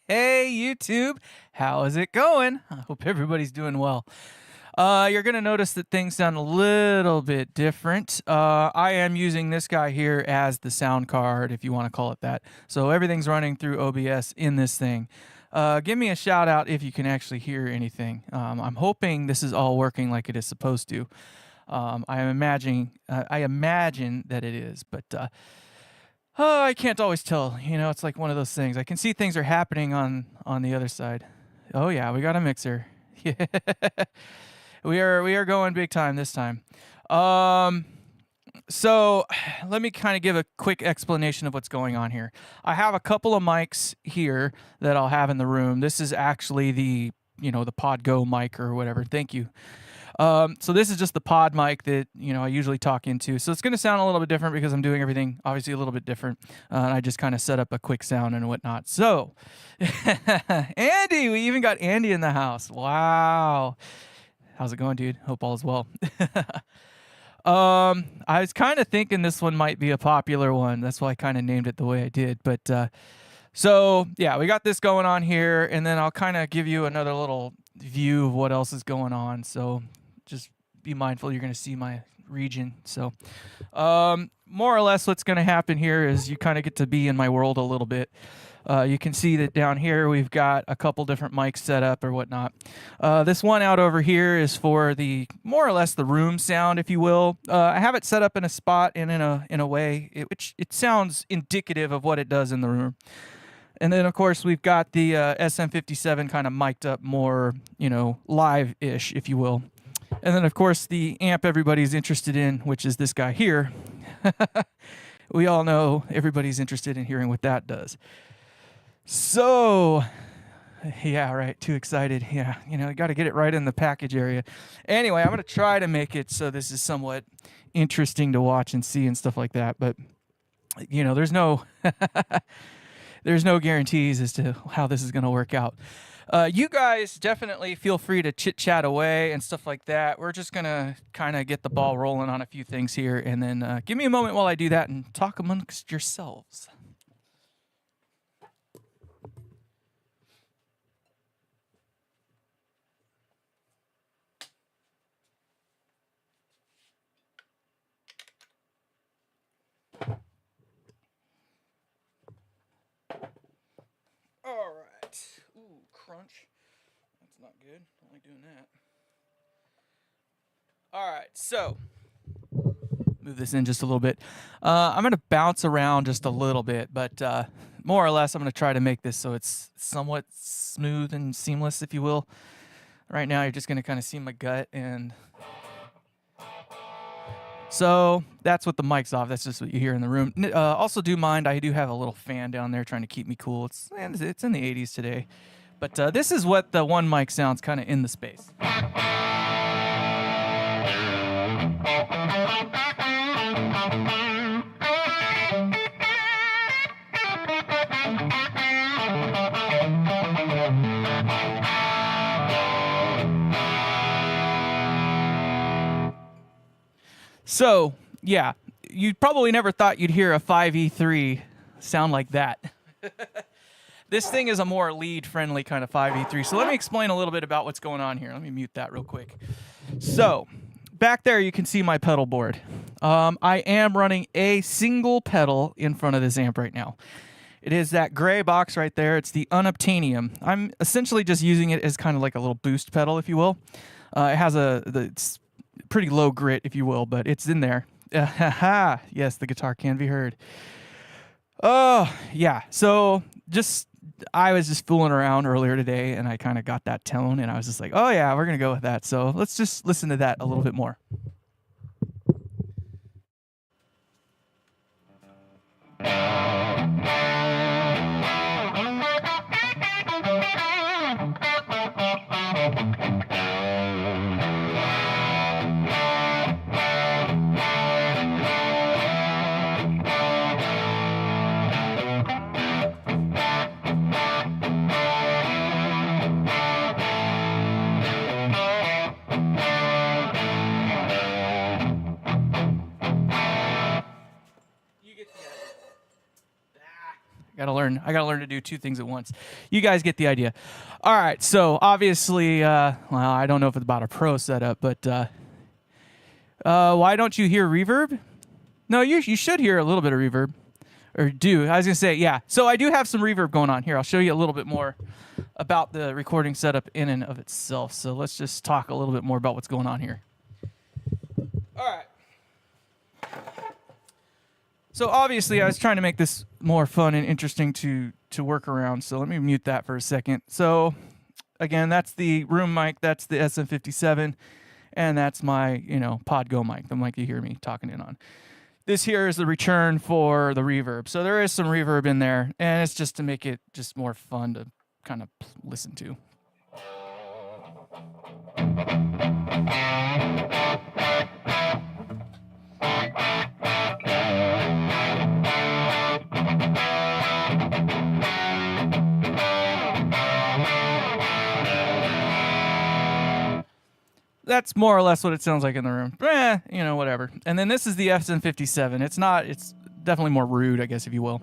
Hey, YouTube. How is it going? I hope everybody's doing well. You're going to notice that things sound a little bit different. I am using this guy here as the sound card, if you want to call it that. So everything's running through OBS in this thing. Give me a shout out if you can actually hear anything. I'm hoping this is all working like it is supposed to. I imagine that it is, but I can't always tell. You know, it's like one of those things. I can see things are happening on the other side. Oh yeah, we got a mixer. Yeah. We are going big time this time. So let me kind of give a quick explanation of what's going on here. I have a couple of mics here that I'll have in the room. This is actually the Podgo mic or whatever. Thank you. So this is just the pod mic that, I usually talk into. So it's going to sound a little bit different because I'm doing everything obviously a little bit different. And I just kind of set up a quick sound and whatnot. So Andy, we even got Andy in the house. Wow. How's it going, dude? Hope all is well. I was kind of thinking this one might be a popular one. That's why I kind of named it the way I did. But so yeah, we got this going on here, and then I'll kind of give you another little view of what else is going on. So just be mindful, you're going to see my region. So more or less what's going to happen here is you kind of get to be in my world a little bit. You can see that down here we've got a couple different mics set up or whatnot. This one out over here is for the more or less the room sound, if you will. I have it set up in a spot and in a way which it sounds indicative of what it does in the room. And then of course we've got the SM57 kind of mic'd up more, live-ish, if you will. And then of course the amp everybody's interested in, which is this guy here. We all know everybody's interested in hearing what that does. So, yeah, right, too excited. Yeah, got to get it right in the package area. Anyway, I'm going to try to make it so this is somewhat interesting to watch and see and stuff like that. But, there's no there's no guarantees as to how this is going to work out. You guys definitely feel free to chit-chat away and stuff like that. We're just going to kind of get the ball rolling on a few things here. And then give me a moment while I do that and talk amongst yourselves. All right. Ooh, crunch. That's not good. Don't like doing that. All right, so move this in just a little bit. I'm going to bounce around just a little bit, but more or less I'm going to try to make this so it's somewhat smooth and seamless, if you will. Right now you're just going to kind of see my gut, and so that's what the mic's off. That's just what you hear in the room. Also, do mind, I do have a little fan down there trying to keep me cool. It's in the 80s today. But this is what the one mic sounds kind of in the space. So, yeah, you probably never thought you'd hear a 5E3 sound like that. This thing is a more lead-friendly kind of 5E3. So let me explain a little bit about what's going on here. Let me mute that real quick. So, back there you can see my pedal board. I am running a single pedal in front of this amp right now. It is that gray box right there. It's the Unobtainium. I'm essentially just using it as kind of like a little boost pedal, if you will. It has it's pretty low grit, if you will, but it's in there. Yes, the guitar can be heard. Oh, yeah. So I was just fooling around earlier today, and I kind of got that tone, and I was just like, oh, yeah, we're going to go with that. So let's just listen to that a little bit more. I gotta learn to do two things at once. You guys get the idea. All right, so obviously, well, I don't know if it's about a pro setup, but why don't you hear reverb? No, you should hear a little bit of reverb, or do. I was gonna say, yeah. So I do have some reverb going on here. I'll show you a little bit more about the recording setup in and of itself. So let's just talk a little bit more about what's going on here. All right. So obviously, I was trying to make this more fun and interesting to work around. So let me mute that for a second. So again, that's the room mic. That's the SM57, and that's my Podgo mic, the mic you hear me talking in on. This here is the return for the reverb. So there is some reverb in there, and it's just to make it just more fun to kind of listen to. That's more or less what it sounds like in the room. Whatever. And then this is the SM57. It's definitely more rude, I guess, if you will.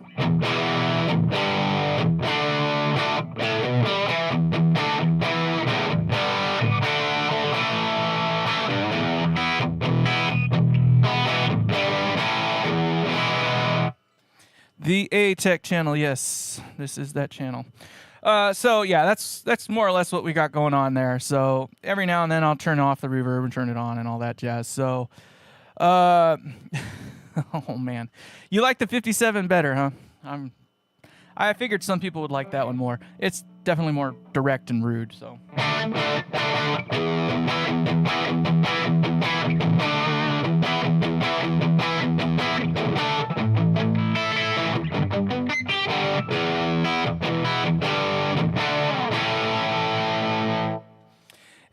The A-Tech channel, yes, this is that channel. So yeah, that's more or less what we got going on there. So every now and then I'll turn off the reverb and turn it on and all that jazz. So, oh man, you like the 57 better, huh? I figured some people would like that one more. It's definitely more direct and rude. So.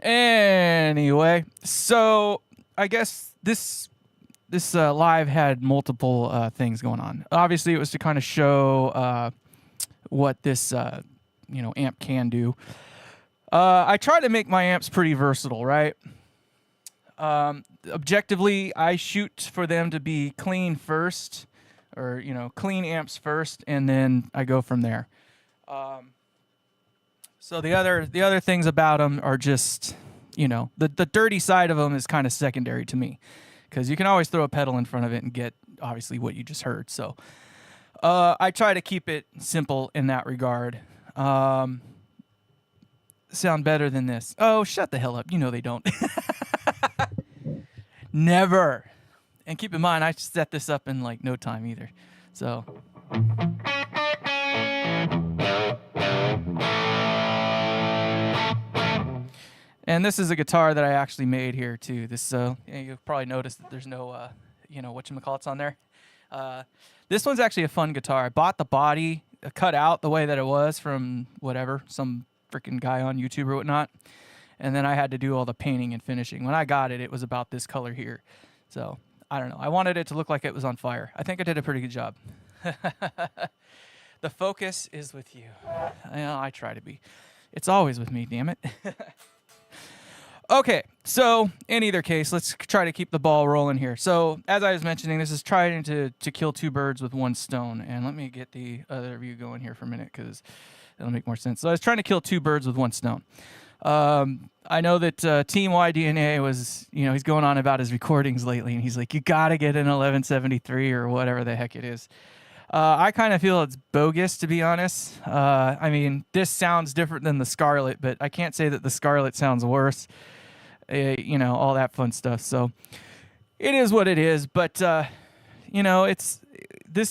Anyway, so I guess this live had multiple things going on. Obviously, it was to kind of show what this amp can do. I try to make my amps pretty versatile, right? Objectively, I shoot for them to be clean first, or clean amps first, and then I go from there. So the other things about them are just, the dirty side of them is kind of secondary to me, because you can always throw a pedal in front of it and get obviously what you just heard. So I try to keep it simple in that regard. Sound better than this? Oh, shut the hell up! You know they don't. Never. And keep in mind, I set this up in like no time either. So. And this is a guitar that I actually made here too. This, you'll probably notice that there's no, whatchamacallits on there. This one's actually a fun guitar. I bought the body cut out the way that it was from whatever, some freaking guy on YouTube or whatnot. And then I had to do all the painting and finishing. When I got it, it was about this color here. So, I don't know. I wanted it to look like it was on fire. I think I did a pretty good job. The focus is with you. I try to be. It's always with me, damn it. Okay, so in either case, let's try to keep the ball rolling here. So, as I was mentioning, this is trying to kill two birds with one stone. And let me get the other view going here for a minute, because it'll make more sense. So, I was trying to kill two birds with one stone. I know that Team YDNA was, he's going on about his recordings lately, and he's like, you got to get an 1173 or whatever the heck it is. I kind of feel it's bogus, to be honest. I mean, this sounds different than the Scarlett, but I can't say that the Scarlett sounds worse. All that fun stuff. So it is what it is. But this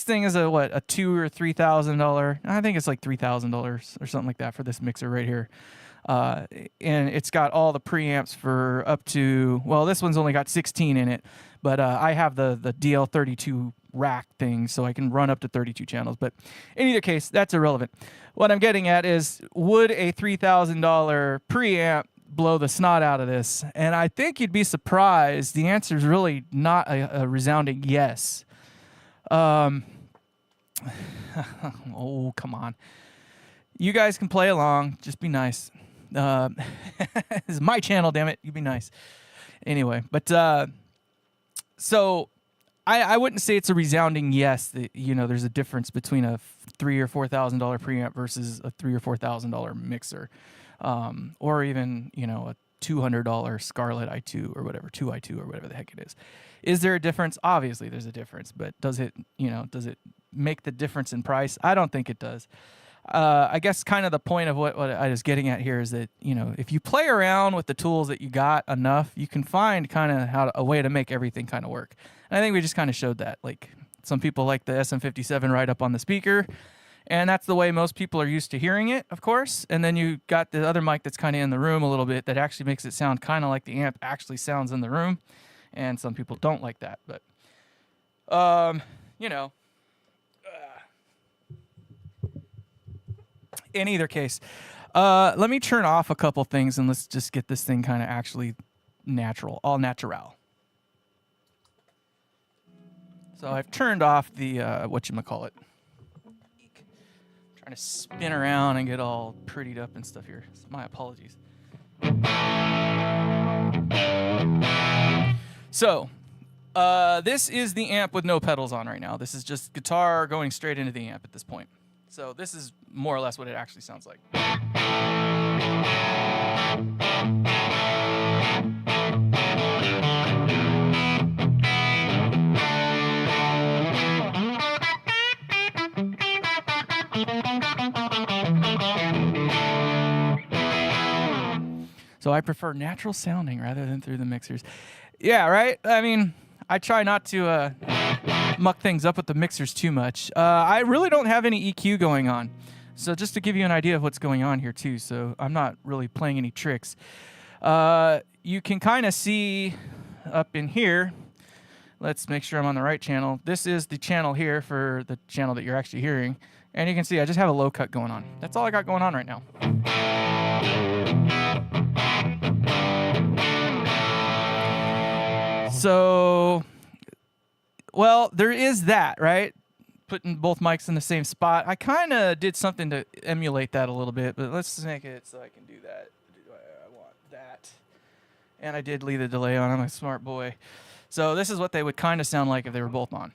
thing is a $2,000 or $3,000. I think it's like $3,000 or something like that for this mixer right here. And it's got all the preamps for up to, well, this one's only got 16 in it, but I have the DL32 rack thing, so I can run up to 32 channels. But in either case, that's irrelevant. What I'm getting at is, would a $3,000 preamp blow the snot out of this? And I think you'd be surprised. The answer is really not a resounding yes. Oh, come on. You guys can play along. Just be nice. This is my channel, damn it. You be nice. Anyway, but so I wouldn't say it's a resounding yes that, you know, there's a difference between a $3,000 or $4,000 preamp versus a $3,000 or $4,000 mixer, or even, you know, a $200 Scarlett i2 or whatever, 2i2 or whatever the heck it is. Is there a difference? Obviously there's a difference, but does it make the difference in price? I don't think it does. I guess kind of the point of what I was getting at here is that, you know, if you play around with the tools that you got enough, you can find kind of a way to make everything kind of work. And I think we just kind of showed that. Like, some people like the SM57 right up on the speaker, and that's the way most people are used to hearing it, of course. And then you got the other mic that's kind of in the room a little bit that actually makes it sound kind of like the amp actually sounds in the room. And some people don't like that, but you know, in either case, let me turn off a couple things and let's just get this thing kind of actually natural, all natural. So I've turned off the whatchamacallit. Trying to spin around and get all prettied up and stuff here. So my apologies. So this is the amp with no pedals on right now. This is just guitar going straight into the amp at this point. So this is more or less what it actually sounds like. So I prefer natural sounding rather than through the mixers. Yeah, right? I mean, I try not to muck things up with the mixers too much. I really don't have any EQ going on. So just to give you an idea of what's going on here too, so I'm not really playing any tricks. You can kind of see up in here, let's make sure I'm on the right channel. This is the channel here for the channel that you're actually hearing. And you can see I just have a low cut going on. That's all I got going on right now. So, well, there is that, right? Putting both mics in the same spot. I kind of did something to emulate that a little bit, but let's make it so I can do that. I want that. And I did leave the delay on. I'm a smart boy. So this is what they would kind of sound like if they were both on.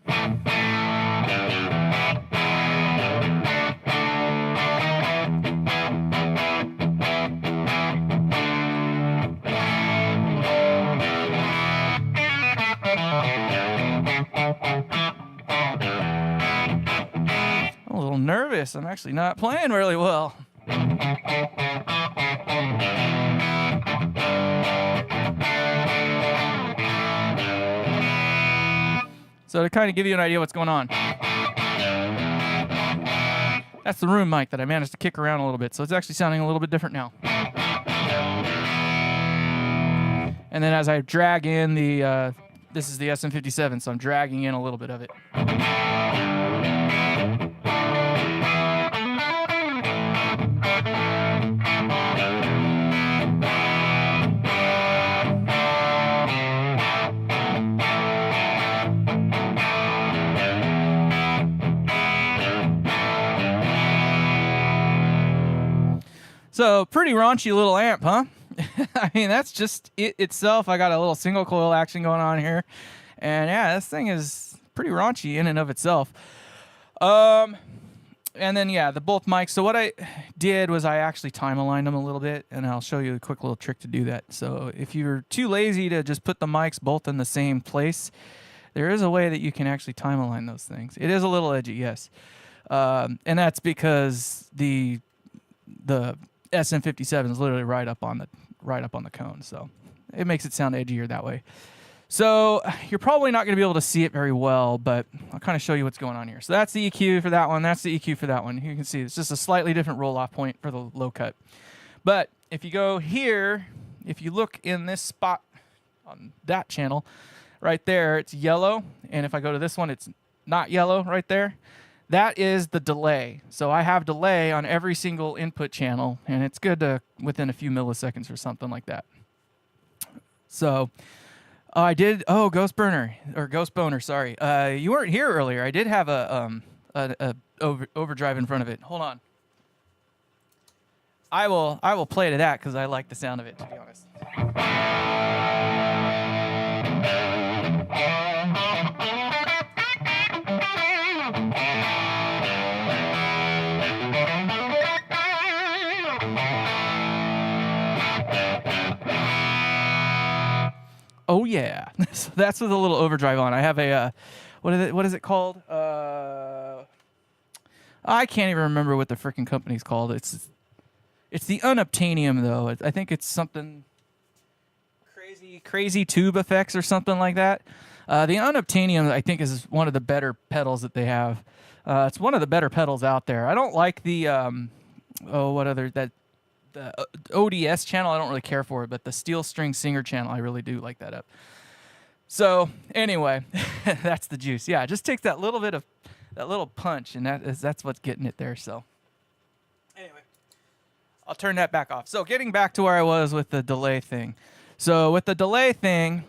A little nervous. I'm actually not playing really well. So to kind of give you an idea what's going on. That's the room mic that I managed to kick around a little bit, so it's actually sounding a little bit different now. And then as I drag in the, this is the SM57, so I'm dragging in a little bit of it. So pretty raunchy little amp, huh? I mean, that's just it itself. I got a little single coil action going on here. And yeah, this thing is pretty raunchy in and of itself. And then, yeah, the both mics. So what I did was I actually time aligned them a little bit, and I'll show you a quick little trick to do that. So if you're too lazy to just put the mics both in the same place, there is a way that you can actually time align those things. It is a little edgy, yes. And that's because the SM57 is literally right up on the cone, so it makes it sound edgier that way. So you're probably not going to be able to see it very well, but I'll kind of show you what's going on here. So that's the EQ for that one. That's the EQ for that one. You can see it's just a slightly different roll-off point for the low cut. But if you go here, if you look in this spot on that channel, right there, it's yellow. And if I go to this one, it's not yellow right there. That is the delay. So I have delay on every single input channel, and it's good to within a few milliseconds or something like that. So I did. Oh, Ghost Boner. Sorry. You weren't here earlier. I did have a overdrive in front of it. Hold on. I will play to that because I like the sound of it, to be honest. Oh yeah, so that's with a little overdrive on. I have a what is it called? I can't even remember what the freaking company's called. It's the Unobtainium though. I think it's something crazy tube effects or something like that. The Unobtainium I think is one of the better pedals that they have. It's one of the better pedals out there. I don't like the the ODS channel. I don't really care for it, but the Steel String Singer channel, I really do like that up. So anyway, that's the juice. Yeah, it just takes that little bit of that little punch, and that's what's getting it there. So anyway, I'll turn that back off. So getting back to where I was with the delay thing. So with the delay thing,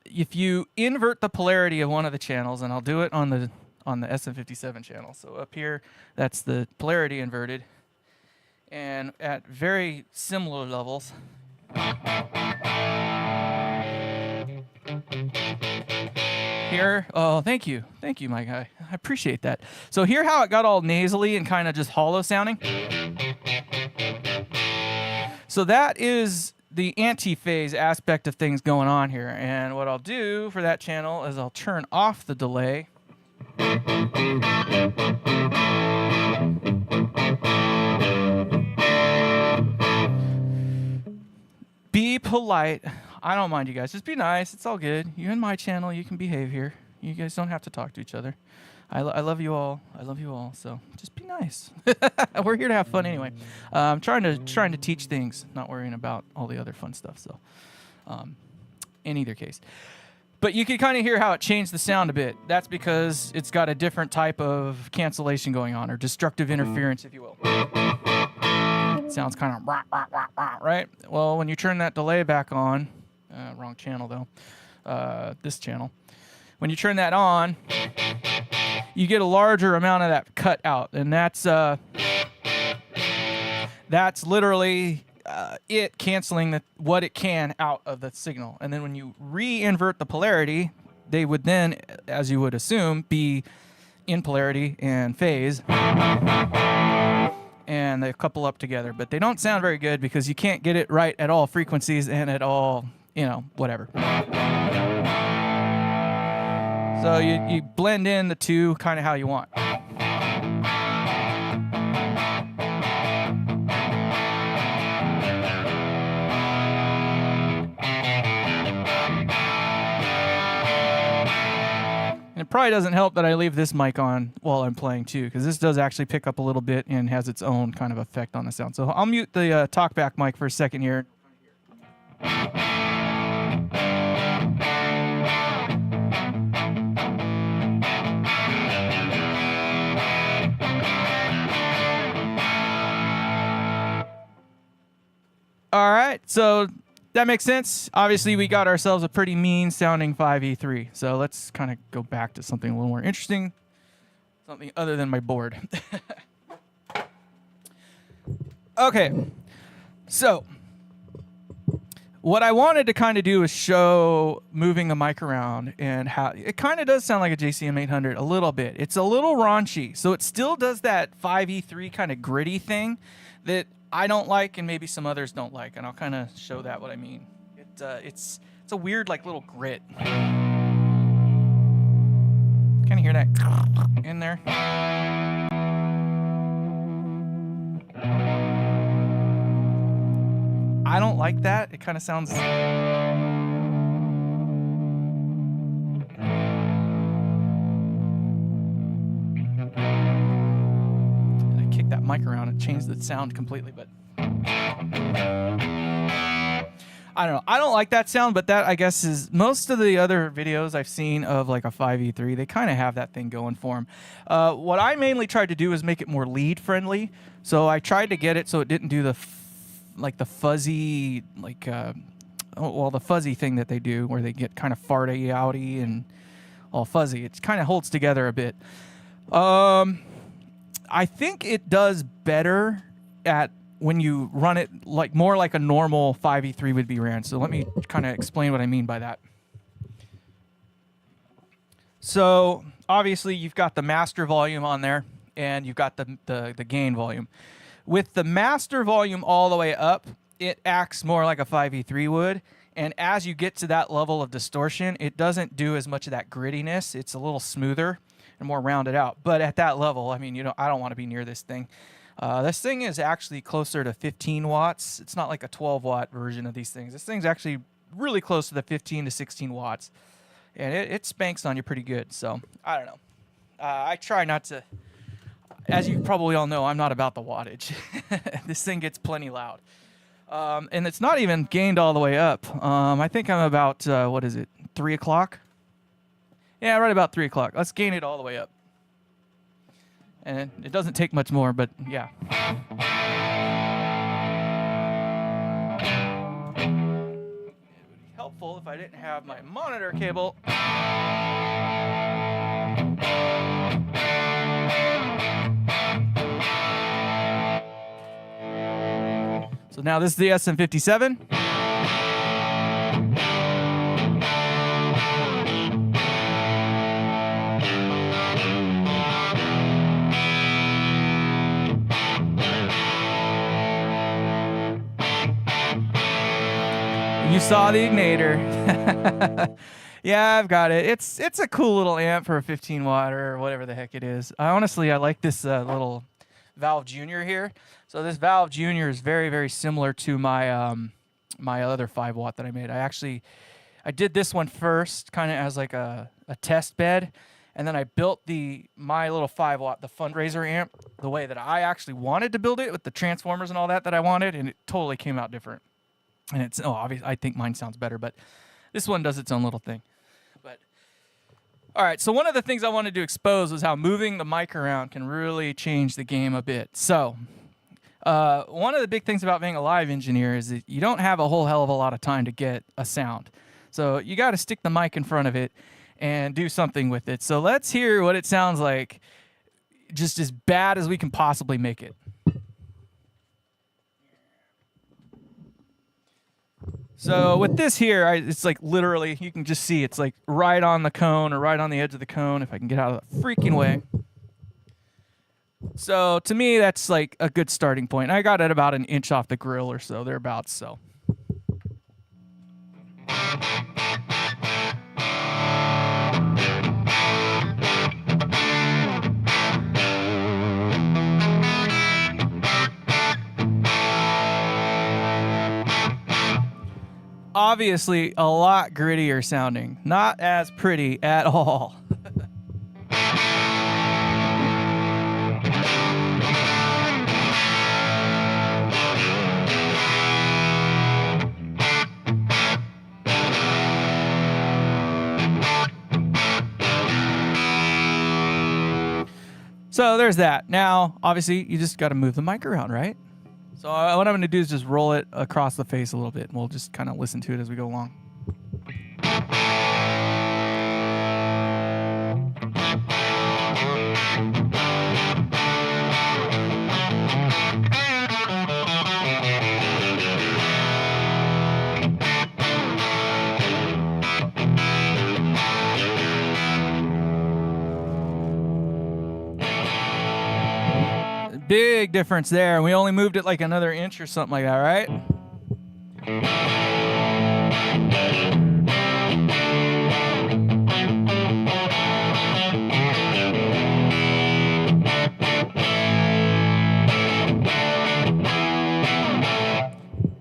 if you invert the polarity of one of the channels, and I'll do it on the SM57 channel. So up here, that's the polarity inverted, and at very similar levels. Here, oh, thank you, my guy. I appreciate that. So hear how it got all nasally and kind of just hollow sounding? So that is the anti-phase aspect of things going on here. And what I'll do for that channel is I'll turn off the delay. Be polite. I don't mind you guys. Just be nice. It's all good. You're in my channel. You can behave here. You guys don't have to talk to each other. I love you all. I love you all. So just be nice. We're here to have fun anyway. I'm trying to teach things, not worrying about all the other fun stuff. So, in either case, but you can kind of hear how it changed the sound a bit. That's because it's got a different type of cancellation going on, or destructive interference, if you will. It sounds kind of right. Well, when you turn that delay back on, wrong channel though. This channel. When you turn that on, you get a larger amount of that cut out, and that's literally it canceling what it can out of the signal. And then when you re-invert the polarity, they would then, as you would assume, be in polarity and phase, and they couple up together. But they don't sound very good because you can't get it right at all frequencies and at all, whatever. So you blend in the two kind of how you want. And it probably doesn't help that I leave this mic on while I'm playing too, because this does actually pick up a little bit and has its own kind of effect on the sound. So I'll mute the talkback mic for a second here. All right, so that makes sense. Obviously, we got ourselves a pretty mean sounding 5E3. So let's kind of go back to something a little more interesting, something other than my board. Okay, so what I wanted to kind of do is show moving the mic around and how it kind of does sound like a JCM 800 a little bit. It's a little raunchy, so it still does that 5E3 kind of gritty thing that I don't like, and maybe some others don't like, and I'll kind of show that what I mean. It's a weird like little grit. Kind of hear that in there. I don't like that. It kind of sounds. That mic around and change the sound completely, but I don't know. I don't like that sound, but that I guess is most of the other videos I've seen of like a 5E3, they kind of have that thing going for them. What I mainly tried to do is make it more lead friendly. So I tried to get it so it didn't do the fuzzy, the fuzzy thing that they do where they get kind of farty outy and all fuzzy. It kind of holds together a bit. I think it does better at when you run it like more like a normal 5E3 would be ran. So let me kind of explain what I mean by that. So obviously you've got the master volume on there and you've got the gain volume. With the master volume all the way up, it acts more like a 5E3 would. And as you get to that level of distortion, it doesn't do as much of that grittiness. It's a little smoother and more rounded out. But at that level, I mean, I don't want to be near this thing. This thing is actually closer to 15 watts. It's not like a 12-watt version of these things. This thing's actually really close to the 15 to 16 watts. And it spanks on you pretty good. So, I don't know. I try not to... As you probably all know, I'm not about the wattage. This thing gets plenty loud. And it's not even gained all the way up. I think I'm about, 3 o'clock? Yeah, right about 3 o'clock. Let's gain it all the way up. And it doesn't take much more, but yeah. It would be helpful if I didn't have my monitor cable. So now this is the SM57. You saw the igniter. Yeah, I've got it. It's a cool little amp for a 15 watt or whatever the heck it is. I like this little Valve Junior here. So this Valve Junior is very, very similar to my my other 5 watt that I made. I did this one first, kind of as like a test bed, and then I built my little 5 watt, the fundraiser amp, the way that I actually wanted to build it with the transformers and all that I wanted, and it totally came out different. And it's obvious. I think mine sounds better, but this one does its own little thing. But all right, so one of the things I wanted to expose was how moving the mic around can really change the game a bit. So one of the big things about being a live engineer is that you don't have a whole hell of a lot of time to get a sound. So you got to stick the mic in front of it and do something with it. So let's hear what it sounds like, just as bad as we can possibly make it. So with this here, it's like literally, you can just see it's like right on the cone or right on the edge of the cone, if I can get out of the freaking way. So to me, that's like a good starting point. I got it about an inch off the grill or so, thereabouts, so. Obviously, a lot grittier sounding. Not as pretty at all. So there's that. Now, obviously, you just got to move the mic around, right? So what I'm going to do is just roll it across the face a little bit, and we'll just kind of listen to it as we go along. Big difference there. We only moved it like another inch or something like that, right?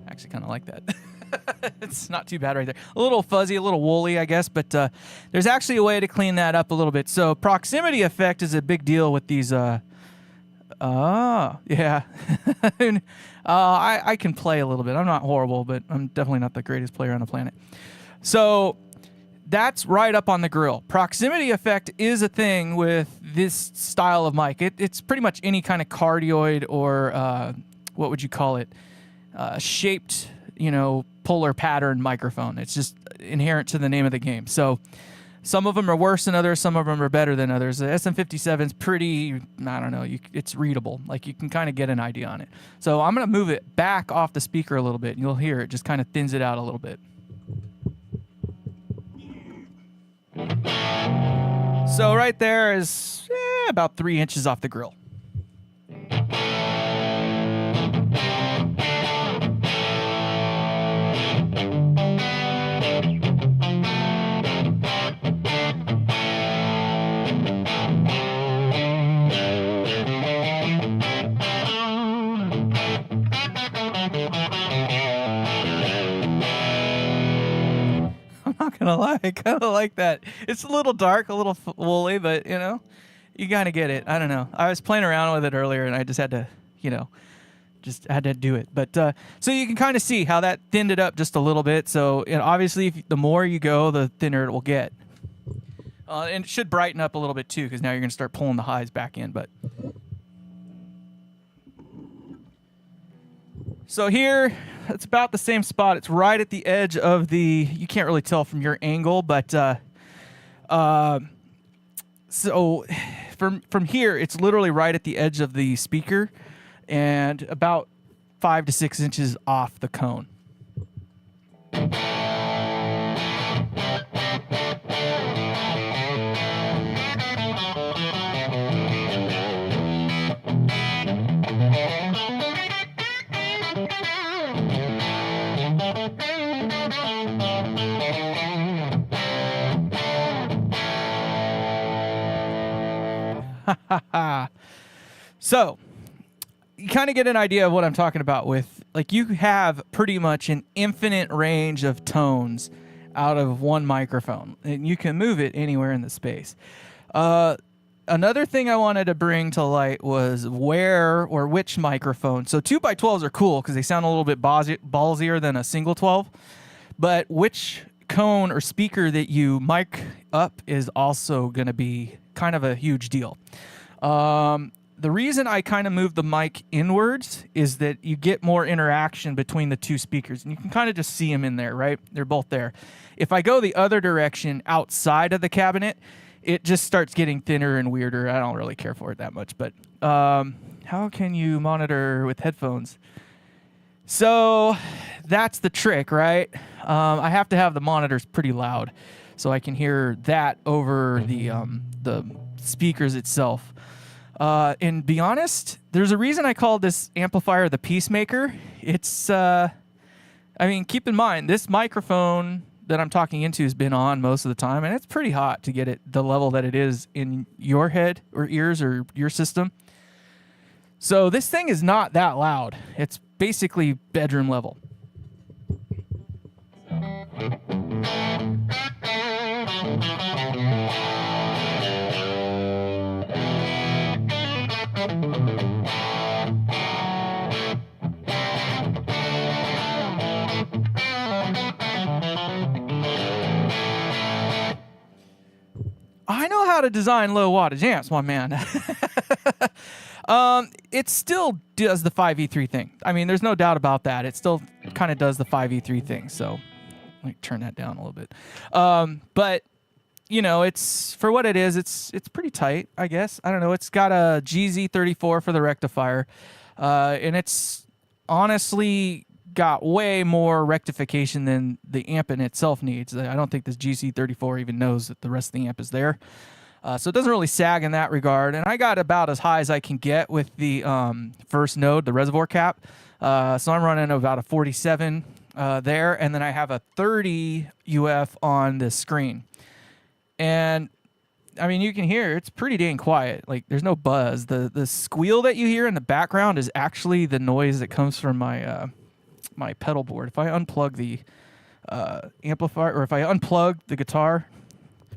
Actually kind of like that. It's not too bad right there. A little fuzzy, a little woolly, I guess, but there's actually a way to clean that up a little bit. So proximity effect is a big deal with these yeah. I can play a little bit. I'm not horrible, but I'm definitely not the greatest player on the planet. So that's right up on the grill. Proximity effect is a thing with this style of mic. It's pretty much any kind of cardioid or what would you call it? Shaped, polar pattern microphone. It's just inherent to the name of the game. So some of them are worse than others. Some of them are better than others. The SM57 is pretty, I don't know, it's readable. Like you can kind of get an idea on it. So I'm going to move it back off the speaker a little bit, and you'll hear it just kind of thins it out a little bit. So right there is about 3 inches off the grill. gonna lie, I kind of like that. It's a little dark, a little woolly, but you gotta get it. I don't know. I was playing around with it earlier, and I just had to, just had to do it. But so you can kind of see how that thinned it up just a little bit. So obviously, the more you go, the thinner it will get. And it should brighten up a little bit too, because now you're gonna start pulling the highs back in. But so here, it's about the same spot. It's right at the edge of the. You can't really tell from your angle, but so from here, it's literally right at the edge of the speaker, and about 5 to 6 inches off the cone. So you kind of get an idea of what I'm talking about with, like, you have pretty much an infinite range of tones out of one microphone, and you can move it anywhere in the space. Another thing I wanted to bring to light was where or which microphone. So 2x12s are cool because they sound a little bit ballsier than a single 12, but which cone or speaker that you mic up is also going to be kind of a huge deal. The reason I kind of move the mic inwards is that you get more interaction between the two speakers, and you can kind of just see them in there, right? They're both there. If I go the other direction outside of the cabinet, it just starts getting thinner and weirder. I don't really care for it that much, but how can you monitor with headphones? So that's the trick, right? I have to have the monitors pretty loud so I can hear that over the speakers itself. And be honest, there's a reason I called this amplifier the Peacemaker. It's, keep in mind, this microphone that I'm talking into has been on most of the time, and it's pretty hot to get it the level that it is in your head or ears or your system. So this thing is not that loud. It's basically bedroom level. I know how to design low wattage amps, my man. It still does the 5E3 thing. I mean, there's no doubt about that. It still kind of does the 5E3 thing. So let me turn that down a little bit. But it's for what it is. It's pretty tight, I guess. I don't know. It's got a GZ34 for the rectifier, and it's honestly got way more rectification than the amp in itself needs. I don't think this GZ34 even knows that the rest of the amp is there. So it doesn't really sag in that regard. And I got about as high as I can get with the first node, the reservoir cap. So I'm running about a 47 there, and then I have a 30 UF on the screen. And I mean, you can hear it's pretty dang quiet. Like, there's no buzz. The squeal that you hear in the background is actually the noise that comes from my my pedal board. If I unplug the amplifier, or if I unplug the guitar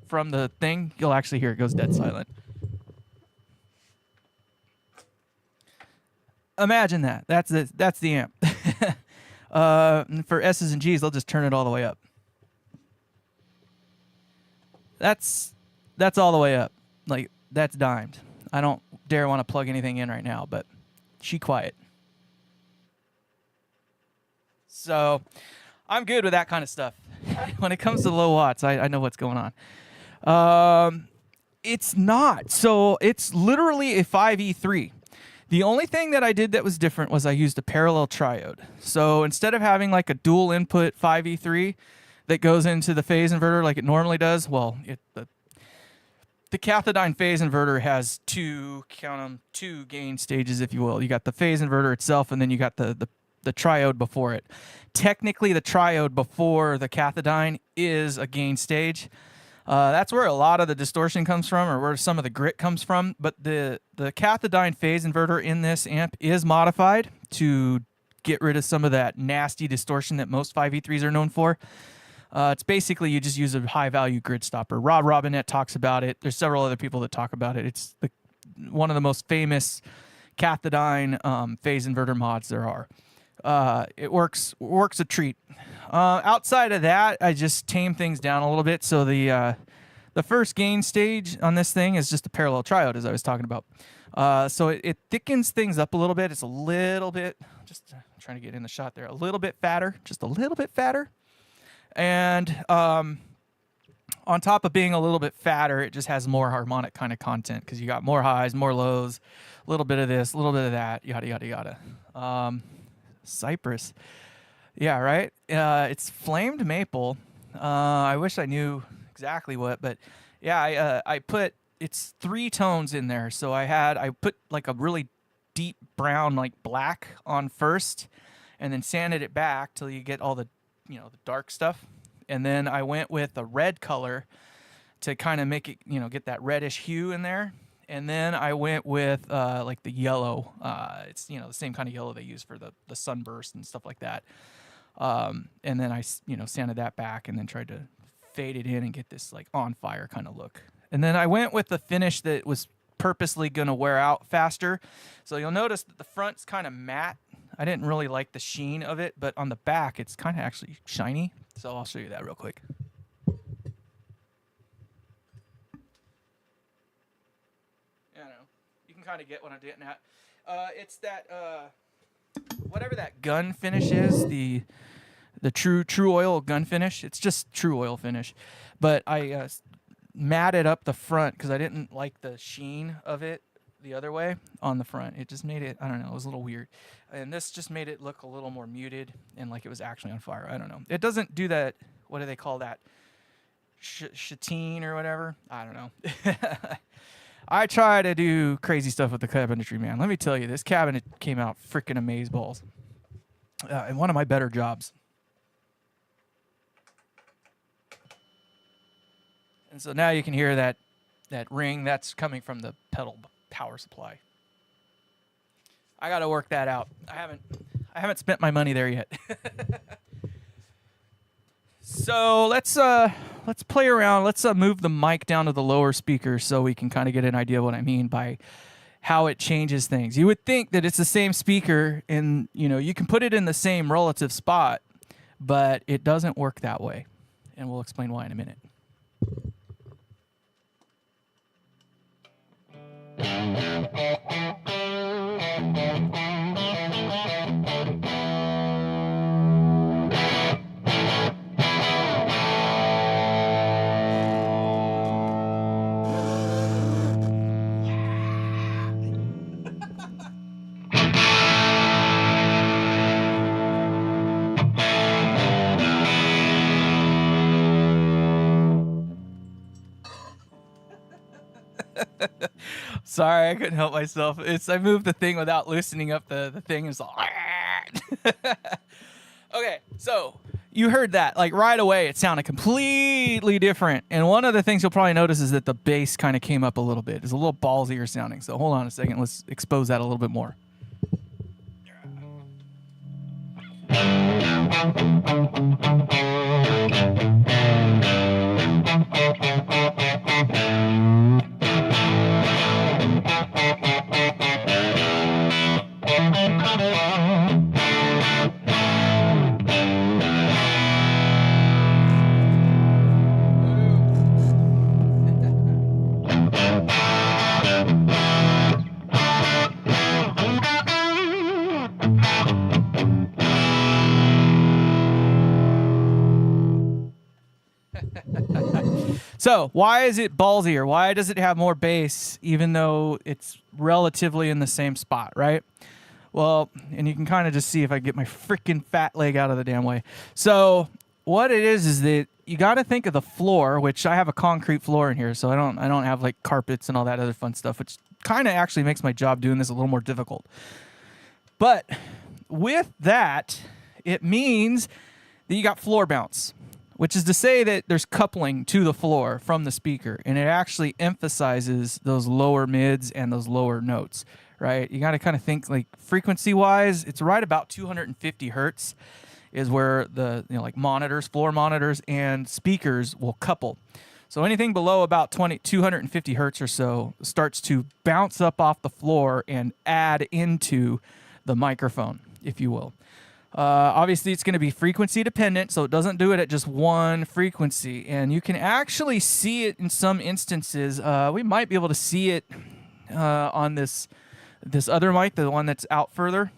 from the thing, you'll actually hear it goes dead silent. Imagine that. That's the amp. For S's and G's, they'll just turn it all the way up. That's all the way up. Like, that's dimed. I don't dare want to plug anything in right now, but she quiet. So I'm good with that kind of stuff. When it comes to low watts, I know what's going on. It's not. So it's literally a 5E3. The only thing that I did that was different was I used a parallel triode. So instead of having like a dual input 5E3 that goes into the phase inverter like it normally does, well, the Cathodyne phase inverter has two gain stages, if you will. You got the phase inverter itself, and then you got the triode before it. Technically, the triode before the Cathodyne is a gain stage. That's where a lot of the distortion comes from, or where some of the grit comes from. But the Cathodyne phase inverter in this amp is modified to get rid of some of that nasty distortion that most 5E3s are known for. It's basically you just use a high value grid stopper. Rob Robinette talks about it. There's several other people that talk about it. It's one of the most famous Cathodyne phase inverter mods there are. It works a treat. Outside of that, I just tame things down a little bit. So the first gain stage on this thing is just a parallel triode, as I was talking about. So it thickens things up a little bit. It's a little bit, just trying to get in the shot there, a little bit fatter, just a little bit fatter. And on top of being a little bit fatter, it just has more harmonic kind of content because you got more highs, more lows, a little bit of this, a little bit of that, yada, yada, yada. Cypress. Yeah, right? It's flamed maple. I wish I knew exactly what, but yeah, I put, it's 3 tones in there. So I put like a really deep brown, like black on first, and then sanded it back till you get all the, the dark stuff. And then I went with a red color to kind of make it, get that reddish hue in there. And then I went with like the yellow. It's, the same kind of yellow they use for the sunburst and stuff like that. And then I, sanded that back and then tried to fade it in and get this like on fire kind of look. And then I went with the finish that was purposely going to wear out faster. So you'll notice that the front's kind of matte. I didn't really like the sheen of it, but on the back, it's kind of actually shiny. So I'll show you that real quick. I don't know. You can kind of get what I'm getting at. It's that, whatever that gun finish is, the true oil gun finish. It's just true oil finish. But I matted up the front because I didn't like the sheen of it the other way on the front. It just made it, I don't know, it was a little weird. And this just made it look a little more muted and like it was actually on fire. I don't know. It doesn't do that, what do they call that? Châtain or whatever? I don't know. I try to do crazy stuff with the cabinetry, man. Let me tell you, this cabinet came out freaking amazeballs. And one of my better jobs. And so now you can hear that ring. That's coming from the pedal power supply. I got to work that out. I haven't spent my money there yet. So let's play around. Let's move the mic down to the lower speaker so we can kind of get an idea of what I mean by how it changes things. You would think that it's the same speaker and you can put it in the same relative spot, but it doesn't work that way. And we'll explain why in a minute. Sorry, I couldn't help myself. I moved the thing without loosening up the thing. It's like, okay, so you heard that. Like right away, it sounded completely different. And one of the things you'll probably notice is that the bass kind of came up a little bit. It's a little ballsier sounding. So hold on a second. Let's expose that a little bit more. So why is it ballsier? Why does it have more bass even though it's relatively in the same spot, right? Well, and you can kind of just see if I get my freaking fat leg out of the damn way. So what it is that you got to think of the floor, which I have a concrete floor in here, so I don't have like carpets and all that other fun stuff, which kind of actually makes my job doing this a little more difficult. But with that, it means that you got floor bounce, which is to say that there's coupling to the floor from the speaker, and it actually emphasizes those lower mids and those lower notes, right? You got to kind of think like frequency-wise, it's right about 250 hertz, is where the like monitors, floor monitors, and speakers will couple. So anything below about 250 hertz or so starts to bounce up off the floor and add into the microphone, if you will. Obviously, it's going to be frequency dependent, so it doesn't do it at just one frequency. And you can actually see it in some instances. We might be able to see it on this other mic, the one that's out further.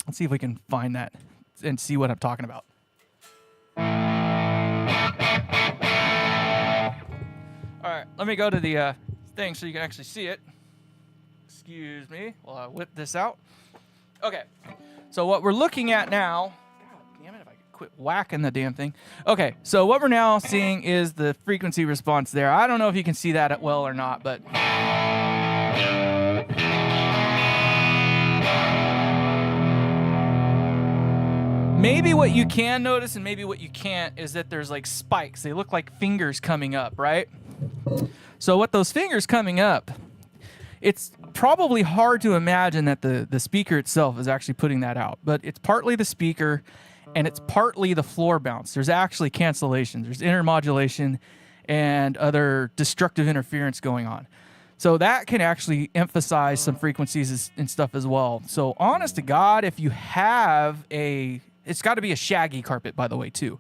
Let's see if we can find that and see what I'm talking about. All right, let me go to the thing so you can actually see it. Excuse me while I whip this out. Okay, so what we're looking at now, God damn it, if I could quit whacking the damn thing. Okay, so what we're now seeing is the frequency response there. I don't know if you can see that well or not, but maybe what you can notice and maybe what you can't is that there's like spikes. They look like fingers coming up, right? So what those fingers coming up, it's probably hard to imagine that the speaker itself is actually putting that out, but it's partly the speaker and it's partly the floor bounce. There's actually cancellations, there's intermodulation and other destructive interference going on. So that can actually emphasize some frequencies and stuff as well. So honest to God, if you have it's got to be a shaggy carpet, by the way, too.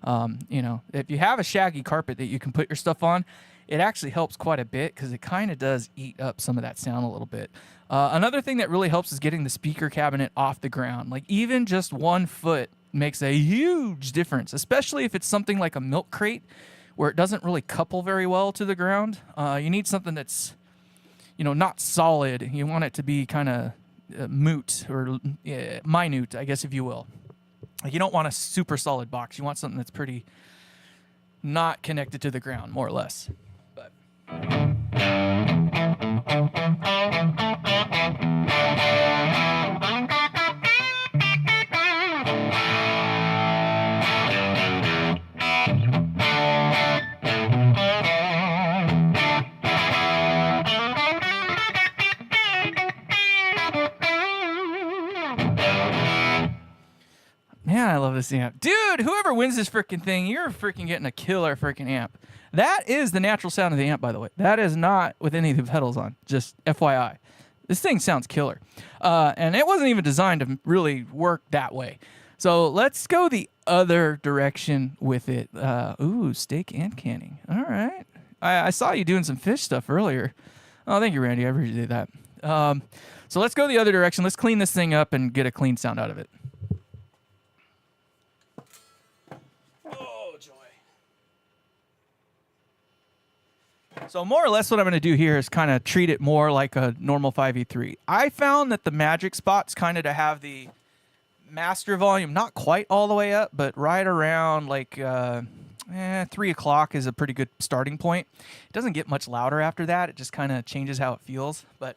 If you have a shaggy carpet that you can put your stuff on, it actually helps quite a bit because it kind of does eat up some of that sound a little bit. Another thing that really helps is getting the speaker cabinet off the ground. Like even just 1 foot makes a huge difference, especially if it's something like a milk crate where it doesn't really couple very well to the ground. You need something that's, not solid. You want it to be kind of moot or minute, I guess, if you will. Like you don't want a super solid box. You want something that's pretty not connected to the ground, more or less. But man, I love this amp. Dude, whoever wins this freaking thing, you're freaking getting a killer freaking amp. That is the natural sound of the amp, by the way. That is not with any of the pedals on, just FYI. This thing sounds killer. And it wasn't even designed to really work that way. So let's go the other direction with it. Ooh, steak and canning. All right. I saw you doing some fish stuff earlier. Oh, thank you, Randy. I appreciate that. So let's go the other direction. Let's clean this thing up and get a clean sound out of it. So more or less what I'm going to do here is kind of treat it more like a normal 5E3. I found that the magic spot's kind of to have the master volume not quite all the way up, but right around like 3 o'clock is a pretty good starting point. It doesn't get much louder after that. It just kind of changes how it feels. But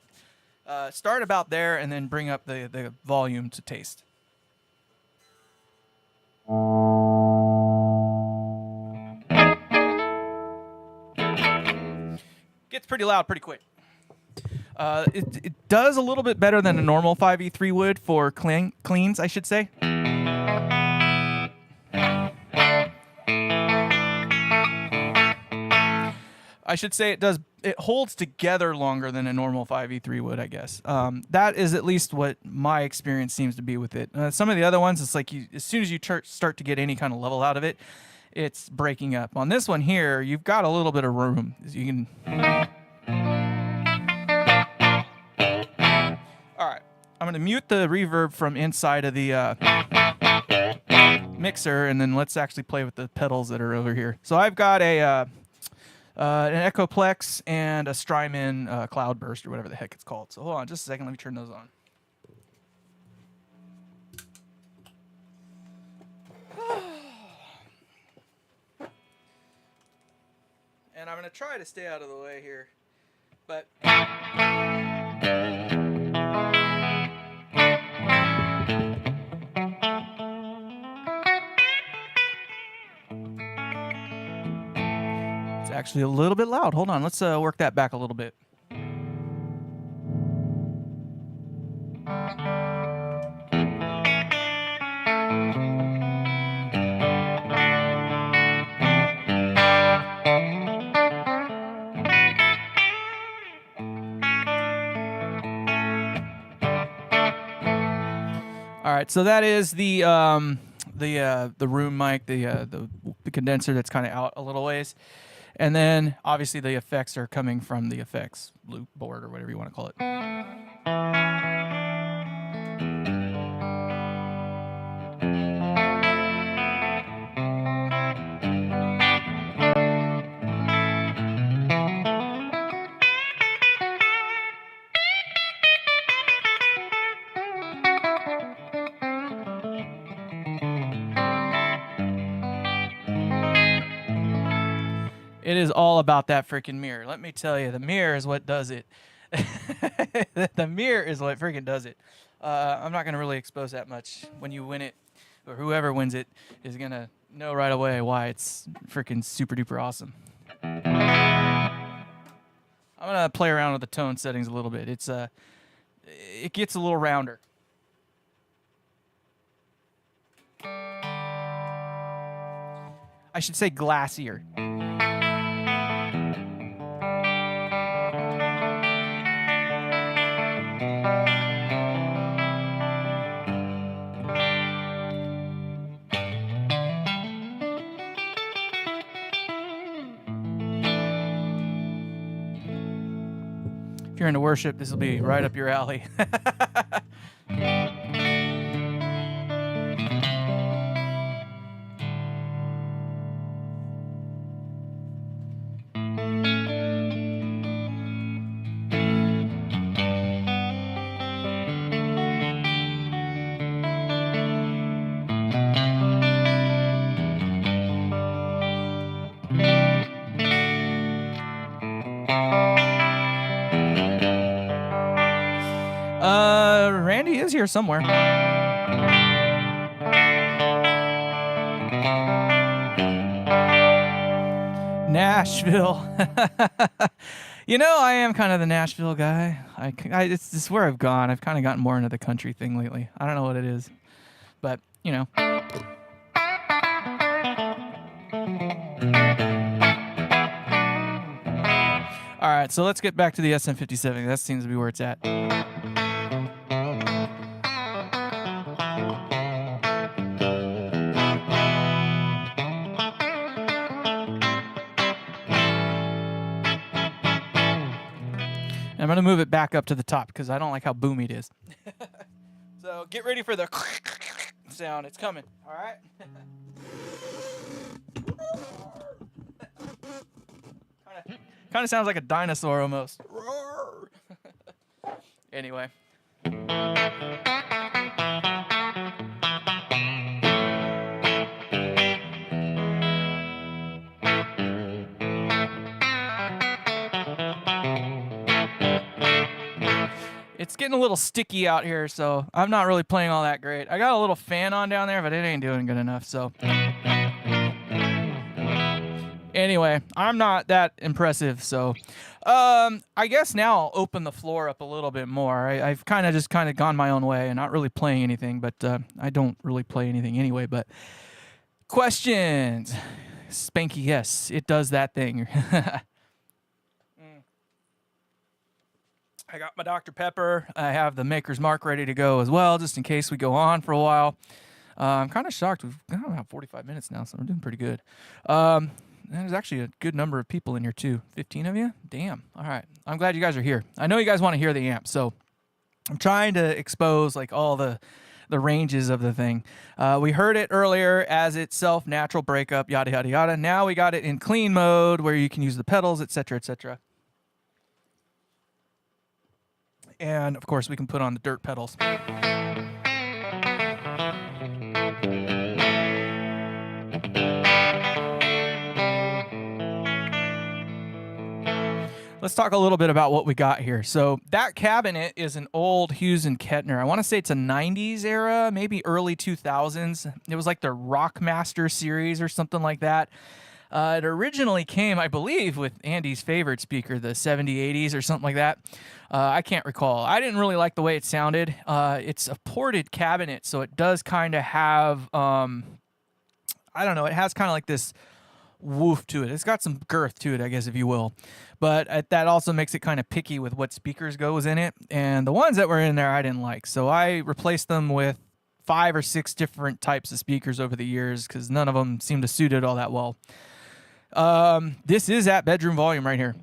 start about there and then bring up the volume to taste. Gets pretty loud pretty quick. It does a little bit better than a normal 5E3 would for cleans, I should say. I should say it holds together longer than a normal 5E3 would, I guess. That is at least what my experience seems to be with it. Some of the other ones, it's like as soon as you start to get any kind of level out of it, it's breaking up. On this one here, you've got a little bit of room. You can. All right, I'm gonna mute the reverb from inside of the mixer, and then let's actually play with the pedals that are over here. So I've got an Echoplex and a Strymon Cloudburst or whatever the heck it's called. So hold on just a second. Let me turn those on. And I'm going to try to stay out of the way here. But it's actually a little bit loud. Hold on. Let's work that back a little bit. All right, so that is the room mic, the condenser that's kind of out a little ways, and then obviously the effects are coming from the effects loop board or whatever you want to call it. It is all about that freaking mirror. Let me tell you, the mirror is what does it. The mirror is what freaking does it. I'm not going to really expose that much. When you win it, or whoever wins it is going to know right away why it's freaking super duper awesome. I'm going to play around with the tone settings a little bit. It gets a little rounder. I should say glassier. If you're into worship, this will be right up your alley. Randy is here somewhere. Nashville. You know, I am kind of the Nashville guy. It's where I've gone. I've kind of gotten more into the country thing lately. I don't know what it is, but you know. All right, so let's get back to the SM57. That seems to be where it's at. I'm going to move it back up to the top because I don't like how boomy it is. So get ready for the sound. It's coming. All right? Kind of sounds like a dinosaur almost. Anyway. It's getting a little sticky out here, so I'm not really playing all that great. I got a little fan on down there, but it ain't doing good enough, so. Anyway, I'm not that impressive, so. I guess now I'll open the floor up a little bit more. I've kind of gone my own way and not really playing anything, but I don't really play anything anyway, but. Questions. Spanky, yes, it does that thing. I got my Dr. Pepper. I have the Maker's Mark ready to go as well, just in case we go on for a while. I'm kind of shocked. We've got about 45 minutes now, so we're doing pretty good. There's actually a good number of people in here, too. 15 of you? Damn. All right. I'm glad you guys are here. I know you guys want to hear the amp, so I'm trying to expose like all the ranges of the thing. We heard it earlier as itself, natural breakup, yada, yada, yada. Now we got it in clean mode where you can use the pedals, etc., etc. And, of course, we can put on the dirt pedals. Let's talk a little bit about what we got here. So that cabinet is an old Hughes and Kettner. I want to say it's a 90s era, maybe early 2000s. It was like the Rockmaster series or something like that. It originally came, I believe, with Andy's favorite speaker, the 7080s or something like that. I can't recall. I didn't really like the way it sounded. It's a ported cabinet, so it does kind of have, I don't know, it has kind of like this woof to it. It's got some girth to it, I guess, if you will. But that also makes it kind of picky with what speakers goes in it. And the ones that were in there I didn't like. So I replaced them with 5 or 6 different types of speakers over the years because none of them seem to suit it all that well. This is at bedroom volume right here.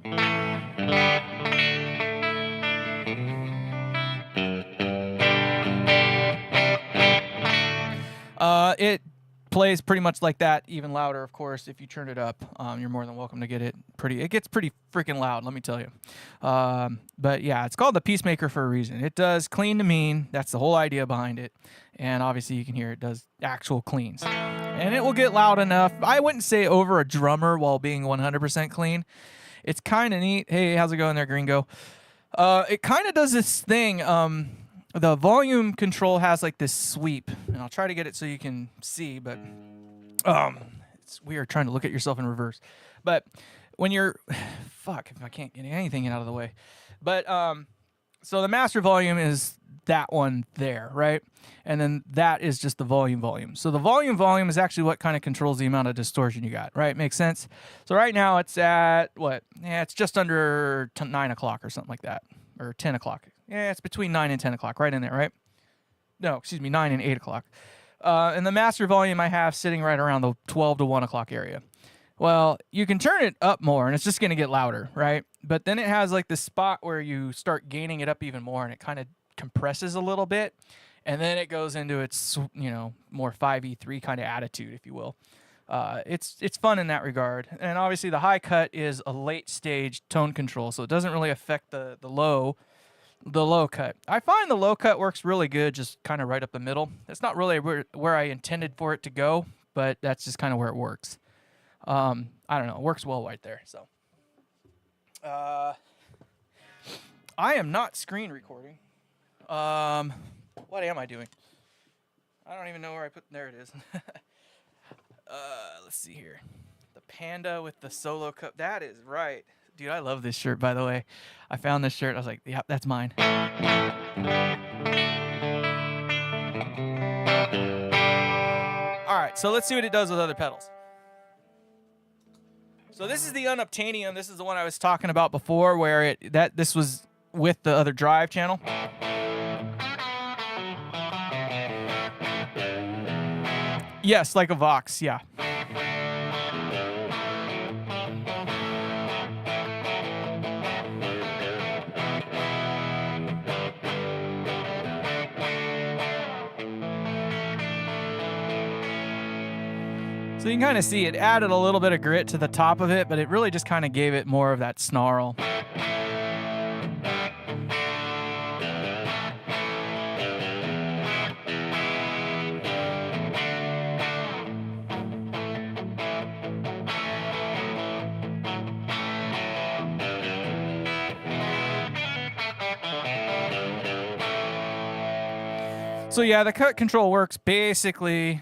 It plays pretty much like that, even louder, of course. If you turn it up, you're more than welcome to get it it gets pretty freaking loud, let me tell you. But yeah, it's called the Peacemaker for a reason. It does clean to mean. That's the whole idea behind it. And obviously you can hear it does actual cleans. And it will get loud enough. I wouldn't say over a drummer while being 100% clean. It's kind of neat. Hey, how's it going there, Gringo? It kind of does this thing. The volume control has like this sweep, and I'll try to get it so you can see, but it's weird trying to look at yourself in reverse. But when you're, fuck, if I can't get anything out of the way. But so the master volume is that one there, right? And then that is just the volume. So the volume is actually what kind of controls the amount of distortion you got, right? Makes sense? So right now it's at what? Yeah, it's just under 9 o'clock or something like that, or 10 o'clock. Yeah, it's between 9 and 10 o'clock, right in there, right? No, excuse me, 9 and 8 o'clock. And the master volume I have sitting right around the 12 to 1 o'clock area. Well, you can turn it up more, and it's just going to get louder, right? But then it has like this spot where you start gaining it up even more, and it kind of compresses a little bit, and then it goes into its, more 5E3 kind of attitude, if you will. It's fun in that regard. And obviously the high cut is a late stage tone control, so it doesn't really affect the low cut. I find the low cut works really good, just kind of right up the middle. It's not really where I intended for it to go, but that's just kind of where it works. I don't know. It works well right there. So, I am not screen recording. What am I doing? I don't even know where I put. There it is. Let's see here. The panda with the solo cup. That is right. Dude, I love this shirt, by the way. I found this shirt. I was like, yeah, that's mine. All right, so let's see what it does with other pedals. So this is the Unobtainium. This is the one I was talking about before, where this was with the other drive channel. Yes, like a Vox, yeah. So you can kind of see it added a little bit of grit to the top of it, but it really just kind of gave it more of that snarl. So yeah, the cut control works basically.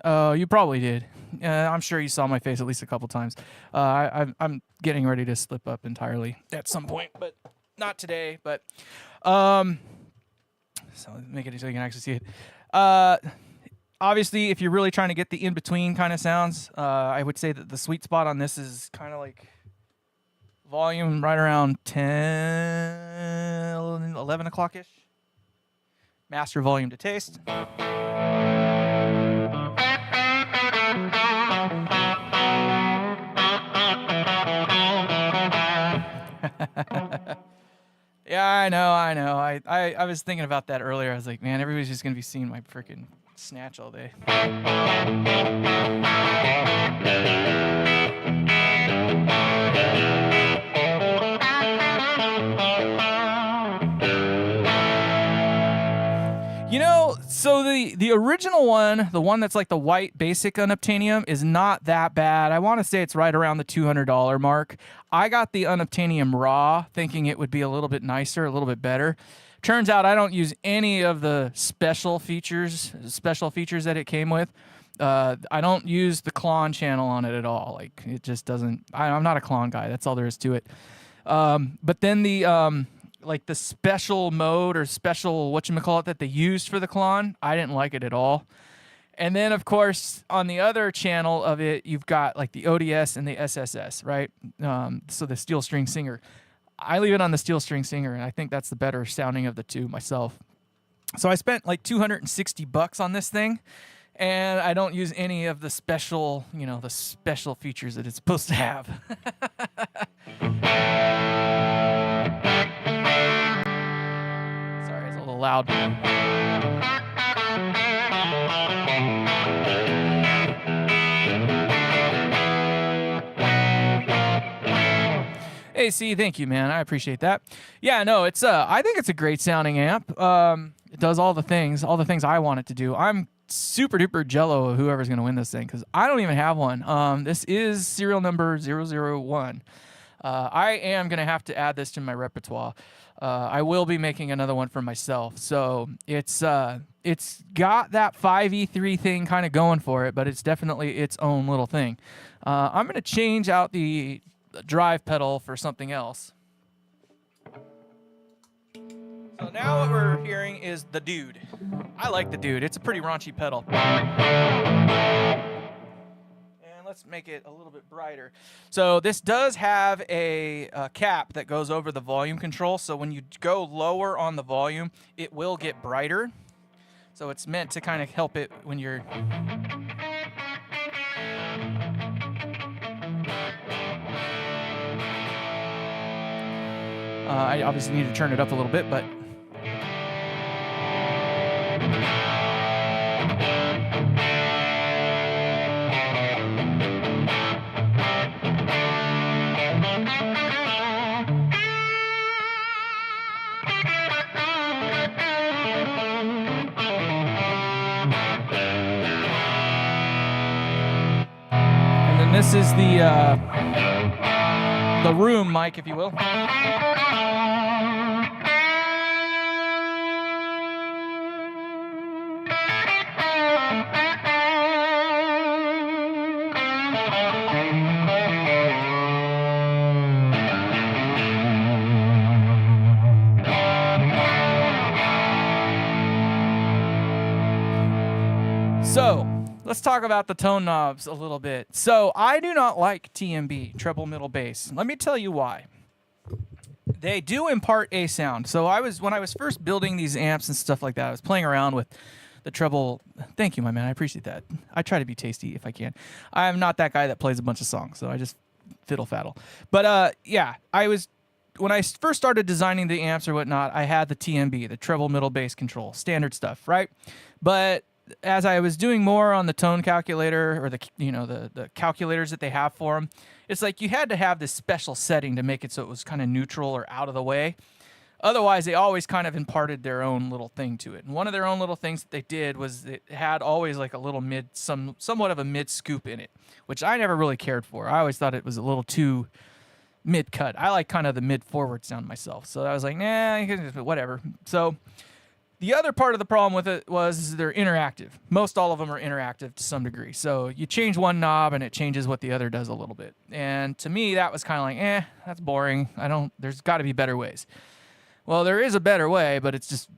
You probably did. I'm sure you saw my face at least a couple times. I'm getting ready to slip up entirely at some point, but not today. But so make it so you can actually see it. Obviously, if you're really trying to get the in-between kind of sounds, I would say that the sweet spot on this is kind of like volume right around 10, 11 o'clock-ish. Master volume to taste. Yeah, I know. I was thinking about that earlier. I was like, man, everybody's just going to be seeing my freaking snatch all day. So the original one, the one that's like the white basic Unobtainium, is not that bad. I want to say it's right around the $200 mark. I got the Unobtainium raw thinking it would be a little bit nicer, a little bit better. Turns out I don't use any of the special features that it came with. I don't use the Klon channel on it at all. Like, it just doesn't. I'm not a Klon guy. That's all there is to it. But then the like the special mode or special whatchamacallit that they used for the Klon, I didn't like it at all. And then, of course, on the other channel of it, you've got like the ODS and the SSS, right? So the Steel String Singer. I leave it on the Steel String Singer, and I think that's the better sounding of the two myself. So I spent like $260 on this thing, and I don't use any of the special, the special features that it's supposed to have. Sorry, it's a little loud. AC, thank you, man. I appreciate that. Yeah, no, it's I think it's a great sounding amp. It does all the things I want it to do. I'm super duper jello of whoever's gonna win this thing because I don't even have one. This is serial number 001. I am gonna have to add this to my repertoire. I will be making another one for myself. So it's got that 5E3 thing kind of going for it, but it's definitely its own little thing. I'm gonna change out the drive pedal for something else. So now what we're hearing is the Dude. I like the Dude. It's a pretty raunchy pedal. And let's make it a little bit brighter. So this does have a cap that goes over the volume control. So when you go lower on the volume, it will get brighter. So it's meant to kind of help it when you're... I obviously need to turn it up a little bit, but... And then this is the room mic, if you will. So, let's talk about the tone knobs a little bit. So, I do not like TMB, treble middle bass. Let me tell you why. They do impart a sound. So, when I was first building these amps and stuff like that, I was playing around with the treble. Thank you, my man. I appreciate that. I try to be tasty if I can. I'm not that guy that plays a bunch of songs, so I just fiddle faddle. But yeah, when I first started designing the amps or whatnot, I had the TMB, the treble middle bass control, standard stuff, right? But as I was doing more on the tone calculator or the calculators that they have for them, it's like you had to have this special setting to make it so it was kind of neutral or out of the way. Otherwise, they always kind of imparted their own little thing to it. And one of their own little things that they did was it had always like a little somewhat of a mid scoop in it, which I never really cared for. I always thought it was a little too mid cut. I like kind of the mid forward sound myself. So I was like, nah, whatever. So the other part of the problem with it was they're interactive. Most all of them are interactive to some degree. So you change one knob and it changes what the other does a little bit. And to me, that was kind of like, that's boring. There's got to be better ways. Well, there is a better way, but it's just,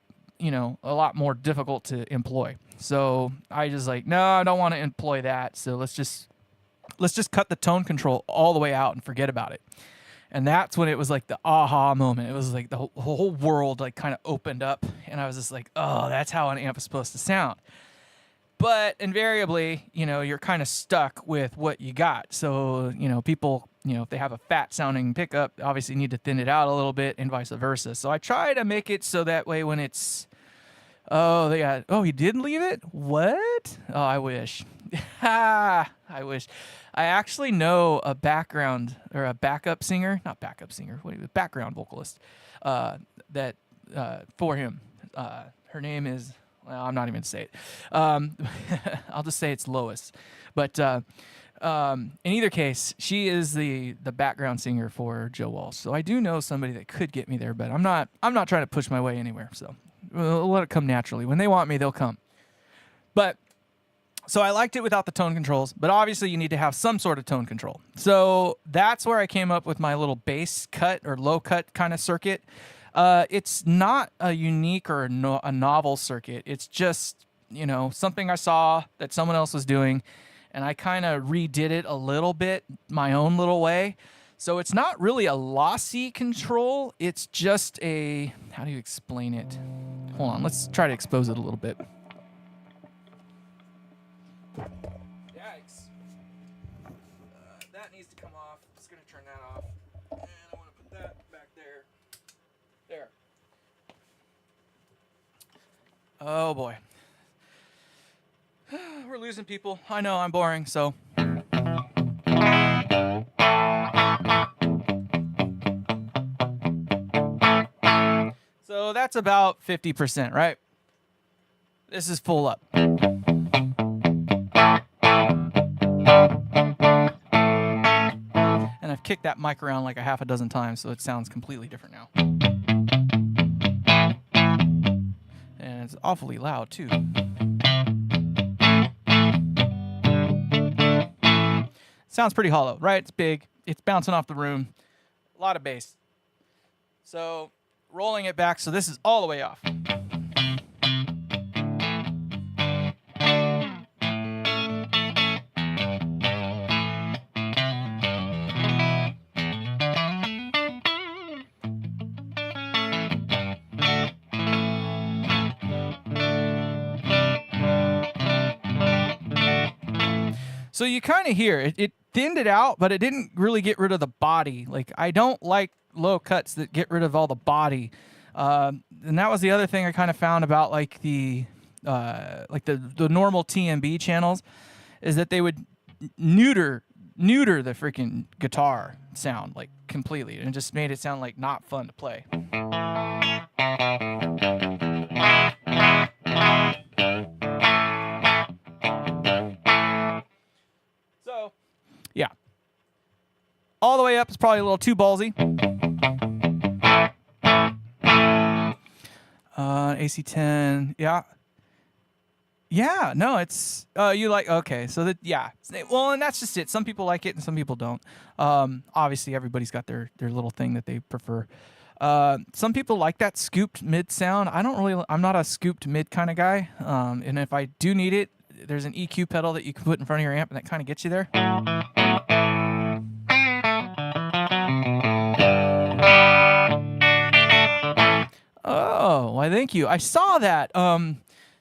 a lot more difficult to employ. So I just like, no, I don't want to employ that. So let's just cut the tone control all the way out and forget about it. And that's when it was like the aha moment. It was like the whole world like kind of opened up, and I was just like, oh, that's how an amp is supposed to sound. But invariably, you're kind of stuck with what you got. So, people, if they have a fat sounding pickup, obviously need to thin it out a little bit and vice versa. So I try to make it so that way when it's, he didn't leave it? What? Oh, I wish. I wish. I actually know a background or a backup singer, not backup singer, background vocalist, that for him. Her name is, well, I'm not even going to say it. I'll just say it's Lois. But in either case, she is the background singer for Joe Walsh. So I do know somebody that could get me there, but I'm not trying to push my way anywhere. So we'll let it come naturally. When they want me, they'll come. But so I liked it without the tone controls, but obviously you need to have some sort of tone control. So that's where I came up with my little bass cut or low cut kind of circuit. It's not a unique or a novel circuit. It's just, something I saw that someone else was doing, and I kind of redid it a little bit my own little way. So it's not really a lossy control. It's just a, how do you explain it? Hold on, let's try to expose it a little bit. Yikes. That needs to come off. Just gonna turn that off. And I wanna put that back there. There. Oh boy. We're losing people. I know, I'm boring, so. So that's about 50%, right? This is full up. And I've kicked that mic around like a half a dozen times, so it sounds completely different now. And it's awfully loud, too. Sounds pretty hollow, right? It's big. It's bouncing off the room. A lot of bass. So rolling it back, so this is all the way off. So you kind of hear it thinned it out, but it didn't really get rid of the body. Like, I don't like low cuts that get rid of all the body. And that was the other thing I kind of found about like the normal TMB channels, is that they would neuter the freaking guitar sound like completely, and it just made it sound like not fun to play. So, yeah. All the way up is probably a little too ballsy. AC10, yeah. Yeah, no, it's, you like, okay, so that, yeah. Well, and that's just it. Some people like it and some people don't. Obviously, everybody's got their little thing that they prefer. Some people like that scooped mid sound. I'm not a scooped mid kind of guy. And if I do need it, there's an EQ pedal that you can put in front of your amp, and that kind of gets you there. Oh, why, thank you. I saw that.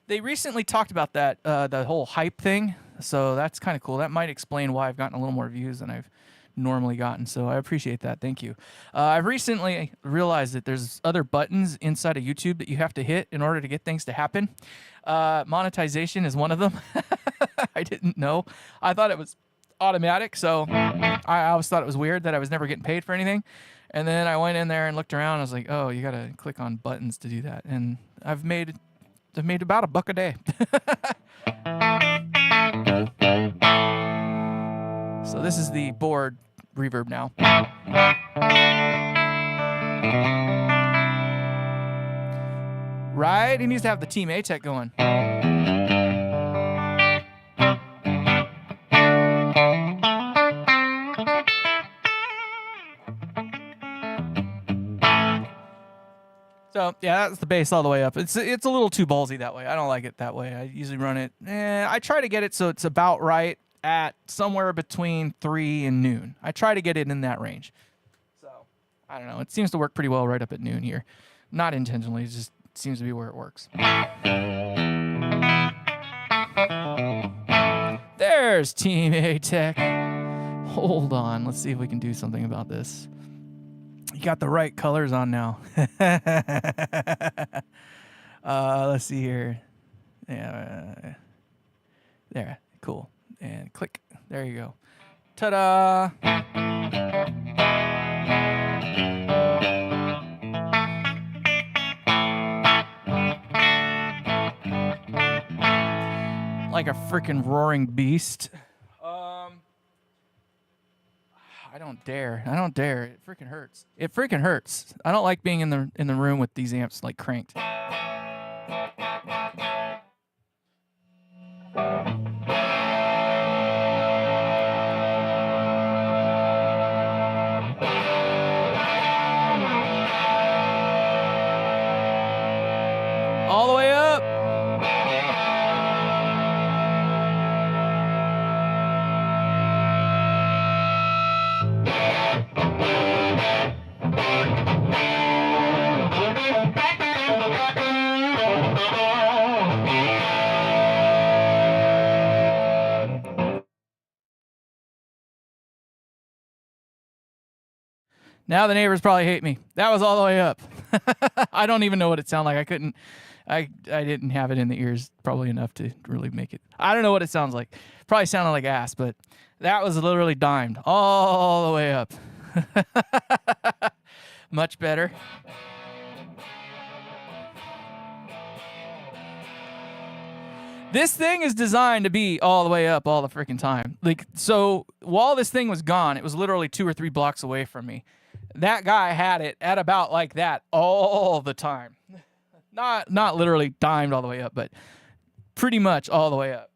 They recently talked about that, the whole hype thing. So that's kind of cool. That might explain why I've gotten a little more views than I've normally gotten. So I appreciate that. Thank you. I've recently realized that there's other buttons inside of YouTube that you have to hit in order to get things to happen. Monetization is one of them. I didn't know. I thought it was automatic. So I always thought it was weird that I was never getting paid for anything. And then I went in there and looked around. I was like, oh, you got to click on buttons to do that. And I've made about $1 a day. So this is the board reverb now. Right? He needs to have the Team A-Tech going. So yeah, that's the bass all the way up. It's a little too ballsy that way. I don't like it that way. I usually run it. I try to get it so it's about right at somewhere between 3 and noon. I try to get it in that range. So I don't know. It seems to work pretty well right up at noon here. Not intentionally. It just seems to be where it works. There's Team A-Tech. Hold on. Let's see if we can do something about this. You got the right colors on now. Let's see here. Yeah, there, cool. And click. There you go. Ta-da! Like a freaking roaring beast. I don't dare. It freaking hurts. I don't like being in the room with these amps like cranked. All the way up. Now the neighbors probably hate me. That was all the way up. I don't even know what it sounded like. I didn't have it in the ears probably enough to really make it. I don't know what it sounds like. Probably sounded like ass, but that was literally dimed all the way up. Much better. This thing is designed to be all the way up all the freaking time. Like, so while this thing was gone, it was literally 2 or 3 blocks away from me. That guy had it at about like that all the time. Not literally dimed all the way up, but pretty much all the way up.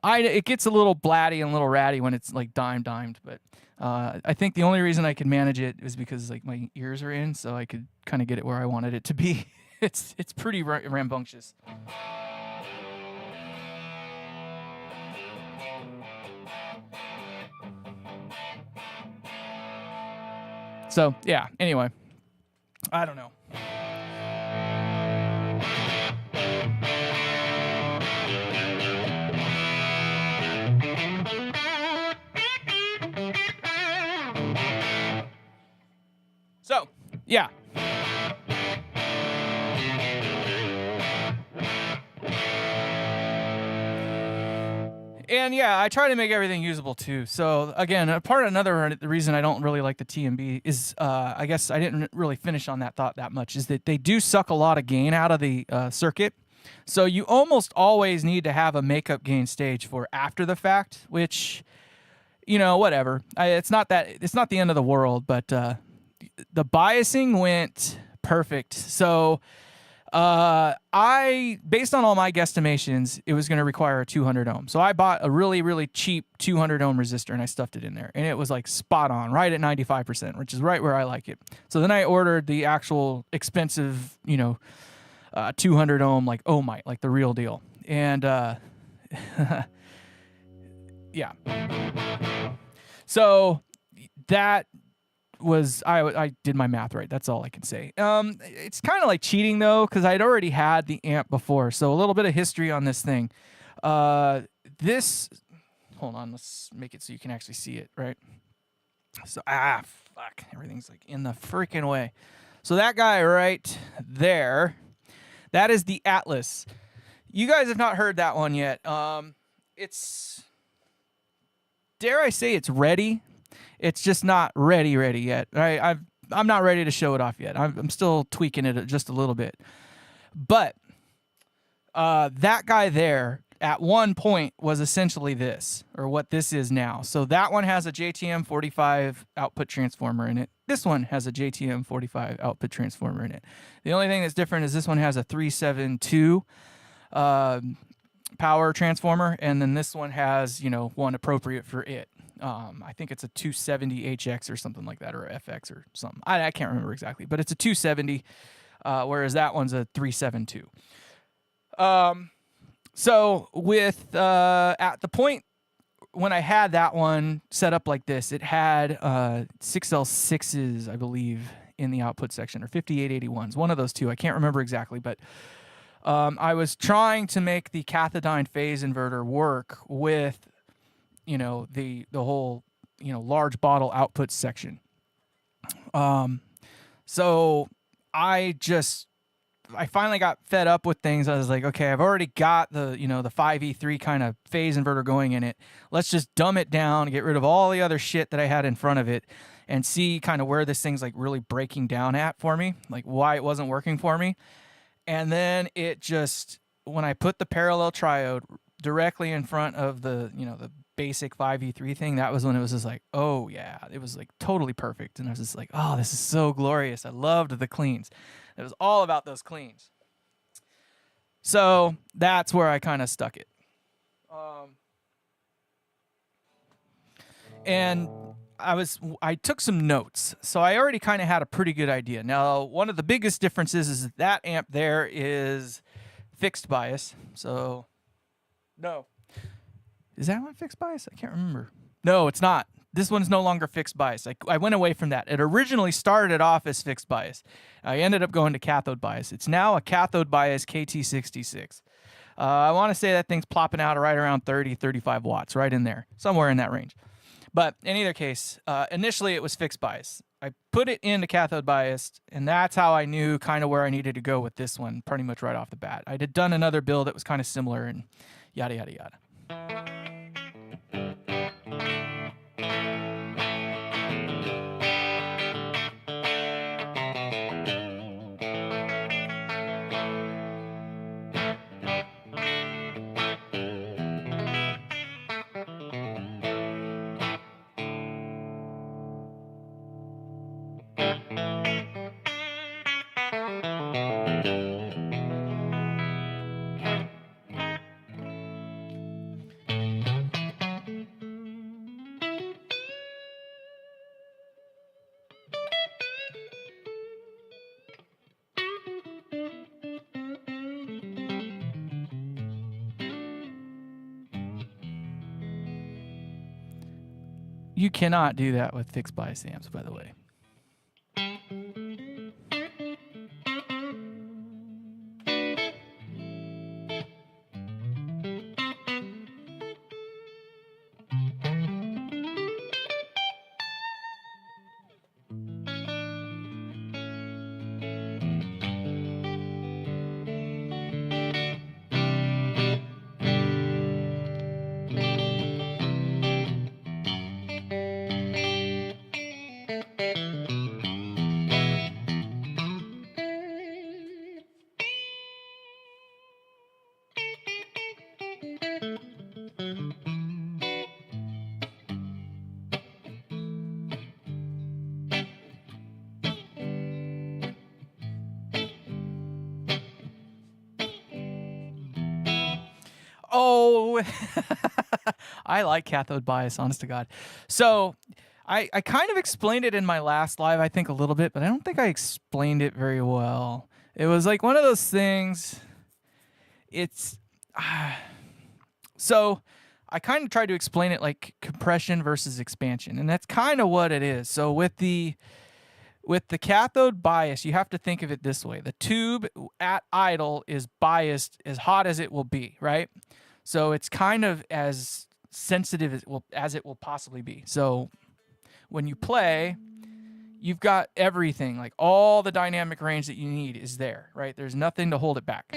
It gets a little blatty and a little ratty when it's like dimed, but I think the only reason I could manage it is because like my ears are in, so I could kind of get it where I wanted it to be. It's pretty rambunctious. So, yeah, anyway. I don't know. So, yeah. And yeah, I try to make everything usable too. So again, another reason I don't really like the TMB is, I guess I didn't really finish on that thought that much, is that they do suck a lot of gain out of the circuit. So you almost always need to have a makeup gain stage for after the fact, which, you know, whatever. It's not the end of the world, but the biasing went perfect. So based on all my guesstimations, it was going to require a 200 ohm. So I bought a really, really cheap 200 ohm resistor and I stuffed it in there, and it was like spot on, right at 95%, which is right where I like it. So then I ordered the actual expensive, 200 ohm, like ohmite, like the real deal. And, yeah. So that was, I did my math right. That's all I can say. It's kind of like cheating though, because I'd already had the amp before. So a little bit of history on this thing. Hold on, let's make it so you can actually see it, right? So, fuck, everything's like in the freaking way. So that guy right there, that is the Atlas. You guys have not heard that one yet. It's, dare I say, it's ready. It's just not ready yet. Right? I'm not ready to show it off yet. I'm still tweaking it just a little bit. But that guy there at one point was essentially this, or what this is now. So that one has a JTM 45 output transformer in it. This one has a JTM 45 output transformer in it. The only thing that's different is this one has a 372 power transformer, and then this one has, one appropriate for it. I think it's a 270 HX or something like that, or FX or something. I can't remember exactly, but it's a 270, whereas that one's a 372. So with at the point when I had that one set up like this, it had 6L6s, I believe, in the output section, or 5881s, one of those two. I can't remember exactly, but I was trying to make the cathodiene phase inverter work with the whole, large bottle output section. So I finally got fed up with things. I was like, okay, I've already got the, the 5E3 kind of phase inverter going in it. Let's just dumb it down, get rid of all the other shit that I had in front of it, and see kind of where this thing's like really breaking down at for me, like why it wasn't working for me. And then it just, when I put the parallel triode directly in front of the, the basic 5E3 thing, that was when it was just like, oh yeah, it was like totally perfect. And I was just like, oh, this is so glorious. I loved the cleans. It was all about those cleans. So that's where I kind of stuck it. And I took some notes, so I already kind of had a pretty good idea. Now, one of the biggest differences is that amp there is fixed bias. So, no. Is that one fixed bias? I can't remember. No, it's not. This one's no longer fixed bias. I went away from that. It originally started off as fixed bias. I ended up going to cathode bias. It's now a cathode bias KT66. I want to say that thing's plopping out right around 30, 35 watts, right in there, somewhere in that range. But in either case, initially it was fixed bias. I put it into cathode biased, and that's how I knew kind of where I needed to go with this one pretty much right off the bat. I had done another build that was kind of similar and yada, yada, yada. You cannot do that with fixed bias amps, by the way. Oh, I like cathode bias, honest to God. So I kind of explained it in my last live, I think a little bit, but I don't think I explained it very well. It was like one of those things. It's so I kind of tried to explain it like compression versus expansion, and that's kind of what it is. So with the cathode bias, you have to think of it this way. The tube at idle is biased as hot as it will be, right? So it's kind of as sensitive as it will possibly be. So when you play, you've got everything, like all the dynamic range that you need is there, right? There's nothing to hold it back.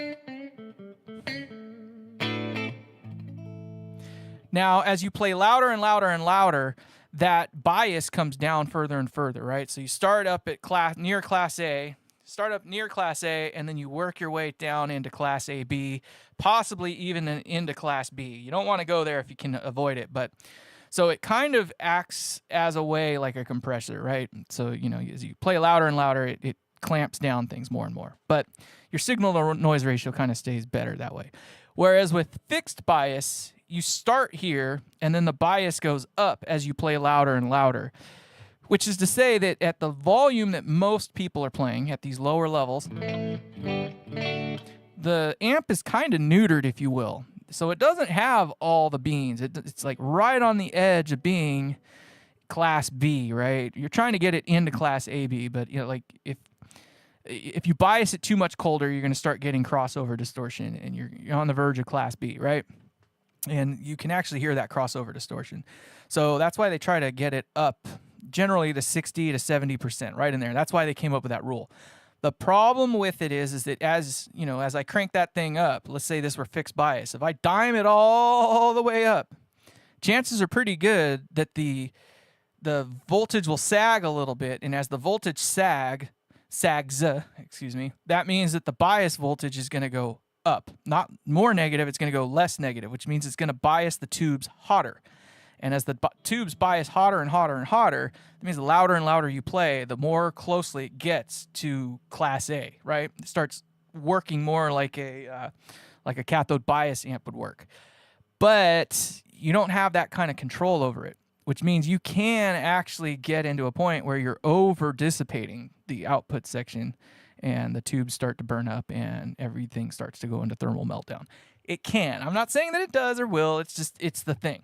Now, as you play louder and louder and louder, that bias comes down further and further, right? So you start up at near Class A, and then you work your way down into Class AB, possibly even into Class B. You don't want to go there if you can avoid it, but so it kind of acts as a way like a compressor, right? So, as you play louder and louder, it clamps down things more and more, but your signal to noise ratio kind of stays better that way. Whereas with fixed bias, you start here, and then the bias goes up as you play louder and louder, which is to say that at the volume that most people are playing, at these lower levels, the amp is kind of neutered, if you will. So it doesn't have all the beans. It's like right on the edge of being Class B, right? You're trying to get it into Class AB, but like if you bias it too much colder, you're going to start getting crossover distortion, and you're on the verge of Class B, right? And you can actually hear that crossover distortion. So that's why they try to get it up generally to 60 to 70%, right in there. That's why they came up with that rule. The problem with it is that as I crank that thing up, let's say this were fixed bias, if I dime it all the way up, chances are pretty good that the voltage will sag a little bit, and as the voltage sags, that means that the bias voltage is going to go up, not more negative. It's going to go less negative, which means it's going to bias the tubes hotter. And as the tubes bias hotter and hotter and hotter, that means the louder and louder you play, the more closely it gets to Class A, right? It starts working more like a cathode bias amp would work. But you don't have that kind of control over it, which means you can actually get into a point where you're over dissipating the output section, and the tubes start to burn up and everything starts to go into thermal meltdown. It can. I'm not saying that it does or will. It's the thing.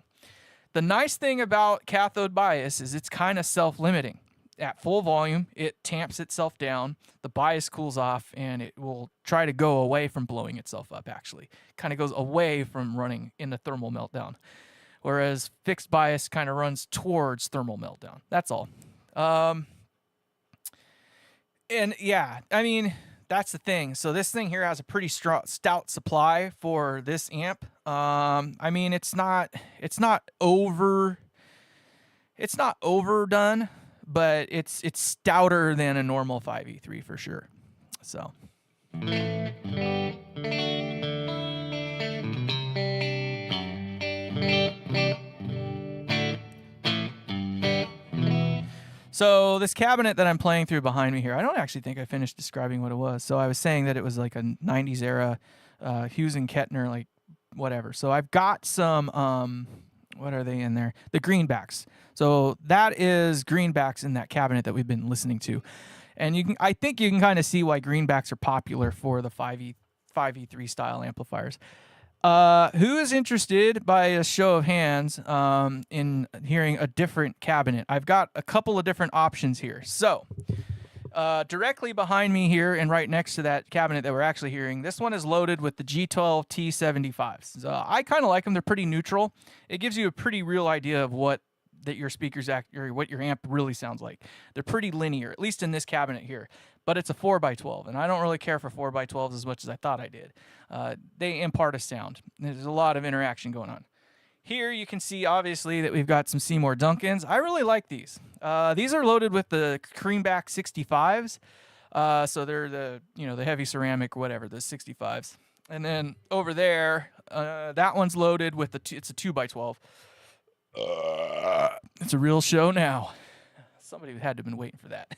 The nice thing about cathode bias is it's kind of self-limiting. At full volume, it tamps itself down, the bias cools off, and it will try to go away from blowing itself up, actually. Kind of goes away from running into thermal meltdown. whereas fixed bias kind of runs towards thermal meltdown. That's all. And yeah, I mean, that's the thing. So this thing here has a pretty stout supply for this amp. I mean, it's not overdone, but it's stouter than a normal 5E3 for sure. So. So this cabinet that I'm playing through behind me here, I don't actually think I finished describing what it was. So I was saying that it was like a 90s era Hughes and Kettner, like whatever. So I've got some, what are they in there? The greenbacks. So that is greenbacks in that cabinet that we've been listening to. And I think you can kind of see why greenbacks are popular for the 5E3 style amplifiers. Who is interested, by a show of hands, in hearing a different cabinet? I've got a couple of different options here. So, directly behind me here and right next to that cabinet that we're actually hearing, this one is loaded with the G12 T75s. So I kind of like them. They're pretty neutral. It gives you a pretty real idea of what your speakers or what your amp really sounds like. They're pretty linear, at least in this cabinet here. But it's a 4x12, and I don't really care for 4x12s as much as I thought I did. They impart a sound. There's a lot of interaction going on. Here you can see, obviously, that we've got some Seymour Duncans. I really like these. These are loaded with the Creamback 65s. So they're the heavy ceramic, whatever, the 65s. And then over there, that one's loaded with it's a 2x12. It's a real show now. Somebody had to have been waiting for that.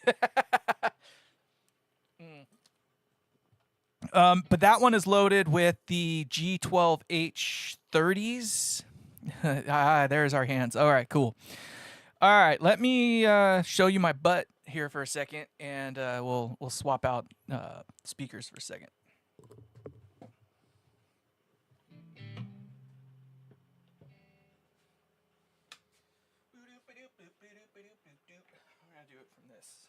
But that one is loaded with the G12H30s. There's our hands. All right, cool. All right, let me show you my butt here for a second, and we'll swap out speakers for a second. I'm gonna do it from this.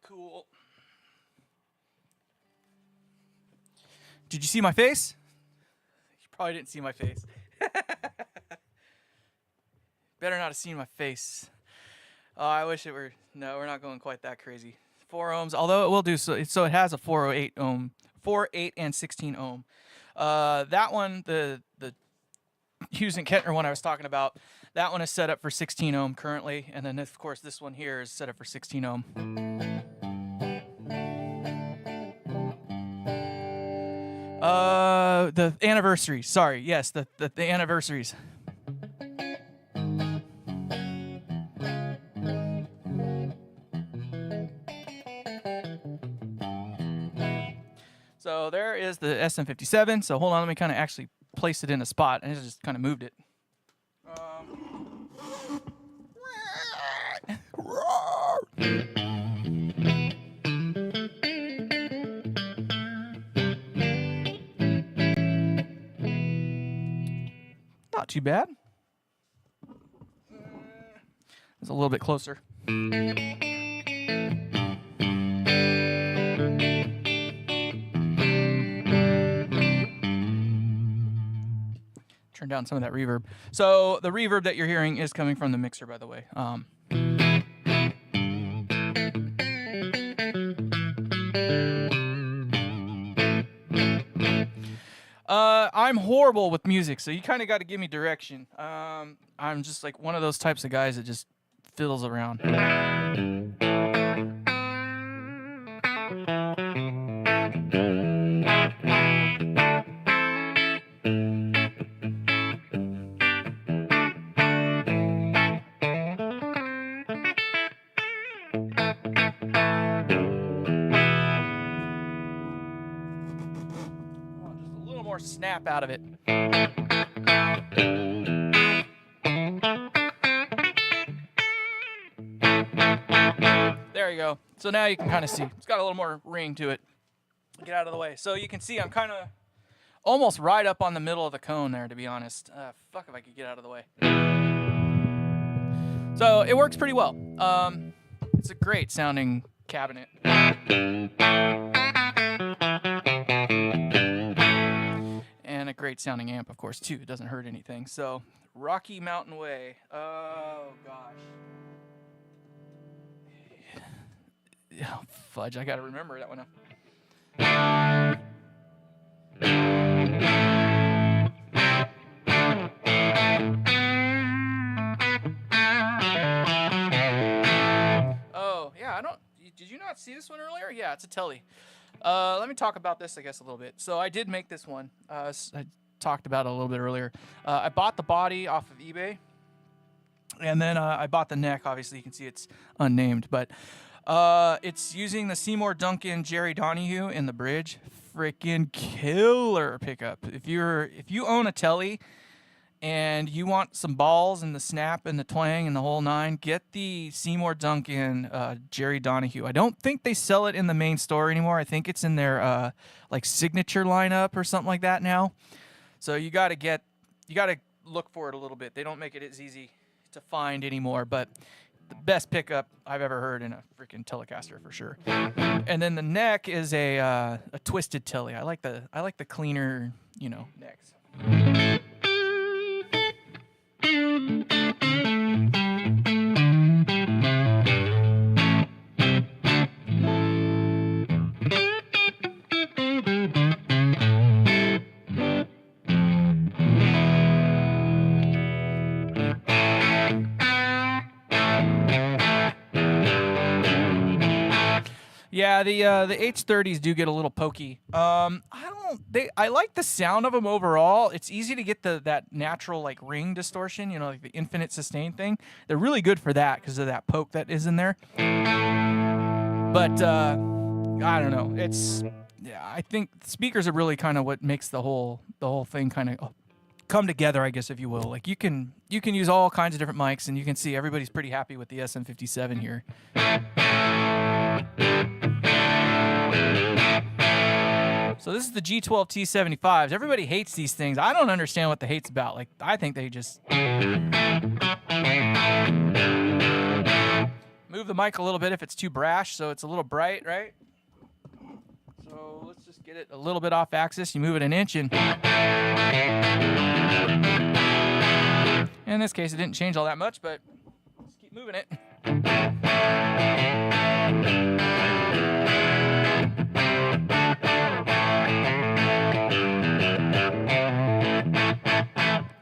Cool. Did you see my face? You probably didn't see my face. Better not have seen my face. Oh, I wish it were. No, we're not going quite that crazy. 4 ohms, although it will do so. So it has a 408 ohm, 4, 8, and 16 ohm. That one, the Hughes and Kettner one I was talking about, that one is set up for 16 ohm currently, and then of course this one here is set up for 16 ohm. The anniversaries. Sorry, yes, the anniversaries. So there is the SM57. So hold on, let me kind of actually place it in a spot. I just kind of moved it. Not too bad. It's a little bit closer. Turn down some of that reverb. So the reverb that you're hearing is coming from the mixer, by the way. I'm horrible with music, so you kind of got to give me direction. I'm just like one of those types of guys that just fiddles around. Snap out of it. There you go. So now you can kind of see. It's got a little more ring to it. Get out of the way. So you can see I'm kind of almost right up on the middle of the cone there, to be honest. Fuck if I could get out of the way. So it works pretty well. It's a great sounding cabinet. And a great sounding amp, of course, too. It doesn't hurt anything. So, Rocky Mountain Way. Oh, gosh. Oh, fudge. I got to remember that one now. Oh, yeah, I don't... Did you not see this one earlier? Yeah, it's a Telly. Let me talk about this, I guess, a little bit. So I did make this one. I talked about it a little bit earlier. I bought the body off of eBay. And then I bought the neck. Obviously, you can see it's unnamed. But it's using the Seymour Duncan Jerry Donahue in the bridge. Freaking killer pickup. If you own a Telly and you want some balls and the snap and the twang and the whole nine, get the Seymour Duncan Jerry Donahue. I don't think they sell it in the main store anymore. I think it's in their like signature lineup or something like that now. So you got to look for it a little bit. They don't make it as easy to find anymore, but the best pickup I've ever heard in a freaking Telecaster for sure. And then the neck is a twisted Telly. I like the cleaner, necks. Yeah, the H30s do get a little pokey. I like the sound of them overall. It's easy to get that natural like ring distortion, like the infinite sustain thing. They're really good for that because of that poke that is in there. But I don't know. I think speakers are really kind of what makes the whole thing kind of come together, I guess, if you will. Like you can use all kinds of different mics, and you can see everybody's pretty happy with the SM57 here. So this is the G12 T75s. Everybody hates these things. I don't understand what the hate's about. Like, I think they just move the mic a little bit if it's too brash, so it's a little bright, right? So let's just get it a little bit off axis. You move it an inch, and in this case, it didn't change all that much, but let's keep moving it.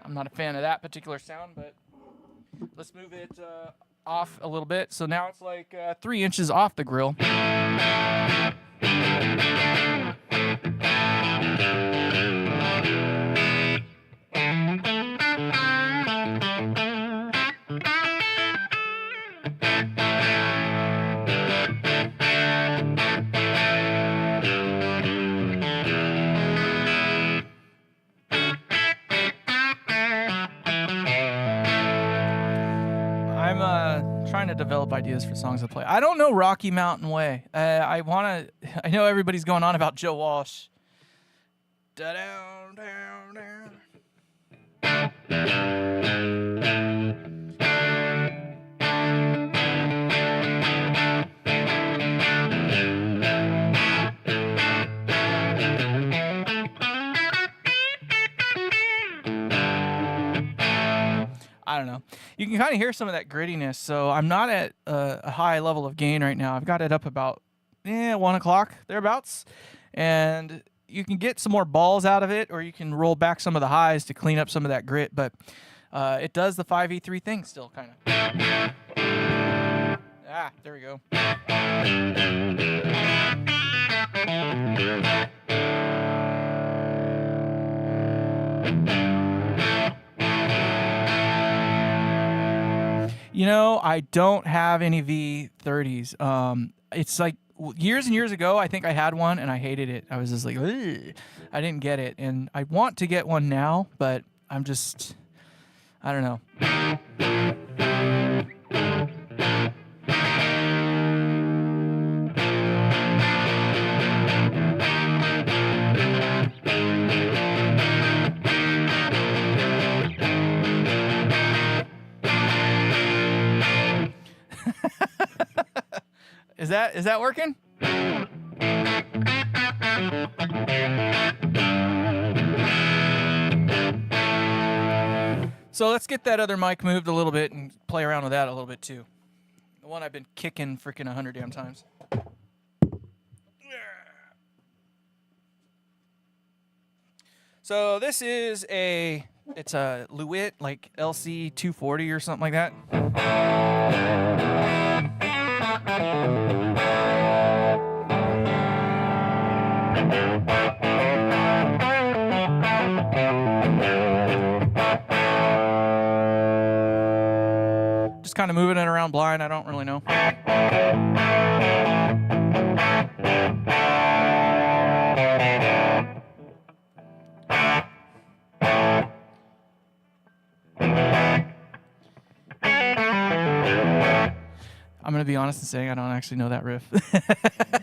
I'm not a fan of that particular sound, but let's move it off a little bit. So now it's like 3 inches off the grill. Trying to develop ideas for songs to play. I don't know Rocky Mountain Way. I know everybody's going on about Joe Walsh. Da-down, down, down. I don't know. You can kind of hear some of that grittiness. So I'm not at a high level of gain right now. I've got it up about 1 o'clock, thereabouts. And you can get some more balls out of it, or you can roll back some of the highs to clean up some of that grit. But it does the 5E3 thing still, kind of. Ah, there we go. I don't have any V30s. It's like years and years ago, I think I had one and I hated it. I was just like, ugh. I didn't get it. And I want to get one now, but I don't know. Is that working? So let's get that other mic moved a little bit and play around with that a little bit too. The one I've been kicking freaking 100 damn times. So this is it's a Lewitt, like LC 240 or something like that. Just kind of moving it around blind, I don't really know. I'm going to be honest in saying I don't actually know that riff.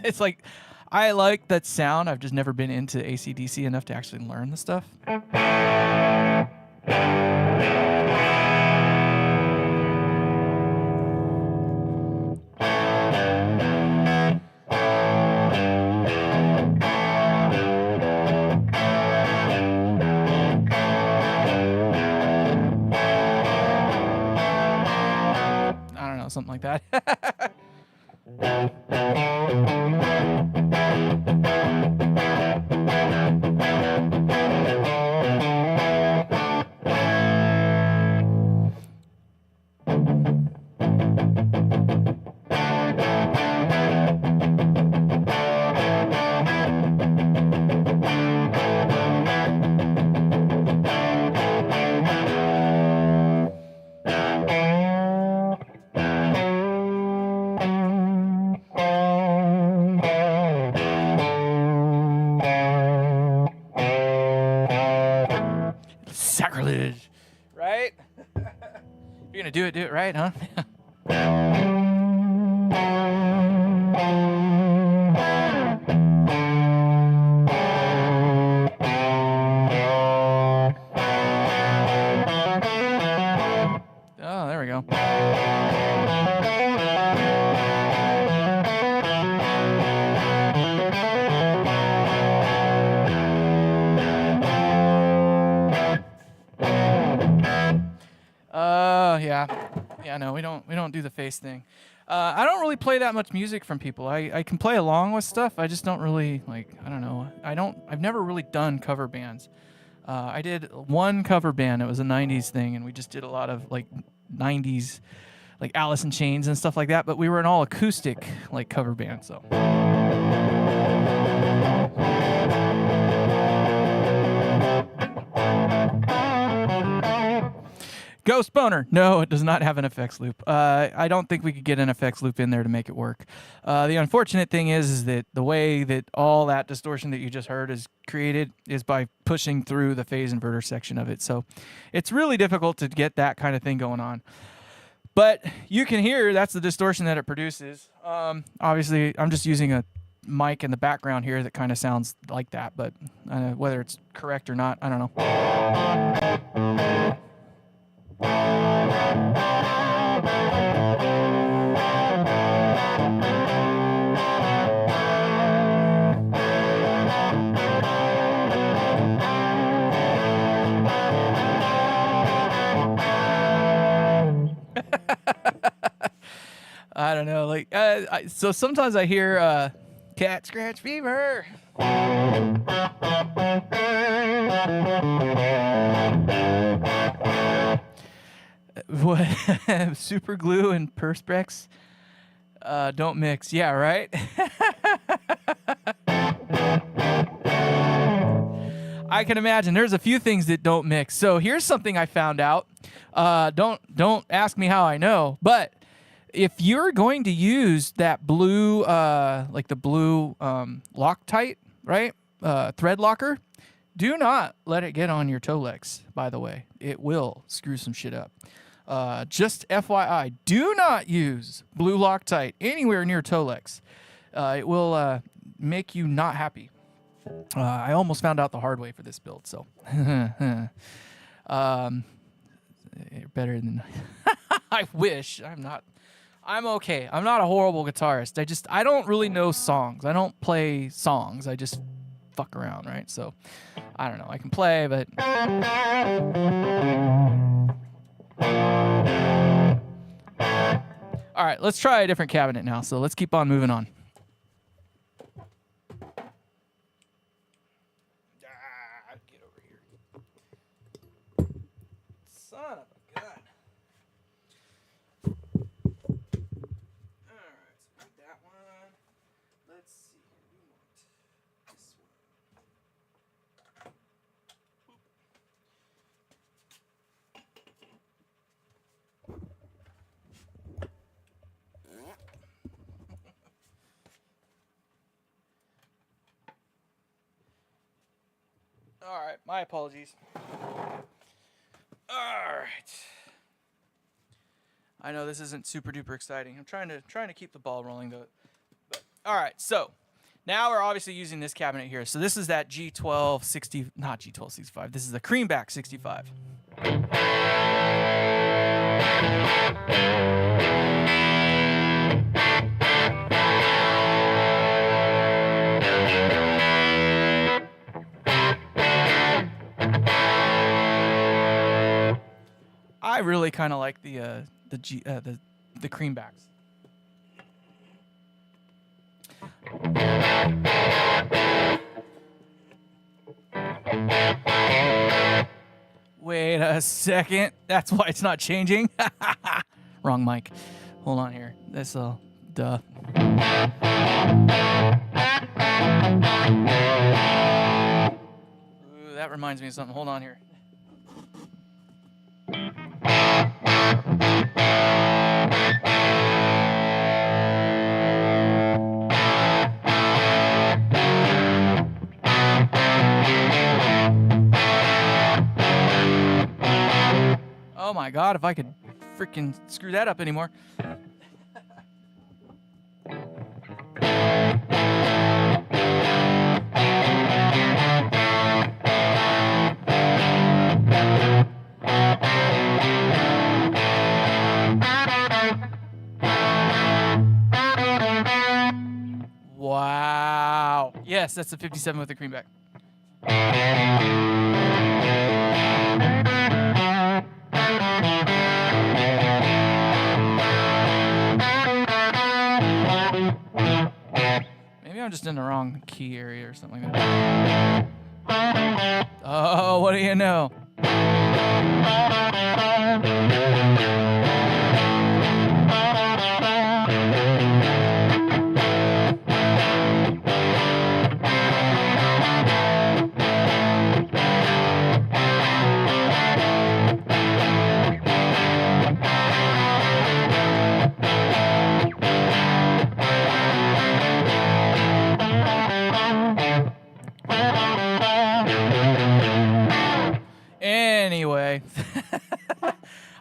It's like, I like that sound. I've just never been into AC/DC enough to actually learn the stuff. I don't know, something like that. Sacrilege, right? You're gonna do it right, huh? Oh, there we go. Yeah, no, we don't do the face thing. I don't really play that much music from people. I can play along with stuff. I just don't really, like, I don't know. I've never really done cover bands. I did one cover band. It was a 90s thing, and we just did a lot of, like, 90s, like Alice in Chains and stuff like that, but we were an all acoustic, like, cover band, so. Ghost Boner. No, it does not have an effects loop. I don't think we could get an effects loop in there to make it work. The unfortunate thing is that the way that all that distortion that you just heard is created is by pushing through the phase inverter section of it. So it's really difficult to get that kind of thing going on. But you can hear that's the distortion that it produces. Obviously, I'm just using a mic in the background here that kind of sounds like that, but whether it's correct or not, I don't know. I don't know, like, so sometimes I hear cat scratch fever. What? Super glue and Perspex don't mix. Yeah, right? I can imagine there's a few things that don't mix. So here's something I found out. Don't ask me how I know, but if you're going to use that blue, like the blue Loctite, right? Thread locker, do not let it get on your Tolex, by the way. It will screw some shit up. Just FYI, do not use blue Loctite anywhere near Tolex. It will make you not happy. I almost found out the hard way for this build, so you're better than I wish. I'm okay. I'm not a horrible guitarist. I don't really know songs. I don't play songs. I just fuck around, right? So I don't know. I can play, but all right, let's try a different cabinet now. So let's keep on moving on. Get over here. Son of a gun. All right, so put that one. Let's see. We want this one. All right, my apologies. All right. I know this isn't super duper exciting. I'm trying to keep the ball rolling though. But, all right, so now we're obviously using this cabinet here. So this is that G1260, not G1265. This is the Creamback 65. I really kind of like the Creambacks. Wait a second. That's why it's not changing. Wrong mic. Hold on here. This'll duh. Ooh, that reminds me of something. Hold on here. Oh my god, if I could freaking screw that up anymore. Wow. Yes, that's the 57 with the Creamback. Maybe I'm just in the wrong key area or something like that. Oh, what do you know? Anyway,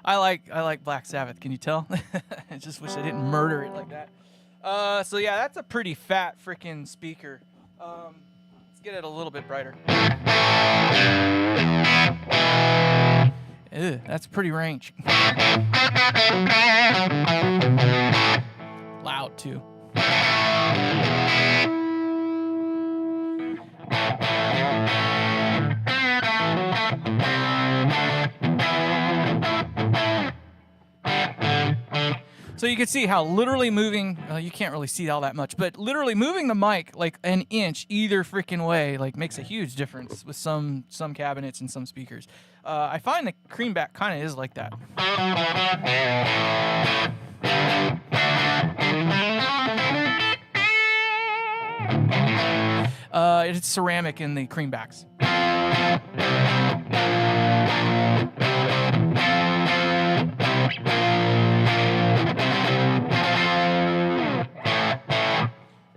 I like Black Sabbath. Can you tell? I just wish I didn't murder it like that. So yeah, that's a pretty fat freaking speaker. Let's get it a little bit brighter. Ew, that's pretty range. Loud too. So you can see how literally moving, you can't really see all that much, but literally moving the mic like an inch either freaking way like makes a huge difference with some cabinets and some speakers. I find the Creamback kind of is like that. It's ceramic in the Creambacks.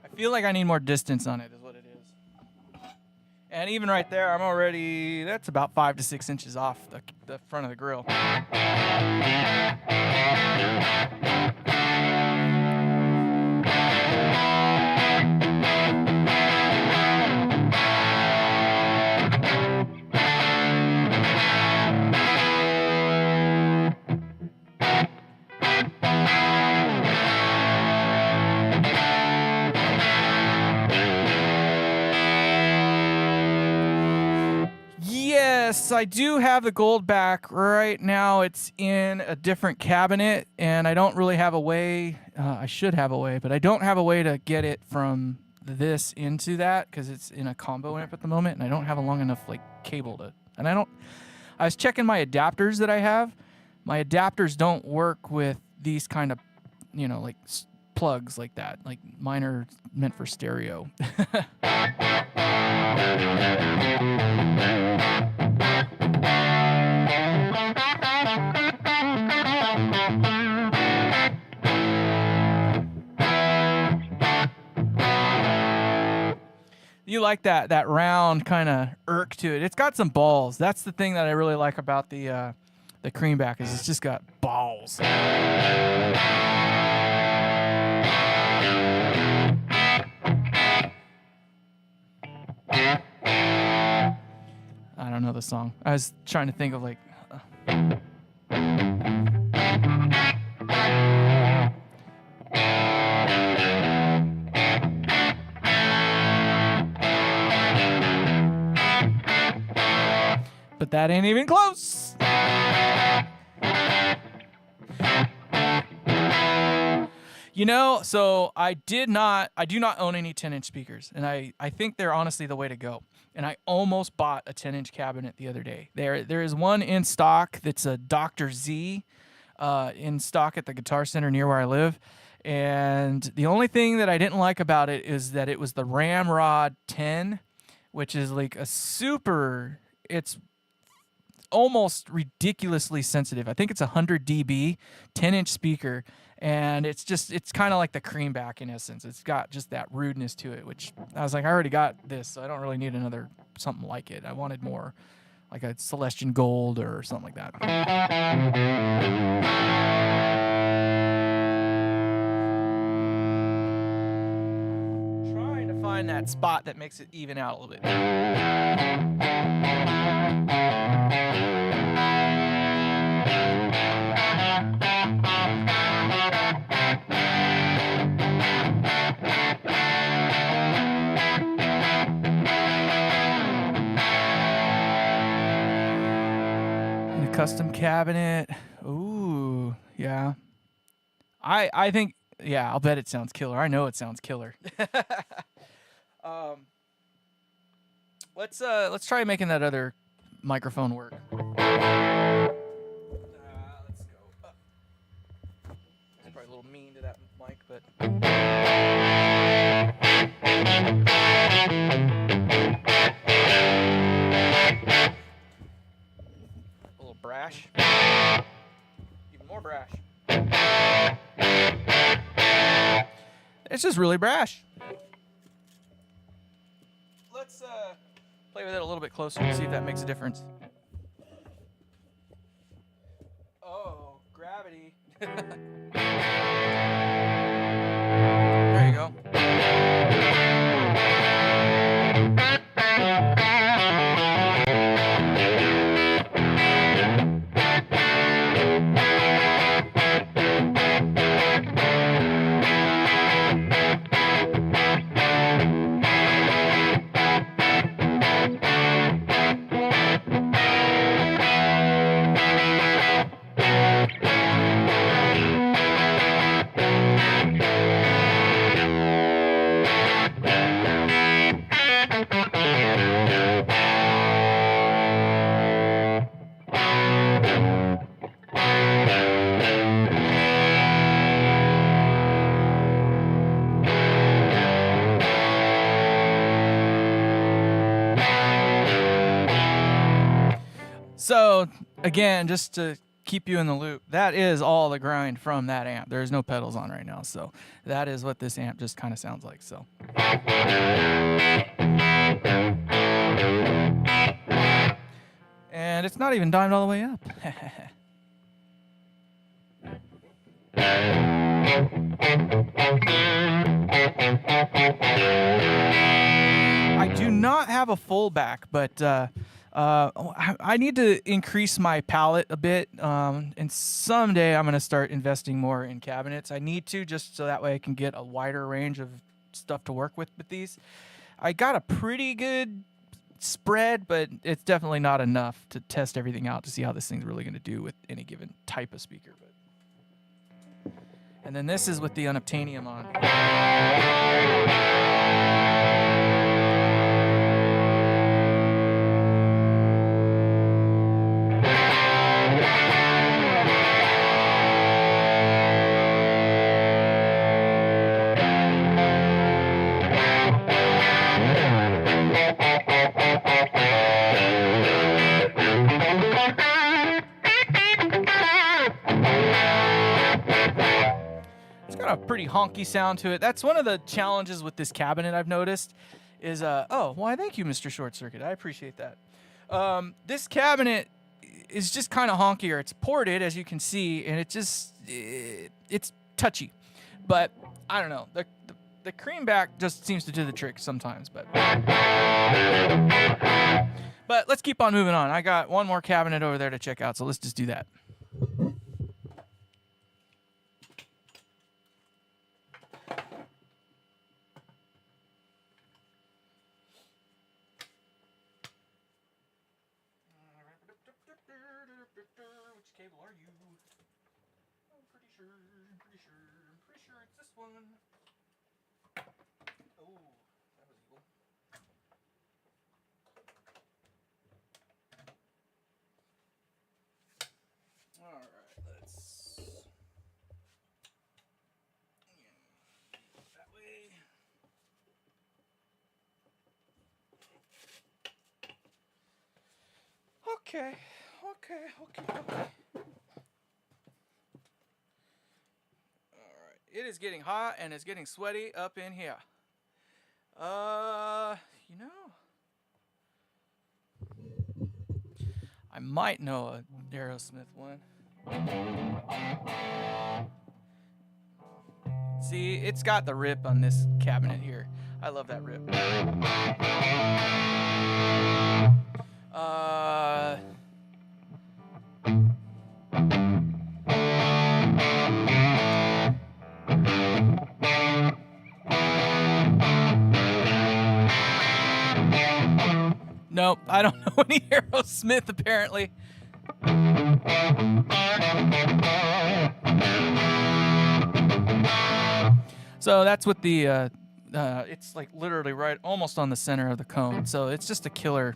I feel like I need more distance on it is what it is. And even right there, I'm already, that's about 5 to 6 inches off the front of the grill. Yes, I do have the gold back. Right now it's in a different cabinet, and I don't really have a way, I should have a way, but I don't have a way to get it from this into that because it's in a combo amp at the moment, and I don't have a long enough like cable to, and I was checking my adapters that I have. My adapters don't work with these kind of, like plugs like that. Like mine are meant for stereo. You like that round kind of irk to it. It's got some balls. That's the thing that I really like about the Creamback is it's just got balls. I don't know the song. I was trying to think of like. But that ain't even close. So I do not own any 10-inch speakers, and I think they're honestly the way to go. And I almost bought a 10-inch cabinet the other day. There is one in stock that's a Dr. Z in stock at the Guitar Center near where I live. And the only thing that I didn't like about it is that it was the Ramrod 10, which is like it's almost ridiculously sensitive. I think it's 100 dB, 10-inch speaker, and it's kind of like the Creamback in essence. It's got just that rudeness to it, which I was like, I already got this, so I don't really need another something like it. I wanted more like a Celestion Gold or something like that. Trying to find that spot that makes it even out a little bit. Custom cabinet. Ooh, yeah. I think, yeah, I'll bet it sounds killer. I know it sounds killer. Let's try making that other microphone work. Let's go up. It's probably a little mean to that mic, but. Brash. Even more brash. It's just really brash. Let's play with it a little bit closer and see if that makes a difference. Oh, gravity. There you go. So, again, just to keep you in the loop, that is all the grind from that amp. There's no pedals on right now, so that is what this amp just kind of sounds like. So. And it's not even dimed all the way up. I do not have a full back, but I need to increase my palette a bit, and someday I'm going to start investing more in cabinets. I need to, just so that way I can get a wider range of stuff to work with these. I got a pretty good spread, but it's definitely not enough to test everything out to see how this thing's really going to do with any given type of speaker. But and then this is with the unobtainium on. A pretty honky sound to it. That's one of the challenges with this cabinet I've noticed is oh, why thank you, Mr. Short Circuit. I appreciate that. This cabinet is just kind of honkier. It's ported, as you can see, and it's touchy. But I don't know. The creamback just seems to do the trick sometimes, but let's keep on moving on. I got one more cabinet over there to check out, so let's just do that. Which cable are you? I'm pretty sure it's this one. Oh, that was evil. Alright, let's... that way. Okay. Alright, it is getting hot and it's getting sweaty up in here. You know, I might know a Aerosmith one. See, it's got the rip on this cabinet here. I love that rip. Nope, I don't know any Aerosmith apparently. So that's what the it's like literally right almost on the center of the cone. So it's just a killer.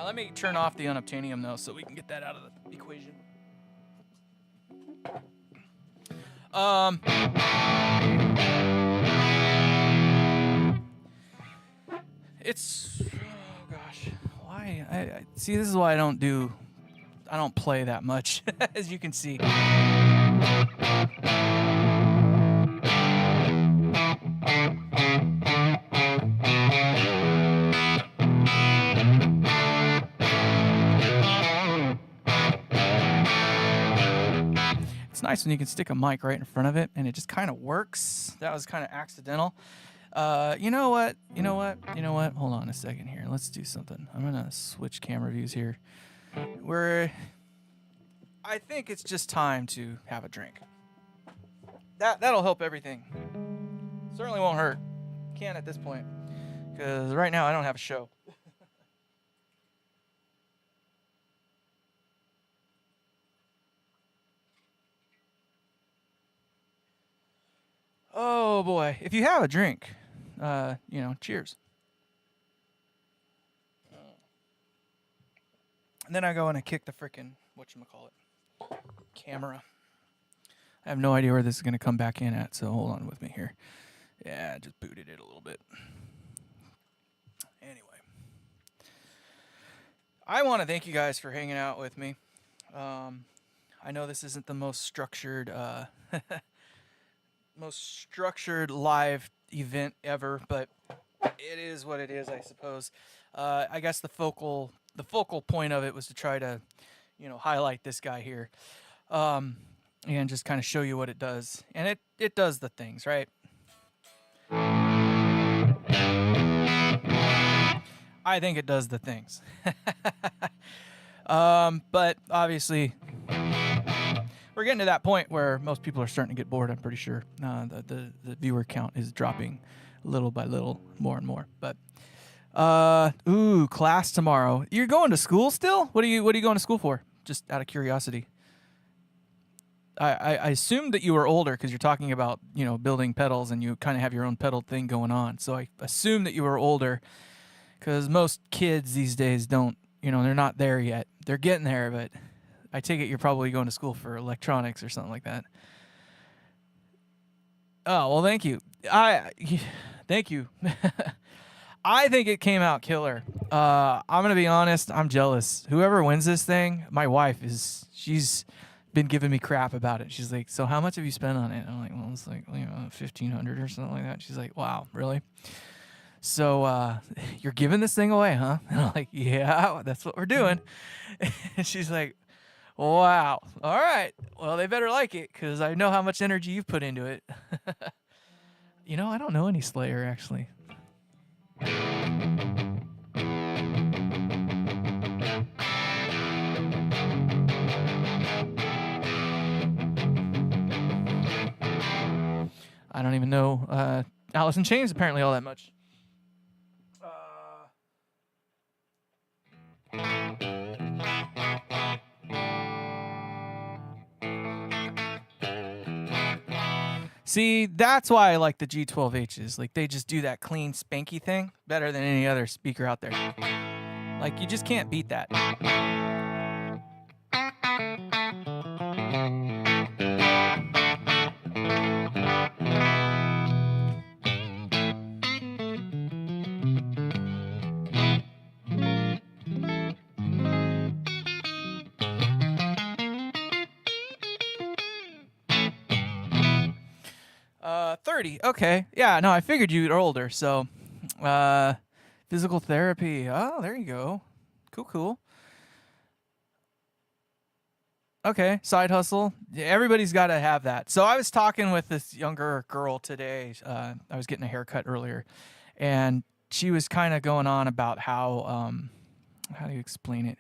Let me turn off the unobtainium though so we can get that out of the equation. It's, oh gosh, why? I see, this is why I don't play that much, as you can see. It's nice when you can stick a mic right in front of it and it just kind of works. That was kind of accidental. You know what? Hold on a second here. Let's do something. I'm gonna switch camera views here. I think it's just time to have a drink. That'll help everything. Certainly won't hurt. Can't at this point, because right now I don't have a show. Oh boy, if you have a drink, cheers. And then I go and I kick the frickin' whatchamacallit, camera. I have no idea where this is gonna come back in at, so hold on with me here. Yeah, I just booted it a little bit. Anyway, I want to thank you guys for hanging out with me. I know this isn't the most structured live event ever, but it is what it is, I suppose. I guess the focal point of it was to try to, highlight this guy here, and just kind of show you what it does. And it does the things, right? I think it does the things. But obviously, we're getting to that point where most people are starting to get bored. I'm pretty sure the viewer count is dropping little by little, more and more. But class tomorrow. You're going to school still? What are you going to school for? Just out of curiosity. I assumed that you were older because you're talking about, building pedals and you kind of have your own pedal thing going on. So I assumed that you were older because most kids these days don't, they're not there yet. They're getting there, but I take it you're probably going to school for electronics or something like that. Oh, well, thank you. Thank you. I think it came out killer. I'm going to be honest. I'm jealous. Whoever wins this thing, my wife she's been giving me crap about it. She's like, so how much have you spent on it? I'm like, well, it's like, $1,500 or something like that. She's like, wow, really? So you're giving this thing away, huh? And I'm like, yeah, that's what we're doing. And she's like, wow, all right. Well, they better like it because I know how much energy you've put into it. I don't know any Slayer, actually. I don't even know Alice in Chains apparently all that much. See, that's why I like the G12Hs. Like, they just do that clean, spanky thing better than any other speaker out there. Like, you just can't beat that. 30. Okay. Yeah, no, I figured you were older. So, physical therapy. Oh, there you go. Cool. Okay, side hustle. Yeah, everybody's got to have that. So I was talking with this younger girl today. I was getting a haircut earlier, and she was kind of going on about how do you explain it?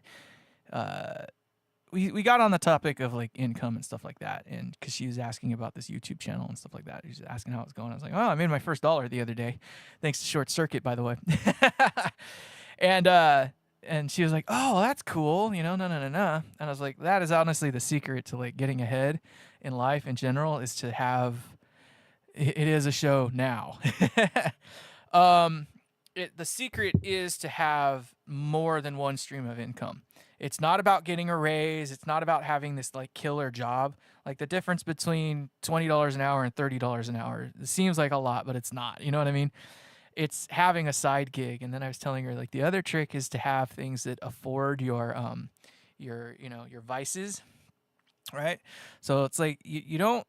We got on the topic of like income and stuff like that, and because she was asking about this YouTube channel and stuff like that, she was asking how it's going. I was like, oh, I made my first $1 the other day, thanks to Short Circuit, by the way. And she was like, oh, that's cool, no. And I was like, that is honestly the secret to like getting ahead in life in general, is to have it is a show now. The secret is to have more than one stream of income. It's not about getting a raise. It's not about having this like killer job. Like the difference between $20 an hour and $30 an hour, it seems like a lot, but it's not. You know what I mean? It's having a side gig. And then I was telling her like the other trick is to have things that afford your vices, right? So it's like you don't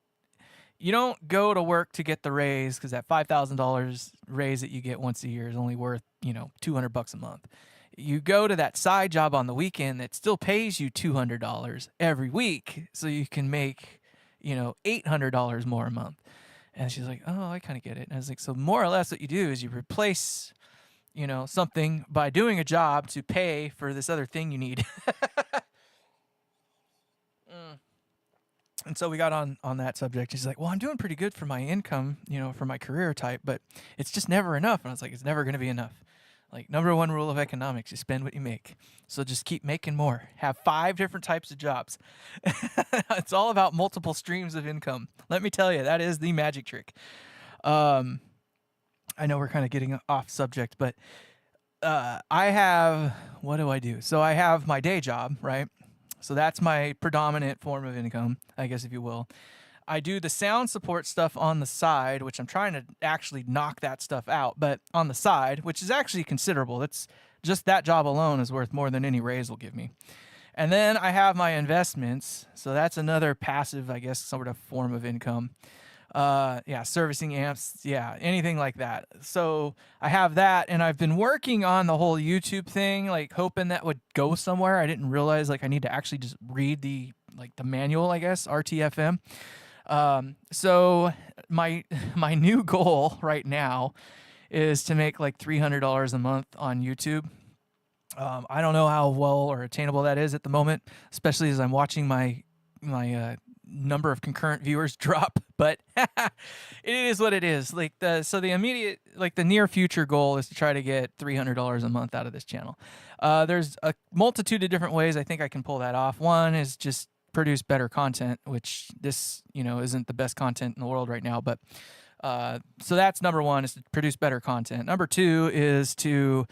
go to work to get the raise, because that $5,000 raise that you get once a year is only worth, $200 a month. You go to that side job on the weekend that still pays you $200 every week, so you can make, $800 more a month. And she's like, oh, I kind of get it. And I was like, so more or less what you do is you replace, something by doing a job to pay for this other thing you need. And so we got on that subject. She's like, well, I'm doing pretty good for my income, for my career type, but it's just never enough. And I was like, it's never going to be enough. Like, number one rule of economics, you spend what you make. So just keep making more. Have 5 different types of jobs. It's all about multiple streams of income. Let me tell you, that is the magic trick. I know we're kind of getting off subject, but what do I do? So I have my day job, right? So that's my predominant form of income, I guess, if you will. I do the sound support stuff on the side, which I'm trying to actually knock that stuff out, but on the side, which is actually considerable. That's just that job alone is worth more than any raise will give me. And then I have my investments. So that's another passive, I guess, sort of form of income. Servicing amps, anything like that. So I have that, and I've been working on the whole YouTube thing, like hoping that would go somewhere. I didn't realize like I need to actually just read the manual, I guess, RTFM. So my new goal right now is to make like $300 a month on YouTube. I don't know how well or attainable that is at the moment, especially as I'm watching my number of concurrent viewers drop, but it is what it is. Like the immediate, like the near future goal is to try to get $300 a month out of this channel. There's a multitude of different ways I think I can pull that off. One is just produce better content, which this, isn't the best content in the world right now, but so that's number one, is to produce better content. Number two is to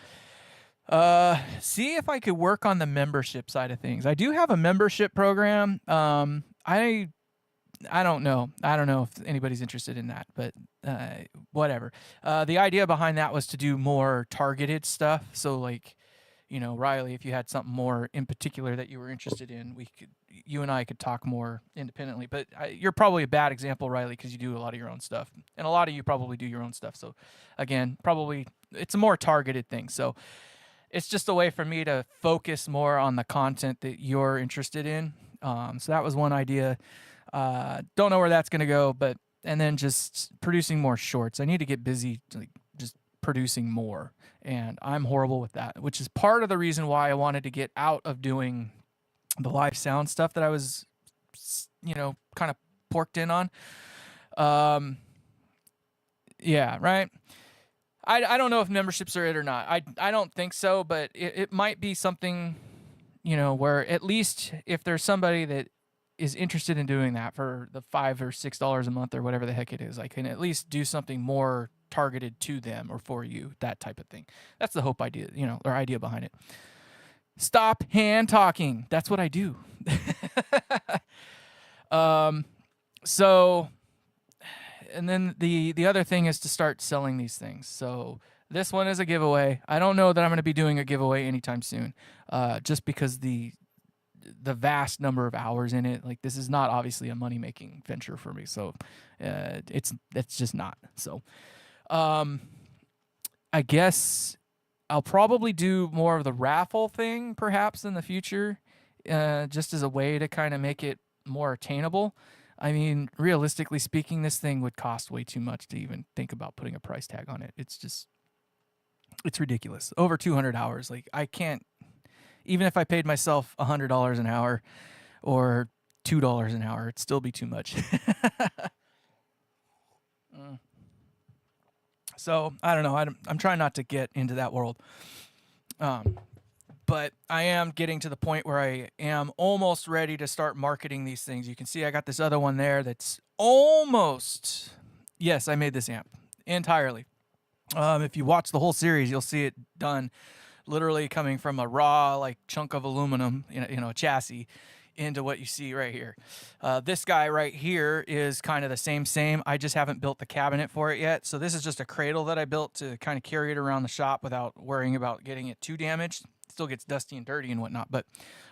see if I could work on the membership side of things. I do have a membership program. I don't know. I don't know if anybody's interested in that, but whatever. The idea behind that was to do more targeted stuff. So like, Riley, if you had something more in particular that you were interested in, you and I could talk more independently. But you're probably a bad example, Riley, because you do a lot of your own stuff, and a lot of you probably do your own stuff. So again, probably it's a more targeted thing. So it's just a way for me to focus more on the content that you're interested in. So that was one idea. Don't know where that's going to go, and then just producing more shorts. I need to get busy, like just producing more, and I'm horrible with that, which is part of the reason why I wanted to get out of doing the live sound stuff that I was, kind of porked in on. Yeah, right. I don't know if memberships are it or not. I don't think so, but it might be something, where at least if there's somebody that is interested in doing that for the $5 or $6 a month or whatever the heck it is, I can at least do something more targeted to them or for you, that type of thing. That's the hope idea, or idea behind it. Stop hand talking. That's what I do. So, and then the other thing is to start selling these things. So this one is a giveaway. I don't know that I'm going to be doing a giveaway anytime soon, just because the vast number of hours in it. Like, this is not obviously a money-making venture for me. So it's just not. So I guess I'll probably do more of the raffle thing perhaps in the future, just as a way to kind of make it more attainable. I mean, realistically speaking, this thing would cost way too much to even think about putting a price tag on it. It's ridiculous. Over 200 hours. Like, I can't, even if I paid myself $100 an hour or $2 an hour, it'd still be too much. So I don't know. I'm trying not to get into that world. But I am getting to the point where I am almost ready to start marketing these things. You can see I got this other one there that's almost, yes, I made this amp entirely. If you watch the whole series, you'll see it done, literally coming from a raw chunk of aluminum, a chassis, into what you see right here. This guy right here is kind of the same. I just haven't built the cabinet for it yet. So this is just a cradle that I built to kind of carry it around the shop without worrying about getting it too damaged. Still gets dusty and dirty and whatnot, but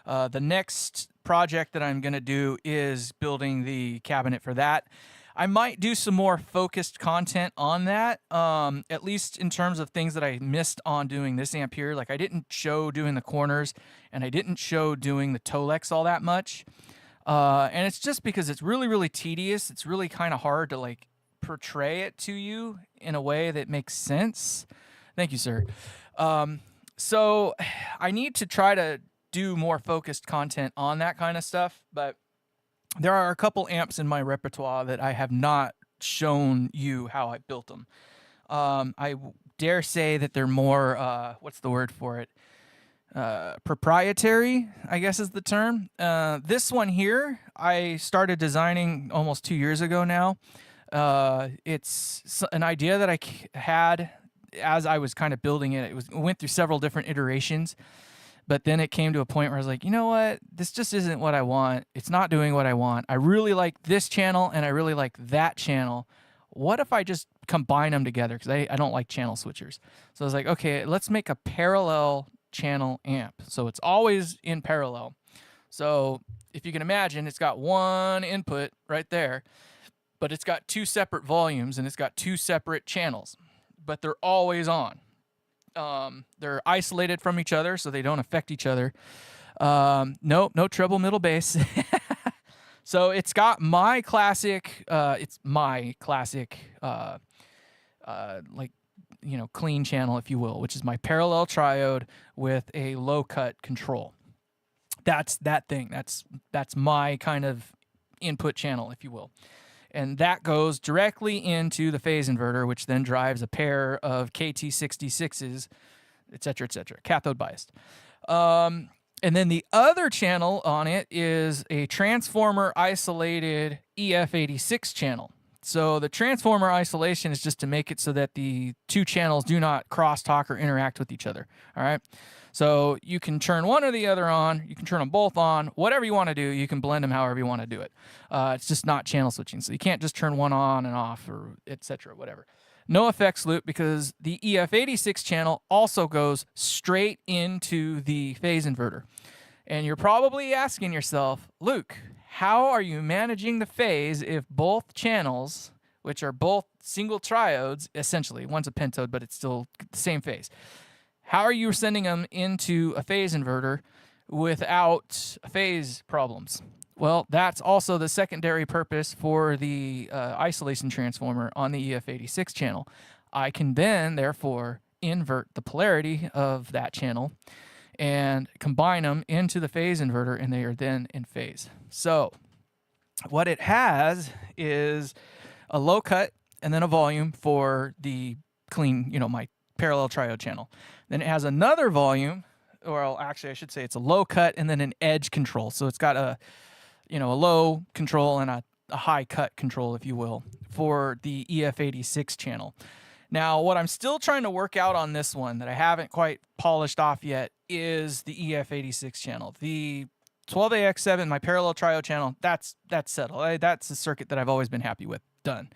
the next project that I'm going to do is building the cabinet for that. I might do some more focused content on that, at least in terms of things that I missed on doing this amp here. Like, I didn't show doing the corners, and I didn't show doing the Tolex all that much, and it's just because it's really, really tedious. It's really kind of hard to portray it to you in a way that makes sense. Thank you, sir. So I need to try to do more focused content on that kind of stuff, but there are a couple amps in my repertoire that I have not shown you how I built them. I dare say that they're more, what's the word for it? Proprietary, I guess is the term. This one here, I started designing almost 2 years ago now. It's an idea that I had as I was kind of building it. It went through several different iterations, but then it came to a point where I was like, you know what? This just isn't what I want. It's not doing what I want. I really like this channel and I really like that channel. What if I just combine them together? Because I don't like channel switchers. So I was like, okay, let's make a parallel channel amp. So it's always in parallel. So if you can imagine, it's got one input right there, but it's got two separate volumes and it's got two separate channels, but they're always on. They're isolated from each other, so they don't affect each other. No treble middle bass. So it's got my classic, clean channel, if you will, which is my parallel triode with a low cut control. That's that thing. That's my kind of input channel, if you will. And that goes directly into the phase inverter, which then drives a pair of KT66s, et cetera, cathode biased. And then the other channel on it is a transformer isolated EF86 channel. So the transformer isolation is just to make it so that the two channels do not crosstalk or interact with each other. All right. So you can turn one or the other on. You can turn them both on. Whatever you want to do, you can blend them however you want to do it. It's just not channel switching. So you can't just turn one on and off or et cetera, whatever. No effects loop because the EF86 channel also goes straight into the phase inverter. And you're probably asking yourself, Luke, how are you managing the phase if both channels, which are both single triodes, essentially, one's a pentode, but it's still the same phase. How are you sending them into a phase inverter without phase problems? Well, that's also the secondary purpose for the isolation transformer on the EF86 channel. I can then, therefore, invert the polarity of that channel and combine them into the phase inverter, and they are then in phase. So what it has is a low cut and then a volume for the clean, my parallel triode channel. Then it has another volume, or actually I should say it's a low cut and then an edge control. So it's got a low control and a high cut control, if you will, for the EF86 channel. Now, what I'm still trying to work out on this one that I haven't quite polished off yet is the EF86 channel. The 12AX7, my parallel triode channel, that's settled. That's a circuit that I've always been happy with. Done.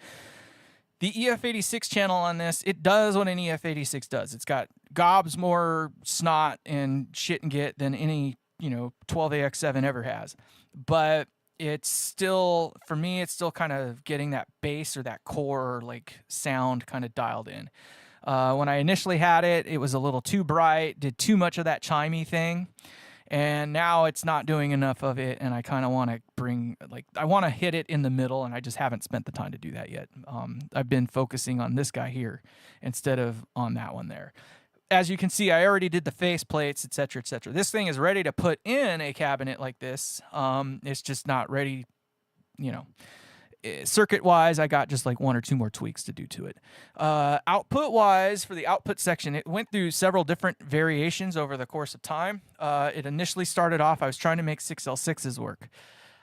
The EF86 channel on this, it does what an EF86 does. It's got gobs more snot and shit and git than any 12AX7 ever has. But it's still, for me, it's still kind of getting that bass or that core like sound kind of dialed in. When I initially had it, it was a little too bright, did too much of that chimey thing. And now it's not doing enough of it, and I kind of want to I want to hit it in the middle, and I just haven't spent the time to do that yet. I've been focusing on this guy here instead of on that one there. As you can see, I already did the face plates, et cetera, et cetera. This thing is ready to put in a cabinet like this. It's just not ready, circuit-wise, I got just like one or two more tweaks to do to it. Output-wise, for the output section, it went through several different variations over the course of time. It initially started off, I was trying to make 6L6s work.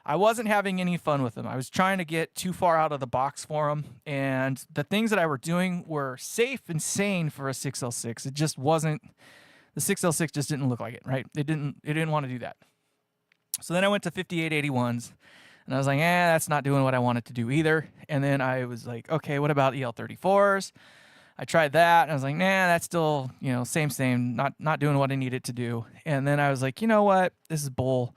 I wasn't having any fun with them. I was trying to get too far out of the box for them, and the things that I were doing were safe and sane for a 6L6. It just wasn't, the 6L6 just didn't look like it, right? It didn't want to do that. So then I went to 5881s, and I was like, that's not doing what I wanted to do either. And then I was like, okay, what about EL34s? I tried that, and I was like, that's still, same, not doing what I needed to do. And then I was like, you know what? This is bull.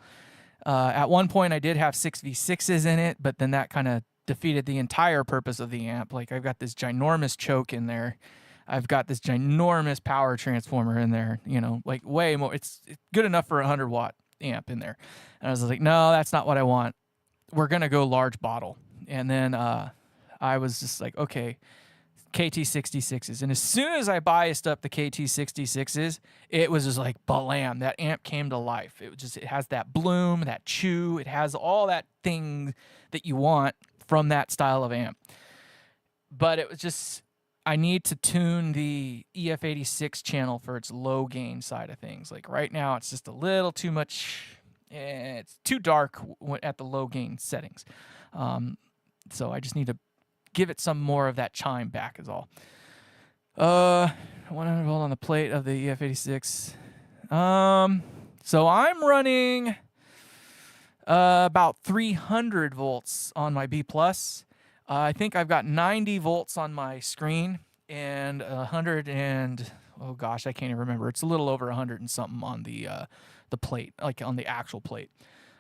At one point, I did have 6V6s in it, but then that kind of defeated the entire purpose of the amp. Like, I've got this ginormous choke in there. I've got this ginormous power transformer in there, like way more. It's good enough for a 100-watt amp in there. And I was like, no, that's not what I want. We're going to go large bottle. And then I was just like, okay, KT66s. And as soon as I biased up the KT66s, it was just like, blam, that amp came to life. It has that bloom, that chew. It has all that thing that you want from that style of amp. But it was just, I need to tune the EF86 channel for its low gain side of things. Like right now, it's just a little too much. It's too dark at the low gain settings. So I just need to give it some more of that chime back is all. 100 volt on the plate of the EF86. So I'm running about 300 volts on my B+. I think I've got 90 volts on my screen and 100 and, oh gosh, I can't even remember. It's a little over 100 and something on the plate, like on the actual plate.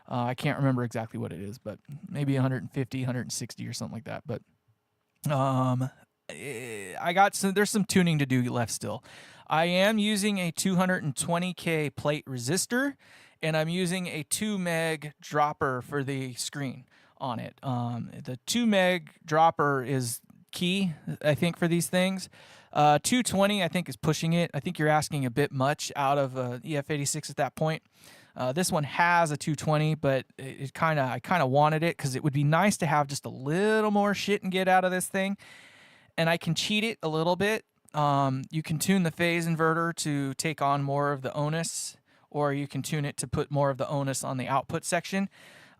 I can't remember exactly what it is, but maybe 150, 160 or something like that. But there's some tuning to do left still. I am using a 220K plate resistor, and I'm using a 2 meg dropper for the screen on it. The 2 meg dropper is key, I think, for these things. 220, I think, is pushing it. I think you're asking a bit much out of EF86 at that point. This one has a 220, but I kind of wanted it because it would be nice to have just a little more shit and get out of this thing. And I can cheat it a little bit. You can tune the phase inverter to take on more of the onus, or you can tune it to put more of the onus on the output section.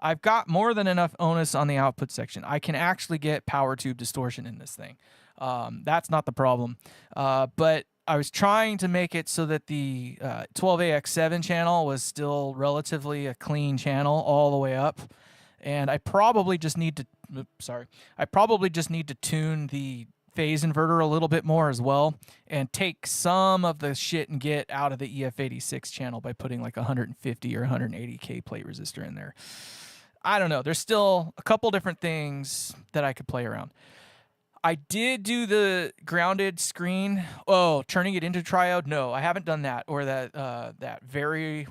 I've got more than enough onus on the output section. I can actually get power tube distortion in this thing. That's not the problem. But I was trying to make it so that the 12AX7 channel was still relatively a clean channel all the way up. And I probably just need to, tune the phase inverter a little bit more as well, and take some of the shit and get out of the EF86 channel by putting like 150 or 180K plate resistor in there. I don't know. There's still a couple different things that I could play around. I did do the grounded screen. Oh, turning it into triode? No, I haven't done that. Or that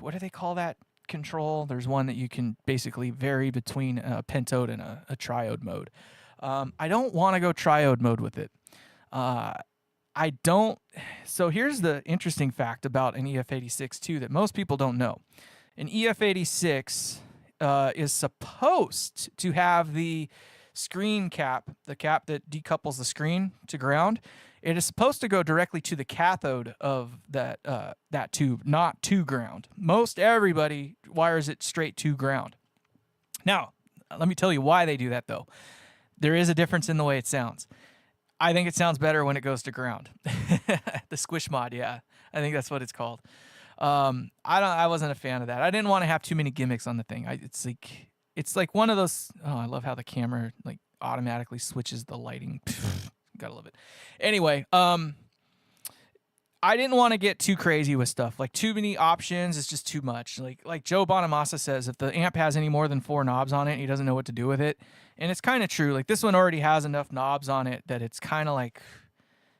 what do they call that control? There's one that you can basically vary between a pentode and a triode mode. I don't want to go triode mode with it. I don't. So here's the interesting fact about an EF86 too that most people don't know. An EF86 is supposed to have the screen cap, the cap that decouples the screen to ground. It is supposed to go directly to the cathode of that tube, not to ground. Most everybody wires it straight to ground. Now, let me tell you why they do that though. There is a difference in the way it sounds. I think it sounds better when it goes to ground. The squish mod, yeah. I think that's what it's called. I wasn't a fan of that. I didn't want to have too many gimmicks on the thing. It's like one of those. Oh, I love how the camera like automatically switches the lighting. Gotta love it. Anyway, I didn't want to get too crazy with stuff. Like too many options is just too much. Like Joe Bonamassa says, if the amp has any more than 4 knobs on it, he doesn't know what to do with it. And it's kind of true. Like this one already has enough knobs on it that it's kind of like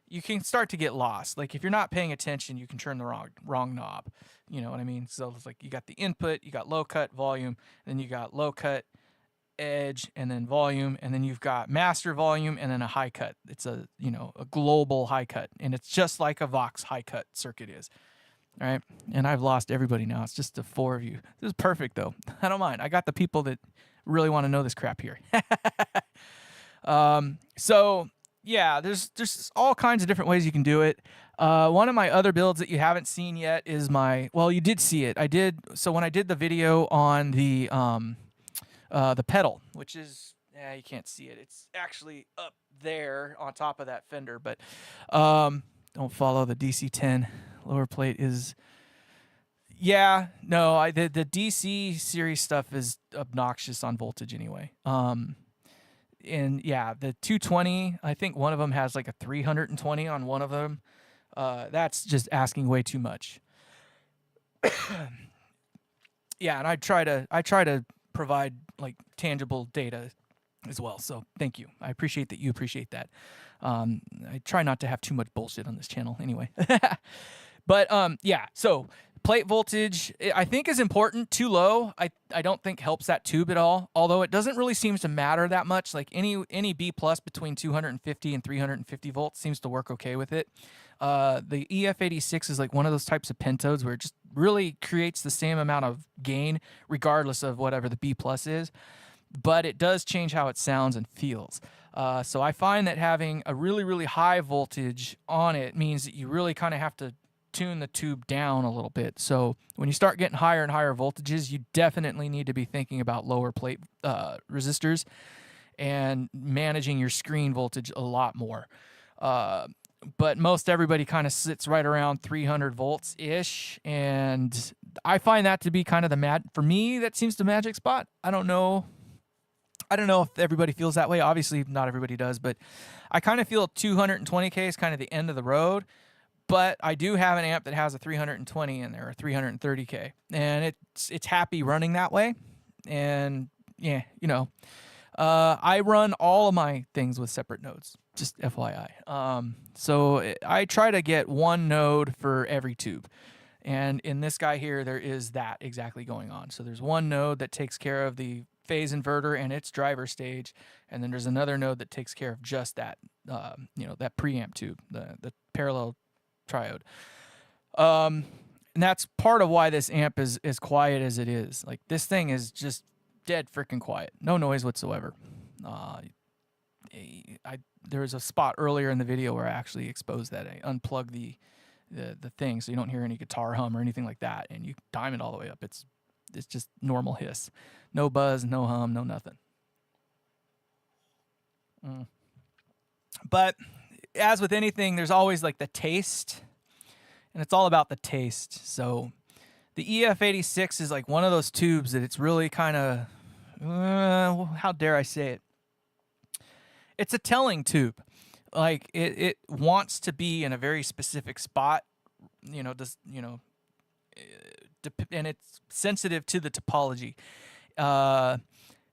you can start to get lost. Like if you're not paying attention, you can turn the wrong knob. You know what I mean? So it's like you got the input, you got low cut, volume, then you got low cut, edge, and then volume, and then you've got master volume and then a high cut. It's a global high cut, and it's just like a Vox high cut circuit is. All right? And I've lost everybody now. It's just the 4 of you. This is perfect though. I don't mind. I got the people that really want to know this crap here. So yeah, there's all kinds of different ways you can do it. One of my other builds that you haven't seen yet is you did see it. So when I did the video on the pedal, which is, you can't see it. It's actually up there on top of that fender, but don't follow the DC-10 lower plate is, the DC series stuff is obnoxious on voltage anyway. And yeah, the 220, I think one of them has like a 320 on one of them. That's just asking way too much. Yeah, and I try to provide like tangible data as well. So thank you. I appreciate that you appreciate that. I try not to have too much bullshit on this channel anyway. But yeah, so plate voltage, I think is important. Too low, I don't think helps that tube at all. Although it doesn't really seem to matter that much. Like any B plus between 250 and 350 volts seems to work okay with it. The EF86 is like one of those types of pentodes where it just really creates the same amount of gain regardless of whatever the B plus is. But it does change how it sounds and feels. So I find that having a really, really high voltage on it means that you really kind of have to tune the tube down a little bit. So when you start getting higher and higher voltages, you definitely need to be thinking about lower plate resistors and managing your screen voltage a lot more. But most everybody kind of sits right around 300 volts ish, and I find that to be kind of for me, that seems the magic spot. I don't know if everybody feels that way. Obviously not everybody does, but I kind of feel 220K is kind of the end of the road. But I do have an amp that has a 320 in there, or 330K, and it's happy running that way. And yeah, I run all of my things with separate nodes, just FYI. So I try to get one node for every tube. And in this guy here, there is that exactly going on. So there's one node that takes care of the phase inverter and its driver stage, and then there's another node that takes care of just that, that preamp tube, the parallel triode. And And that's part of why this amp is as quiet as it is. Like, this thing is just dead freaking quiet. No noise whatsoever. There was a spot earlier in the video where I actually exposed that. I unplugged the thing so you don't hear any guitar hum or anything like that, and you time it all the way up. It's just normal hiss. No buzz, no hum, no nothing. But as with anything, there's always like the taste, and it's all about the taste. So the EF86 is like one of those tubes that it's really kind of, how dare I say it? It's a telling tube. Like, it wants to be in a very specific spot, and it's sensitive to the topology.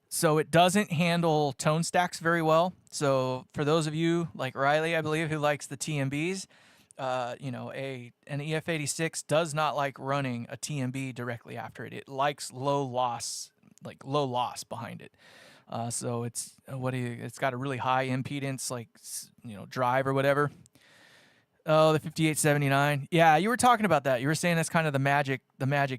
So it doesn't handle tone stacks very well. So for those of you like Riley, I believe, who likes the TMBs, an EF86 does not like running a TMB directly after it. It likes low loss behind it. So it's got a really high impedance, like, drive or whatever. Oh, the 5879. Yeah, you were talking about that. You were saying that's kind of the magic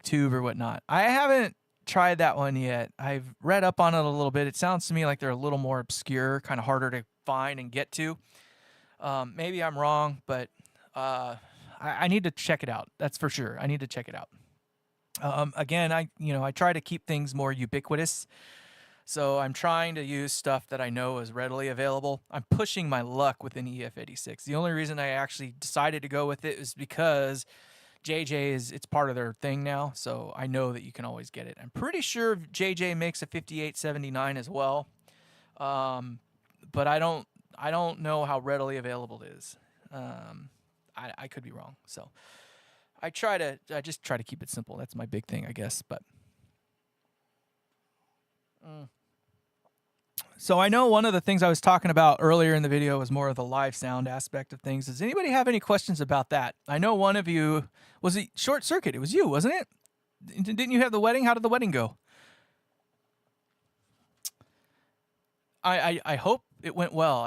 tube or whatnot. I haven't tried that one yet. I've read up on it a little bit. It sounds to me like they're a little more obscure, kind of harder to find and get to. Maybe I'm wrong, but I need to check it out. That's for sure. I need to check it out. Again, I try to keep things more ubiquitous. So I'm trying to use stuff that I know is readily available. I'm pushing my luck with an EF86. The only reason I actually decided to go with it is because JJ it's part of their thing now, so I know that you can always get it. I'm pretty sure JJ makes a 5879 as well, but I don't know how readily available it is. I could be wrong, so I just try to keep it simple. That's my big thing, I guess. But so I know one of the things I was talking about earlier in the video was more of the live sound aspect of things. Does anybody have any questions about that? I know one of you, was it Short Circuit? It was you, wasn't it? Didn't you have the wedding? How did the wedding go? I hope it went well.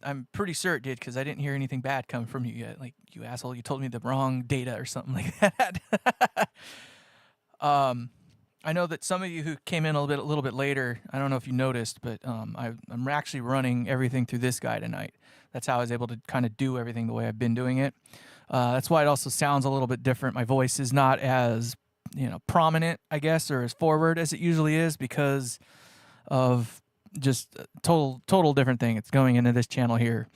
I'm pretty sure it did, because I didn't hear anything bad come from you yet. Like, you asshole, you told me the wrong data or something like that. I know that some of you who came in a little bit later, I don't know if you noticed, but I'm actually running everything through this guy tonight. That's how I was able to kind of do everything the way I've been doing it. That's why it also sounds a little bit different. My voice is not as prominent, I guess, or as forward as it usually is, because of just a total different thing. It's going into this channel here.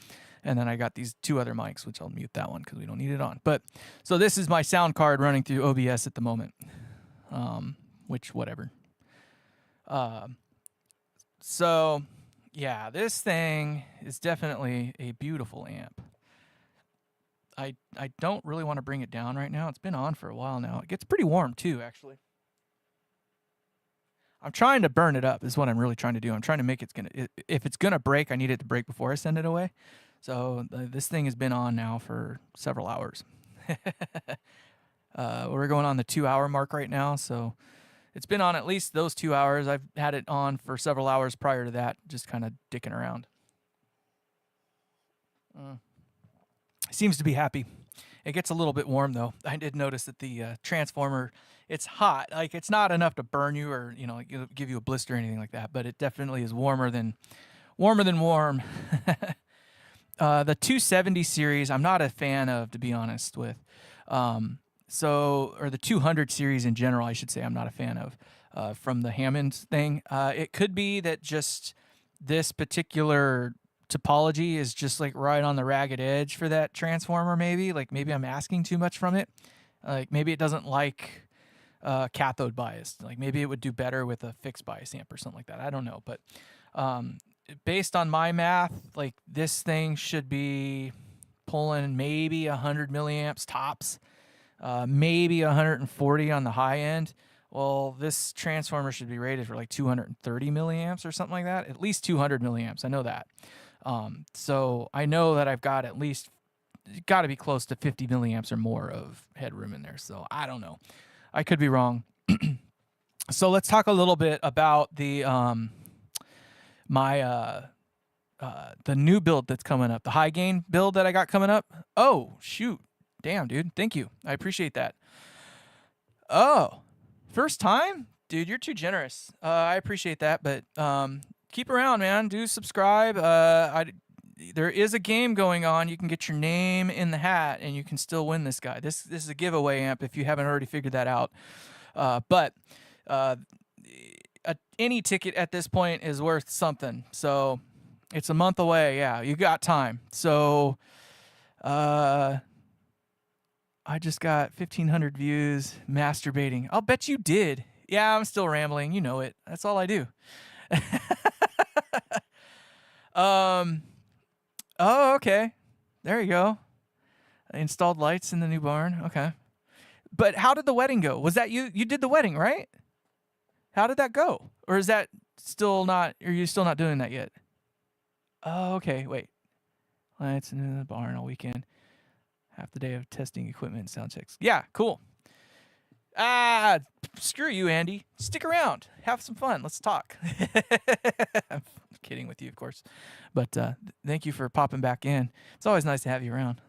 And then I got these two other mics, which I'll mute that one because we don't need it on. But so this is my sound card running through OBS at the moment. Which, whatever. So yeah, this thing is definitely a beautiful amp. I don't really want to bring it down right now. It's been on for a while now. It gets pretty warm too, actually. I'm trying to burn it up is what I'm really trying to do. I'm trying to make if it's gonna break, I need it to break before I send it away. So this thing has been on now for several hours. We're going on the 2-hour mark right now, so it's been on at least those 2 hours. I've had it on for several hours prior to that, just kind of dicking around. Seems to be happy. It gets a little bit warm though. I did notice that the transformer, it's hot. Like, it's not enough to burn you or give you a blister or anything like that, but it definitely is warmer than warm. The 270 series, I'm not a fan of, to be honest with. Or the 200 series in general, I should say, I'm not a fan of, from the Hammond thing. It could be that just this particular topology is just like right on the ragged edge for that transformer, maybe. Like, maybe I'm asking too much from it. Like, maybe it doesn't like cathode bias. Like, maybe it would do better with a fixed bias amp or something like that. I don't know. But based on my math, like, this thing should be pulling maybe 100 milliamps tops. Maybe 140 on the high end. Well, this transformer should be rated for like 230 milliamps or something like that. At least 200 milliamps. I know that. So I know that I've got at least, got to be close to 50 milliamps or more of headroom in there. So I don't know. I could be wrong. So let's talk a little bit about the the new build that's coming up, the high gain build that I got coming up. Oh shoot! Damn, dude. Thank you. I appreciate that. Oh, first time? Dude, you're too generous. I appreciate that, but keep around, man. Do subscribe. There is a game going on. You can get your name in the hat, and you can still win this guy. This is a giveaway amp if you haven't already figured that out. But any ticket at this point is worth something. So it's a month away. Yeah, you got time. So I just got 1,500 views masturbating. I'll bet you did. Yeah, I'm still rambling. You know it. That's all I do. Oh, okay. There you go. I installed lights in the new barn. Okay. But how did the wedding go? Was that you? You did the wedding, right? How did that go? Or is that still not, are you still not doing that yet? Oh, okay. Wait. Lights in the barn all weekend. Half the day of testing equipment and sound checks. Yeah, cool. Screw you, Andy. Stick around. Have some fun. Let's talk. I'm kidding with you, of course. But thank you for popping back in. It's always nice to have you around.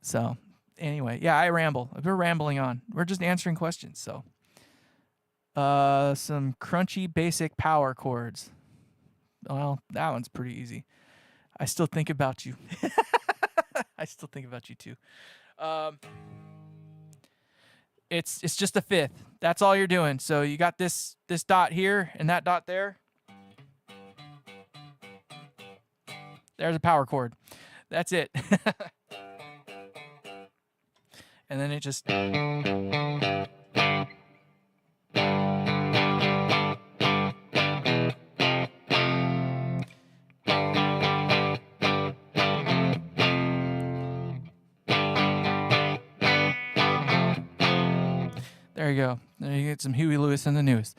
So anyway, yeah, I ramble. We're rambling on. We're just answering questions. So some crunchy basic power chords. Well, that one's pretty easy. I still think about you. I still think about you too. It's just a fifth. That's all you're doing. So you got this dot here and that dot there. There's a power chord. That's it. And then it just there you go. There you get some Huey Lewis in the news.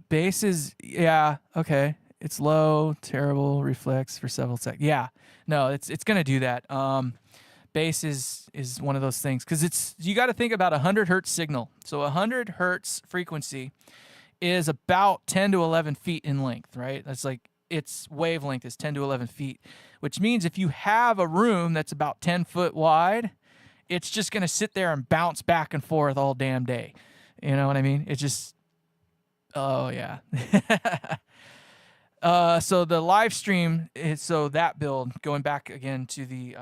Bass is, yeah, okay. It's low, terrible, reflex for several seconds. Yeah, no, it's gonna do that. Bass is one of those things because you got to think about 100 hertz signal. So 100 hertz frequency is about 10 to 11 feet in length, right? That's like its wavelength is 10 to 11 feet, which means if you have a room that's about 10 foot wide, it's just going to sit there and bounce back and forth all damn day. You know what I mean? It just, oh yeah. So the live stream is, so that build, going back again to the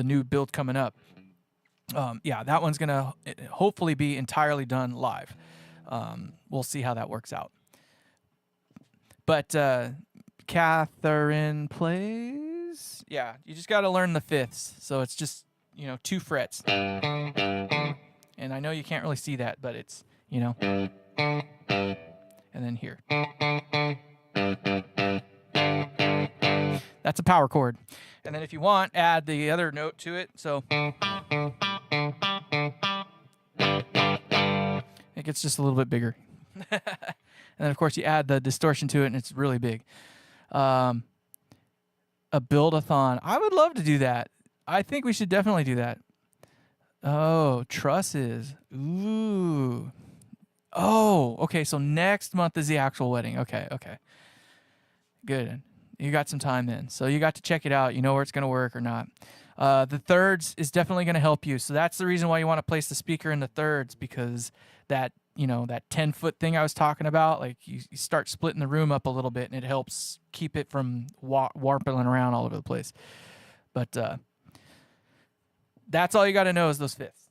new build coming up. Yeah, that one's going to hopefully be entirely done live. We'll see how that works out. But Catherine plays, yeah, you just got to learn the fifths. So it's just, 2 frets. And I know you can't really see that, but it's, and then here. That's a power chord. And then if you want, add the other note to it. So it gets just a little bit bigger. And then, of course, you add the distortion to it, and it's really big. A build-a-thon. I would love to do that. I think we should definitely do that. Oh, trusses. Ooh. Oh, okay. So next month is the actual wedding. Okay. Good. You got some time then. So you got to check it out. You know where it's going to work or not. The thirds is definitely going to help you. So that's the reason why you want to place the speaker in the thirds, because that, that 10-foot thing I was talking about, like you start splitting the room up a little bit, and it helps keep it from warping around all over the place. But that's all you got to know is those fifths.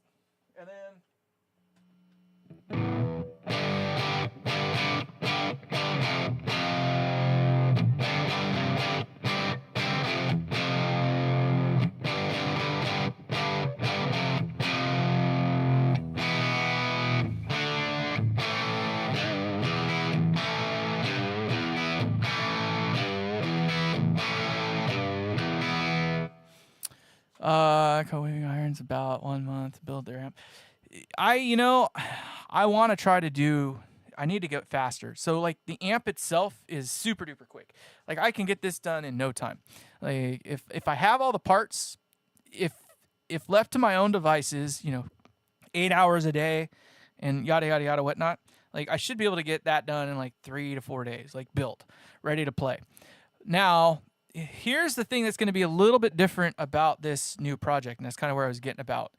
And then co-waving irons about 1 month to build their amp. I want to try to do, I need to get faster. So like the amp itself is super duper quick. Like I can get this done in no time. Like if I have all the parts, if left to my own devices, 8 hours a day and yada, yada, yada, whatnot, like I should be able to get that done in like 3 to 4 days, like built, ready to play. Now, here's the thing that's going to be a little bit different about this new project, and that's kind of where I was getting about.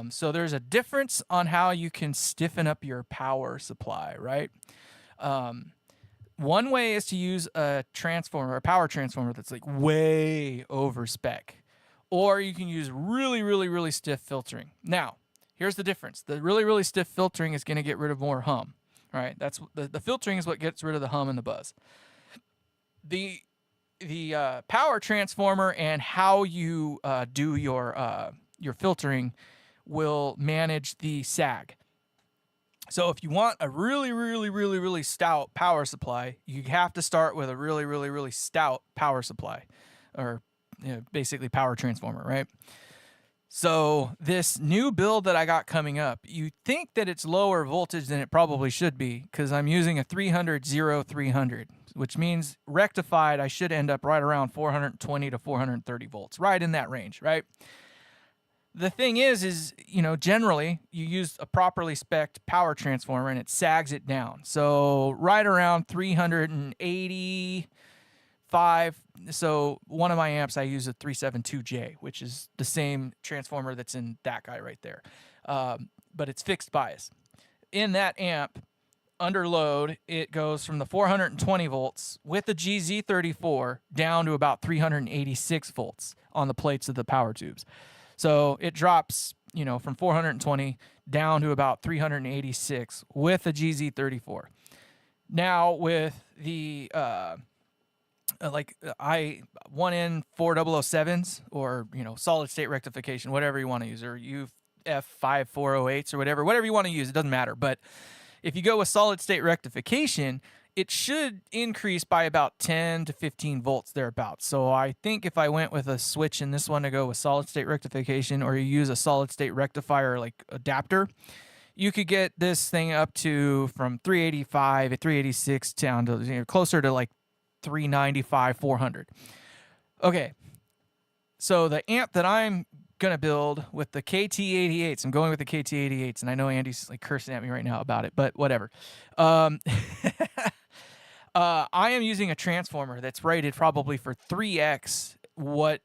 So there's a difference on how you can stiffen up your power supply, right? One way is to use a transformer, a power transformer that's like way over spec, or you can use really, really, really stiff filtering. Now, here's the difference. The really, really stiff filtering is going to get rid of more hum, right? That's the filtering is what gets rid of the hum and the buzz. The power transformer and how you do your filtering will manage the sag. So if you want a really, really, really, really stout power supply, you have to start with a really, really, really stout power supply, or basically power transformer, right? So this new build that I got coming up, you think that it's lower voltage than it probably should be, because I'm using a 300-0300, which means rectified, I should end up right around 420 to 430 volts, right in that range, right? The thing is, generally you use a properly spec'd power transformer and it sags it down. So right around 385. So one of my amps, I use a 372J, which is the same transformer that's in that guy right there. But it's fixed bias. In that amp, under load, it goes from the 420 volts with the GZ34 down to about 386 volts on the plates of the power tubes. So it drops, from 420 down to about 386 with a GZ34. Now with the 1N4007s, or solid state rectification, whatever you want to use, or UF5408s or whatever you want to use, it doesn't matter. But if you go with solid state rectification, it should increase by about 10 to 15 volts thereabouts. So I think if I went with a switch in this one to go with solid state rectification, or you use a solid state rectifier like adapter, you could get this thing up to from 385 at 386 down to closer to like 395, 400. Okay, so the amp that I'm gonna build with the KT88s, I'm going with the KT88s, and I know Andy's like cursing at me right now about it, but whatever. I am using a transformer that's rated probably for 3x what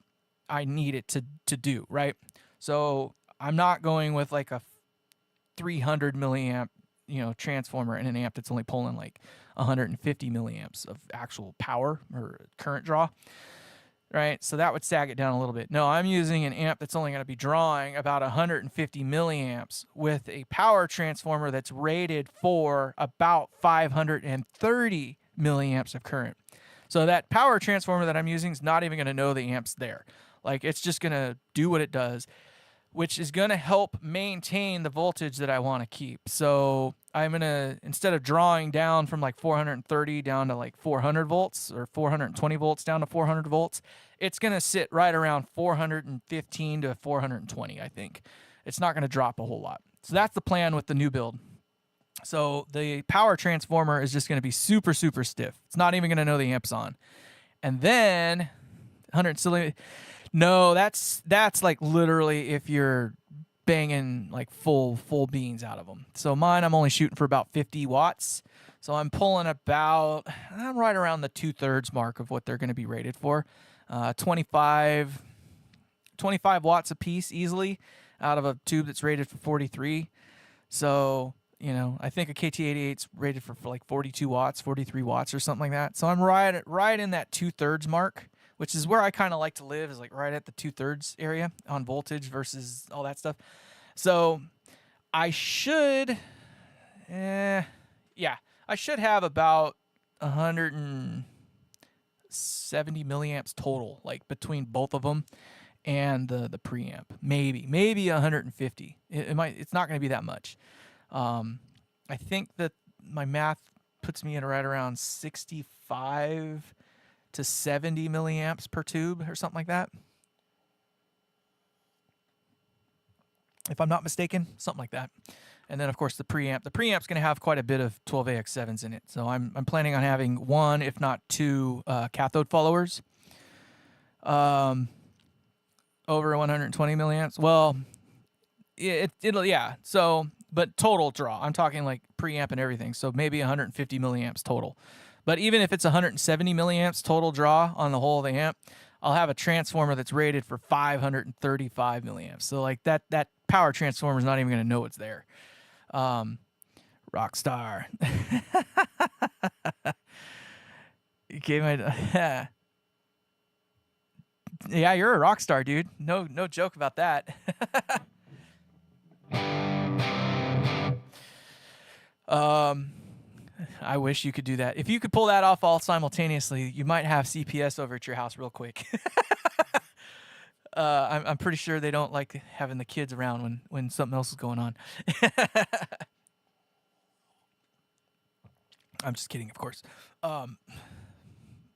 I need it to do, right? So I'm not going with like a 300 milliamp, transformer in an amp that's only pulling like 150 milliamps of actual power or current draw, right? So that would sag it down a little bit. No, I'm using an amp that's only going to be drawing about 150 milliamps with a power transformer that's rated for about 530 milliamps of current. So that power transformer that I'm using is not even going to know the amp's there. Like, it's just going to do what it does, which is going to help maintain the voltage that I want to keep. So I'm going to, instead of drawing down from like 430 down to like 400 volts, or 420 volts down to 400 volts, it's going to sit right around 415 to 420, I think. It's not going to drop a whole lot. So that's the plan with the new build. So the power transformer is just going to be super, super stiff. It's not even going to know the amp's on. And then 100 silly. No, that's like literally if you're banging like full beans out of them. So mine, I'm only shooting for about 50 watts. So I'm pulling about, I'm right around the 2/3 mark of what they're going to be rated for. 25 watts a piece easily out of a tube that's rated for 43. So, I think a KT88's rated for like 42 watts, 43 watts or something like that. So I'm right in that 2/3 mark, which is where I kind of like to live, is like right at the 2/3 area on voltage versus all that stuff. So I should, I should have about 170 milliamps total, like between both of them and the preamp. Maybe 150. It's not going to be that much. I think that my math puts me in right around 65 to 70 milliamps per tube or something like that, if I'm not mistaken, something like that. And then of course the preamp's going to have quite a bit of 12AX7s in it. So I'm planning on having one, if not two, cathode followers, over 120 milliamps. Well, it'll So, but total draw, I'm talking like preamp and everything. So maybe 150 milliamps total. But even if it's 170 milliamps total draw on the whole of the amp, I'll have a transformer that's rated for 535 milliamps. So like that power transformer is not even going to know it's there. Rockstar. Okay, yeah, you're a rock star, dude. No joke about that. I wish you could do that. If you could pull that off all simultaneously, you might have CPS over at your house real quick. I'm pretty sure they don't like having the kids around when something else is going on. I'm just kidding, of course.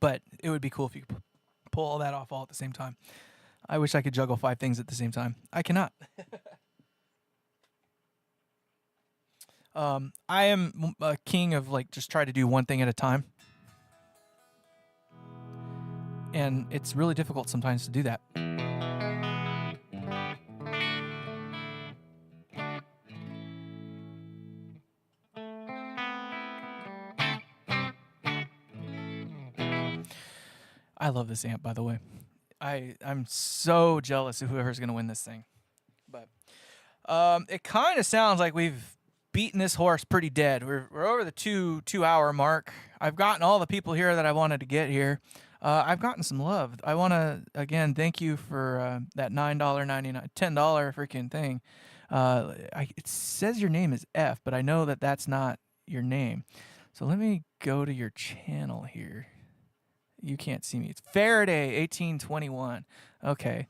But it would be cool if you could pull all that off all at the same time. I wish I could juggle 5 things at the same time. I cannot. I am a king of like just try to do one thing at a time. And it's really difficult sometimes to do that. I love this amp, by the way. I'm so jealous of whoever's going to win this thing. But it kind of sounds like we've beaten this horse pretty dead. We're over the two hour mark. I've gotten all the people here that I wanted to get here. I've gotten some love. I want to, again, thank you for that $9.99, $10 freaking thing. It says your name is F, but I know that that's not your name. So let me go to your channel here. You can't see me. It's Faraday 1821. Okay.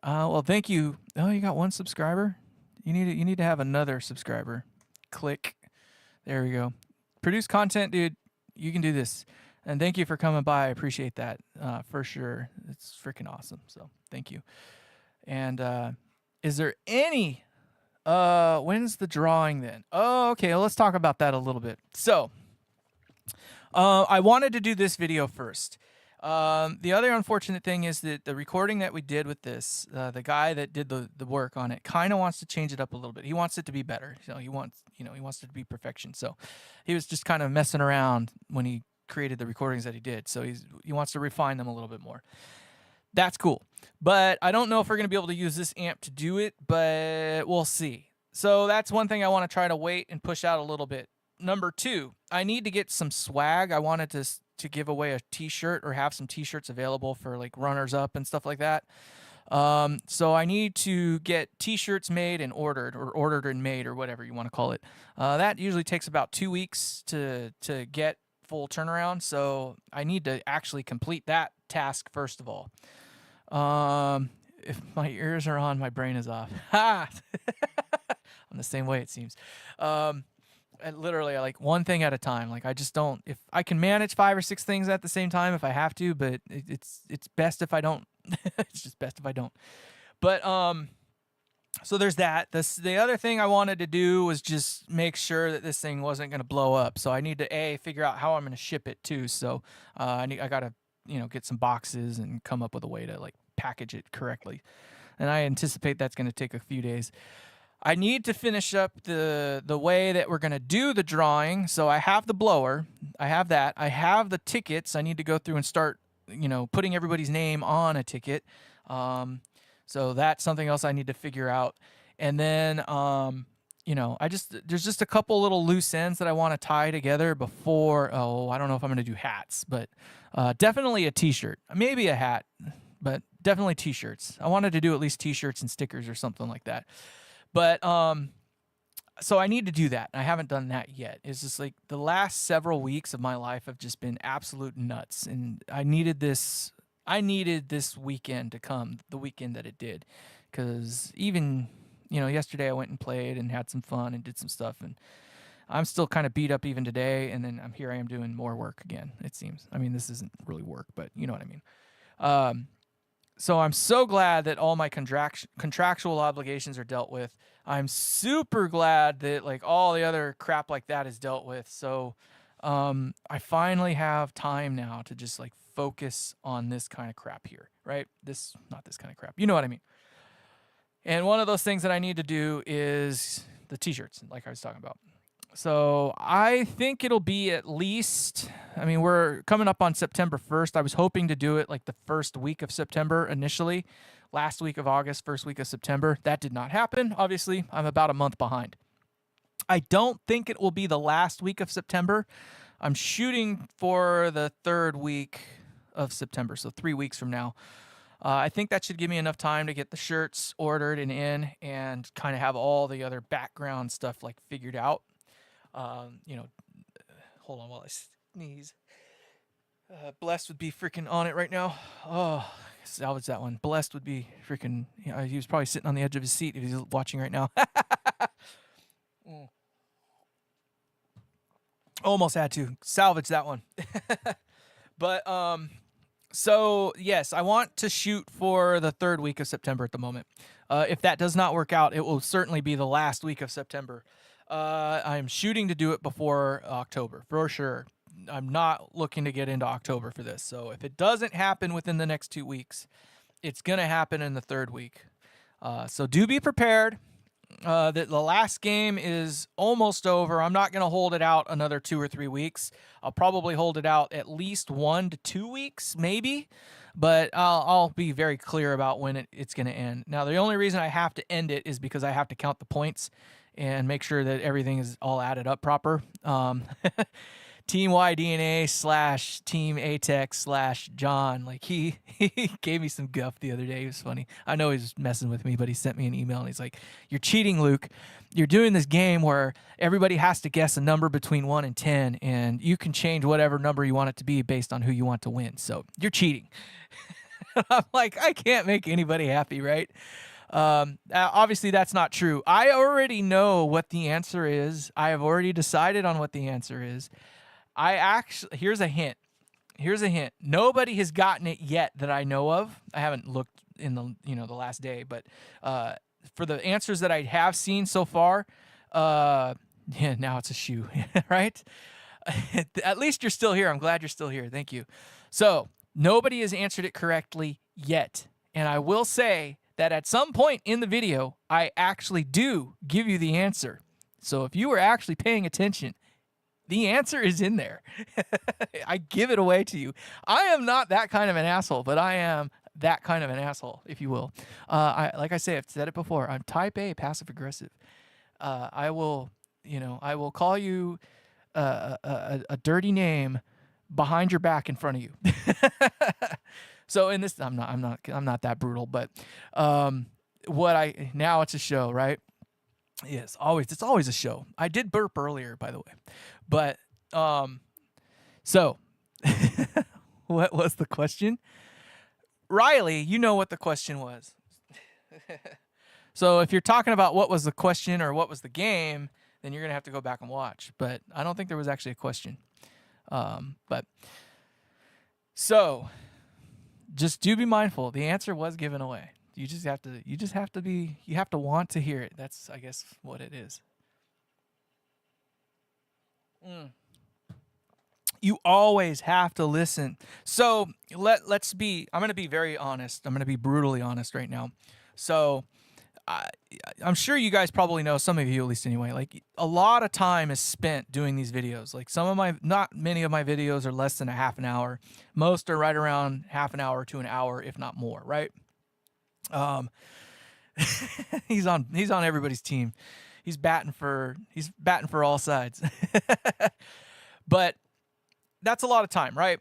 Well, thank you. Oh, you got 1 subscriber? You need to have another subscriber. Click. There we go. Produce content, dude. You can do this. And thank you for coming by. I appreciate that for sure. It's freaking awesome. So thank you. And is there any when's the drawing then? Oh, okay. Well, let's talk about that a little bit. So I wanted to do this video first. The other unfortunate thing is that the recording that we did with this, the guy that did the work on it kind of wants to change it up a little bit. He wants it to be better. So he wants it to be perfection. So he was just kind of messing around when he created the recordings that he did. So he wants to refine them a little bit more. That's cool. But I don't know if we're going to be able to use this amp to do it, but we'll see. So that's one thing I want to try to wait and push out a little bit. Number 2, I need to get some swag. I wanted to give away a t-shirt or have some t-shirts available for like runners up and stuff like that. So I need to get t-shirts made and ordered and made or whatever you want to call it. That usually takes about 2 weeks to get full turnaround. So I need to actually complete that task first of all. If my ears are on, my brain is off. Ha! I'm the same way, it seems. I literally like one thing at a time. Like I just don't. If I can manage 5 or 6 things at the same time, if I have to, but it's best if I don't. It's just best if I don't. But so there's that. The other thing I wanted to do was just make sure that this thing wasn't going to blow up. So I need to figure out how I'm going to ship it too. So I gotta get some boxes and come up with a way to like package it correctly. And I anticipate that's going to take a few days. I need to finish up the way that we're going to do the drawing. So I have the blower. I have that. I have the tickets. I need to go through and start, putting everybody's name on a ticket. So that's something else I need to figure out. And then, there's just a couple little loose ends that I want to tie together before, I don't know if I'm going to do hats, but definitely a t-shirt, maybe a hat, but definitely t-shirts. I wanted to do at least t-shirts and stickers or something like that. But so I need to do that. I haven't done that yet. It's just like the last several weeks of my life have just been absolute nuts, and I needed this weekend to come, the weekend that it did, because even yesterday I went and played and had some fun and did some stuff, and I'm still kind of beat up even today. And then I am doing more work again. It seems. I mean, this isn't really work, but you know what I mean. So I'm so glad that all my contractual obligations are dealt with. I'm super glad that like all the other crap like that is dealt with. So I finally have time now to just like focus on this kind of crap here, right? Not this kind of crap. You know what I mean? And one of those things that I need to do is the t-shirts, like I was talking about. So I think it'll be at least, I mean, we're coming up on September 1st. I was hoping to do it like the first week of September initially, last week of August, first week of September. That did not happen. Obviously, I'm about a month behind. I don't think it will be the last week of September. I'm shooting for the third week of September, so 3 weeks from now. I think that should give me enough time to get the shirts ordered and in and kind of have all the other background stuff like figured out. You know, hold on while I sneeze. Blessed would be freaking on it right now. Oh, salvage that one. Blessed would be freaking, you know, he was probably sitting on the edge of his seat if he's watching right now. Almost had to salvage that one. But so yes, I want to shoot for the third week of September at the moment. If that does not work out, it will certainly be the last week of September. I'm shooting to do it before October for sure. I'm not looking to get into October for this. So if it doesn't happen within the next 2 weeks, it's gonna happen in the third week. So do be prepared. The last game is almost over. I'm not going to hold it out another 2 or 3 weeks. I'll probably hold it out at least 1 to 2 weeks, maybe. But I'll be very clear about when it's going to end. Now, the only reason I have to end it is because I have to count the points and make sure that everything is all added up proper. Team YDNA / Team ATEX / John. Like he gave me some guff the other day. It was funny. I know he's messing with me, but he sent me an email and he's like, "You're cheating, Luke. You're doing this game where everybody has to guess a number between 1 and 10, and you can change whatever number you want it to be based on who you want to win. So you're cheating." I'm like, I can't make anybody happy, right? Obviously, that's not true. I already know what the answer is. I have already decided on what the answer is. Here's a hint. Nobody has gotten it yet that I know of. I haven't looked in the last day, but for the answers that I have seen so far, yeah, now it's a shoe, right? At least you're still here. I'm glad you're still here. Thank you. So nobody has answered it correctly yet. And I will say that at some point in the video, I actually do give you the answer. So if you were actually paying attention, the answer is in there. I give it away to you. I am not that kind of an asshole, but I am that kind of an asshole, if you will. Like I say, I've said it before. I'm type A, passive aggressive. I will call you a dirty name behind your back in front of you. So in this, I'm not that brutal, but now it's a show, right? Yes, it's always a show. I did burp earlier, by the way. But so what was the question? Riley, you know what the question was. So if you're talking about what was the question or what was the game, then you're going to have to go back and watch. But I don't think there was actually a question. But so just do be mindful. The answer was given away. You have to want to hear it. That's, I guess, what it is. You always have to listen. So I'm going to be very honest. I'm going to be brutally honest right now. So I'm sure you guys probably know, some of you at least anyway, like a lot of time is spent doing these videos. Like not many of my videos are less than a half an hour. Most are right around half an hour to an hour, if not more, right? He's on everybody's team. He's batting for all sides. But that's a lot of time, right?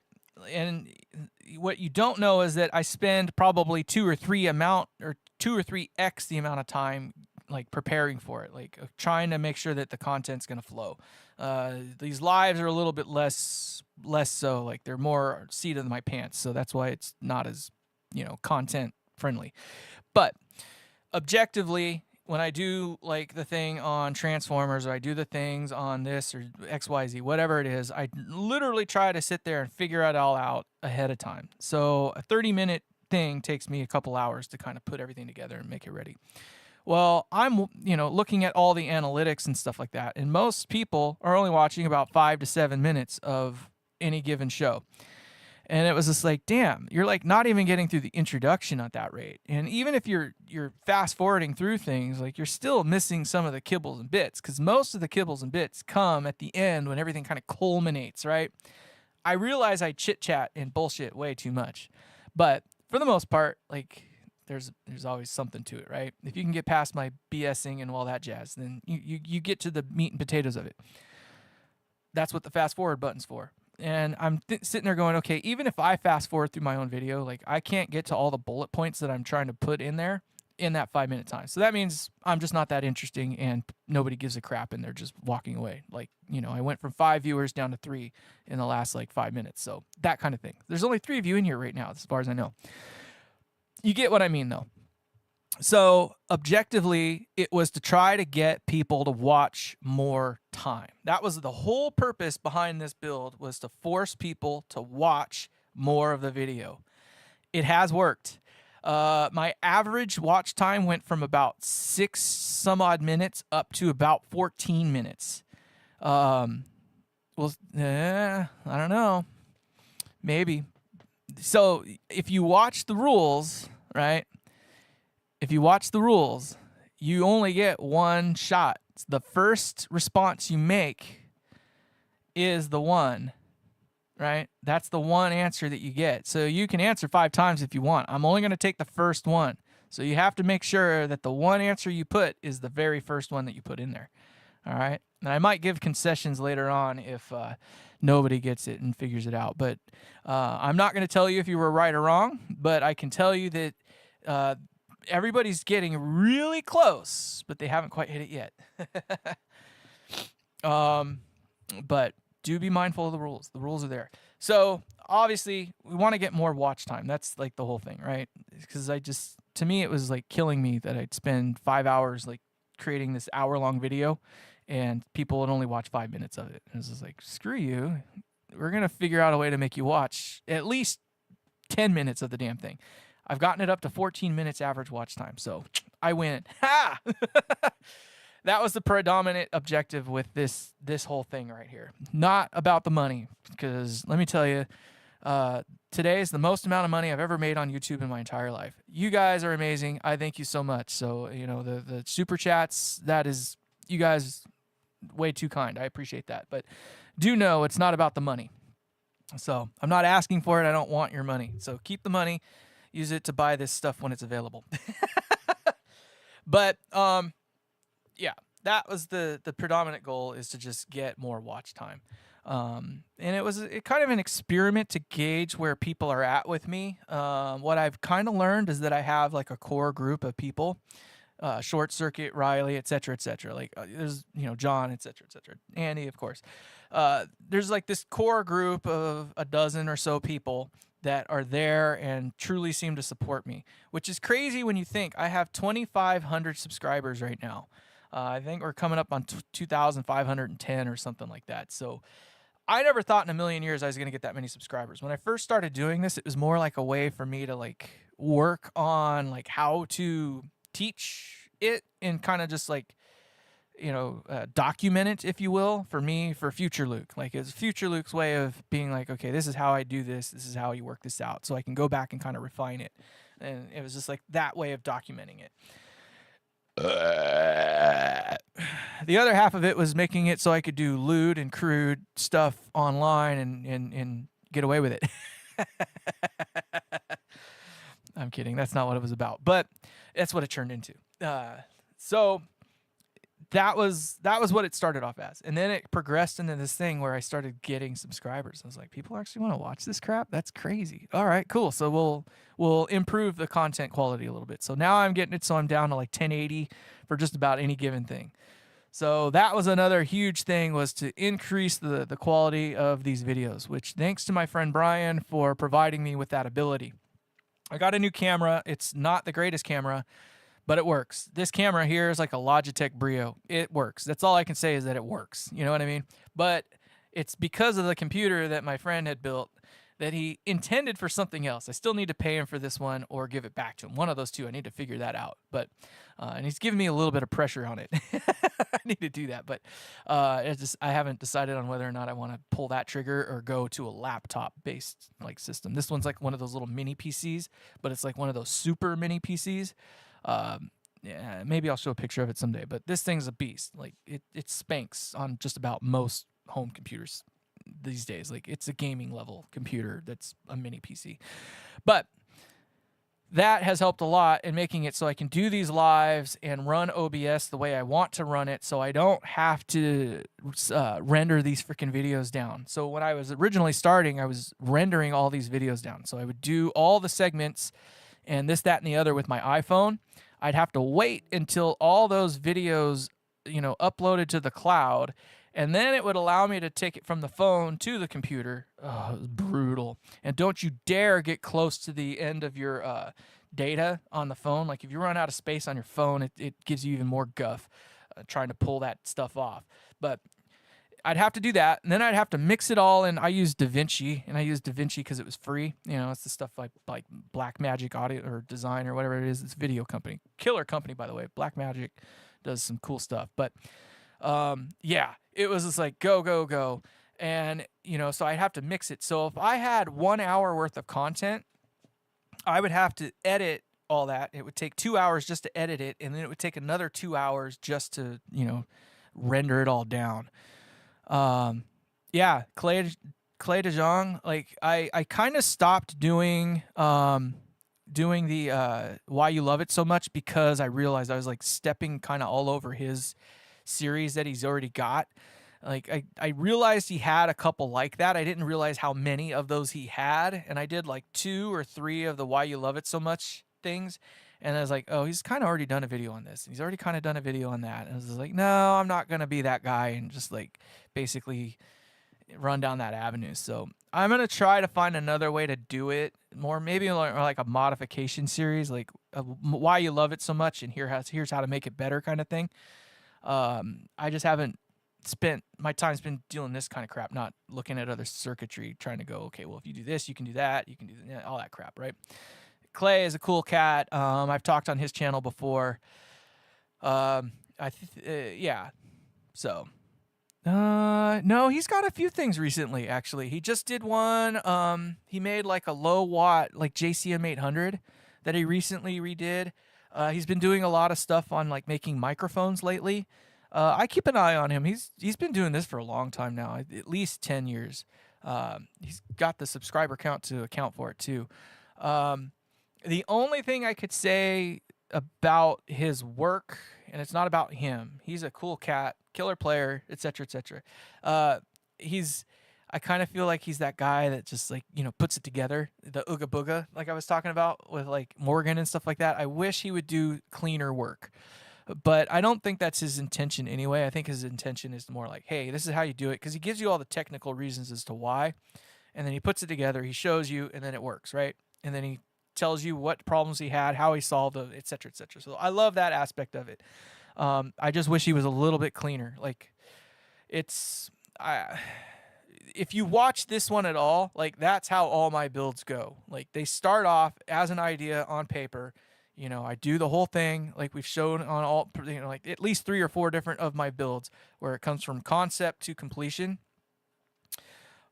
And what you don't know is that I spend probably 2 or 3x the amount of time like preparing for it, like trying to make sure that the content's going to flow. These lives are a little bit less so, like they're more seat of my pants. So that's why it's not as, content friendly. But objectively, when I do like the thing on Transformers, or I do the things on this or XYZ, whatever it is, I literally try to sit there and figure it all out ahead of time. So a 30-minute thing takes me a couple hours to kind of put everything together and make it ready. Well, I'm, looking at all the analytics and stuff like that, and most people are only watching about 5 to 7 minutes of any given show. And it was just like, damn, you're like not even getting through the introduction at that rate. And even if you're fast forwarding through things, like you're still missing some of the kibbles and bits, because most of the kibbles and bits come at the end when everything kind of culminates, right? I realize I chit chat and bullshit way too much, but for the most part, like there's always something to it, right? If you can get past my BSing and all that jazz, then you get to the meat and potatoes of it. That's what the fast forward button's for. And I'm sitting there going, okay, even if I fast forward through my own video, like I can't get to all the bullet points that I'm trying to put in there in that 5-minute time. So that means I'm just not that interesting and nobody gives a crap and they're just walking away. Like, you know, I went from 5 viewers down to 3 in the last like 5 minutes. So that kind of thing. There's only 3 of you in here right now, as far as I know. You get what I mean, though. So objectively, it was to try to get people to watch more time. That was the whole purpose behind this build, was to force people to watch more of the video. It has worked. My average watch time went from about 6 some odd minutes up to about 14 minutes. I don't know. Maybe. So if you watch the rules, right? If you watch the rules, you only get one shot. The first response you make is the one, right? That's the one answer that you get. So you can answer 5 times if you want. I'm only going to take the first one. So you have to make sure that the one answer you put is the very first one that you put in there. All right? And I might give concessions later on if nobody gets it and figures it out. But I'm not going to tell you if you were right or wrong, but I can tell you that everybody's getting really close, but they haven't quite hit it yet. But do be mindful of the rules. The rules are there. So obviously we want to get more watch time. That's like the whole thing, right? Because to me, it was like killing me that I'd spend 5 hours like creating this hour-long video and people would only watch 5 minutes of it. And it was just like, screw you. We're going to figure out a way to make you watch at least 10 minutes of the damn thing. I've gotten it up to 14 minutes average watch time. So I win. Ha! That was the predominant objective with this whole thing right here. Not about the money, because let me tell you, today is the most amount of money I've ever made on YouTube in my entire life. You guys are amazing. I thank you so much. So, you know, the super chats, that is, you guys, way too kind. I appreciate that. But do know it's not about the money. So I'm not asking for it. I don't want your money. So keep the money. Use it to buy this stuff when it's available. But yeah, that was the predominant goal, is to just get more watch time. And it was kind of an experiment to gauge where people are at with me. What I've kind of learned is that I have like a core group of people, Short Circuit, Riley, et cetera, like there's, you know, John, et cetera, Andy, of course. There's like this core group of a dozen or so people that are there and truly seem to support me, which is crazy when you think I have 2,500 subscribers right now. I think we're coming up on 2,510 or something like that. So I never thought in a million years I was going to get that many subscribers. When I first started doing this, it was more like a way for me to like work on like how to teach it and kind of just like, you know, document it, if you will, for me, for future Luke. Like it's future Luke's way of being like, okay, this is how I do this. This is how you work this out. So I can go back and kind of refine it. And it was just like that way of documenting it. The other half of it was making it so I could do lewd and crude stuff online and get away with it. I'm kidding. That's not what it was about, but that's what it turned into. So that was what it started off as. And then it progressed into this thing where I started getting subscribers. I was like, people actually want to watch this crap? That's crazy. All right, cool. So we'll improve the content quality a little bit. So now I'm getting it so I'm down to like 1080 for just about any given thing. So that was another huge thing, was to increase the quality of these videos, which thanks to my friend Brian for providing me with that ability. I got a new camera. It's not the greatest camera, but it works. This camera here is like a Logitech Brio. It works. That's all I can say, is that it works. You know what I mean? But it's because of the computer that my friend had built that he intended for something else. I still need to pay him for this one or give it back to him. One of those two. I need to figure that out. But and he's giving me a little bit of pressure on it. I need to do that. But I haven't decided on whether or not I want to pull that trigger or go to a laptop based like system. This one's like one of those little mini PCs, but it's like one of those super mini PCs. Yeah, maybe I'll show a picture of it someday. But this thing's a beast. Like it spanks on just about most home computers these days. Like it's a gaming level computer that's a mini PC. But that has helped a lot in making it so I can do these lives and run OBS the way I want to run it, so I don't have to render these freaking videos down. So when I was originally starting, I was rendering all these videos down. So I would do all the segments and this, that, and the other with my iPhone. I'd have to wait until all those videos, uploaded to the cloud, and then it would allow me to take it from the phone to the computer. Oh, it was brutal. And don't you dare get close to the end of your data on the phone. Like if you run out of space on your phone, it gives you even more guff trying to pull that stuff off. But I'd have to do that, and then I'd have to mix it all in. I use DaVinci, and I use DaVinci because it was free. It's the stuff like Blackmagic Audio or Design or whatever it is. It's a video company. Killer company, by the way. Blackmagic does some cool stuff. But yeah, it was just like go, go, go. And, so I'd have to mix it. So if I had 1 hour worth of content, I would have to edit all that. It would take 2 hours just to edit it, and then it would take another 2 hours just to, render it all down. Yeah, Clay de Jong, like I kind of stopped doing the Why You Love It so much because I realized I was like stepping kind of all over his series that he's already got. Like I realized he had a couple like that. I didn't realize how many of those he had, and I did like 2 or 3 of the Why You Love It so much things. And I was like, oh, he's kind of already done a video on this. He's already kind of done a video on that. And I was like, no, I'm not going to be that guy and just like basically run down that avenue. So I'm going to try to find another way to do it more, maybe like a modification series, like Why You Love It so much and here's how to make it better kind of thing. I just haven't spent my time's been dealing this kind of crap, not looking at other circuitry, trying to go, okay, well, if you do this, you can do that, you can do all that crap, right? Clay is a cool cat. I've talked on his channel before. Yeah. So, no, he's got a few things recently, actually. He just did one. He made like a low watt, like JCM 800 that he recently redid. He's been doing a lot of stuff on like making microphones lately. I keep an eye on him. He's been doing this for a long time now, at least 10 years. He's got the subscriber count to account for it too. The only thing I could say about his work, and it's not about him, he's a cool cat, killer player, etc., etc. I kind of feel like he's that guy that just like, puts it together, the ooga booga, like I was talking about with like Morgan and stuff like that. I wish he would do cleaner work, but I don't think that's his intention anyway. I think his intention is more like, hey, this is how you do it, because he gives you all the technical reasons as to why, and then he puts it together, he shows you, and then it works, right? And then he tells you what problems he had, how he solved them, et cetera, et cetera. So I love that aspect of it. I just wish he was a little bit cleaner. Like if you watch this one at all, like that's how all my builds go. Like they start off as an idea on paper. I do the whole thing like we've shown on all, like at least 3 or 4 different of my builds where it comes from concept to completion.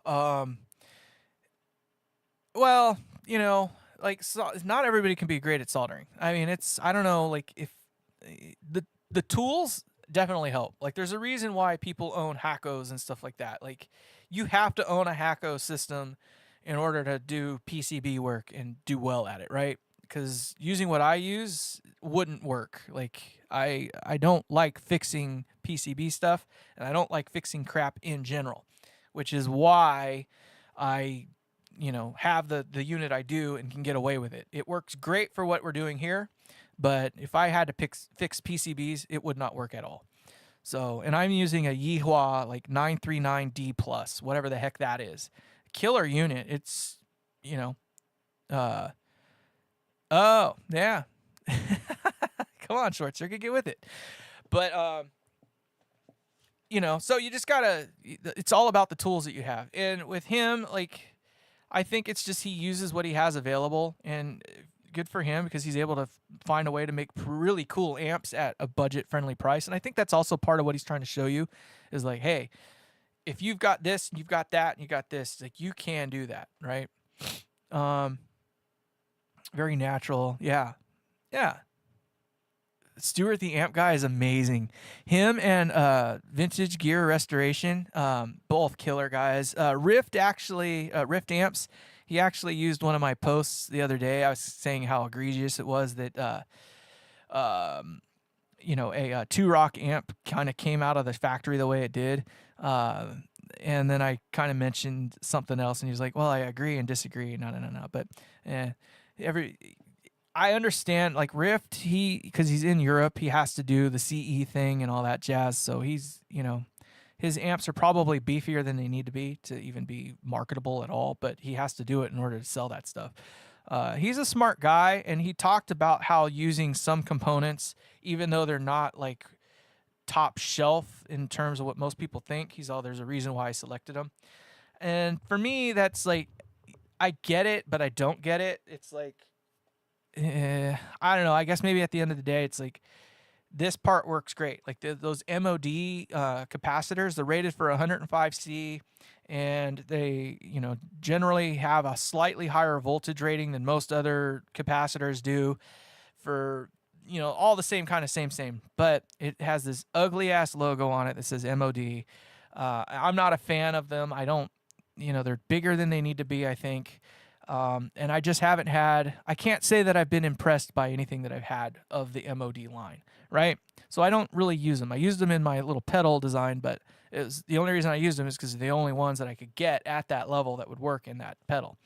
Well, like not everybody can be great at soldering. I mean, I don't know, like if the tools definitely help. Like there's a reason why people own Hackos and stuff like that. Like you have to own a Hacko system in order to do PCB work and do well at it, right? Because using what I use wouldn't work. Like I don't like fixing PCB stuff, and I don't like fixing crap in general, which is why I have the unit I do and can get away with it. It works great for what we're doing here, but if I had to fix PCBs, it would not work at all. So, and I'm using a Yihua like 939D plus, whatever the heck that is. Killer unit. It's, oh, yeah. Come on, Short Circuit, get with it. But, so you just gotta, it's all about the tools that you have. And with him, like, I think it's just he uses what he has available, and good for him because he's able to find a way to make really cool amps at a budget-friendly price. And I think that's also part of what he's trying to show you is like, hey, if you've got this, and you've got that, and you got this, like you can do that, right? Um, very natural, yeah, yeah. Stuart the amp guy is amazing. Him and Vintage Gear Restoration, both killer guys. Rift actually, Rift amps. He actually used one of my posts the other day. I was saying how egregious it was that a Two Rock amp kind of came out of the factory the way it did. And then I kind of mentioned something else, and he was like, "Well, I agree and disagree." No. But I understand, like Rift, because he's in Europe, he has to do the CE thing and all that jazz. So he's, his amps are probably beefier than they need to be to even be marketable at all, but he has to do it in order to sell that stuff. He's a smart guy, and he talked about how using some components, even though they're not like top shelf in terms of what most people think, there's a reason why I selected them. And for me, that's like, I get it, but I don't get it. It's like, I don't know. I guess maybe at the end of the day, it's like this part works great. Like those MOD capacitors, they're rated for 105C, and they, generally have a slightly higher voltage rating than most other capacitors do for, all the same kind of same. But it has this ugly ass logo on it that says MOD. I'm not a fan of them. I don't, they're bigger than they need to be, I think. And I just haven't I can't say that I've been impressed by anything that I've had of the MOD line, right? So I don't really use them. I used them in my little pedal design, but the only reason I used them is because they're the only ones that I could get at that level that would work in that pedal.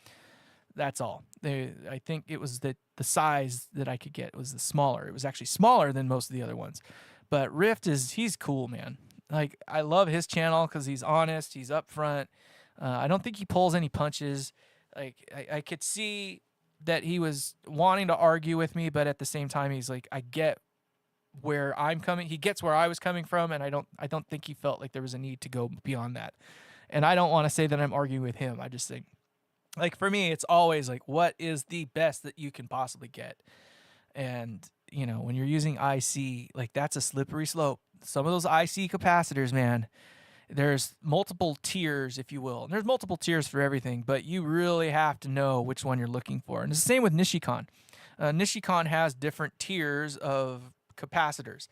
That's all. I think it was the size that I could get was the smaller. It was actually smaller than most of the other ones. But Rift he's cool, man. Like, I love his channel because he's honest, he's upfront. I don't think he pulls any punches. Like, I could see that he was wanting to argue with me, but at the same time, he's like, I get where I'm coming. He gets where I was coming from, and I don't think he felt like there was a need to go beyond that. And I don't want to say that I'm arguing with him. I just think, like, for me, it's always like, what is the best that you can possibly get? And, when you're using IC, like, that's a slippery slope. Some of those IC capacitors, man, there's multiple tiers, if you will. And there's multiple tiers for everything, but you really have to know which one you're looking for. And it's the same with Nichicon. Nichicon has different tiers of capacitors.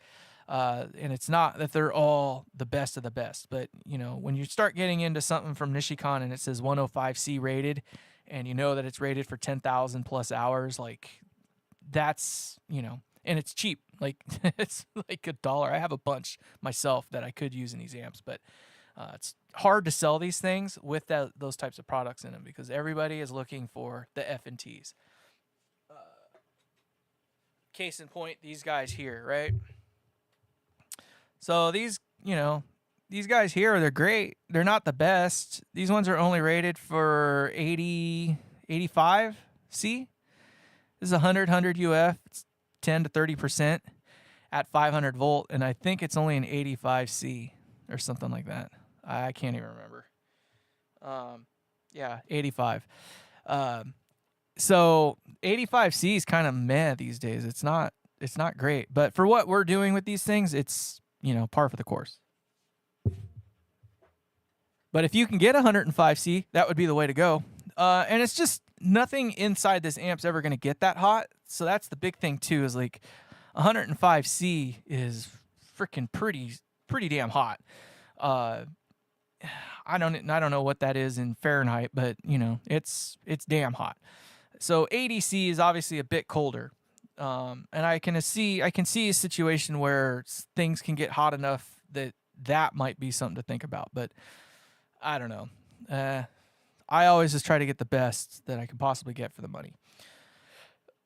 And it's not that they're all the best of the best, but when you start getting into something from Nichicon and it says 105C rated, and you know that it's rated for 10,000 plus hours, like that's, and it's cheap. Like it's like $1. I have a bunch myself that I could use in these amps, but it's hard to sell these things with those types of products in them because everybody is looking for the F&Ts. Case in point, these guys here, right? So these guys here, they're great. They're not the best. These ones are only rated for 80, 85C. This is 100 UF. It's 10 to 30% at 500 volt, and I think it's only an 85C or something like that. I can't even remember. Yeah, 85. So 85C is kind of meh these days. It's not great, but for what we're doing with these things, it's par for the course. But if you can get 105C, that would be the way to go. And it's just nothing inside this amp's ever going to get that hot. So that's the big thing too, is like 105C is freaking pretty damn hot. I don't know what that is in Fahrenheit, but it's damn hot. So 80C is obviously a bit colder. And I can see a situation where things can get hot enough that might be something to think about, but I don't know. I always just try to get the best that I can possibly get for the money.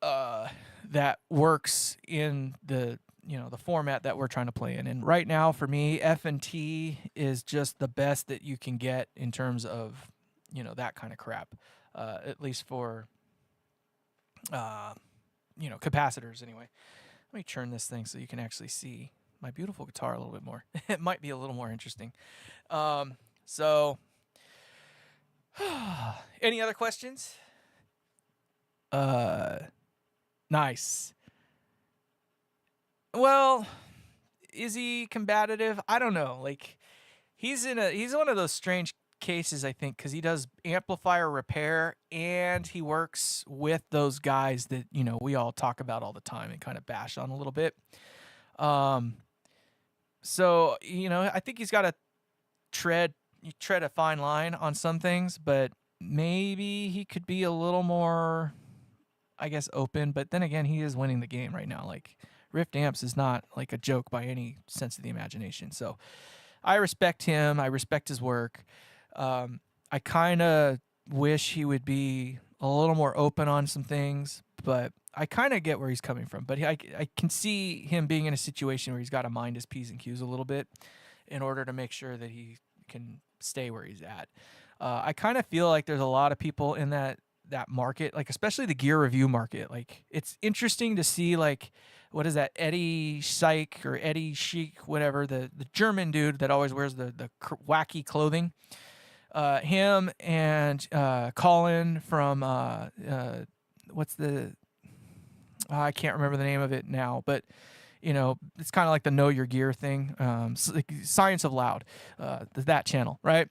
That works in the the format that we're trying to play in. And right now for me, F&T is just the best that you can get in terms of that kind of crap. At least for capacitors anyway. Let me turn this thing so you can actually see my beautiful guitar a little bit more. It might be a little more interesting. So Any other questions? Uh, nice. Well, is he combative? I don't know. Like he's one of those strange cases, I think, because he does amplifier repair and he works with those guys that we all talk about all the time and kind of bash on a little bit. Um, so I think he's got to tread a fine line on some things, but maybe he could be a little more, I guess, open. But then again, he is winning the game right now. Like Rift Amps is not like a joke by any sense of the imagination. So I respect him. I respect his work. I kind of wish he would be a little more open on some things, but I kind of get where he's coming from. But I can see him being in a situation where he's got to mind his P's and Q's a little bit in order to make sure that he can stay where he's at. I kind of feel like there's a lot of people in that market, like especially the gear review market. Like it's interesting to see, like, what is that, Eddie Syke or Eddie Chic, whatever, the German dude that always wears the wacky clothing. Him and Colin from what's the I can't remember the name of it now, but it's kind of like the Know Your Gear thing. Like Science of Loud, that channel, right?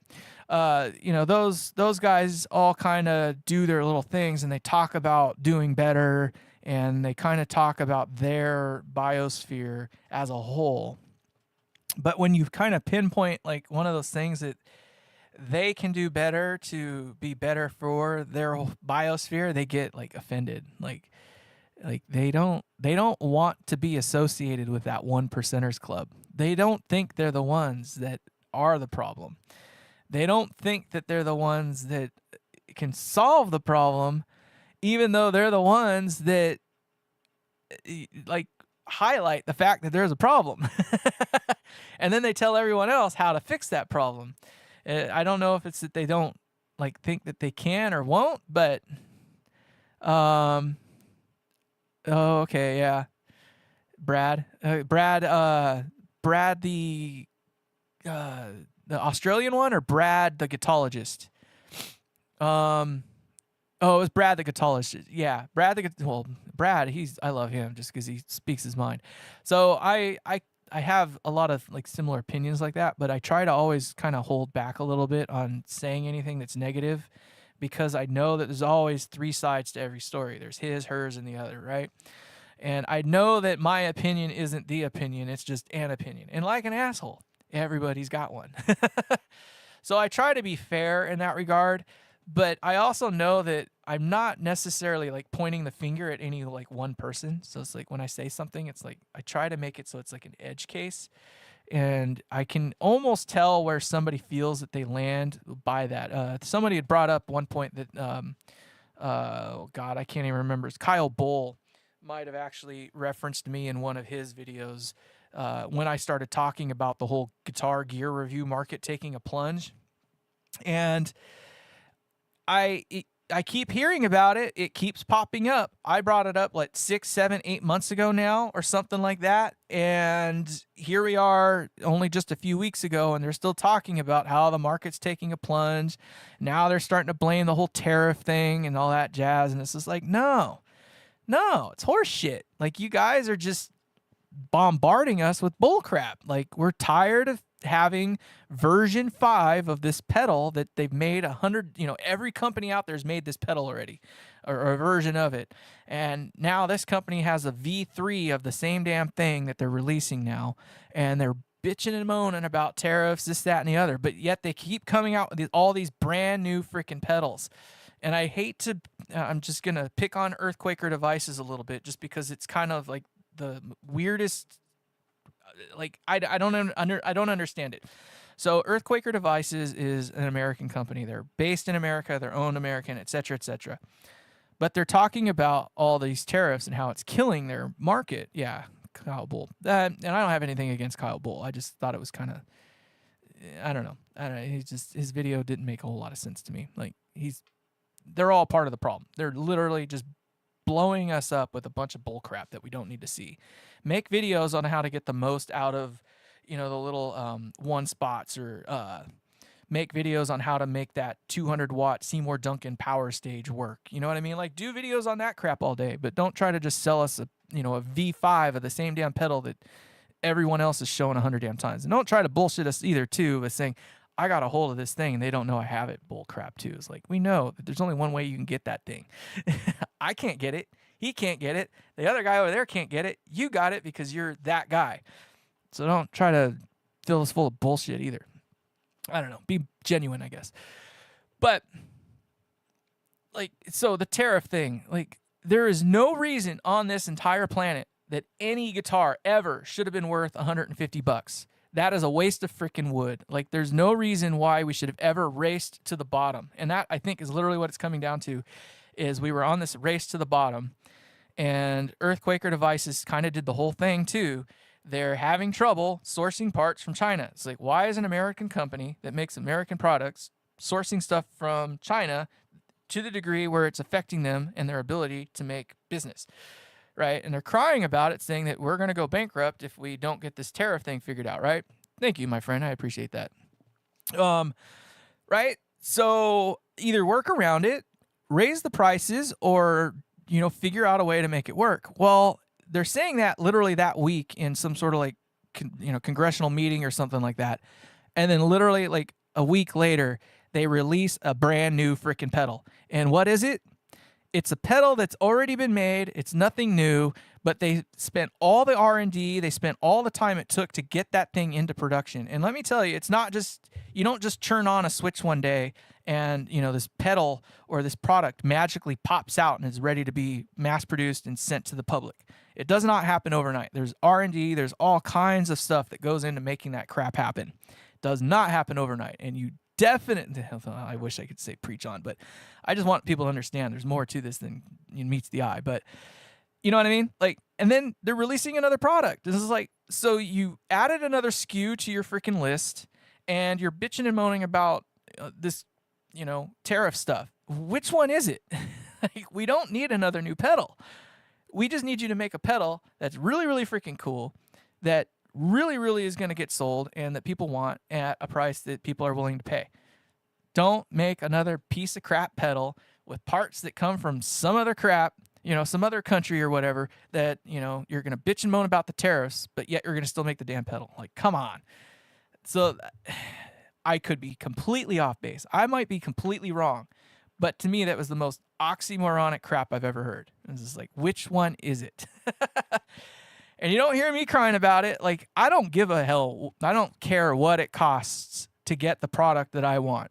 Those guys all kind of do their little things, and they talk about doing better, and they kind of talk about their biosphere as a whole. But when you kind of pinpoint like one of those things that they can do better to be better for their biosphere, they get like offended. Like they don't want to be associated with that 1%ers club. They don't think they're the ones that are the problem. They don't think that they're the ones that can solve the problem, even though they're the ones that like highlight the fact that there's a problem. And then they tell everyone else how to fix that problem. I don't know if it's that they don't like think that they can or won't, but oh, okay, yeah. Brad, the Australian one, or Brad the guitologist? Oh, it was Brad the guitarist. Yeah, Brad Brad. I love him just because he speaks his mind. So I have a lot of like similar opinions like that, but I try to always kind of hold back a little bit on saying anything that's negative, because I know that there's always three sides to every story. There's his, hers, and the other, right? And I know that my opinion isn't the opinion; it's just an opinion. And like an asshole, everybody's got one. So I try to be fair in that regard. But I also know that I'm not necessarily like pointing the finger at any like one person. So it's like when I say something, it's like I try to make it so it's like an edge case. And I can almost tell where somebody feels that they land by that. Somebody had brought up one point that, oh God, I can't even remember. It's Kyle Bull might have actually referenced me in one of his videos when I started talking about the whole guitar gear review market taking a plunge. And I keep hearing about it. It keeps popping up. I brought it up like 6, 7, 8 months ago now or something like that. And here we are only just a few weeks ago, and they're still talking about how the market's taking a plunge. Now they're starting to blame the whole tariff thing and all that jazz. And it's just like, no, it's horse shit. Like, you guys are just bombarding us with bullcrap. Like, we're tired of having version 5 of this pedal that they've made 100, every company out there's made this pedal already, or a version of it. And now this company has a V3 of the same damn thing that they're releasing now, and they're bitching and moaning about tariffs, this, that, and the other, but yet they keep coming out with all these brand new freaking pedals. And I hate to, I'm just going to pick on Earthquaker Devices a little bit, just because it's kind of like the weirdest. Like I don't understand it. So Earthquaker Devices is an American company. They're based in America. They're owned American, et cetera, et cetera. But they're talking about all these tariffs and how it's killing their market. Yeah, Kyle Bull. And I don't have anything against Kyle Bull. I just thought it was kind of, I don't know. His video didn't make a whole lot of sense to me. Like, they're all part of the problem. They're literally just blowing us up with a bunch of bull crap that we don't need to see. Make videos on how to get the most out of, the little one spots or make videos on how to make that 200-watt Seymour Duncan power stage work. You know what I mean? Like, do videos on that crap all day, but don't try to just sell us a V5 of the same damn pedal that everyone else is showing 100 damn times. And don't try to bullshit us either too by saying, I got a hold of this thing and they don't know I have it. Bull crap too. It's like, we know that there's only one way you can get that thing. I can't get it. He can't get it. The other guy over there can't get it. You got it because you're that guy. So don't try to fill us full of bullshit either. I don't know. Be genuine, I guess. But like, so the tariff thing, like, there is no reason on this entire planet that any guitar ever should have been worth $150. That is a waste of freaking wood. Like, there's no reason why we should have ever raced to the bottom. And that, I think, is literally what it's coming down to, is we were on this race to the bottom, and Earthquaker Devices kind of did the whole thing too. They're having trouble sourcing parts from China. It's like, why is an American company that makes American products sourcing stuff from China to the degree where it's affecting them and their ability to make business, right? And they're crying about it, saying that we're going to go bankrupt if we don't get this tariff thing figured out, right? Thank you, my friend. I appreciate that. Right? So either work around it, raise the prices, or, figure out a way to make it work. Well, they're saying that literally that week in some sort of like, congressional meeting or something like that. And then literally like a week later, they release a brand new freaking pedal. And what is it? It's a pedal that's already been made. It's nothing new, but they spent all the R&D. They spent all the time it took to get that thing into production. And let me tell you, it's not just, you don't just turn on a switch one day and, this pedal or this product magically pops out and is ready to be mass produced and sent to the public. It does not happen overnight. There's R&D. There's all kinds of stuff that goes into making that crap happen. It does not happen overnight. And you definitely, I wish I could say preach on, but I just want people to understand there's more to this than meets the eye. But you know what I mean? Like, and then they're releasing another product. This is like, so you added another SKU to your freaking list, and you're bitching and moaning about this, tariff stuff. Which one is it? Like, we don't need another new pedal. We just need you to make a pedal that's really, really freaking cool, that really, really is going to get sold and that people want at a price that people are willing to pay. Don't make another piece of crap pedal with parts that come from some other crap, some other country or whatever that, you're going to bitch and moan about the tariffs, but yet you're going to still make the damn pedal. Like, come on. So I could be completely off base. I might be completely wrong, but to me, that was the most oxymoronic crap I've ever heard. It's just like, which one is it? And you don't hear me crying about it. Like, I don't give a hell. I don't care what it costs to get the product that I want.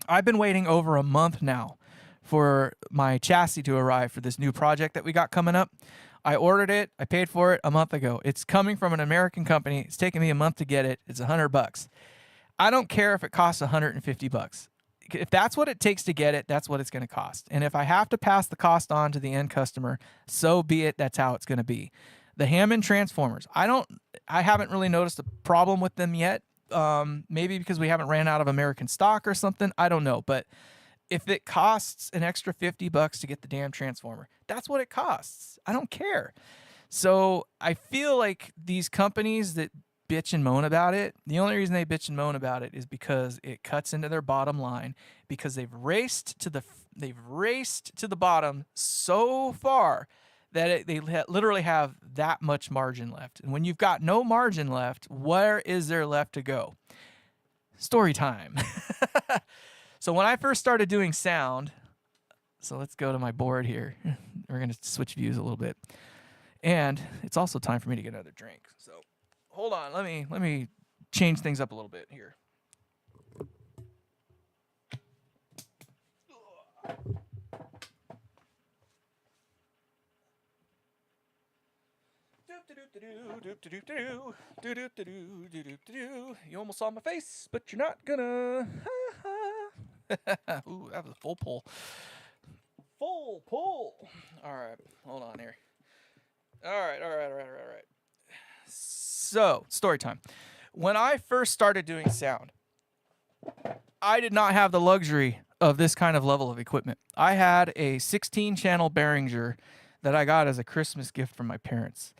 I've been waiting over a month now for my chassis to arrive for this new project that we got coming up. I ordered it. I paid for it a month ago. It's coming from an American company. It's taken me a month to get it. It's $100. I don't care if it costs $150. If that's what it takes to get it, that's what it's going to cost. And if I have to pass the cost on to the end customer, so be it. That's how it's going to be. The Hammond transformers, I haven't really noticed a problem with them yet. Maybe because we haven't ran out of American stock or something. I don't know. But if it costs an extra $50 to get the damn transformer, that's what it costs. I don't care. So I feel like these companies that bitch and moan about it, the only reason they bitch and moan about it is because it cuts into their bottom line, because they've raced to the bottom so far that they literally have that much margin left. And when you've got no margin left, where is there left to go? Story time. So when I first started doing sound, so let's go to my board here. We're going to switch views a little bit. And it's also time for me to get another drink. So hold on, let me change things up a little bit here. You almost saw my face, but you're not gonna. Ooh, that was a full pull. Full pull. All right, hold on here. All right. So, story time. When I first started doing sound, I did not have the luxury of this kind of level of equipment. I had a 16-channel Behringer that I got as a Christmas gift from my parents.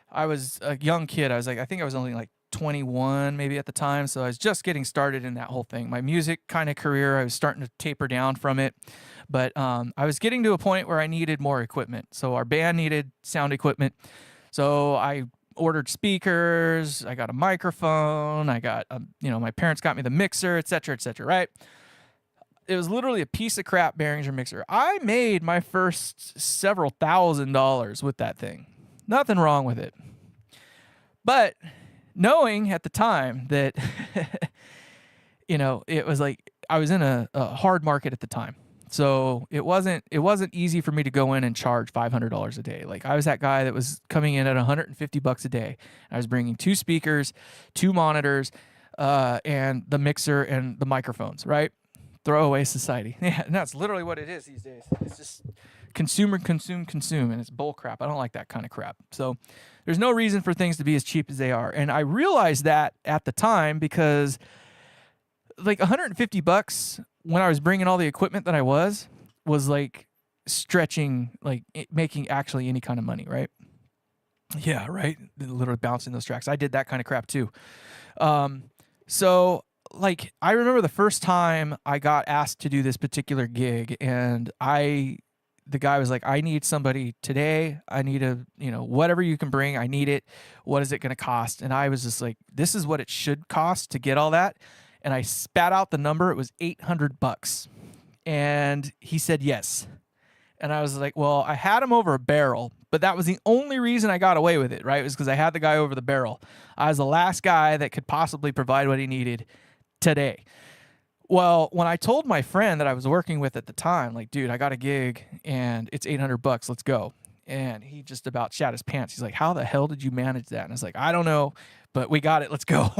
I was a young kid. I think I was only like 21 maybe at the time, so I was just getting started in that whole thing. My music kind of career, I was starting to taper down from it, but I was getting to a point where I needed more equipment. So our band needed sound equipment. So I ordered speakers, I got a microphone, I got my parents got me the mixer, etc., right? It was literally a piece of crap Behringer mixer. I made my first several $1,000s with that thing. Nothing wrong with it. But knowing at the time that, it was like I was in a hard market at the time. So it wasn't easy for me to go in and charge $500 a day. Like I was that guy that was coming in at $150 a day. I was bringing 2 speakers, 2 monitors, and the mixer and the microphones, right? Throwaway society. Yeah, and that's literally what it is these days. It's just consume, and it's bull crap. I don't like that kind of crap. So there's no reason for things to be as cheap as they are. And I realized that at the time because like $150 when I was bringing all the equipment that I was like stretching, like making actually any kind of money, right? Yeah, right. Literally bouncing those tracks. I did that kind of crap too. So like I remember the first time I got asked to do this particular gig, and the guy was like, I need somebody today. I need whatever you can bring, I need it. What is it going to cost? And I was just like, this is what it should cost to get all that. And I spat out the number. It was $800. And he said yes. And I was like, well, I had him over a barrel, but that was the only reason I got away with it, right? It was because I had the guy over the barrel. I was the last guy that could possibly provide what he needed today. Well, when I told my friend that I was working with at the time, like, dude, I got a gig and it's $800, let's go. And he just about shat his pants. He's like, how the hell did you manage that? And I was like, I don't know, but we got it, let's go.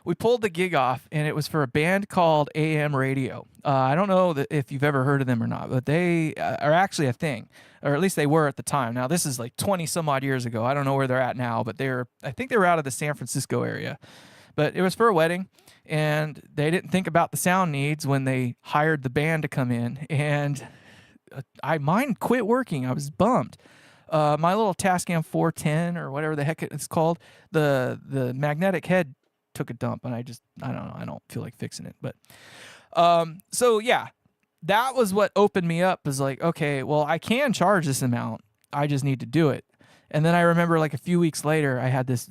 We pulled the gig off, and it was for a band called AM Radio. I don't know if you've ever heard of them or not, but they are actually a thing, or at least they were at the time. Now, this is like 20 some odd years ago. I don't know where they're at now, but I think they were out of the San Francisco area. But it was for a wedding, and they didn't think about the sound needs when they hired the band to come in, and mine quit working. I was bummed. My little Tascam 410 or whatever the heck it's called, the magnetic head took a dump, and I don't know, I don't feel like fixing it. But so yeah, that was what opened me up, is like, okay, well, I can charge this amount, I just need to do it. And then I remember like a few weeks later, I had this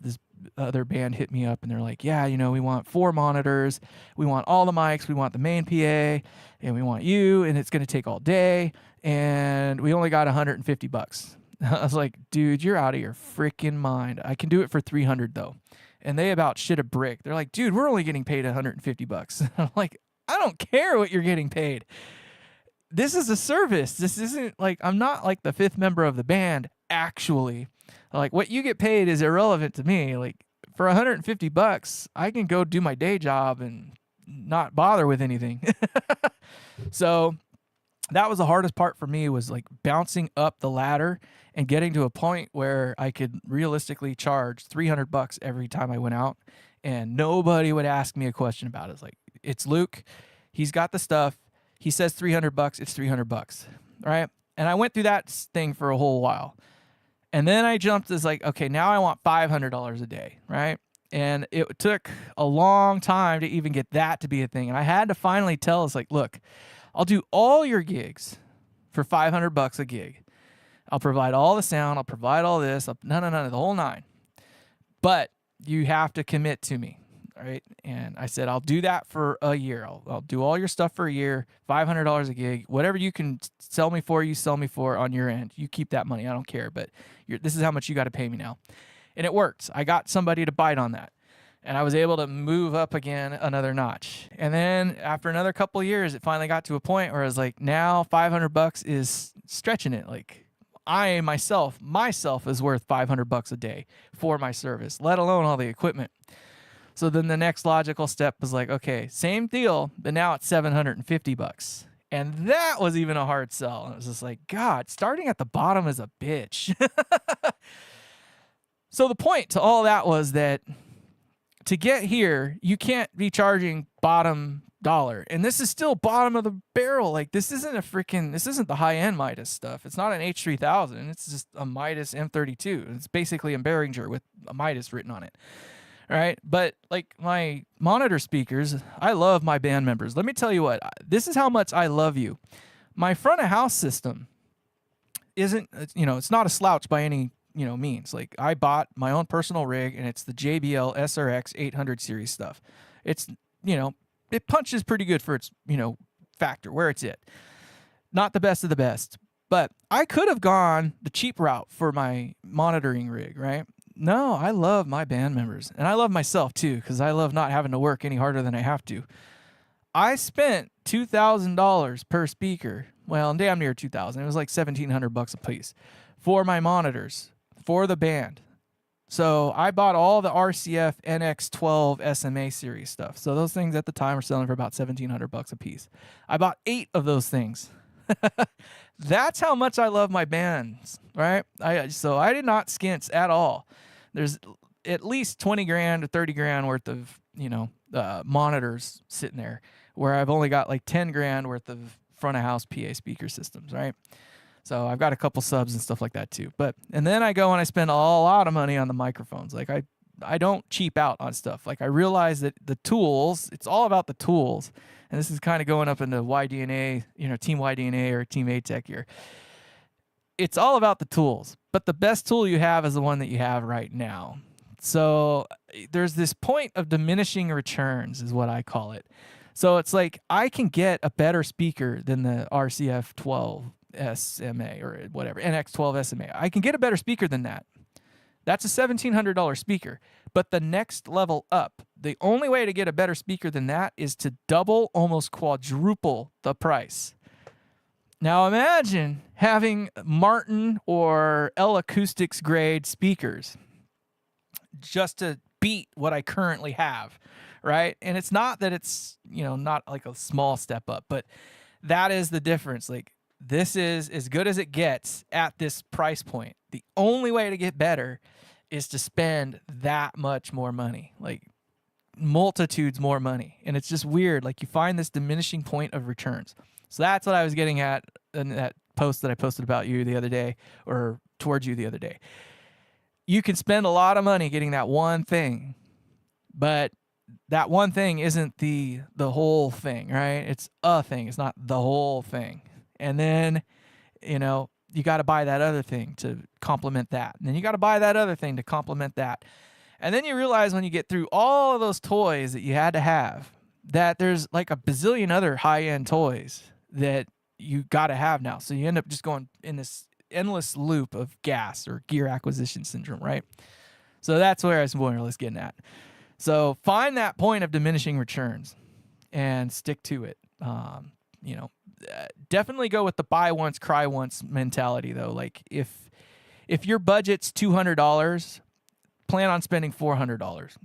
other band hit me up, and they're like, yeah, we want 4 monitors, we want all the mics, we want the main PA, and we want you, and it's going to take all day, and we only got $150. I was like, dude, you're out of your freaking mind. I can do it for $300 though. And they about shit a brick. They're like, dude, we're only getting paid $150. I'm like, I don't care what you're getting paid. This is a service. This isn't like, I'm not like the 5th member of the band, actually. Like, what you get paid is irrelevant to me. Like, for $150, I can go do my day job and not bother with anything. So that was the hardest part for me, was like bouncing up the ladder and getting to a point where I could realistically charge $300 every time I went out, and nobody would ask me a question about it. It's like, it's Luke, he's got the stuff, he says $300, it's $300, right? And I went through that thing for a whole while, and then I jumped as like, okay, now I want $500 a day, right? And it took a long time to even get that to be a thing, and I had to finally tell us, like, look, I'll do all your gigs for $500 a gig. I'll provide all the sound. I'll provide all this. No, the whole 9. But you have to commit to me, all right? And I said, I'll do that for a year. I'll do all your stuff for a year, $500 a gig. Whatever you can sell me for, you sell me for on your end. You keep that money. I don't care. But this is how much you got to pay me now. And it worked. I got somebody to bite on that. And I was able to move up again another notch. And then after another couple of years, it finally got to a point where I was like, now $500 is stretching it. Like, I myself is worth $500 a day for my service, let alone all the equipment. So then the next logical step was like, okay, same deal, but now it's $750. And that was even a hard sell. And it was just like, God, starting at the bottom is a bitch. So the point to all that was that to get here, you can't be charging bottom dollar. And this is still bottom of the barrel. Like, this isn't the high-end Midas stuff. It's not an H3000. It's just a Midas M32. It's basically a Behringer with a Midas written on it. right? But like my monitor speakers, I love my band members. Let me tell you what, this is how much I love you. My front of house system isn't, it's not a slouch by any, means. Like I bought my own personal rig and it's the JBL SRX 800 series stuff. It's, it punches pretty good for its, factor where it's at. Not the best of the best, but I could have gone the cheap route for my monitoring rig, right? No, I love my band members and I love myself too, because I love not having to work any harder than I have to. I spent $2,000 per speaker. Well, damn near 2,000. It was like $1,700 a piece for my monitors for the band. So I bought all the RCF NX12 SMA series stuff. So those things at the time were selling for about $1,700 a piece. I bought 8 of those things. That's how much I love my bands, right? So I did not skint at all. There's at least 20 grand to 30 grand worth of, monitors sitting there, where I've only got like 10 grand worth of front of house PA speaker systems, right? So I've got a couple subs and stuff like that too. And then I go and I spend a lot of money on the microphones. Like I don't cheap out on stuff. Like I realize that the tools, it's all about the tools. And this is kind of going up into YDNA, Team YDNA or Team ATEC here. It's all about the tools, but the best tool you have is the one that you have right now. So there's this point of diminishing returns is what I call it. So it's like I can get a better speaker than the RCF 12 SMA or whatever, NX12 SMA. I can get a better speaker than that. That's a $1,700 speaker. But the next level up, the only way to get a better speaker than that is to double, almost quadruple the price. Now imagine having Martin or L Acoustics grade speakers just to beat what I currently have, right? And it's not that it's, not like a small step up, but that is the difference. Like this is as good as it gets at this price point. The only way to get better is to spend that much more money, like multitudes more money. And it's just weird. Like you find this diminishing point of returns. So that's what I was getting at in that post that I posted about you the other day, or towards you the other day. You can spend a lot of money getting that one thing, but that one thing isn't the whole thing, right? It's a thing. It's not the whole thing. And then, you got to buy that other thing to complement that. And then you got to buy that other thing to complement that. And then you realize when you get through all of those toys that you had to have, that there's like a bazillion other high-end toys that you got to have now. So you end up just going in this endless loop of gas or gear acquisition syndrome, right? So that's where I was more or less getting at. So find that point of diminishing returns and stick to it. Definitely go with the buy once, cry once mentality though. Like if your budget's $200, plan on spending $400.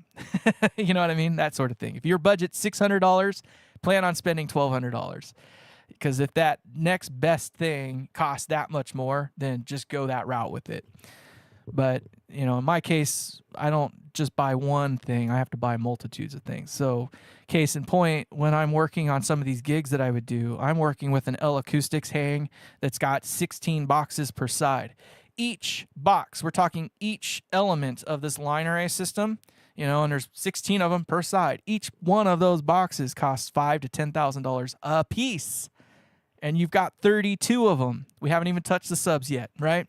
You know what I mean? That sort of thing. If your budget's $600, plan on spending $1,200. Because if that next best thing costs that much more, then just go that route with it. But, in my case, I don't just buy one thing. I have to buy multitudes of things. So case in point, when I'm working on some of these gigs that I would do, I'm working with an L Acoustics hang that's got 16 boxes per side. Each box, we're talking each element of this line array system, and there's 16 of them per side. Each one of those boxes costs $5,000 to $10,000 a piece. And you've got 32 of them. We haven't even touched the subs yet, right?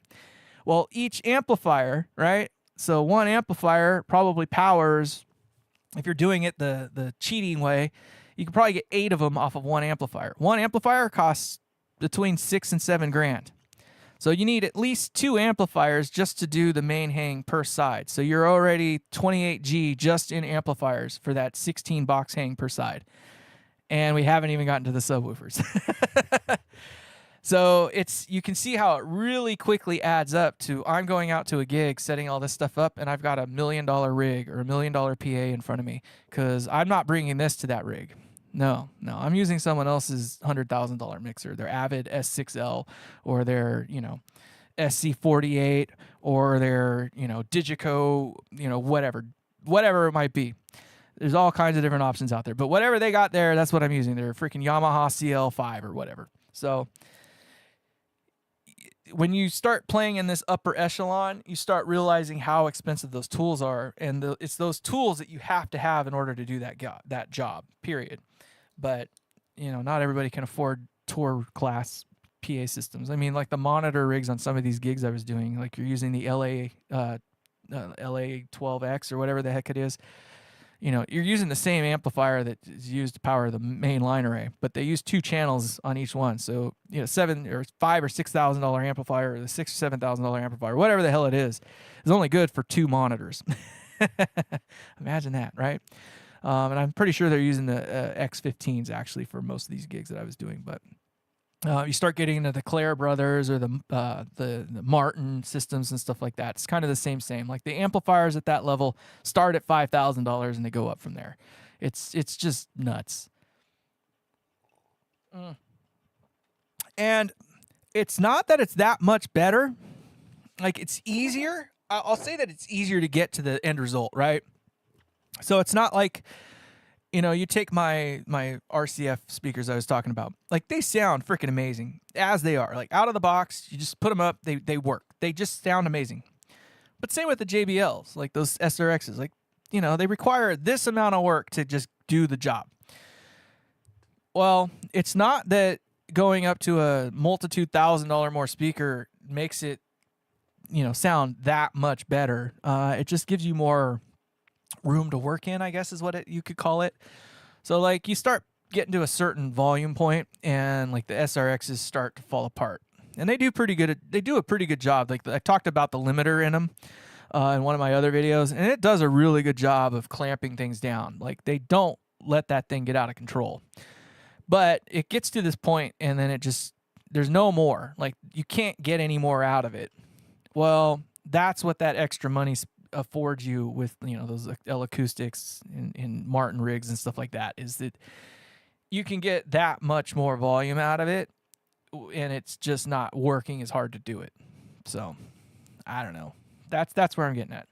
Well, each amplifier, right? So one amplifier probably powers, if you're doing it the cheating way, you can probably get 8 of them off of one amplifier. One amplifier costs between $6,000 and $7,000. So you need at least 2 amplifiers just to do the main hang per side. So you're already 28G just in amplifiers for that 16 box hang per side. And we haven't even gotten to the subwoofers. So you can see how it really quickly adds up to, I'm going out to a gig, setting all this stuff up, and I've got $1 million rig or $1 million PA in front of me because I'm not bringing this to that rig. No, I'm using someone else's $100,000 mixer, their Avid S6L or their, SC48 or their, Digico, whatever it might be. There's all kinds of different options out there. But whatever they got there, that's what I'm using. They're freaking Yamaha CL5 or whatever. So when you start playing in this upper echelon, you start realizing how expensive those tools are, and it's those tools that you have to have in order to do that job. Period. But not everybody can afford tour class PA systems. I mean, like the monitor rigs on some of these gigs I was doing, like you're using the LA12X or whatever the heck it is. You're using the same amplifier that is used to power the main line array, but they use 2 channels on each one. So, $7,000 or $5,000 or $6,000 amplifier, or the $6,000 or $7,000 amplifier, whatever the hell it is only good for 2 monitors. Imagine that, right? And I'm pretty sure they're using the X15s actually for most of these gigs that I was doing, but you start getting into the Clare Brothers or the Martin systems and stuff like that. It's kind of the same. Like the amplifiers at that level start at $5,000 and they go up from there. It's just nuts. And it's not that it's that much better. Like it's easier. I'll say that it's easier to get to the end result, right? So it's not like, you take my RCF speakers I was talking about. Like they sound freaking amazing as they are. Like out of the box, you just put them up, they work. They just sound amazing. But same with the JBLs, like those SRXs. Like, they require this amount of work to just do the job. Well, it's not that going up to a multitude $1,000 more speaker makes it, sound that much better. It just gives you more room to work in, I guess is what you could call it. So like you start getting to a certain volume point and like the SRXs start to fall apart, and they do a pretty good job. Like I talked about the limiter in them in one of my other videos, and it does a really good job of clamping things down. Like they don't let that thing get out of control, but it gets to this point and then there's no more. Like you can't get any more out of it. Well, that's what that extra money affords you with those L acoustics in Martin rigs and stuff like that, is that you can get that much more volume out of it, and it's just not working as hard to do it. So I don't know. That's where I'm getting at.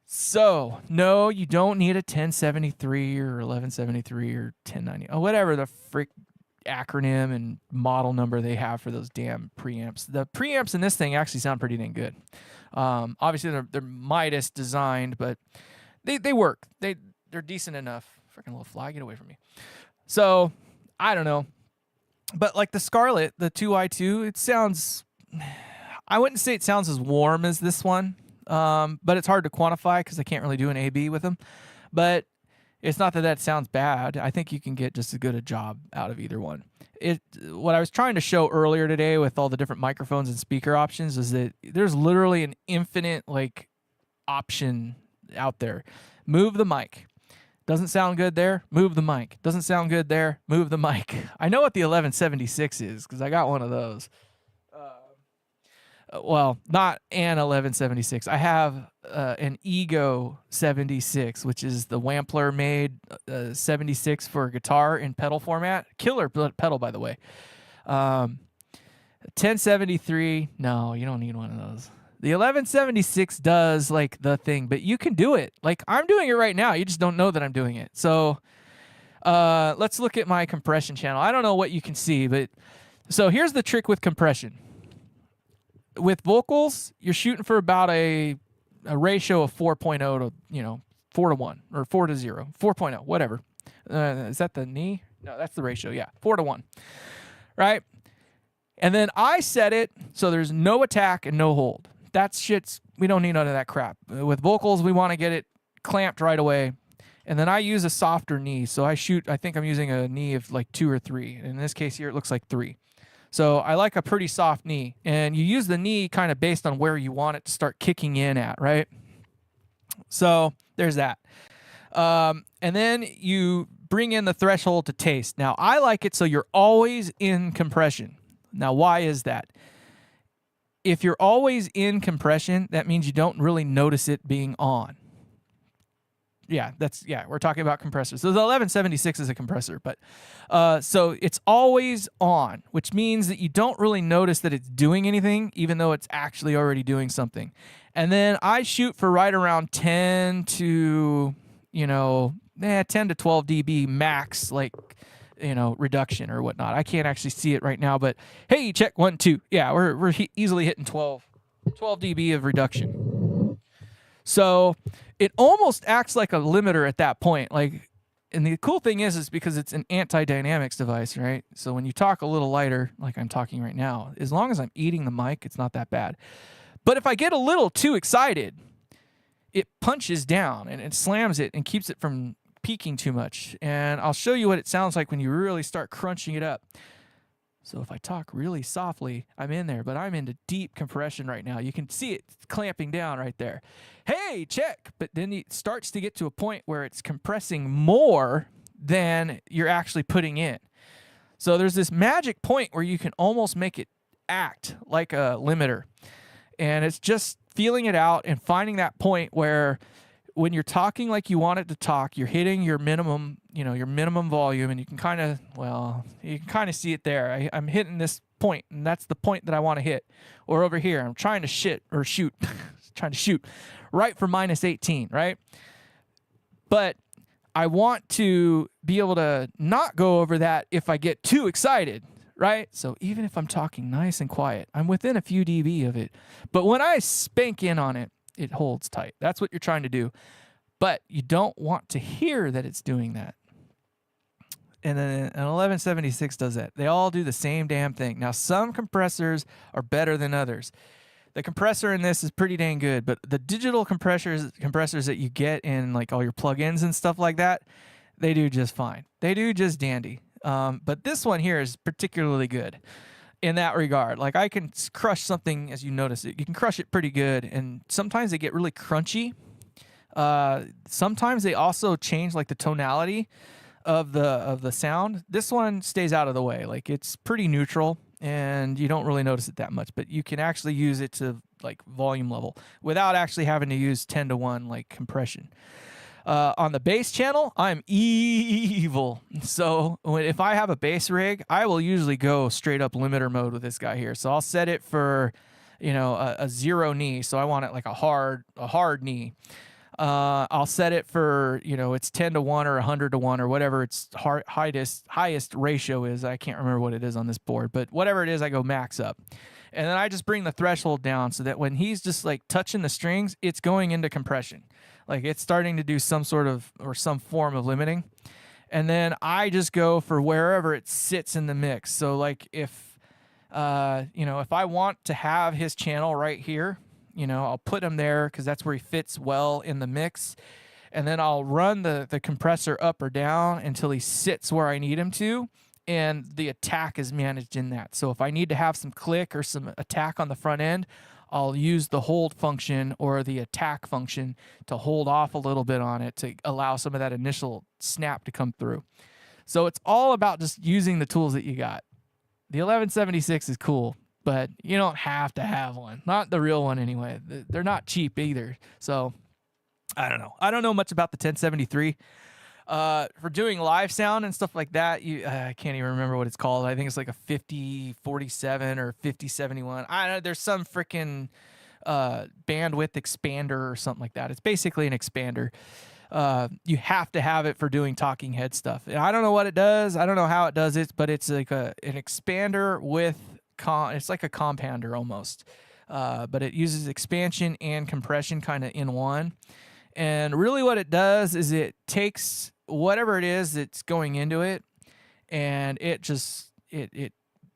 So no, you don't need a 1073 or 1173 or 1090 or whatever the frick acronym and model number they have for those damn preamps. The preamps in this thing actually sound pretty dang good. Obviously they're Midas designed, but they work. They're decent enough. Freaking little fly, get away from me. So I don't know, but like the Scarlett, the 2i2, it sounds, I wouldn't say it sounds as warm as this one, but it's hard to quantify because I can't really do an A/B with them. But it's not that sounds bad. I think you can get just as good a job out of either one. What I was trying to show earlier today with all the different microphones and speaker options is that there's literally an infinite option out there. Move the mic. Doesn't sound good there? Move the mic. Doesn't sound good there? Move the mic. I know what the 1176 is because I got one of those. Well, not an 1176. I have an Ego 76, which is the Wampler made 76 for guitar in pedal format. Killer pedal, by the way. 1073, no, you don't need one of those. The 1176 does the thing, but you can do it. Like I'm doing it right now. You just don't know that I'm doing it. So let's look at my compression channel. I don't know what you can see, but so here's the trick with compression. With vocals, you're shooting for about a ratio of 4.0 to 4 to 1 or 4 to 0, 4.0, whatever. Is that the knee? No, that's the ratio. Yeah, 4 to 1, right? And then I set it so there's no attack and no hold. We don't need none of that crap. With vocals, we want to get it clamped right away. And then I use a softer knee. So I think I'm using a knee of 2 or 3. In this case here, it looks like 3. So I like a pretty soft knee, and you use the knee kind of based on where you want it to start kicking in at, right? So there's that. And then you bring in the threshold to taste. Now, I like it so you're always in compression. Now, why is that? If you're always in compression, that means you don't really notice it being on. Yeah, we're talking about compressors. So the 1176 is a compressor, but so it's always on, which means that you don't really notice that it's doing anything, even though it's actually already doing something. And then I shoot for right around 10 to 12 dB max, reduction or whatnot. I can't actually see it right now, but hey, check 1, 2. Yeah, we're easily hitting 12 dB of reduction. So it almost acts like a limiter at that point. Like, and the cool thing is because it's an anti-dynamics device, right? So when you talk a little lighter, like I'm talking right now, as long as I'm eating the mic, it's not that bad. But if I get a little too excited, it punches down and it slams it and keeps it from peaking too much. And I'll show you what it sounds like when you really start crunching it up. So if I talk really softly, I'm in there, but I'm into deep compression right now. You can see it clamping down right there. Hey, check. But then it starts to get to a point where it's compressing more than you're actually putting in. So there's this magic point where you can almost make it act like a limiter. And it's just feeling it out and finding that point where when you're talking like you want it to talk, you're hitting your minimum, your minimum volume, and you can kind of see it there. I'm hitting this point, and that's the point that I want to hit. Or over here, I'm trying to shoot right for -18, right? But I want to be able to not go over that if I get too excited, right? So even if I'm talking nice and quiet, I'm within a few dB of it. But when I spank in on it, it holds tight. That's what you're trying to do. But you don't want to hear that it's doing that. And then an 1176 does that. They all do the same damn thing. Now, some compressors are better than others. The compressor in this is pretty dang good, but the digital compressors that you get in like all your plugins and stuff like that, they do just fine. They do just dandy. But this one here is particularly good in that regard. Like I can crush something, as you notice it. You can crush it pretty good, and sometimes they get really crunchy. Sometimes they also change like the tonality of the sound. This one stays out of the way. Like it's pretty neutral, and you don't really notice it that much. But you can actually use it to like volume level without actually having to use 10-to-1 like compression. On the bass channel, I'm evil. So if I have a bass rig, I will usually go straight up limiter mode with this guy here. So I'll set it for, a 0 knee. So I want it like a hard knee. I'll set it for, it's 10-to-1 or 100-to-1 or whatever its highest ratio is. I can't remember what it is on this board, but whatever it is, I go max up. And then I just bring the threshold down so that when he's just like touching the strings, it's going into compression. Like it's starting to do some form of limiting. And then I just go for wherever it sits in the mix. So like if I want to have his channel right here, I'll put him there because that's where he fits well in the mix. And then I'll run the compressor up or down until he sits where I need him to. And the attack is managed in that. So if I need to have some click or some attack on the front end, I'll use the hold function or the attack function to hold off a little bit on it to allow some of that initial snap to come through. So it's all about just using the tools that you got. The 1176 is cool, but you don't have to have one. Not the real one anyway. They're not cheap either. So I don't know. I don't know much about the 1073. For doing live sound and stuff like that, I can't even remember what it's called. I think it's like a 5047 or 5071. I don't know. There's some freaking bandwidth expander or something like that. It's basically an expander. You have to have it for doing talking head stuff. And I don't know what it does. I don't know how it does it, but it's like an expander with it's like a compounder almost. But it uses expansion and compression kind of in one. And really what it does is it takes whatever it is that's going into it, and it just it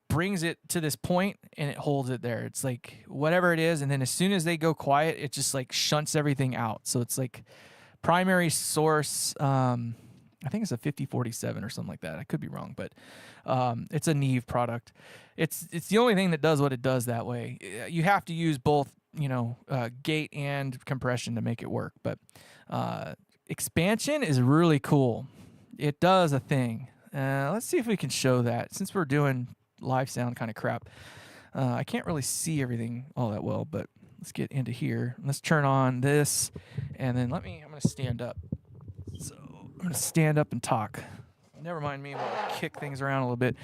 brings it to this point and it holds it there. It's like whatever it is, and then as soon as they go quiet, it just like shunts everything out. So it's like primary source, I think it's a 5047 or something like that. I could be wrong, but it's a Neve product. It's the only thing that does what it does that way. You have to use both, gate and compression to make it work. But expansion is really cool. It does a thing. Let's see if we can show that. Since we're doing live sound kind of crap, I can't really see everything all that well, but let's get into here. Let's turn on this, and then I'm going to stand up. So I'm going to stand up and talk. Never mind me, we'll kick things around a little bit.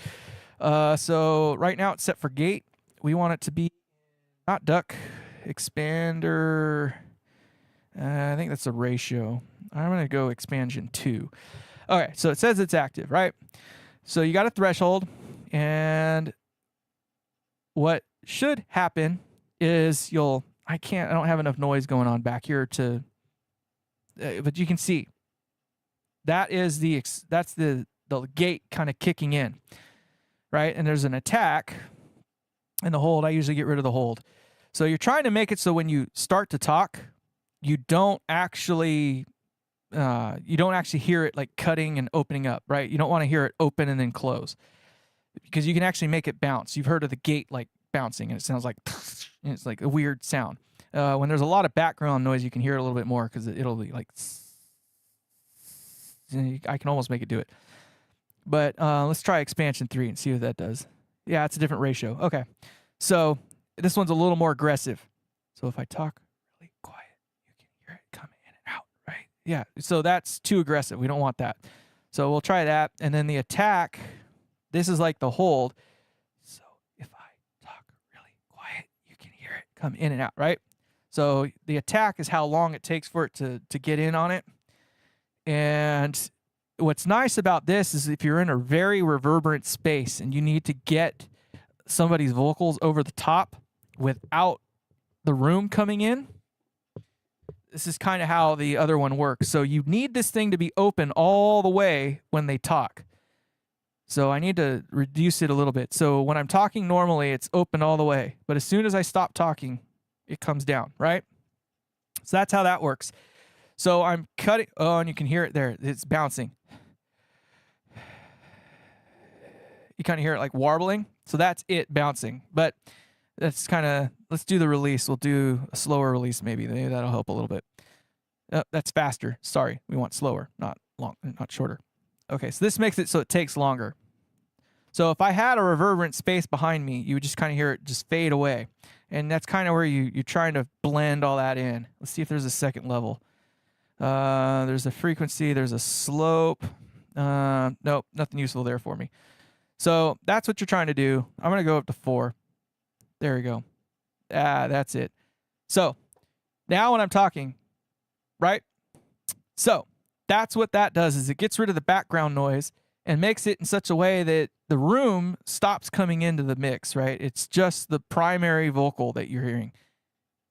So right now it's set for gate. We want it to be not duck, expander. I think that's a ratio. I'm going to go expansion 2. Okay, so it says it's active, right? So you got a threshold, and what should happen is I don't have enough noise going on back here to, but you can see that is that's the gate kind of kicking in, right? And there's an attack and the hold. I usually get rid of the hold. So you're trying to make it so when you start to talk, you don't actually hear it like cutting and opening up, right? You don't want to hear it open and then close, because you can actually make it bounce. You've heard of the gate like bouncing, and it sounds like, and it's like a weird sound. When there's a lot of background noise, you can hear it a little bit more, because it'll be like, I can almost make it do it. But let's try expansion 3 and see what that does. Yeah, it's a different ratio. Okay, so this one's a little more aggressive. So if I talk really quiet, you can hear it coming in and out, right? Yeah, so that's too aggressive. We don't want that. So we'll try that. And then the attack, this is like the hold. So if I talk really quiet, you can hear it come in and out, right? So the attack is how long it takes for it to get in on it. And what's nice about this is if you're in a very reverberant space and you need to get somebody's vocals over the top without the room coming in, this is kind of how the other one works. So you need this thing to be open all the way when they talk. So I need to reduce it a little bit. So when I'm talking normally, it's open all the way. But as soon as I stop talking, it comes down, right? So that's how that works. So I'm cutting. Oh, and you can hear it there. It's bouncing. You kind of hear it like warbling. So that's it bouncing. But that's kind of, let's do the release. We'll do a slower release maybe. Maybe that'll help a little bit. That's faster. Sorry. We want slower, not shorter. Okay, so this makes it so it takes longer. So if I had a reverberant space behind me, you would just kind of hear it just fade away. And that's kind of where you're trying to blend all that in. Let's see if there's a second level. There's a frequency, there's a slope. Nope, nothing useful there for me. So that's what you're trying to do. I'm going to go up to 4. There we go. That's it. So now when I'm talking, right? So that's what that does, is it gets rid of the background noise and makes it in such a way that the room stops coming into the mix, right? It's just the primary vocal that you're hearing.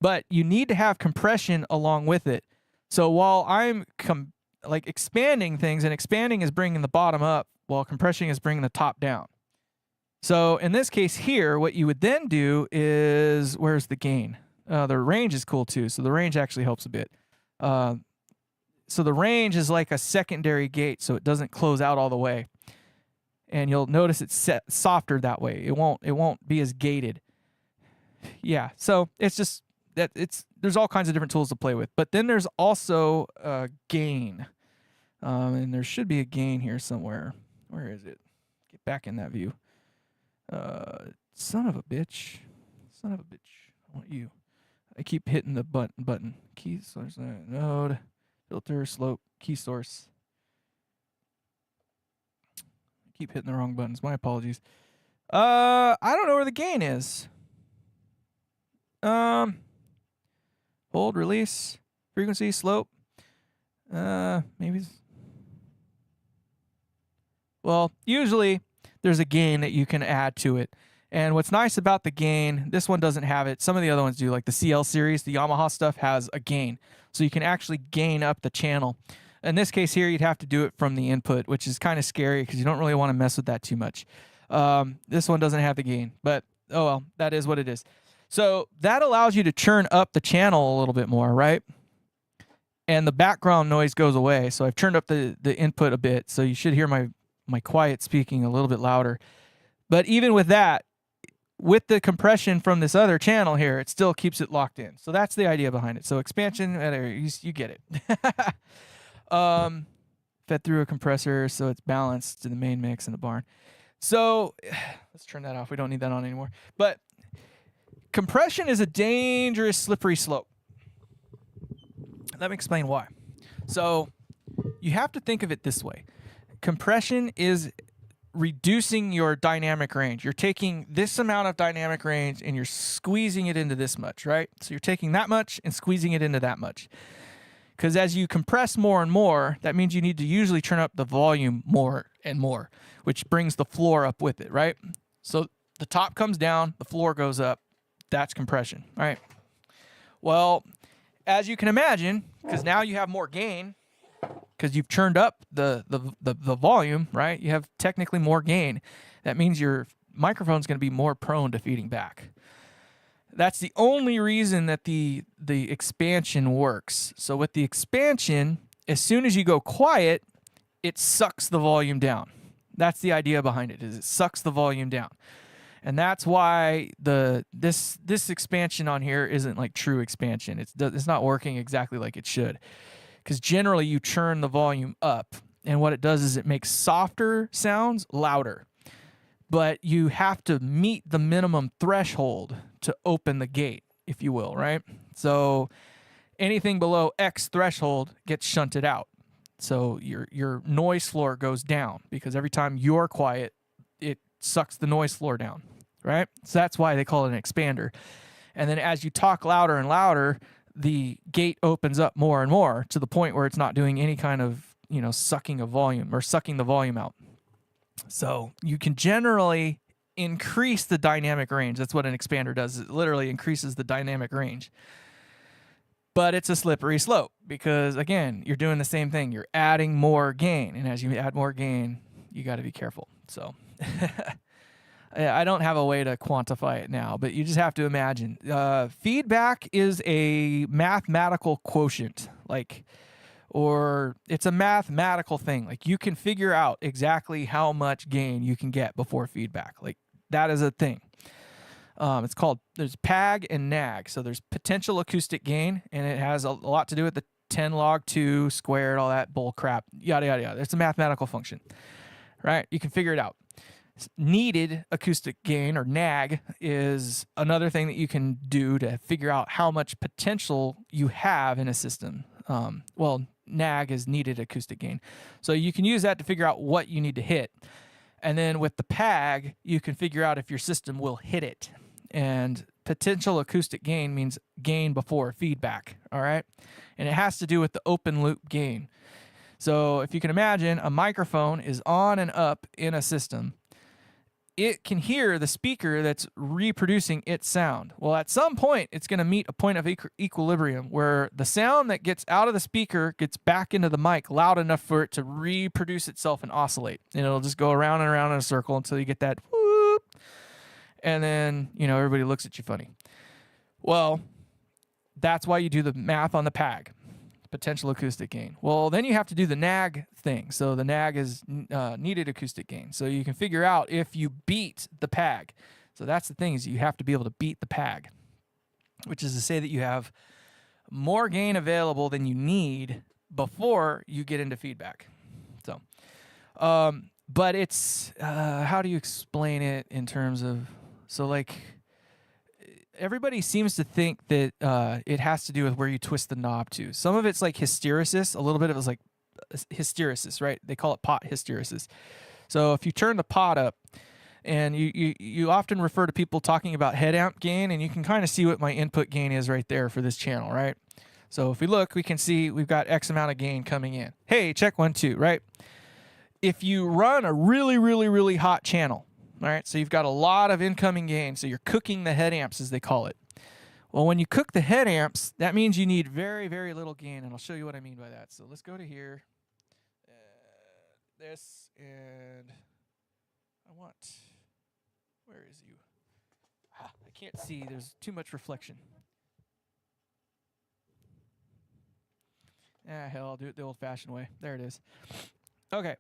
But you need to have compression along with it. So while I'm expanding things, and expanding is bringing the bottom up, while compression is bringing the top down. So in this case here, what you would then do is, where's the gain? The range is cool too. So the range actually helps a bit. So the range is like a secondary gate, so it doesn't close out all the way. And you'll notice it's softer that way. It won't be as gated. Yeah, so it's just that there's all kinds of different tools to play with. But then there's also a gain. And there should be a gain here somewhere. Where is it? Get back in that view. Son of a bitch. Son of a bitch. I want you. I keep hitting the button. Key source node. Filter, slope, key source. I keep hitting the wrong buttons. My apologies. I don't know where the gain is. Hold, release, frequency, slope. Maybe. Well, usually there's a gain that you can add to it. And what's nice about the gain, this one doesn't have it. Some of the other ones do, like the CL series, the Yamaha stuff has a gain. So you can actually gain up the channel. In this case here, you'd have to do it from the input, which is kind of scary because you don't really want to mess with that too much. This one doesn't have the gain, but oh well, that is what it is. So that allows you to churn up the channel a little bit more, right? And the background noise goes away. So I've turned up the input a bit, so you should hear my quiet speaking a little bit louder. But even with that, with the compression from this other channel here, it still keeps it locked in. So that's the idea behind it. So expansion, you get it. Fed through a compressor, so it's balanced to the main mix in the barn. So let's turn that off. We don't need that on anymore. But compression is a dangerous, slippery slope. Let me explain why. So you have to think of it this way. Compression is reducing your dynamic range. You're taking this amount of dynamic range and you're squeezing it into this much, right? So you're taking that much and squeezing it into that much. Because as you compress more and more, that means you need to usually turn up the volume more and more, which brings the floor up with it, right? So the top comes down, the floor goes up. That's compression, right? Well, as you can imagine, because now you have more gain, because you've churned up the volume, right? You have technically more gain. That means your microphone's going to be more prone to feeding back. That's the only reason that the expansion works. So with the expansion, as soon as you go quiet, it sucks the volume down. That's the idea behind it, is it sucks the volume down. And that's why this expansion on here isn't like true expansion. It's not working exactly like it should. Because generally you churn the volume up, and what it does is it makes softer sounds louder. But you have to meet the minimum threshold to open the gate, if you will, right? So anything below X threshold gets shunted out. So your noise floor goes down, because every time you're quiet, it sucks the noise floor down, right? So that's why they call it an expander. And then as you talk louder and louder, the gate opens up more and more to the point where it's not doing any kind of, sucking of volume or sucking the volume out. So you can generally increase the dynamic range. That's what an expander does. It literally increases the dynamic range. But it's a slippery slope, because, again, you're doing the same thing. You're adding more gain. And as you add more gain, you got to be careful. So I don't have a way to quantify it now, but you just have to imagine. Feedback is a mathematical quotient, or it's a mathematical thing. Like, you can figure out exactly how much gain you can get before feedback. Like, that is a thing. It's called, there's PAG and NAG. So there's potential acoustic gain, and it has a lot to do with the 10 log 2 squared, all that bull crap, yada, yada, yada. It's a mathematical function, right? You can figure it out. Needed acoustic gain, or NAG, is another thing that you can do to figure out how much potential you have in a system. NAG is needed acoustic gain. So you can use that to figure out what you need to hit. And then with the PAG, you can figure out if your system will hit it. And potential acoustic gain means gain before feedback, all right? And it has to do with the open loop gain. So if you can imagine, a microphone is on and up in a system. It can hear the speaker that's reproducing its sound. Well, at some point, it's going to meet a point of equilibrium where the sound that gets out of the speaker gets back into the mic loud enough for it to reproduce itself and oscillate. And it'll just go around and around in a circle until you get that whoop. And then, everybody looks at you funny. Well, that's why you do the math on the PAG, potential acoustic gain. Well, then you have to do the NAG thing. So the NAG is needed acoustic gain. So you can figure out if you beat the PAG. So that's the thing, is you have to be able to beat the PAG, which is to say that you have more gain available than you need before you get into feedback. So, but it's, how do you explain it in terms of, everybody seems to think that it has to do with where you twist the knob to. Some of it's like hysteresis. A little bit of it's like hysteresis, right? They call it pot hysteresis. So if you turn the pot up, and you often refer to people talking about head amp gain, and you can kind of see what my input gain is right there for this channel, right? So if we look, we can see we've got X amount of gain coming in. Hey, check 1, 2, right? If you run a really, really, really hot channel, all right, so you've got a lot of incoming gain, so you're cooking the head amps, as they call it. Well, when you cook the head amps, that means you need very, very little gain, and I'll show you what I mean by that. So let's go to here, this, and where is you? I can't see, there's too much reflection. Hell, I'll do it the old-fashioned way. There it is. Okay.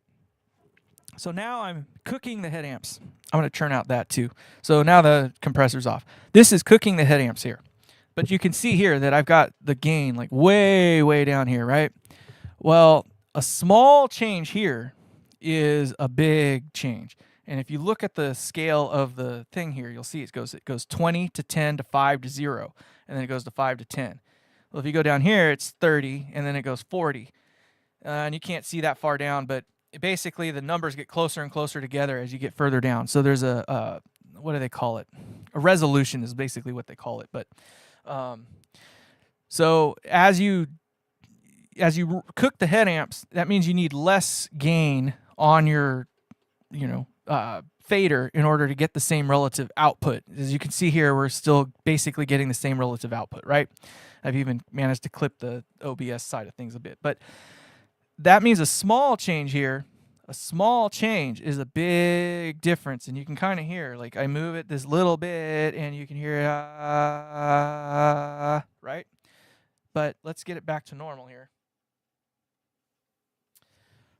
So now I'm cooking the head amps. I'm going to turn out that too. So now the compressor's off. This is cooking the head amps here. But you can see here that I've got the gain like way, way down here, right? Well, a small change here is a big change. And if you look at the scale of the thing here, you'll see it goes 20 to 10 to 5 to 0. And then it goes to 5 to 10. Well, if you go down here, it's 30, and then it goes 40. And you can't see that far down, but basically the numbers get closer and closer together as you get further down. So there's a what do they call it? A resolution is basically what they call it. But so as you cook the head amps, that means you need less gain on your fader in order to get the same relative output. As you can see here, we're still basically getting the same relative output, right? I've even managed to clip the OBS side of things a bit. But that means a small change here, a small change is a big difference. And you can kind of hear, like I move it this little bit and you can hear it, right? But let's get it back to normal here.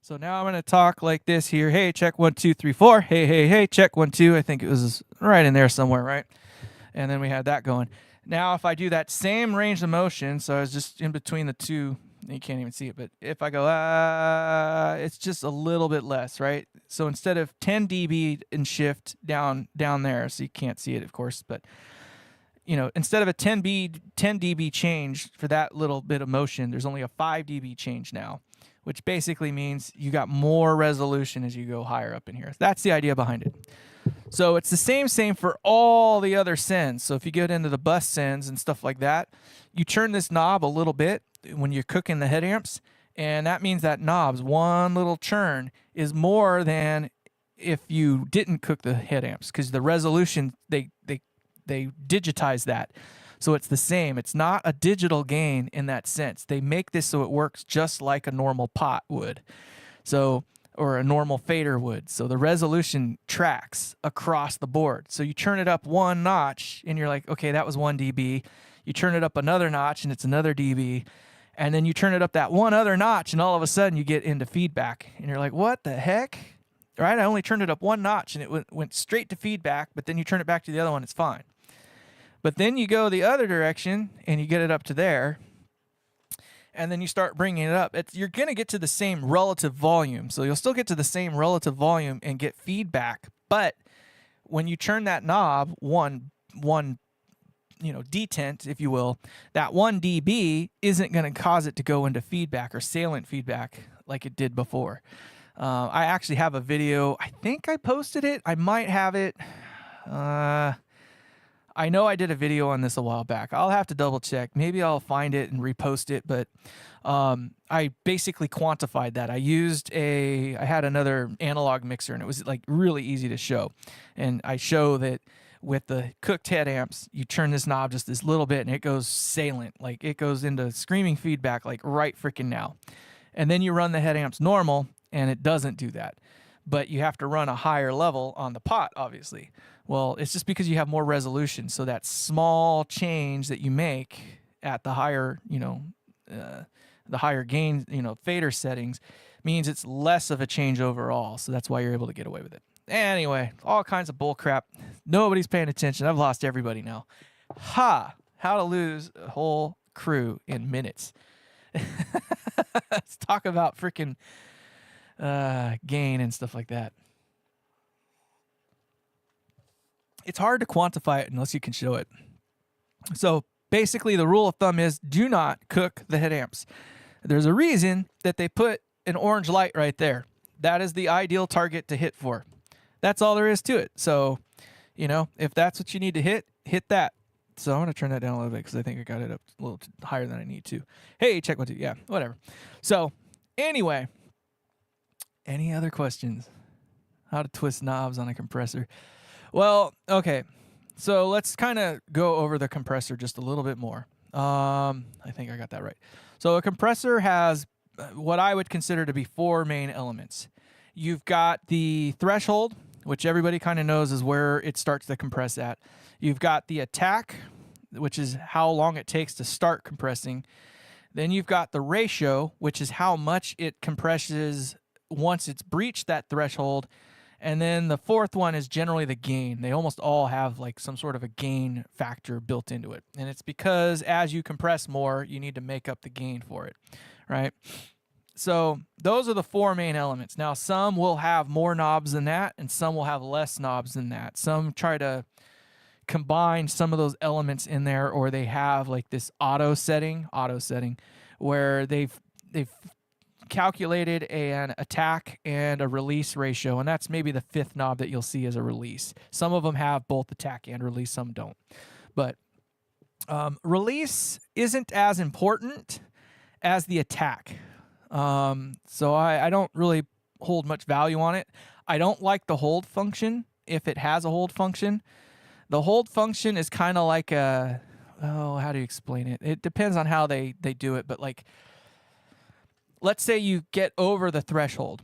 So now I'm going to talk like this here. Hey, check 1, 2, 3, 4. Hey, hey, hey, check 1, 2. I think it was right in there somewhere, right? And then we had that going. Now, if I do that same range of motion, so I was just in between the two, you can't even see it, but if I go, it's just a little bit less, right? So instead of 10 dB in shift down there, so you can't see it, of course, but instead of a 10 dB change for that little bit of motion, there's only a 5 dB change now, which basically means you got more resolution as you go higher up in here. That's the idea behind it. So it's the same for all the other sends. So if you get into the bus sends and stuff like that, you turn this knob a little bit when you're cooking the head amps, and that means that knob's one little churn is more than if you didn't cook the head amps, because the resolution, they digitize that. So it's the same. It's not a digital gain in that sense. They make this so it works just like a normal pot would. So, or a normal fader would. So the resolution tracks across the board. So you turn it up one notch and you're like, okay, that was 1 dB. You turn it up another notch and it's another dB. And then you turn it up that one other notch and all of a sudden you get into feedback. And you're like, what the heck? Right? I only turned it up one notch and it went straight to feedback, but then you turn it back to the other one, it's fine. But then you go the other direction and you get it up to there, and then you start bringing it up. You're going to get to the same relative volume. So you'll still get to the same relative volume and get feedback. But when you turn that knob one detent, if you will, that 1 dB isn't going to cause it to go into feedback or salient feedback like it did before. I actually have a video. I think I posted it. I might have it. I know I did a video on this a while back. I'll have to double check. Maybe I'll find it and repost it, but I basically quantified that. I had another analog mixer and it was like really easy to show. And I show that with the cooked head amps, you turn this knob just this little bit and it goes salient. Like it goes into screaming feedback like right freaking now. And then you run the head amps normal and it doesn't do that. But you have to run a higher level on the pot, obviously. Well, it's just because you have more resolution. So that small change that you make at the higher, the higher gain, fader settings means it's less of a change overall. So that's why you're able to get away with it. Anyway, all kinds of bull crap. Nobody's paying attention. I've lost everybody now. How to lose a whole crew in minutes. Let's talk about freaking gain and stuff like that. It's hard to quantify it unless you can show it. So basically the rule of thumb is do not cook the head amps. There's a reason that they put an orange light right there. That is the ideal target to hit for. That's all there is to it. So, if that's what you need to hit that. So I'm going to turn that down a little bit because I think I got it up a little higher than I need to. Hey, check 1, 2. Yeah, whatever. So anyway, any other questions? How to twist knobs on a compressor? Well, okay. So let's kind of go over the compressor just a little bit more. I think I got that right. So a compressor has what I would consider to be 4 main elements. You've got the threshold, which everybody kind of knows is where it starts to compress at. You've got the attack, which is how long it takes to start compressing. Then you've got the ratio, which is how much it compresses once it's breached that threshold. And then the fourth one is generally the gain. They almost all have like some sort of a gain factor built into it. And it's because as you compress more, you need to make up the gain for it, right? So those are the 4 main elements. Now, some will have more knobs than that, and some will have less knobs than that. Some try to combine some of those elements in there, or they have like this auto setting, where they've calculated an attack and a release ratio, and that's maybe the 5th knob that you'll see as a release. Some of them have both attack and release, some don't. But release isn't as important as the attack. So I don't really hold much value on it. I don't like the hold function if it has a hold function. The hold function is kind of like a, oh, how do you explain it? It depends on how they do it, but like, let's say you get over the threshold.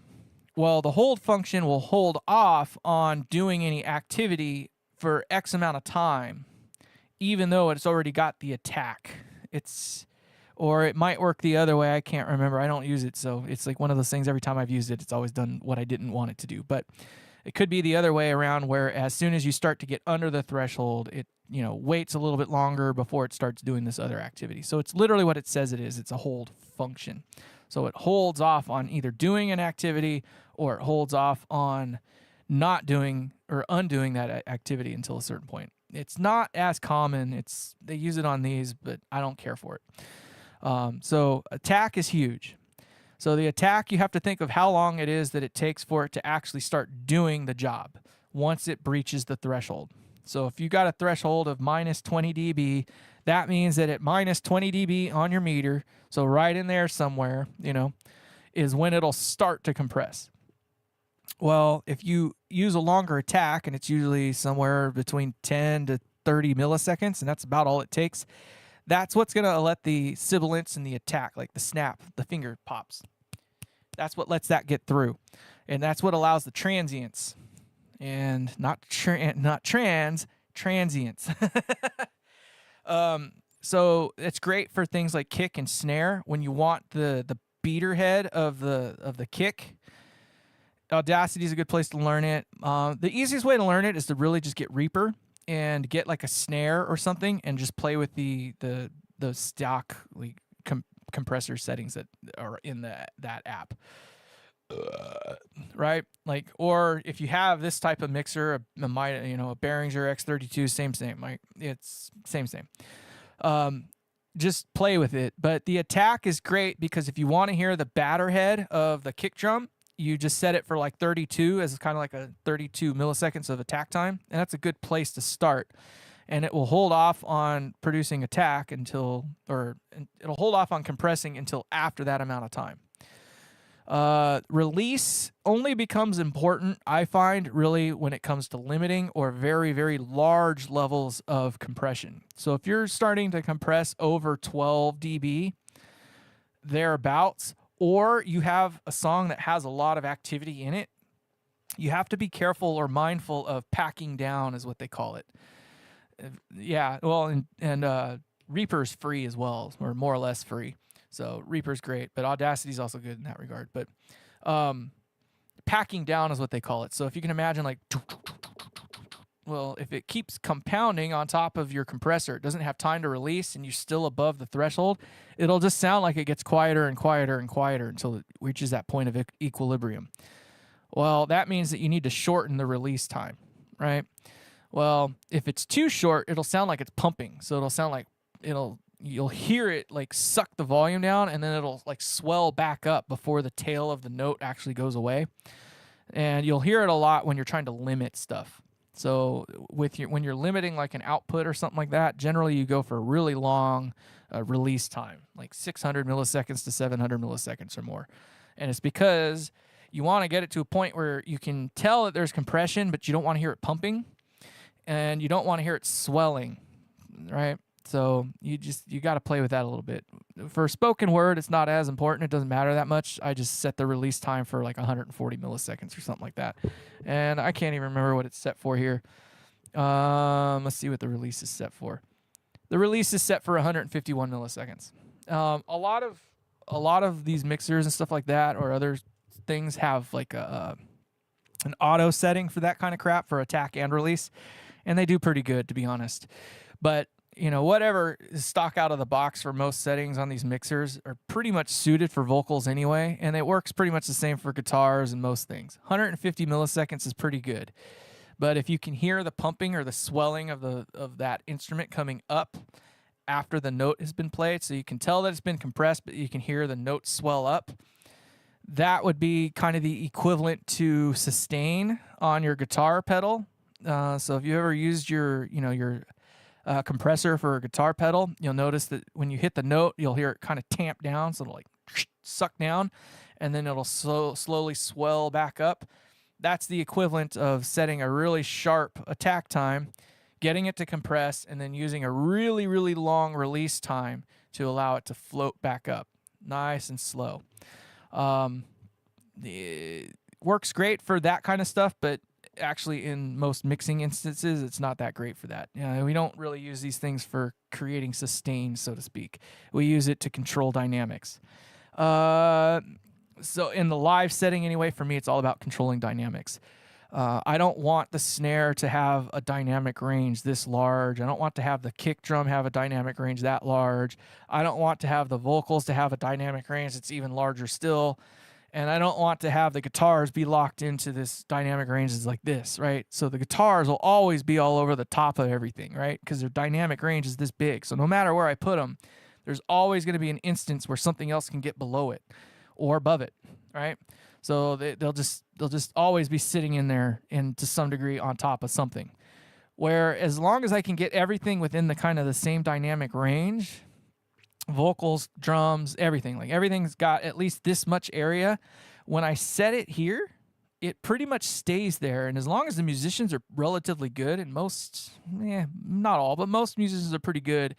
Well, the hold function will hold off on doing any activity for X amount of time, even though it's already got the attack. Or it might work the other way. I can't remember. I don't use it, so it's like one of those things. Every time I've used it, it's always done what I didn't want it to do. But it could be the other way around, where as soon as you start to get under the threshold, it waits a little bit longer before it starts doing this other activity. So it's literally what it says it is. It's a hold function. So it holds off on either doing an activity, or it holds off on not doing or undoing that activity until a certain point. It's not as common. They use it on these, but I don't care for it. So attack is huge. So the attack, you have to think of how long it is that it takes for it to actually start doing the job once it breaches the threshold. So if you got a threshold of minus 20 dB, that means that at minus 20 dB on your meter, so right in there somewhere, is when it'll start to compress. Well, if you use a longer attack, and it's usually somewhere between 10 to 30 milliseconds, and that's about all it takes, that's what's going to let the sibilance and the attack, like the snap, the finger pops. That's what lets that get through. And that's what allows the transients. And not transients. So it's great for things like kick and snare when you want the beater head of the kick. Audacity is a good place to learn it. The easiest way to learn it is to really just get Reaper and get like a snare or something and just play with the stock compressor settings that are in that app. Right? Like, or if you have this type of mixer, a Behringer X32, same. Like, it's same. Just play with it. But the attack is great because if you want to hear the batter head of the kick drum, you just set it for like 32 as kind of like a 32 milliseconds of attack time. And that's a good place to start. And it will hold off on producing attack it'll hold off on compressing until after that amount of time. Release only becomes important, I find, really when it comes to limiting or very, very large levels of compression. So if you're starting to compress over 12 dB, thereabouts, or you have a song that has a lot of activity in it, you have to be careful or mindful of packing down, is what they call it. Yeah, well, and Reaper's free as well, or more or less free. So Reaper's great, but Audacity's also good in that regard. But packing down is what they call it. So if you can imagine, like, well, if it keeps compounding on top of your compressor, it doesn't have time to release, and you're still above the threshold, it'll just sound like it gets quieter and quieter and quieter until it reaches that point of equilibrium. Well, that means that you need to shorten the release time, right? Well, if it's too short, it'll sound like it's pumping. So it'll sound like you'll hear it like suck the volume down, and then it'll like swell back up before the tail of the note actually goes away. And you'll hear it a lot when you're trying to limit stuff. So when you're limiting like an output or something like that, generally you go for a really long release time, like 600 milliseconds to 700 milliseconds or more. And it's because you want to get it to a point where you can tell that there's compression, but you don't want to hear it pumping, and you don't want to hear it swelling, right? So you got to play with that a little bit. For spoken word, it's not as important. It doesn't matter that much. I just set the release time for like 140 milliseconds or something like that. And I can't even remember what it's set for here. Let's see what the release is set for. The release is set for 151 milliseconds. A lot of these mixers and stuff like that, or other things, have like an auto setting for that kind of crap for attack and release, and they do pretty good, to be honest. But whatever is stock out of the box for most settings on these mixers are pretty much suited for vocals anyway, and it works pretty much the same for guitars and most things. 150 milliseconds is pretty good. But if you can hear the pumping or the swelling of that instrument coming up after the note has been played, so you can tell that it's been compressed, but you can hear the note swell up, that would be kind of the equivalent to sustain on your guitar pedal. So if you ever used your compressor for a guitar pedal, you'll notice that when you hit the note, you'll hear it kind of tamp down, so it'll like suck down, and then it'll slowly swell back up. that's the equivalent of setting a really sharp attack time, getting it to compress, and then using a really, really long release time to allow it to float back up, nice and slow. It works great for that kind of stuff, but actually in most mixing instances, it's not that great for that. We don't really use these things for creating sustain, so to speak. We use it to control dynamics. So in the live setting anyway, for me, it's all about controlling dynamics. I don't want the snare to have a dynamic range this large. I don't want to have the kick drum have a dynamic range that large. I don't want to have the vocals to have a dynamic range that's even larger still. And I don't want to have the guitars be locked into this dynamic ranges like this, right? So the guitars will always be all over the top of everything, right? Because their dynamic range is this big. So no matter where I put them, there's always going to be an instance where something else can get below it or above it, right? So they'll just always be sitting in there and to some degree on top of something. Where as long as I can get everything within the kind of the same dynamic range, vocals, drums, everything, like everything's got at least this much area. When I set it here, it pretty much stays there. And as long as the musicians are relatively good, and most, not all, but most musicians are pretty good,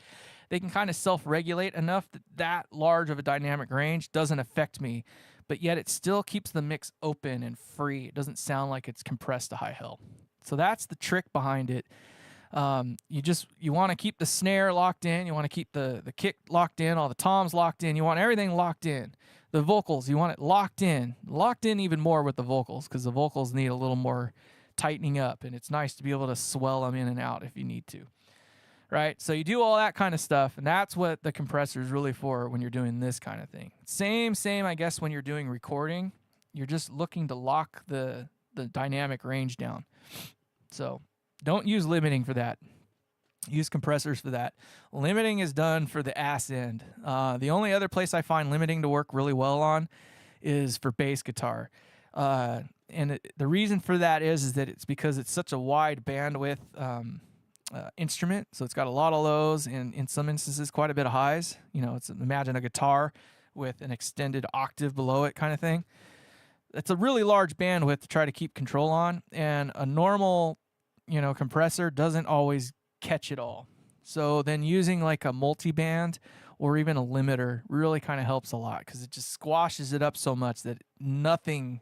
they can kind of self-regulate enough that that large of a dynamic range doesn't affect me, but yet it still keeps the mix open and free. It doesn't sound like it's compressed to high hell. So that's the trick behind it. You want to keep the snare locked in. You want to keep the kick locked in, all the toms locked in. You want everything locked in. The vocals, you want it locked in even more with the vocals, because the vocals need a little more tightening up, and it's nice to be able to swell them in and out if you need to. Right? So you do all that kind of stuff, and that's what the compressor is really for when you're doing this kind of thing. Same, I guess, when you're doing recording. You're just looking to lock the dynamic range down. So don't use limiting for that. Use compressors for that. Limiting is done for the ass end. The only other place I find limiting to work really well on is for bass guitar. The reason for that is that it's because it's such a wide bandwidth instrument. So it's got a lot of lows and in some instances quite a bit of highs. Imagine a guitar with an extended octave below it kind of thing. It's a really large bandwidth to try to keep control on, and a normal compressor doesn't always catch it all. So then using like a multi-band or even a limiter really kind of helps a lot, because it just squashes it up so much that nothing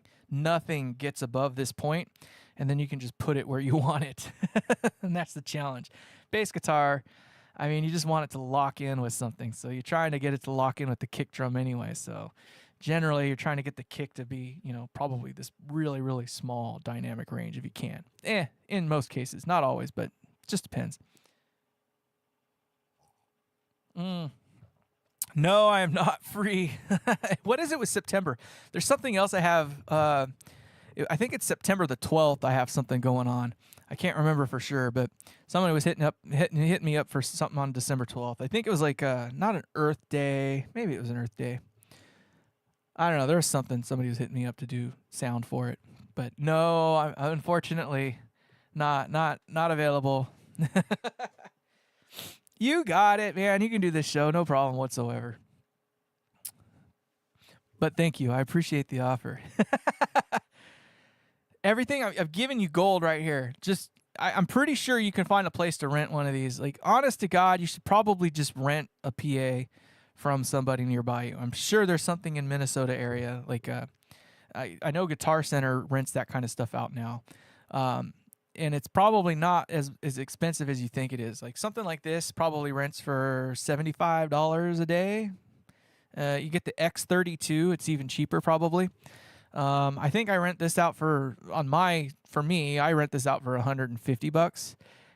gets above this point, and then you can just put it where you want it. And that's the challenge. Bass guitar, I mean, you just want it to lock in with something. So you're trying to get it to lock in with the kick drum anyway. So generally, you're trying to get the kick to be, probably this really, really small dynamic range if you can. In most cases. Not always, but it just depends. No, I am not free. What is it with September? There's something else I have. I think it's September the 12th I have something going on. I can't remember for sure, but somebody was hit me up for something on December 12th. I think it was like not an Earth Day. Maybe it was an Earth Day. I don't know. There was something. Somebody was hitting me up to do sound for it. But no, I'm unfortunately not available. You got it, man. You can do this show. No problem whatsoever. But thank you. I appreciate the offer. Everything, I've given you gold right here. I'm pretty sure you can find a place to rent one of these. Like, honest to God, you should probably just rent a PA from somebody nearby you. I'm sure there's something in Minnesota area. Like, I know Guitar Center rents that kind of stuff out now. And it's probably not as expensive as you think it is. Like, something like this probably rents for $75 a day. You get the X32. It's even cheaper probably. I think I rent this out for me, I rent this out for $150.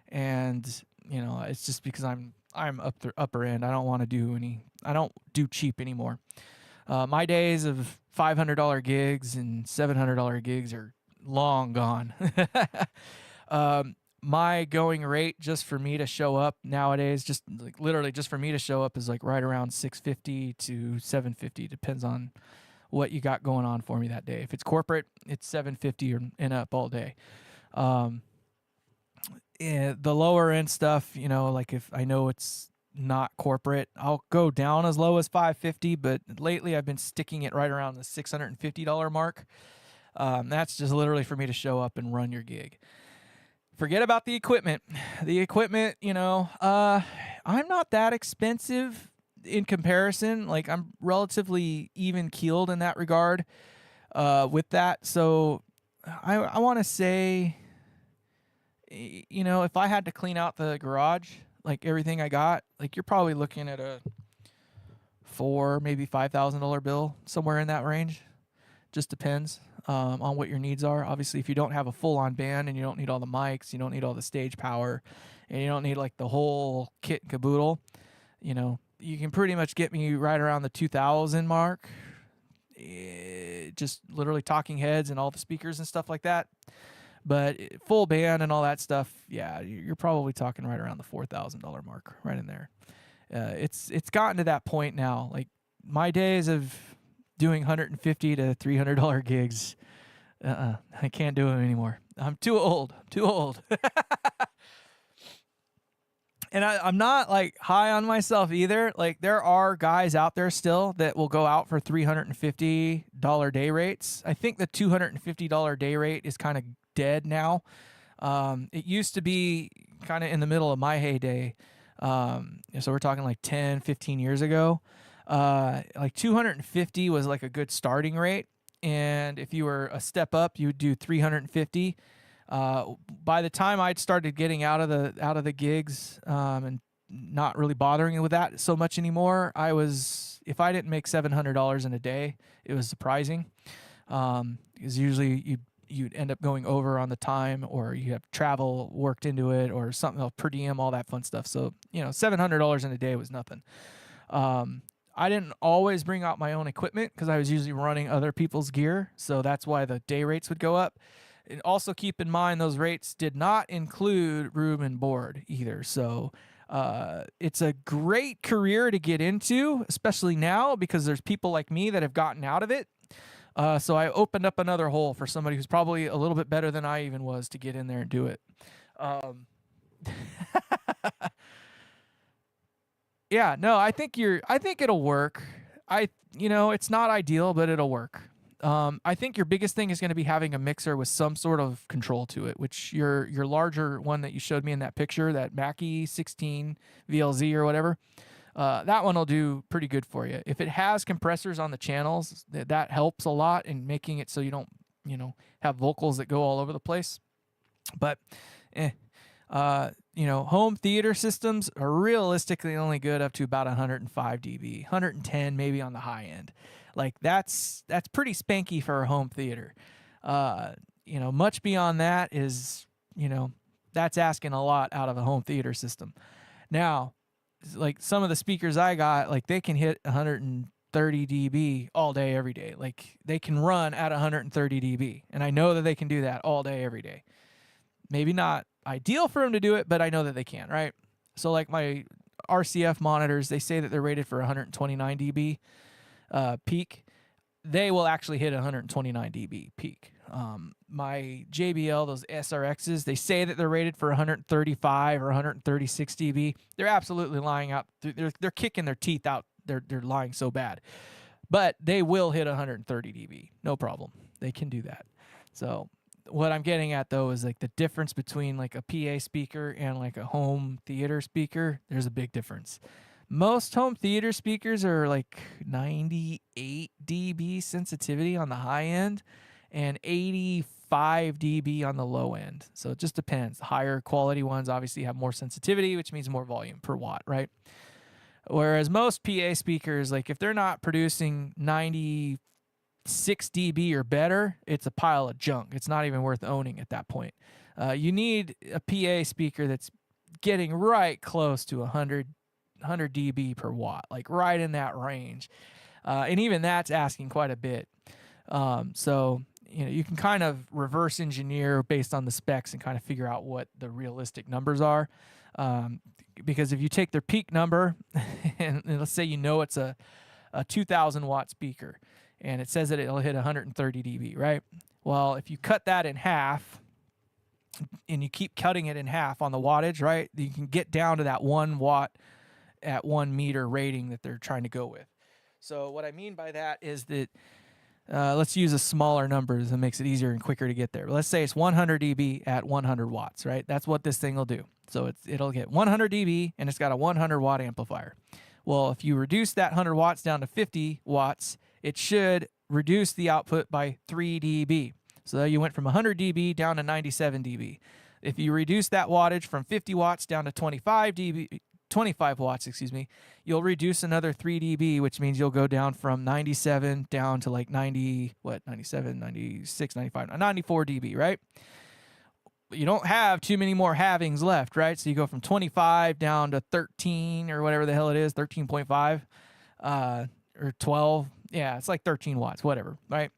And, it's just because I'm up the upper end. I don't do cheap anymore. My days of $500 gigs and $700 gigs are long gone. My going rate just for me to show up nowadays, just like literally just for me to show up, is like right around $650 to $750. Depends on what you got going on for me that day. If it's corporate, it's $750 or and up all day. The lower end stuff, like if I know it's not corporate, I'll go down as low as $550, but lately I've been sticking it right around the $650 mark. That's just literally for me to show up and run your gig. Forget about the equipment. The equipment, I'm not that expensive in comparison. Like, I'm relatively even keeled in that regard with that. So I want to say, if I had to clean out the garage, like everything I got, like you're probably looking at a maybe $5,000 bill, somewhere in that range. Just depends on what your needs are. Obviously, if you don't have a full-on band and you don't need all the mics, you don't need all the stage power, and you don't need like the whole kit and caboodle, you can pretty much get me right around the 2,000 mark. Just literally talking heads and all the speakers and stuff like that. But full band and all that stuff, yeah, you're probably talking right around the $4,000 mark, right in there. It's gotten to that point now. Like, my days of doing $150 to $300 gigs, I can't do them anymore. I'm too old. And I'm not like high on myself either. Like, there are guys out there still that will go out for $350 day rates. I think the $250 day rate is kind of dead now. It used to be kind of in the middle of my heyday. So we're talking like 10, 15 years ago. Like 250 was like a good starting rate. And if you were a step up, you would do 350. By the time I'd started getting out of the gigs, and not really bothering with that so much anymore, if I didn't make $700 in a day, it was surprising. Because usually you'd end up going over on the time, or you have travel worked into it, or something else, per diem, all that fun stuff. So, $700 in a day was nothing. I didn't always bring out my own equipment because I was usually running other people's gear. So that's why the day rates would go up. And also keep in mind, those rates did not include room and board either. So it's a great career to get into, especially now, because there's people like me that have gotten out of it. So I opened up another hole for somebody who's probably a little bit better than I even was to get in there and do it. Yeah, no, I think it'll work. It's not ideal, but it'll work. I think your biggest thing is going to be having a mixer with some sort of control to it, which your larger one that you showed me in that picture, that Mackie 16 VLZ or whatever, that one will do pretty good for you. If it has compressors on the channels, that helps a lot in making it so you don't, have vocals that go all over the place. But, home theater systems are realistically only good up to about 105 dB, 110 maybe on the high end. Like, that's pretty spanky for a home theater. Much beyond that is, that's asking a lot out of a home theater system. Now, like, some of the speakers I got, like, they can hit 130 dB all day, every day. Like, they can run at 130 dB. And I know that they can do that all day, every day. Maybe not ideal for them to do it, but I know that they can, right? So, like, my RCF monitors, they say that they're rated for 129 dB peak. They will actually hit 129 dB peak. My JBL, those SRXs, they say that they're rated for 135 or 136 dB. They're absolutely lying out. They're kicking their teeth out. They're lying so bad. But they will hit 130 dB. No problem. They can do that. So what I'm getting at, though, is like the difference between like a PA speaker and like a home theater speaker. There's a big difference. Most home theater speakers are like 98 dB sensitivity on the high end and 85 dB on the low end. So it just depends. The higher quality ones obviously have more sensitivity, which means more volume per watt, right? Whereas most PA speakers, like, if they're not producing 96 dB or better, it's a pile of junk. It's not even worth owning at that point. You need a PA speaker that's getting right close to 100 dB per watt, like right in that range. And even that's asking quite a bit. So, you can kind of reverse engineer based on the specs and kind of figure out what the realistic numbers are. Because if you take their peak number and let's say it's a 2,000 watt speaker and it says that it'll hit 130 dB, right? Well, if you cut that in half and you keep cutting it in half on the wattage, right, you can get down to that 1 watt at 1 meter rating that they're trying to go with. So what I mean by that is that let's use a smaller numbers that makes it easier and quicker to get there. Let's say it's 100 dB at 100 watts, right? That's what this thing will do. So it'll get 100 dB and it's got a 100 watt amplifier. Well, if you reduce that 100 watts down to 50 watts, it should reduce the output by 3 dB. So you went from 100 dB down to 97 dB. If you reduce that wattage from 50 watts down to 25 watts, you'll reduce another 3 dB, which means you'll go down from 97 down to like 97, 96, 95, 94 dB, right? But you don't have too many more halvings left, right? So you go from 25 down to 13 or whatever the hell it is, 13.5 or 12. Yeah, it's like 13 watts, whatever, right?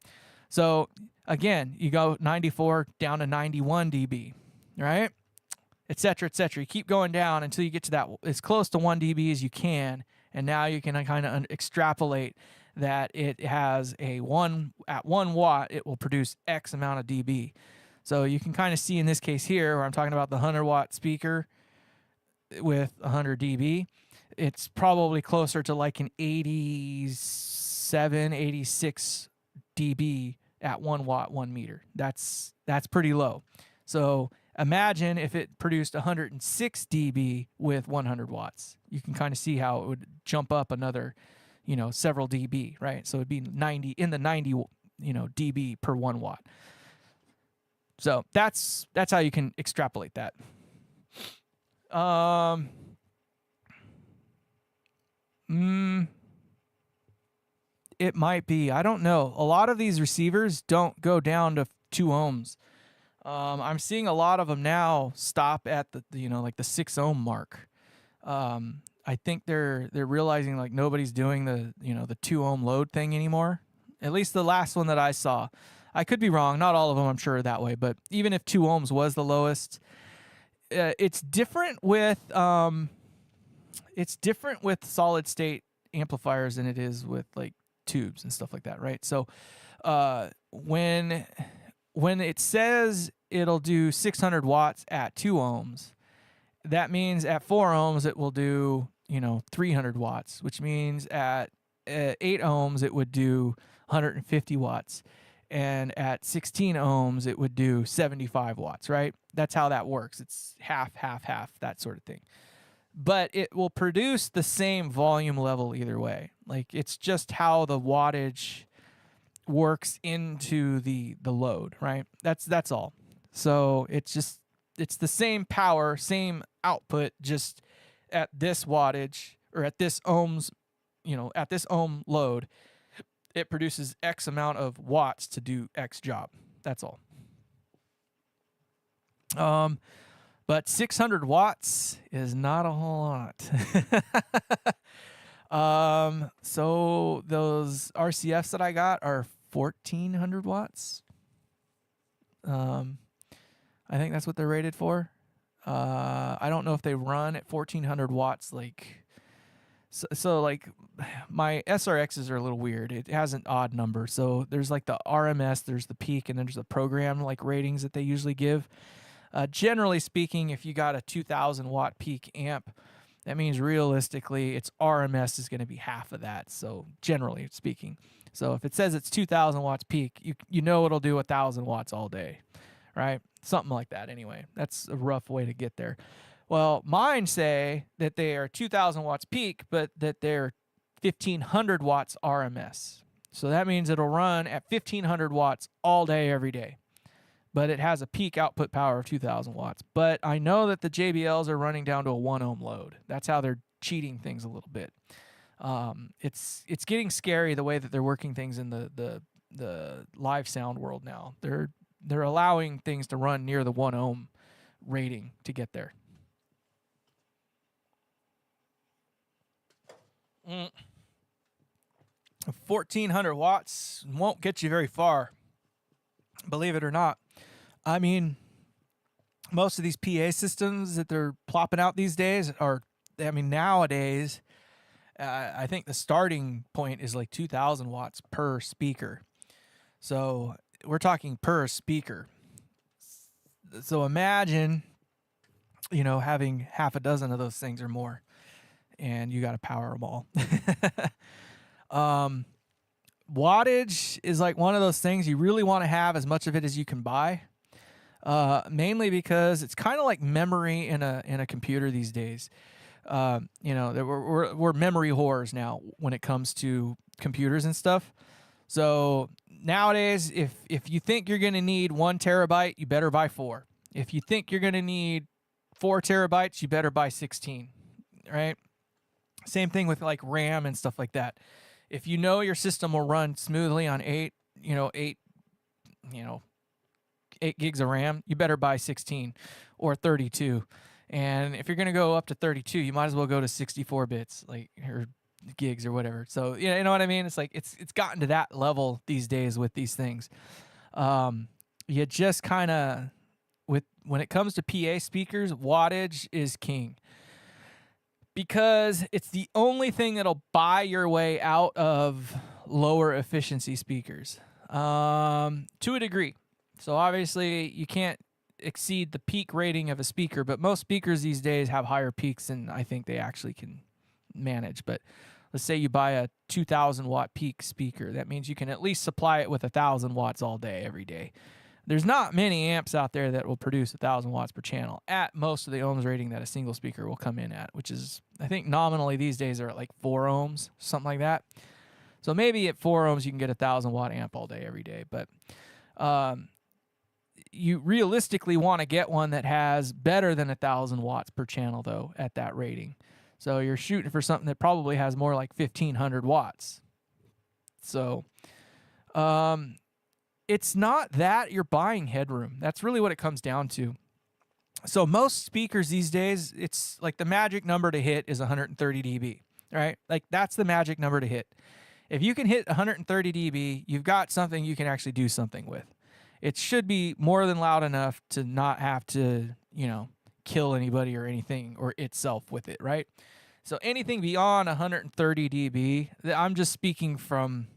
So again, you go 94 down to 91 dB, right? Et cetera, et cetera. You keep going down until you get to that as close to 1 dB as you can, and now you can kind of extrapolate that it has at 1 watt, it will produce X amount of dB. So you can kind of see in this case here, where I'm talking about the 100 watt speaker with 100 dB, it's probably closer to like an 87, 86 dB at 1 watt, 1 meter. That's pretty low. So imagine if it produced 106 dB with 100 watts. You can kind of see how it would jump up another, several dB, right? So it'd be 90 dB per 1 watt. So that's how you can extrapolate that. It might be. I don't know. A lot of these receivers don't go down to 2 ohms. I'm seeing a lot of them now stop at the like the 6 ohm mark. I think they're realizing like nobody's doing the the 2 ohm load thing anymore. At least the last one that I saw. I could be wrong. Not all of them, I'm sure, are that way. But even if 2 ohms was the lowest, it's different with solid state amplifiers than it is with like tubes and stuff like that, right? So when it says it'll do 600 watts at 2 ohms, that means at 4 ohms it will do 300 watts, which means at 8 ohms it would do 150 watts, and at 16 ohms it would do 75 watts, right? That's how that works. It's half, that sort of thing. But it will produce the same volume level either way. Like, it's just how the wattage works into the load, right? That's all. So it's the same power, same output, just at this wattage or at this ohms, at this ohm load, it produces X amount of watts to do X job. That's all. But 600 watts is not a whole lot. So those RCFs that I got are 1400 watts. I think that's what they're rated for. I don't know if they run at 1400 watts. So like my SRXs are a little weird. It has an odd number. So there's like the RMS, there's the peak, and then there's the program like ratings that they usually give. Generally speaking, if you got a 2000 watt peak amp, that means realistically its RMS is going to be half of that. So generally speaking, so if it says it's 2000 watts peak, you know it'll do 1000 watts all day, right? Something like that. Anyway, that's a rough way to get there. Well, mine say that they are 2000 watts peak, but that they're 1500 watts RMS. So that means it'll run at 1500 watts all day, every day. But it has a peak output power of 2000 watts. But I know that the JBLs are running down to a 1 ohm load. That's how they're cheating things a little bit. It's getting scary the way that they're working things in the live sound world now. They're allowing things to run near the 1 ohm rating to get there. 1400 watts won't get you very far, believe it or not. I mean, most of these PA systems that they're plopping out these days nowadays, I think the starting point is like 2000 watts per speaker. So we're talking per speaker. So imagine, having half a dozen of those things or more, and you got to power them all. Wattage is like one of those things you really want to have as much of it as you can buy. Mainly because it's kind of like memory in a computer these days. We're memory whores now when it comes to computers and stuff. So nowadays, if you think you're going to need 1 terabyte, you better buy 4. If you think you're going to need 4 terabytes, you better buy 16, right? Same thing with like RAM and stuff like that. If you know your system will run smoothly on 8 gigs of RAM, you better buy 16 or 32. And if you're going to go up to 32, you might as well go to 64 bits, like, or gigs or whatever. So, you know what I mean? It's like it's gotten to that level these days with these things. You just kind of, when it comes to PA speakers, wattage is king, because it's the only thing that'll buy your way out of lower efficiency speakers, to a degree. So obviously you can't exceed the peak rating of a speaker, but most speakers these days have higher peaks than I think they actually can manage. But let's say you buy a 2,000 watt peak speaker. That means you can at least supply it with 1,000 watts all day, every day. There's not many amps out there that will produce 1,000 watts per channel at most of the ohms rating that a single speaker will come in at, which is, I think nominally these days are at like 4 ohms, something like that. So maybe at 4 ohms you can get 1,000 watt amp all day, every day. But you realistically want to get one that has better than 1,000 watts per channel, though, at that rating. So you're shooting for something that probably has more like 1,500 watts. So it's not that you're buying headroom. That's really what it comes down to. So most speakers these days, it's like the magic number to hit is 130 dB, right? Like that's the magic number to hit. If you can hit 130 dB, you've got something you can actually do something with. It should be more than loud enough to not have to, kill anybody or anything or itself with it, right? So anything beyond 130 dB, I'm just speaking from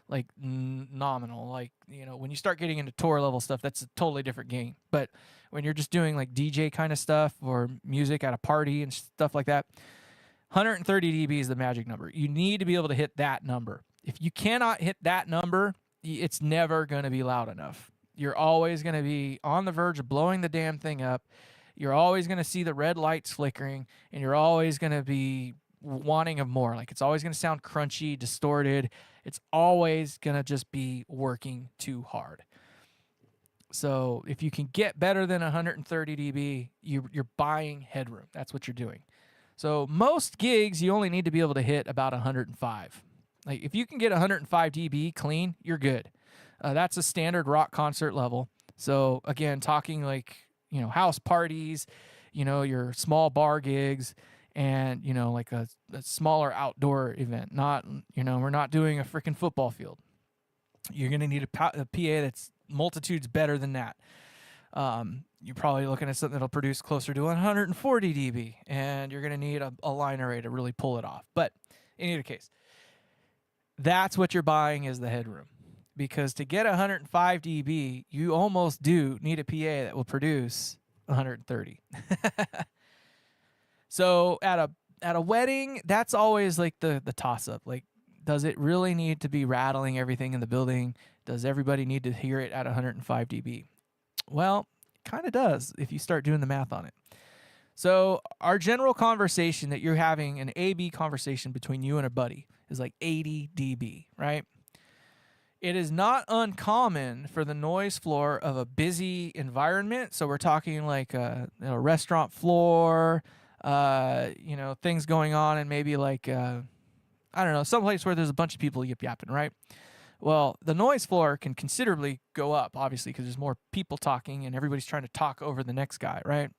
like nominal, like, when you start getting into tour level stuff, that's a totally different game. But when you're just doing like DJ kind of stuff or music at a party and stuff like that, 130 dB is the magic number. You need to be able to hit that number. If you cannot hit that number, it's never going to be loud enough. You're always going to be on the verge of blowing the damn thing up. You're always going to see the red lights flickering, and you're always going to be wanting of more. Like, it's always going to sound crunchy, distorted. It's always going to just be working too hard. So if you can get better than 130 dB, you're buying headroom. That's what you're doing. So most gigs, you only need to be able to hit about 105. Like, if you can get 105 dB clean, you're good. That's a standard rock concert level. So again, talking like, house parties, your small bar gigs, and, like a smaller outdoor event. Not, we're not doing a freaking football field. You're going to need a PA that's multitudes better than that. You're probably looking at something that'll produce closer to 140 dB, and you're going to need a line array to really pull it off. But in either case, that's what you're buying is the headroom. Because to get 105 dB, you almost do need a PA that will produce 130. So at a wedding, that's always like the toss-up. Like, does it really need to be rattling everything in the building? Does everybody need to hear it at 105 dB? Well, it kind of does if you start doing the math on it. So our general conversation that you're having, an A-B conversation between you and a buddy, is like 80 dB, right? It is not uncommon for the noise floor of a busy environment. So we're talking like a restaurant floor, things going on, and maybe like, someplace where there's a bunch of people yip-yapping, right? Well, the noise floor can considerably go up, obviously, because there's more people talking and everybody's trying to talk over the next guy, right?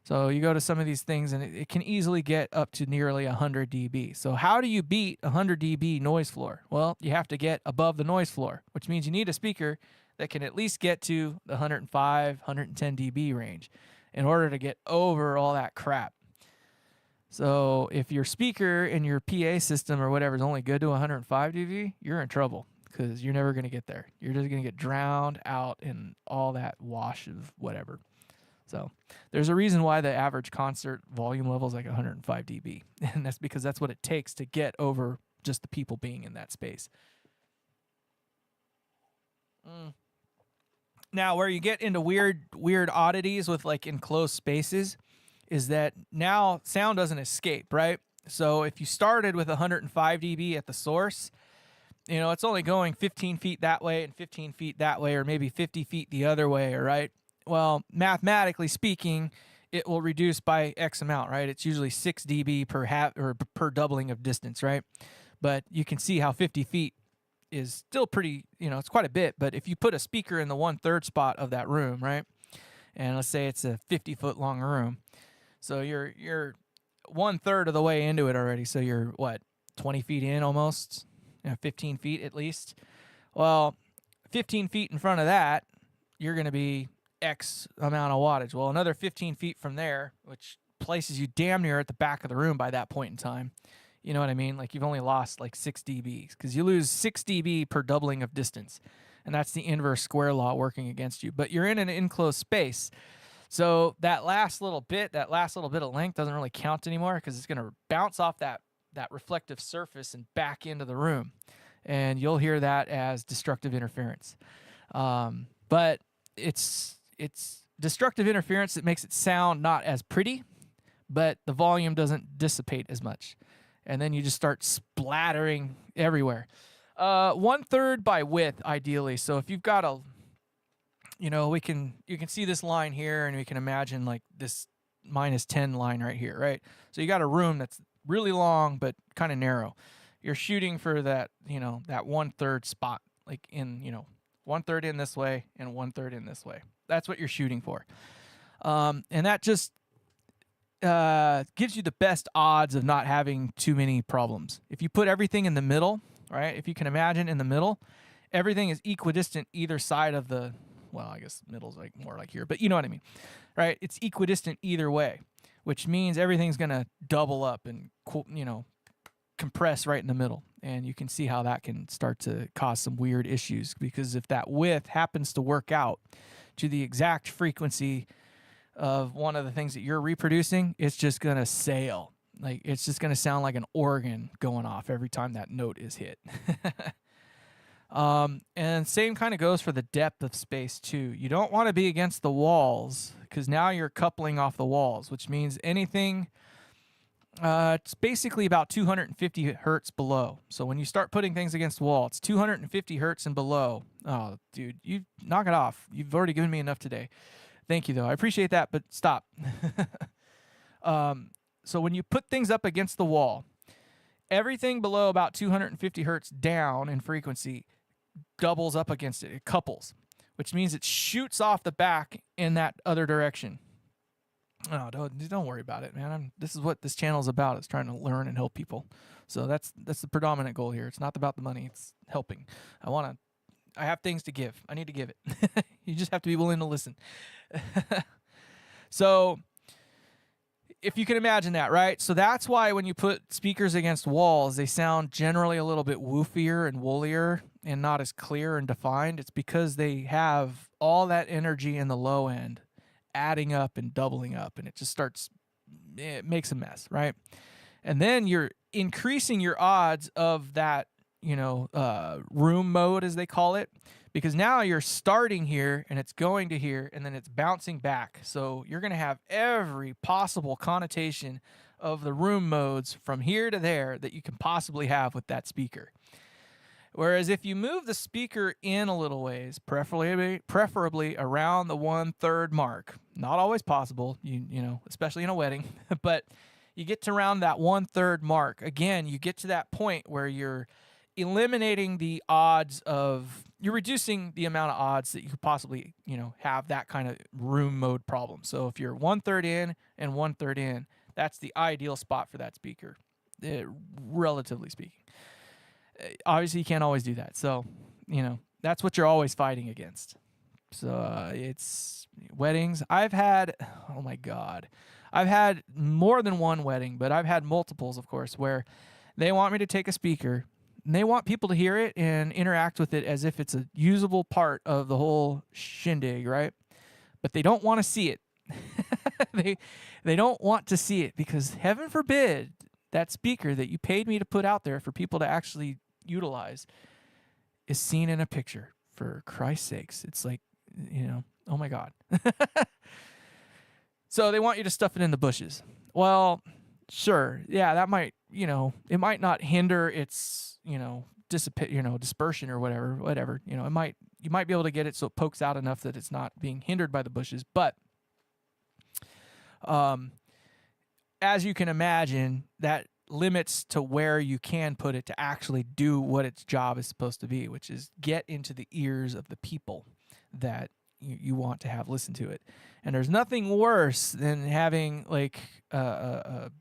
So you go to some of these things and it can easily get up to nearly 100 dB. So how do you beat 100 dB noise floor? Well, you have to get above the noise floor, which means you need a speaker that can at least get to the 105, 110 dB range in order to get over all that crap. So if your speaker and your PA system or whatever is only good to 105 dB, you're in trouble because you're never going to get there. You're just going to get drowned out in all that wash of whatever. So there's a reason why the average concert volume level is like 105 dB. And that's because that's what it takes to get over just the people being in that space. Now, where you get into weird oddities with like enclosed spaces is that now sound doesn't escape, right? So if you started with 105 dB at the source, it's only going 15 feet that way and 15 feet that way, or maybe 50 feet the other way, right? Well, mathematically speaking, it will reduce by X amount, right? It's usually 6 dB per doubling of distance, right? But you can see how 50 feet is still pretty, it's quite a bit. But if you put a speaker in the 1/3 spot of that room, right? And let's say it's a 50-foot long room. So you're 1/3 of the way into it already. So you're, 20 feet in almost? 15 feet at least. Well, 15 feet in front of that, you're going to be X amount of wattage. Well, another 15 feet from there, which places you damn near at the back of the room by that point in time. You know what I mean? Like you've only lost like 6 dB because you lose 6 dB per doubling of distance. And that's the inverse square law working against you. But you're in an enclosed space. So that last little bit of length doesn't really count anymore because it's going to bounce off that reflective surface and back into the room. And you'll hear that as destructive interference. But it's destructive interference that makes it sound not as pretty, but the volume doesn't dissipate as much. And then you just start splattering everywhere. 1/3 by width, ideally. So if you've got you can see this line here, and we can imagine like this -10 line right here, right? So you got a room that's really long but kind of narrow. You're shooting for that, that 1/3 spot, like in, 1/3 in this way and 1/3 in this way. That's what you're shooting for. And that just gives you the best odds of not having too many problems. If you put everything in the middle, right? If you can imagine in the middle, everything is equidistant either side of the, well, I guess middle's like more like here, but you know what I mean, right? It's equidistant either way, which means everything's going to double up and, compress right in the middle. And you can see how that can start to cause some weird issues, because if that width happens to work out to the exact frequency of one of the things that you're reproducing, it's just going to sail. Like it's just going to sound like an organ going off every time that note is hit. And same kind of goes for the depth of space too. You don't want to be against the walls, because now you're coupling off the walls, which means anything, it's basically about 250 hertz below. So when you start putting things against the wall, it's 250 hertz and below. Oh, dude, you knock it off. You've already given me enough today. Thank you, though. I appreciate that, but stop. So when you put things up against the wall, everything below about 250 hertz down in frequency doubles up against it. It couples, which means it shoots off the back in that other direction. Oh, don't worry about it, man. This is what this channel is about. It's trying to learn and help people. So that's the predominant goal here. It's not about the money. It's helping. I have things to give. I need to give it. You just have to be willing to listen. So if you can imagine that, right? So that's why when you put speakers against walls, they sound generally a little bit woofier and woollier and not as clear and defined. It's because they have all that energy in the low end adding up and doubling up, and it makes a mess, right? And then you're increasing your odds of that, room mode, as they call it, because now you're starting here and it's going to here and then it's bouncing back. So you're going to have every possible connotation of the room modes from here to there that you can possibly have with that speaker. Whereas if you move the speaker in a little ways, preferably around the 1/3 mark, not always possible, especially in a wedding, but you get to around that 1/3 mark. Again, you get to that point where you're eliminating the odds you're reducing the amount of odds that you could possibly, have that kind of room mode problem. So if you're 1/3 in and 1/3 in, that's the ideal spot for that speaker, relatively speaking. Obviously, you can't always do that. So, that's what you're always fighting against. So it's weddings. I've had more than one wedding, but I've had multiples, of course, where they want me to take a speaker and they want people to hear it and interact with it as if it's a usable part of the whole shindig, right? But they don't want to see it. They don't want to see it because, heaven forbid, that speaker that you paid me to put out there for people to actually utilize is seen in a picture for Christ's sakes. It's like, oh my God. So they want you to stuff it in the bushes. Well, sure. Yeah, that might, it might not hinder its, dispersion or whatever. You might be able to get it so it pokes out enough that it's not being hindered by the bushes. But as you can imagine, that limits to where you can put it to actually do what its job is supposed to be, which is get into the ears of the people that you want to have listen to it. And there's nothing worse than having like not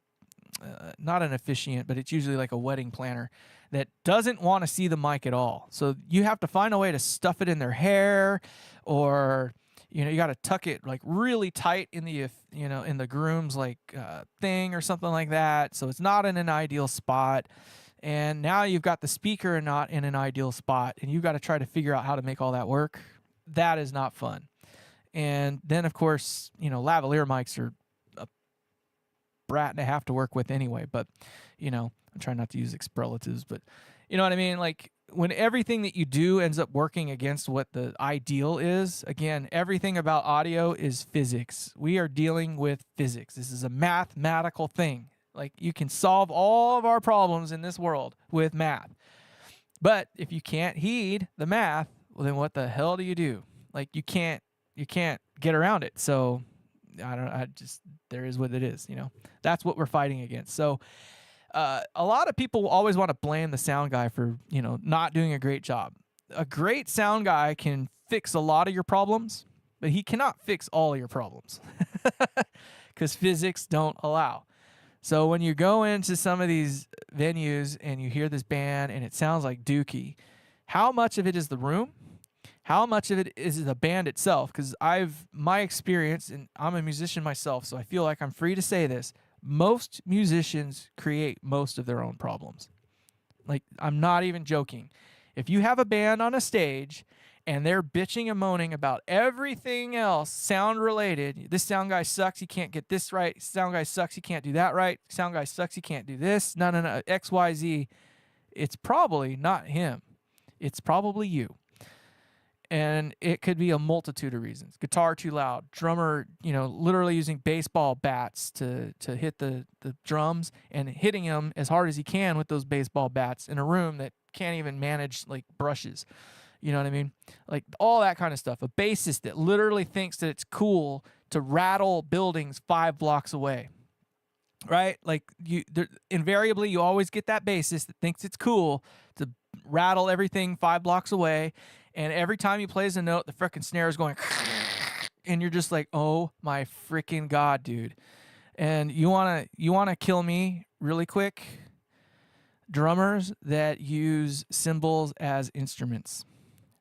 an officiant, but it's usually like a wedding planner that doesn't want to see the mic at all. So you have to find a way to stuff it in their hair, or you got to tuck it like really tight in the in the groom's like thing or something like that. So it's not in an ideal spot. And now you've got the speaker not in an ideal spot, and you've got to try to figure out how to make all that work. That is not fun. And then of course, lavalier mics are a brat and a half to work with anyway. But I'm trying not to use expletives, but you know what I mean? Like when everything that you do ends up working against what the ideal is, again, everything about audio is physics. We are dealing with physics. This is a mathematical thing. Like you can solve all of our problems in this world with math. But if you can't heed the math, well, then what the hell do you do? Like you can't get around it. So there is what it is, That's what we're fighting against. So a lot of people always want to blame the sound guy for, not doing a great job. A great sound guy can fix a lot of your problems, but he cannot fix all of your problems because physics don't allow. So when you go into some of these venues and you hear this band and it sounds like Dookie, how much of it is the room? How much of it is the band itself? Because my experience, and I'm a musician myself, so I feel like I'm free to say this. Most musicians create most of their own problems. Like, I'm not even joking. If you have a band on a stage and they're bitching and moaning about everything else sound related, this sound guy sucks, he can't get this right, sound guy sucks, he can't do that right, sound guy sucks, he can't do this, no, XYZ, it's probably not him. It's probably you. And it could be a multitude of reasons. Guitar too loud, drummer, literally using baseball bats to hit the drums and hitting them as hard as he can with those baseball bats in a room that can't even manage like brushes. You know what I mean? Like all that kind of stuff. A bassist that literally thinks that it's cool to rattle buildings 5 blocks away. Right? Like invariably you always get that bassist that thinks it's cool to rattle everything 5 blocks away. And every time he plays a note, the frickin' snare is going, and you're just like, oh my freaking God, dude. And you wanna kill me really quick? Drummers that use cymbals as instruments.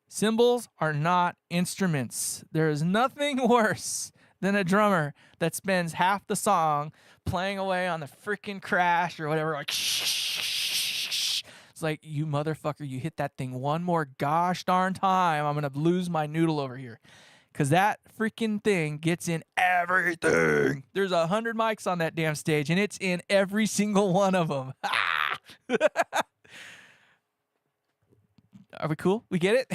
Cymbals are not instruments. There is nothing worse than a drummer that spends half the song playing away on the freaking crash or whatever, like it's like, you motherfucker, you hit that thing one more gosh darn time, I'm gonna lose my noodle over here. Because that freaking thing gets in everything. There's 100 mics on that damn stage, and it's in every single one of them. Are we cool? We get it?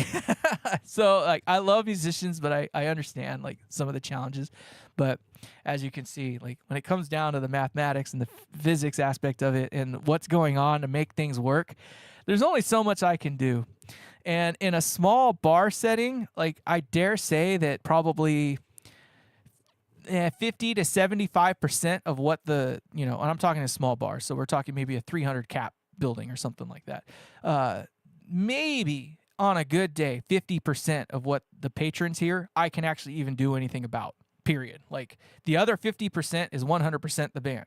So, like, I love musicians, but I understand, like, some of the challenges. But as you can see, like, when it comes down to the mathematics and the physics aspect of it and what's going on to make things work, there's only so much I can do. And in a small bar setting, like, I dare say that probably 50 to 75% of what and I'm talking a small bar, so we're talking maybe a 300 cap building or something like that. Maybe on a good day, 50% of what the patrons hear, I can actually even do anything about, period. Like, the other 50% is 100% the band.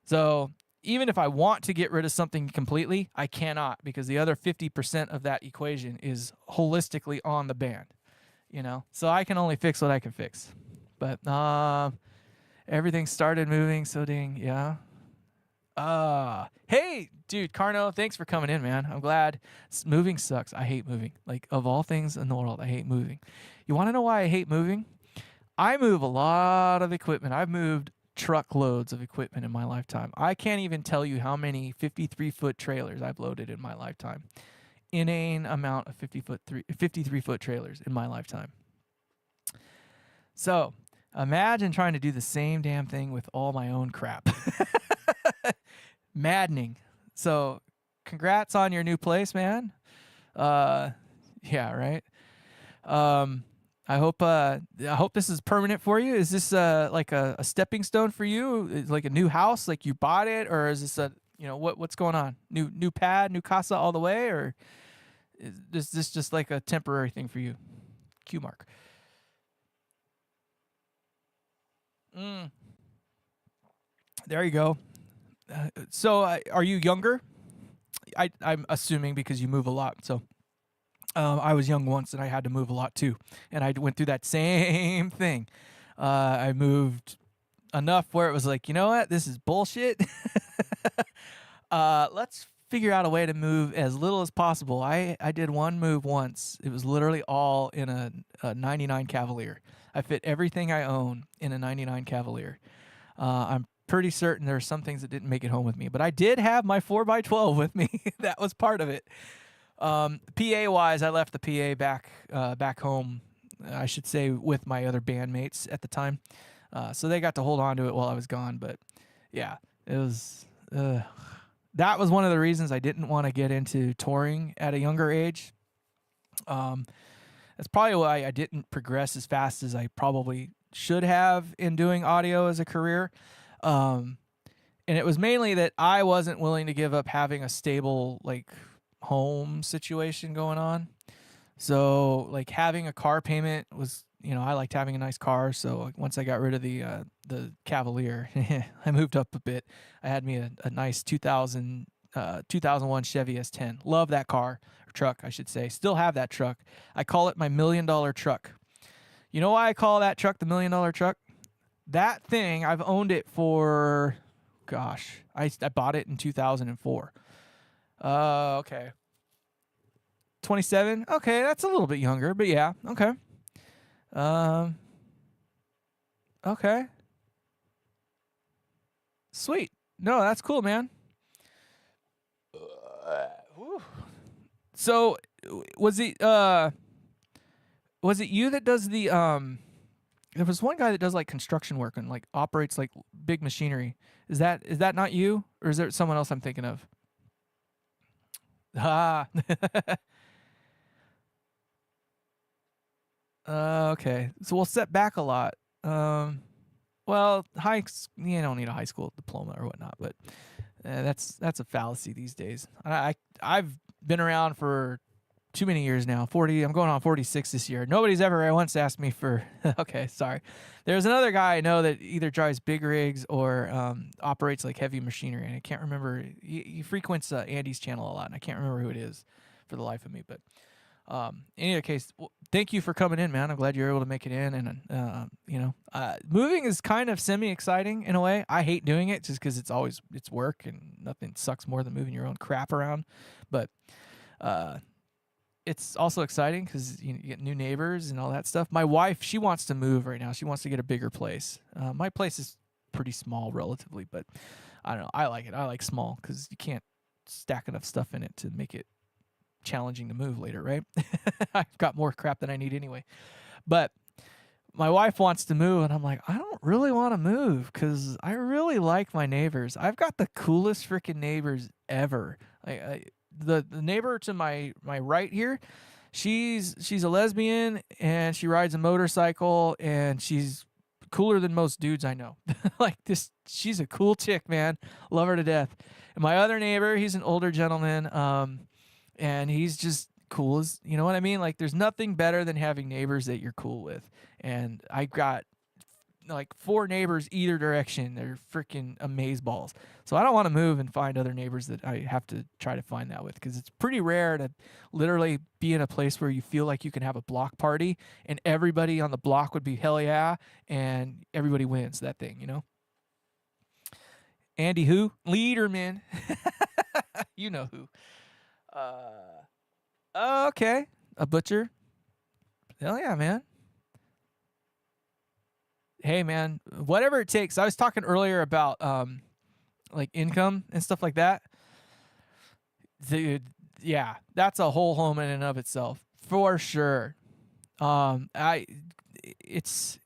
So even if I want to get rid of something completely, I cannot, because the other 50% of that equation is holistically on the band, So I can only fix what I can fix. But everything started moving, so dang, yeah. Hey, dude, Carno, thanks for coming in, man. I'm glad. Moving sucks. I hate moving. Like, of all things in the world, I hate moving. You want to know why I hate moving? I move a lot of equipment. I've moved truckloads of equipment in my lifetime. I can't even tell you how many 53-foot trailers I've loaded in my lifetime. inane amount of 53-foot trailers in my lifetime. So imagine trying to do the same damn thing with all my own crap. Maddening. So congrats on your new place, man. Yeah, right. I hope this is permanent for you. Is this like a stepping stone for you? Like a new house, like you bought it, or is this what's going on? New pad, new casa all the way, or is this just like a temporary thing for you? Q mark. There you go. So are you younger? I'm assuming because you move a lot. So I was young once and I had to move a lot too. And I went through that same thing. I moved enough where it was like, you know what? This is bullshit. Let's figure out a way to move as little as possible. I did one move once. It was literally all in a 99 Cavalier. I fit everything I own in a 99 Cavalier. I'm pretty certain there are some things that didn't make it home with me, but I did have my 4x12 with me. That was part of it. PA wise, I left the PA back home, I should say, with my other bandmates at the time. So they got to hold on to it while I was gone. But yeah, it was, that was one of the reasons I didn't want to get into touring at a younger age. That's probably why I didn't progress as fast as I probably should have in doing audio as a career. And it was mainly that I wasn't willing to give up having a stable, like, home situation going on. So, like, having a car payment was, I liked having a nice car. So once I got rid of the Cavalier, I moved up a bit. I had me a nice 2001 Chevy S10. Love that car, or truck, I should say. Still have that truck. I call it my $1 million truck. You know why I call that truck the $1 million truck? That thing, I've owned it for, gosh, I bought it in 2004. Okay. 27? Okay, that's a little bit younger, but yeah, okay. Okay. Sweet. No, that's cool, man. So, was it you that does the there was one guy that does like construction work and like operates like big machinery. Is that not you, or is there someone else I'm thinking of? Ah. Okay. So we'll set back a lot. Well, you don't need a high school diploma or whatnot, but that's a fallacy these days. I've been around for too many years now. 40. I'm going on 46 this year. Nobody's ever once asked me for. Okay, sorry. There's another guy I know that either drives big rigs or operates like heavy machinery, and I can't remember. He frequents Andy's channel a lot, and I can't remember who it is for the life of me. But in either case, thank you for coming in, man. I'm glad you're able to make it in. And moving is kind of semi-exciting in a way. I hate doing it just because it's work, and nothing sucks more than moving your own crap around. But it's also exciting because you get new neighbors and all that stuff. My wife, she wants to move right now. She wants to get a bigger place. My place is pretty small relatively, but I don't know. I like it. I like small because you can't stack enough stuff in it to make it challenging to move later, right? I've got more crap than I need anyway. But my wife wants to move, and I'm like, I don't really want to move because I really like my neighbors. I've got the coolest freaking neighbors ever. The neighbor to my right here, she's a lesbian and she rides a motorcycle, and she's cooler than most dudes I know. Like this, she's a cool chick, man. Love her to death. And my other neighbor, he's an older gentleman, and he's just cool as, you know what I mean? Like there's nothing better than having neighbors that you're cool with. And I got like 4 neighbors either direction. They're freaking amazeballs. So I don't want to move and find other neighbors that I have to try to find that with, because it's pretty rare to literally be in a place where you feel like you can have a block party and everybody on the block would be hell yeah, and everybody wins that thing, you know? Andy who? Leaderman. You know who. Okay. A butcher. Hell yeah, man. Hey, man, whatever it takes. I was talking earlier about like income and stuff like that. Dude, yeah, that's a whole home in and of itself for sure. I it's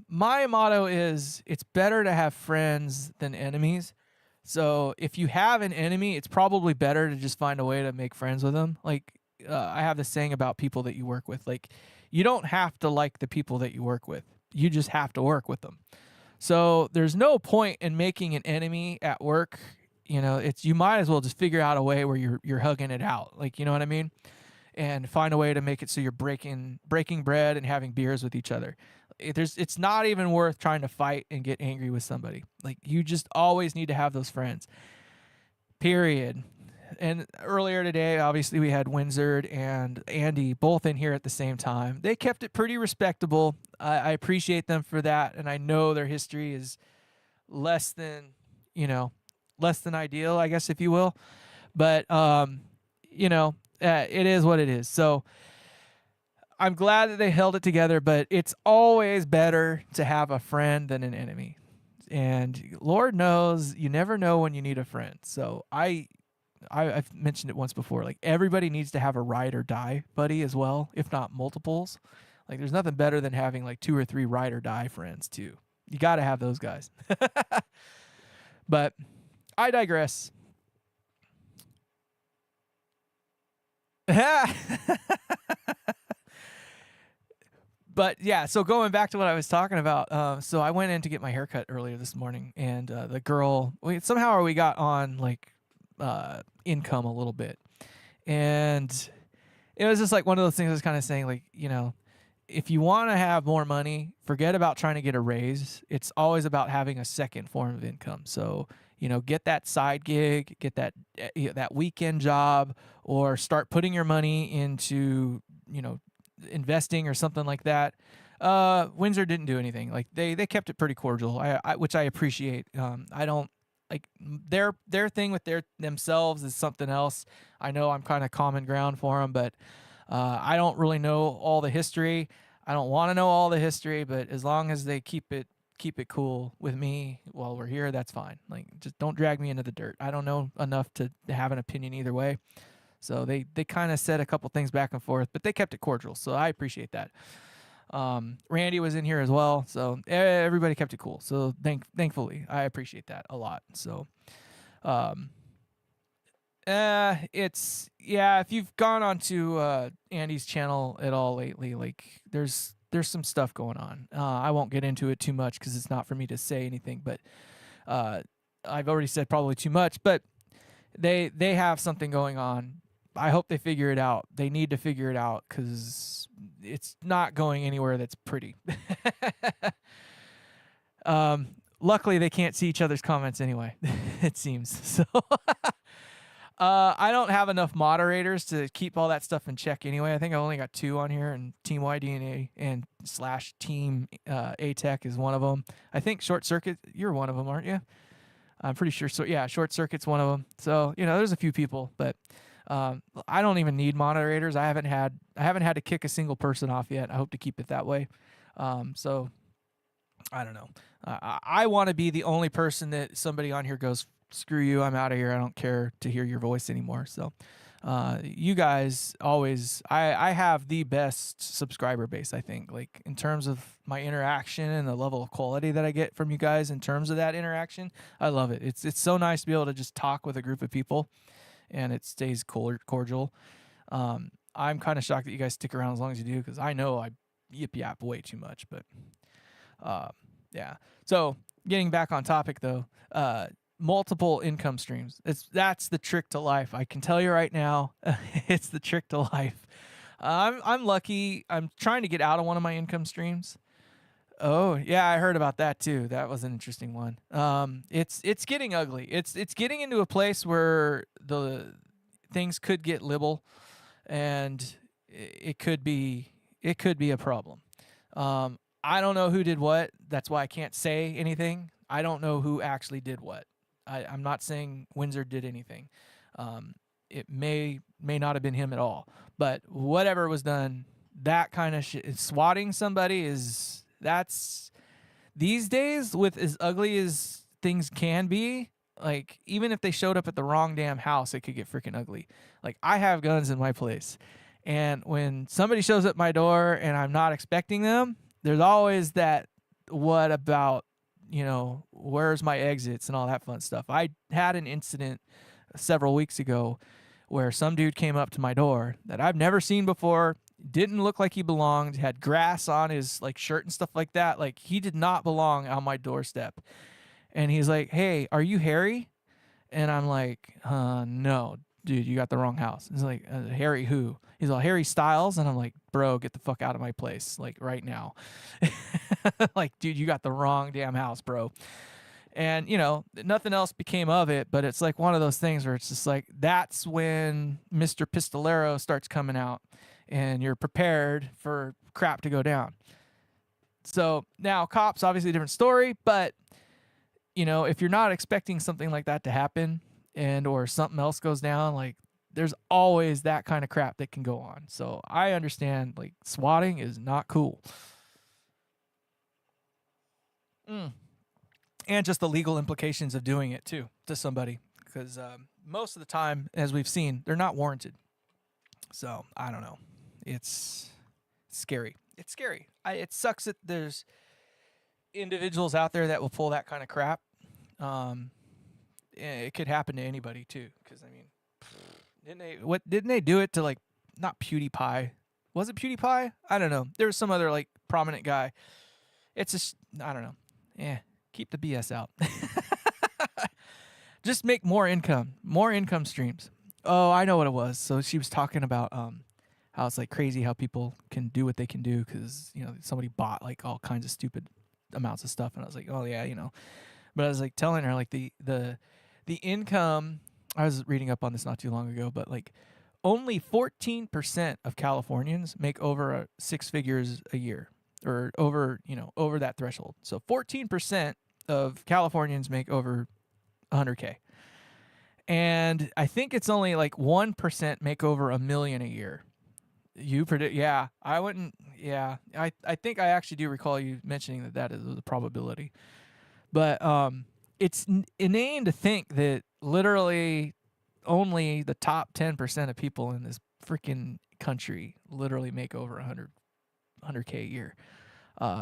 my motto is it's better to have friends than enemies. So if you have an enemy, it's probably better to just find a way to make friends with them. Like I have this saying about people that you work with. Like you don't have to like the people that you work with. You just have to work with them. So there's no point in making an enemy at work. You know, it's you might as well just figure out a way where you're hugging it out. Like, you know what I mean? And find a way to make it so you're breaking bread and having beers with each other. It's not even worth trying to fight and get angry with somebody. Like you just always need to have those friends. Period. And earlier today, obviously we had Windsor and Andy both in here at the same time. They kept it pretty respectable. I appreciate them for that, and I know their history is less than, less than ideal, I guess, if you will. But it is what it is. So I'm glad that they held it together, but it's always better to have a friend than an enemy. And Lord knows you never know when you need a friend. So I've mentioned it once before. Like everybody needs to have a ride or die buddy as well, if not multiples. Like there's nothing better than having like 2 or 3 ride or die friends too. You got to have those guys. But I digress. But yeah, so going back to what I was talking about, so I went in to get my haircut earlier this morning, and the girl, somehow we got on like income a little bit, and it was just like one of those things I was kind of saying, like, if you want to have more money, forget about trying to get a raise. It's always about having a second form of income. So, get that side gig, get that weekend job, or start putting your money into, investing or something like that. Windsor didn't do anything. Like they kept it pretty cordial, which I appreciate. I don't like their thing with themselves is something else. I know I'm kind of common ground for them, but I don't really know all the history. I don't want to know all the history, but as long as they keep it cool with me while we're here, that's fine. Like just don't drag me into the dirt. I don't know enough to have an opinion either way. So they kind of said a couple things back and forth, but they kept it cordial. So I appreciate that. Randy was in here as well, so everybody kept it cool. So thankfully, I appreciate that a lot. So, if you've gone onto Andy's channel at all lately, like there's some stuff going on. I won't get into it too much because it's not for me to say anything, but I've already said probably too much. But they have something going on. I hope they figure it out. They need to figure it out because it's not going anywhere that's pretty. Luckily, they can't see each other's comments anyway, it seems. So I don't have enough moderators to keep all that stuff in check anyway. I think I only got 2 on here, and Team YDNA and /Team ATech is one of them. I think Short Circuit, you're one of them, aren't you? I'm pretty sure. So yeah, Short Circuit's one of them. So there's a few people, but I don't even need moderators. I haven't had to kick a single person off yet. I hope to keep it that way. So I don't know. I want to be the only person that somebody on here goes, screw you, I'm out of here. I don't care to hear your voice anymore. So you guys always, I have the best subscriber base, I think, like in terms of my interaction and the level of quality that I get from you guys in terms of that interaction. I love it. It's so nice to be able to just talk with a group of people and it stays cordial. I'm kind of shocked that you guys stick around as long as you do, because I know I yap way too much, but yeah. So getting back on topic though, multiple income streams. That's the trick to life. I can tell you right now, it's the trick to life. I'm lucky. I'm trying to get out of one of my income streams. Oh yeah, I heard about that too. That was an interesting one. It's getting ugly. It's getting into a place where the things could get libel, and it could be a problem. I don't know who did what. That's why I can't say anything. I don't know who actually did what. I'm not saying Windsor did anything. It may not have been him at all. But whatever was done, that kind of shit, swatting somebody that's these days, with as ugly as things can be, Like, even if they showed up at the wrong damn house, it could get freaking ugly. Like, I have guns in my place. And when somebody shows up my door and I'm not expecting them, there's always that, what about, where's my exits and all that fun stuff. I had an incident several weeks ago where some dude came up to my door that I've never seen before, didn't look like he belonged, had grass on his like shirt and stuff like that. Like, he did not belong on my doorstep. And he's like, "Hey, are you Harry?" And I'm like, "No, dude, you got the wrong house." He's like, "Harry who?" He's all, "Harry Styles." And I'm like, "Bro, get the fuck out of my place, like right now." Like, dude, you got the wrong damn house, bro. And, nothing else became of it, but it's like one of those things where it's just like, that's when Mr. Pistolero starts coming out and you're prepared for crap to go down. So now cops, obviously a different story, but if you're not expecting something like that to happen and or something else goes down, like, there's always that kind of crap that can go on. So I understand, like, swatting is not cool. And just the legal implications of doing it too to somebody, because most of the time, as we've seen, they're not warranted. So I don't know. It's scary. It's scary. It sucks that there's individuals out there that will pull that kind of crap. It could happen to anybody too. Because I mean, didn't they do it to, like, not PewDiePie? Was it PewDiePie? I don't know. There was some other like prominent guy. It's just, I don't know. Yeah, keep the BS out. Just make more income streams. Oh, I know what it was. So she was talking about how it's like crazy how people can do what they can do because somebody bought like all kinds of stupid amounts of stuff, and I was like, oh yeah, But I was like telling her like the income. I was reading up on this not too long ago, but like only 14% of Californians make over six figures a year, or over that threshold. So 14% of Californians make over 100K. And I think it's only like 1% make over $1 million a year. You predict? Yeah, I wouldn't. Yeah, I think I actually do recall you mentioning that is the probability. But it's inane to think that literally only the top 10% of people in this freaking country literally make over 100K a year.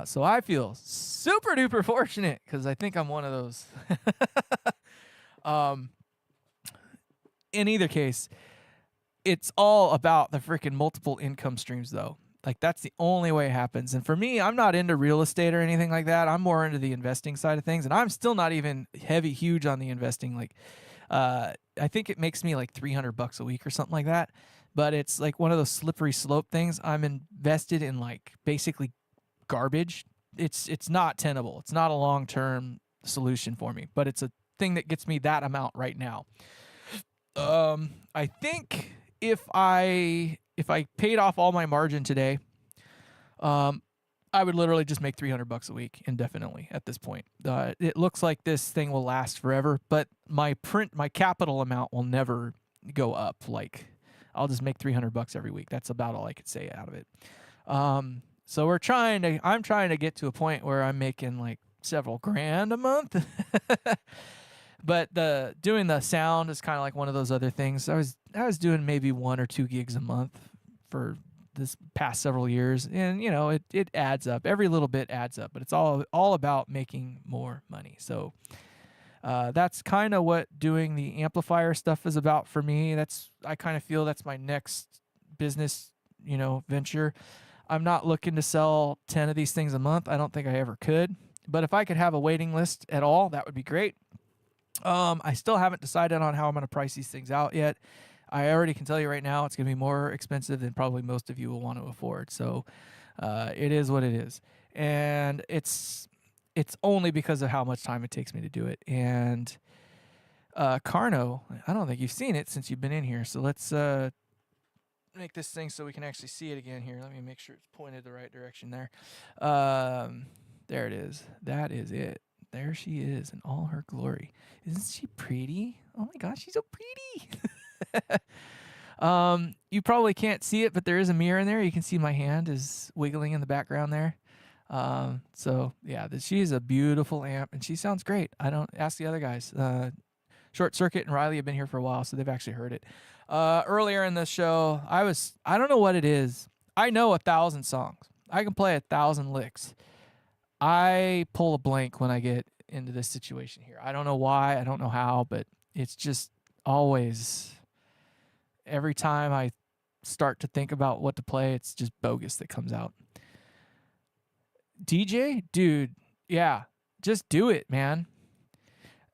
So I feel super duper fortunate because I think I'm one of those. In either case, it's all about the freaking multiple income streams, though. Like, that's the only way it happens. And for me, I'm not into real estate or anything like that. I'm more into the investing side of things. And I'm still not even huge on the investing. Like, I think it makes me like $300 a week or something like that. But it's like one of those slippery slope things. I'm invested in like basically garbage. It's not tenable. It's not a long-term solution for me, but it's a thing that gets me that amount right now. I think if I paid off all my margin today, I would literally just make $300 a week indefinitely at this point. It looks like this thing will last forever, but my capital amount will never go up. Like, I'll just make $300 every week. That's about all I could say out of it. So I'm trying to get to a point where I'm making like several grand a month. But doing the sound is kind of like one of those other things. I was doing maybe 1 or 2 gigs a month for this past several years, and it adds up. Every little bit adds up, but it's all about making more money. So that's kind of what doing the amplifier stuff is about for me. I kind of feel that's my next business, venture. I'm not looking to sell 10 of these things a month. I don't think I ever could. But if I could have a waiting list at all, that would be great. I still haven't decided on how I'm going to price these things out yet. I already can tell you right now it's going to be more expensive than probably most of you will want to afford. So it is what it is. And it's only because of how much time it takes me to do it. And Carno, I don't think you've seen it since you've been in here. So let's make this thing so we can actually see it again here. Let me make sure it's pointed the right direction there. There it is. That is it. There she is in all her glory. Isn't she pretty? Oh my gosh, she's so pretty. You probably can't see it, but there is a mirror in there. You can see my hand is wiggling in the background there. So yeah, she's a beautiful amp, and she sounds great. I don't ask the other guys. Short Circuit and Riley have been here for a while, so they've actually heard it. Earlier in the show, I don't know what it is. I know 1,000 songs. I can play 1,000 licks. I pull a blank when I get into this situation here. I don't know why. I don't know how, but it's just always, every time I start to think about what to play, it's just bogus that comes out. DJ? Dude, yeah. Just do it, man.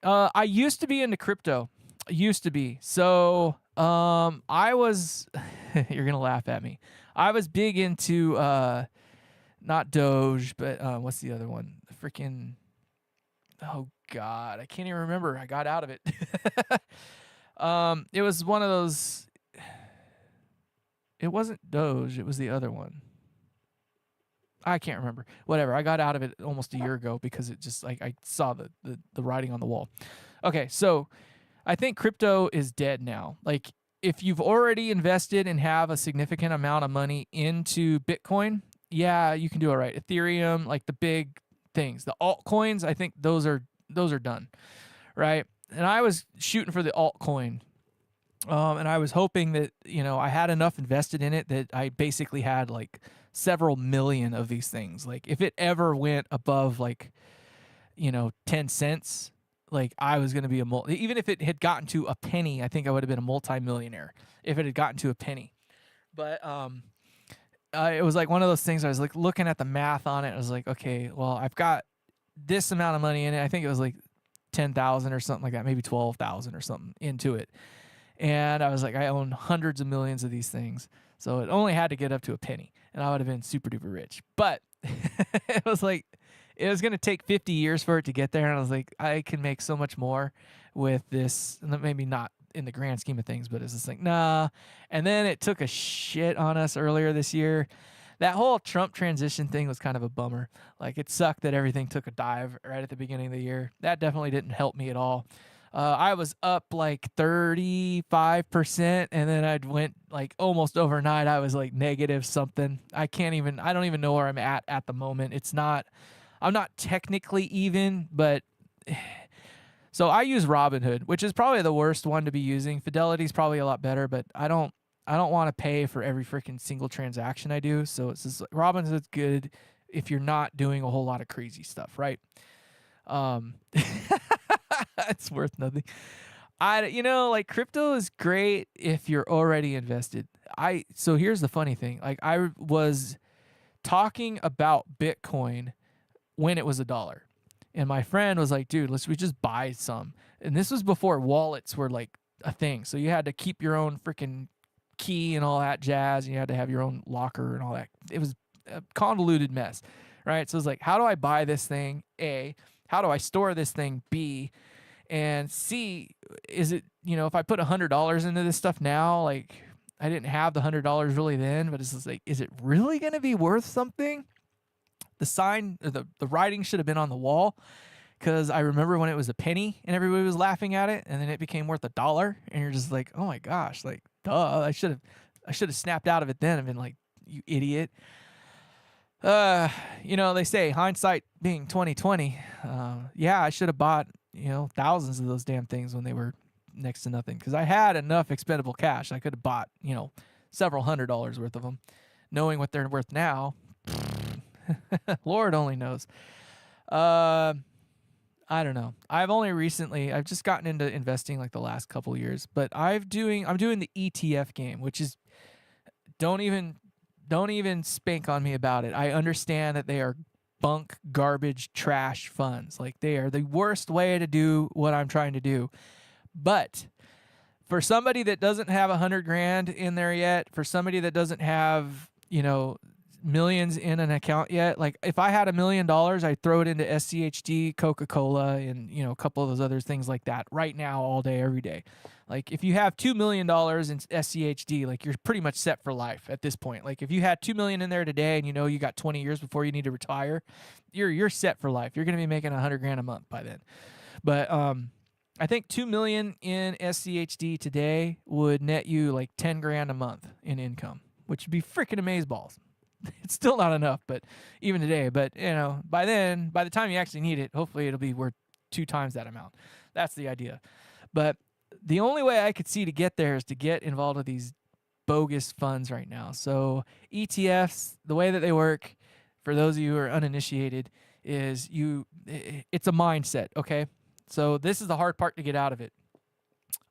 I used to be into crypto. I used to be. So I was you're gonna laugh at me. I was big into not Doge, but what's the other one? Freaking, oh God, I can't even remember. I got out of it. It was one of those. It wasn't Doge. It was the other one. I can't remember. Whatever. I got out of it almost a year ago because it just, like, I saw the writing on the wall. Okay, so I think crypto is dead now. Like, if you've already invested and have a significant amount of money into Bitcoin, yeah, you can do it right. Ethereum, like the big things. The altcoins, I think those are done, right? And I was shooting for the altcoin. And I was hoping that, I had enough invested in it that I basically had like several million of these things. Like if it ever went above like, 10 cents, like I was going to be even if it had gotten to a penny, I think I would have been a multi-millionaire if it had gotten to a penny. But it was like one of those things I was like looking at the math on it. I was like, okay, well, I've got this amount of money in it. I think it was like 10,000 or something like that, maybe 12,000 or something into it. And I was like, I own hundreds of millions of these things. So it only had to get up to a penny and I would have been super duper rich. But it was like, it was going to take 50 years for it to get there. And I was like, I can make so much more with this. And maybe not in the grand scheme of things, but it's just like, nah. And then it took a shit on us earlier this year. That whole Trump transition thing was kind of a bummer. Like it sucked that everything took a dive right at the beginning of the year. That definitely didn't help me at all. I was up like 35%, and then I went like almost overnight. I was like negative something. I don't even know where I'm at the moment. I'm not technically even, but so I use Robinhood, which is probably the worst one to be using. Fidelity's probably a lot better, but I don't want to pay for every freaking single transaction I do. So it's just like Robinhood's good if you're not doing a whole lot of crazy stuff, right? It's worth nothing. Like crypto is great if you're already invested. So here's the funny thing. Like I was talking about Bitcoin when it was $1. And my friend was like, dude, we just buy some. And this was before wallets were like a thing. So you had to keep your own freaking key and all that jazz. And you had to have your own locker and all that. It was a convoluted mess, right? So it's like, how do I buy this thing? A, how do I store this thing? B, and C, is it, if I put $100 into this stuff now, like I didn't have the $100 really then, but it's just like, is it really going to be worth something? The sign, or the writing should have been on the wall, because I remember when it was a penny and everybody was laughing at it, and then it became worth $1, and you're just like, oh my gosh, like duh, I should have snapped out of it then and been like, you idiot. They say hindsight being 2020. Yeah, I should have bought, thousands of those damn things when they were next to nothing, because I had enough expendable cash. I could have bought, several $100s worth of them. Knowing what they're worth now, Lord only knows. I don't know. I've just gotten into investing like the last couple years, but I'm doing the ETF game, which is, don't even spank on me about it. I understand that they are bunk, garbage, trash funds. Like they are the worst way to do what I'm trying to do. But for somebody that doesn't have $100,000 in there yet, for somebody that doesn't have, millions in an account yet, like if I had $1 million, I'd throw it into SCHD, Coca-Cola, and a couple of those other things like that right now, all day, every day. Like if you have $2 million in SCHD, like you're pretty much set for life at this point. Like if you had $2 million in there today and you got 20 years before you need to retire, you're set for life. You're going to be making $100,000 a month by then. But I think $2 million in SCHD today would net you like $10,000 a month in income, which would be freaking amazeballs. It's still not enough, but even today, by the time you actually need it, hopefully it'll be worth 2 times that amount. That's the idea. But the only way I could see to get there is to get involved with these bogus funds right now. So ETFs, the way that they work, for those of you who are uninitiated, is it's a mindset, okay? So this is the hard part to get out of it.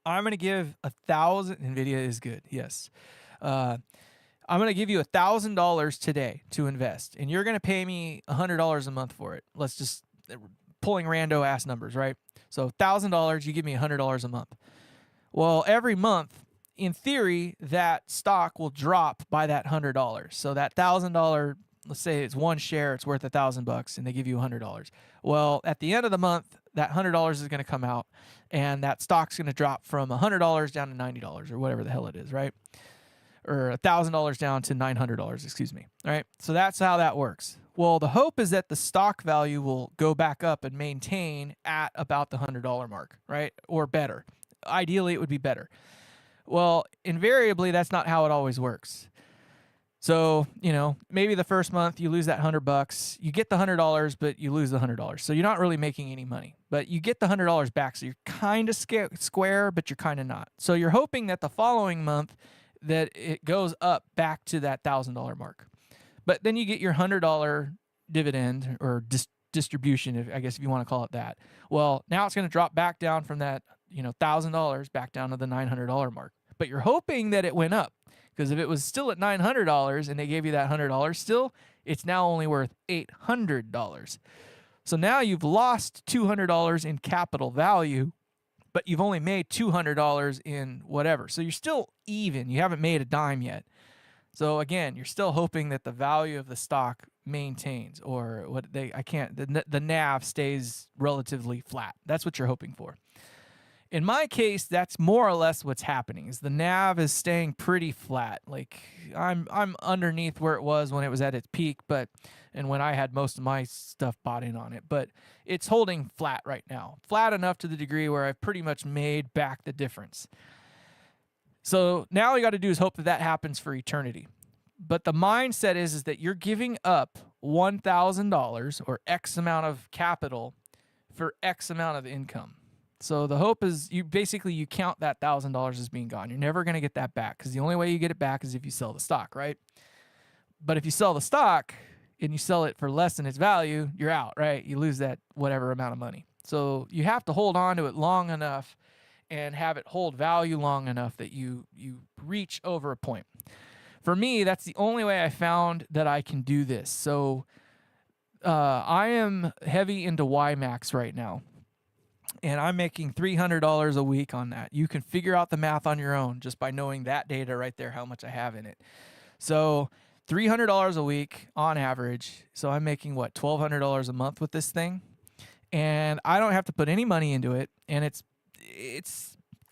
I'm going to give 1,000, NVIDIA is good, yes. I'm going to give you $1,000 today to invest, and you're going to pay me $100 a month for it. Let's just, pulling rando ass numbers, right? So $1,000, you give me $100 a month. Well, every month, in theory, that stock will drop by that $100. So that $1,000, let's say it's one share, it's worth $1,000, and they give you $100. Well, at the end of the month, that $100 is going to come out, and that stock's going to drop from $100 down to $90 or whatever the hell it is, right? Or $1,000 down to $900, excuse me. All right, so that's how that works. Well, the hope is that the stock value will go back up and maintain at about the $100 mark, right? Or better. Ideally, it would be better. Well, invariably, that's not how it always works. So, maybe the first month you lose that $100. You get the $100, but you lose the $100. So you're not really making any money, but you get the $100 back. So you're kind of square, but you're kind of not. So you're hoping that the following month that it goes up back to that $1,000 mark. But then you get your $100 dividend or distribution, if you want to call it that. Well, now it's going to drop back down from that, $1,000 back down to the $900 mark. But you're hoping that it went up, because if it was still at $900 and they gave you that $100 still, it's now only worth $800. So now you've lost $200 in capital value, but you've only made $200 in whatever. So you're still even. You haven't made a dime yet. So again, you're still hoping that the value of the stock maintains, or the NAV stays relatively flat. That's what you're hoping for. In my case, that's more or less what's happening. Is the NAV is staying pretty flat. Like I'm underneath where it was when it was at its peak, and when I had most of my stuff bought in on it, but it's holding flat right now. Flat enough to the degree where I've pretty much made back the difference. So now all you got to do is hope that happens for eternity. But the mindset is that you're giving up $1,000 or X amount of capital for X amount of income. So the hope is you count that $1,000 as being gone. You're never going to get that back, because the only way you get it back is if you sell the stock, right? But if you sell the stock and you sell it for less than its value, you're out, right? You lose that whatever amount of money. So you have to hold on to it long enough and have it hold value long enough that you reach over a point. For me, that's the only way I found that I can do this. So I am heavy into YMAX right now, and I'm making $300 a week on that. You can figure out the math on your own just by knowing that data right there, how much I have in it. So $300 a week on average. So I'm making $1,200 a month with this thing, and I don't have to put any money into it, and it's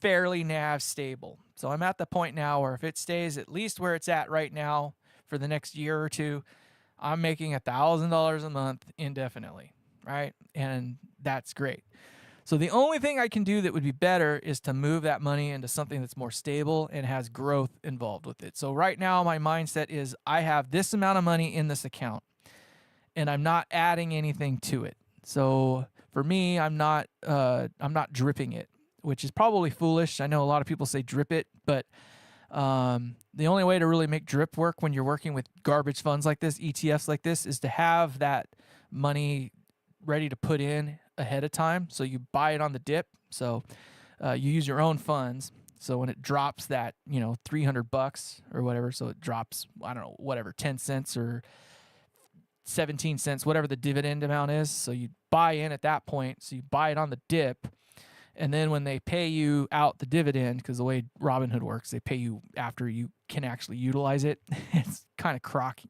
fairly NAV stable. So I'm at the point now where if it stays at least where it's at right now for the next year or two, I'm making $1,000 a month indefinitely, right? And that's great. So the only thing I can do that would be better is to move that money into something that's more stable and has growth involved with it. So right now my mindset is I have this amount of money in this account, and I'm not adding anything to it. So for me, I'm not dripping it, which is probably foolish. I know a lot of people say drip it, but the only way to really make drip work when you're working with garbage funds like this, ETFs like this, is to have that money ready to put in ahead of time. So you buy it on the dip. So you use your own funds. So when it drops that, $300 or whatever, so it drops, 10 cents or 17 cents, whatever the dividend amount is. So you buy in at that point. So you buy it on the dip. And then when they pay you out the dividend, because the way Robinhood works, they pay you after you can actually utilize it. It's kind of crock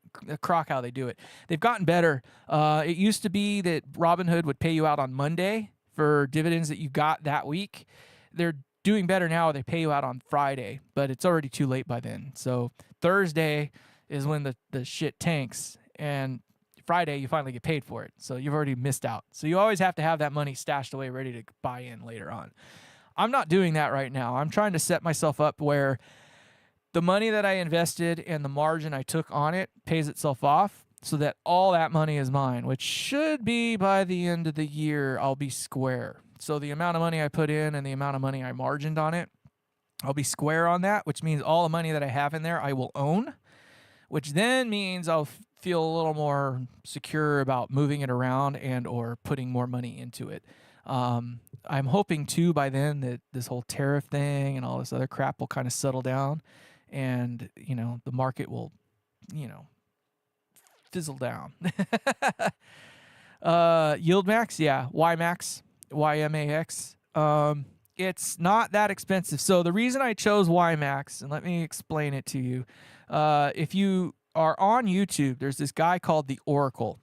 how they do it. They've gotten better. It used to be that Robinhood would pay you out on Monday for dividends that you got that week. They're doing better now. They pay you out on Friday, but it's already too late by then. So Thursday is when the shit tanks, and Friday you finally get paid for it. So you've already missed out. So you always have to have that money stashed away ready to buy in later on. I'm not doing that right now. I'm trying to set myself up where the money that I invested and the margin I took on it pays itself off. so that all that money is mine, which should be by the end of the year, I'll be square. So the amount of money I put in and the amount of money I margined on it, I'll be square on that, which means all the money that I have in there I will own, which then means I'll feel a little more secure about moving it around and or putting more money into it. I'm hoping too by then that this whole tariff thing and all this other crap will kind of settle down, and the market will, fizzle down. Yield max, yeah, YMAX, YMAX. It's not that expensive. So the reason I chose YMAX, and let me explain it to you. If you are on YouTube, there's this guy called The Oracle.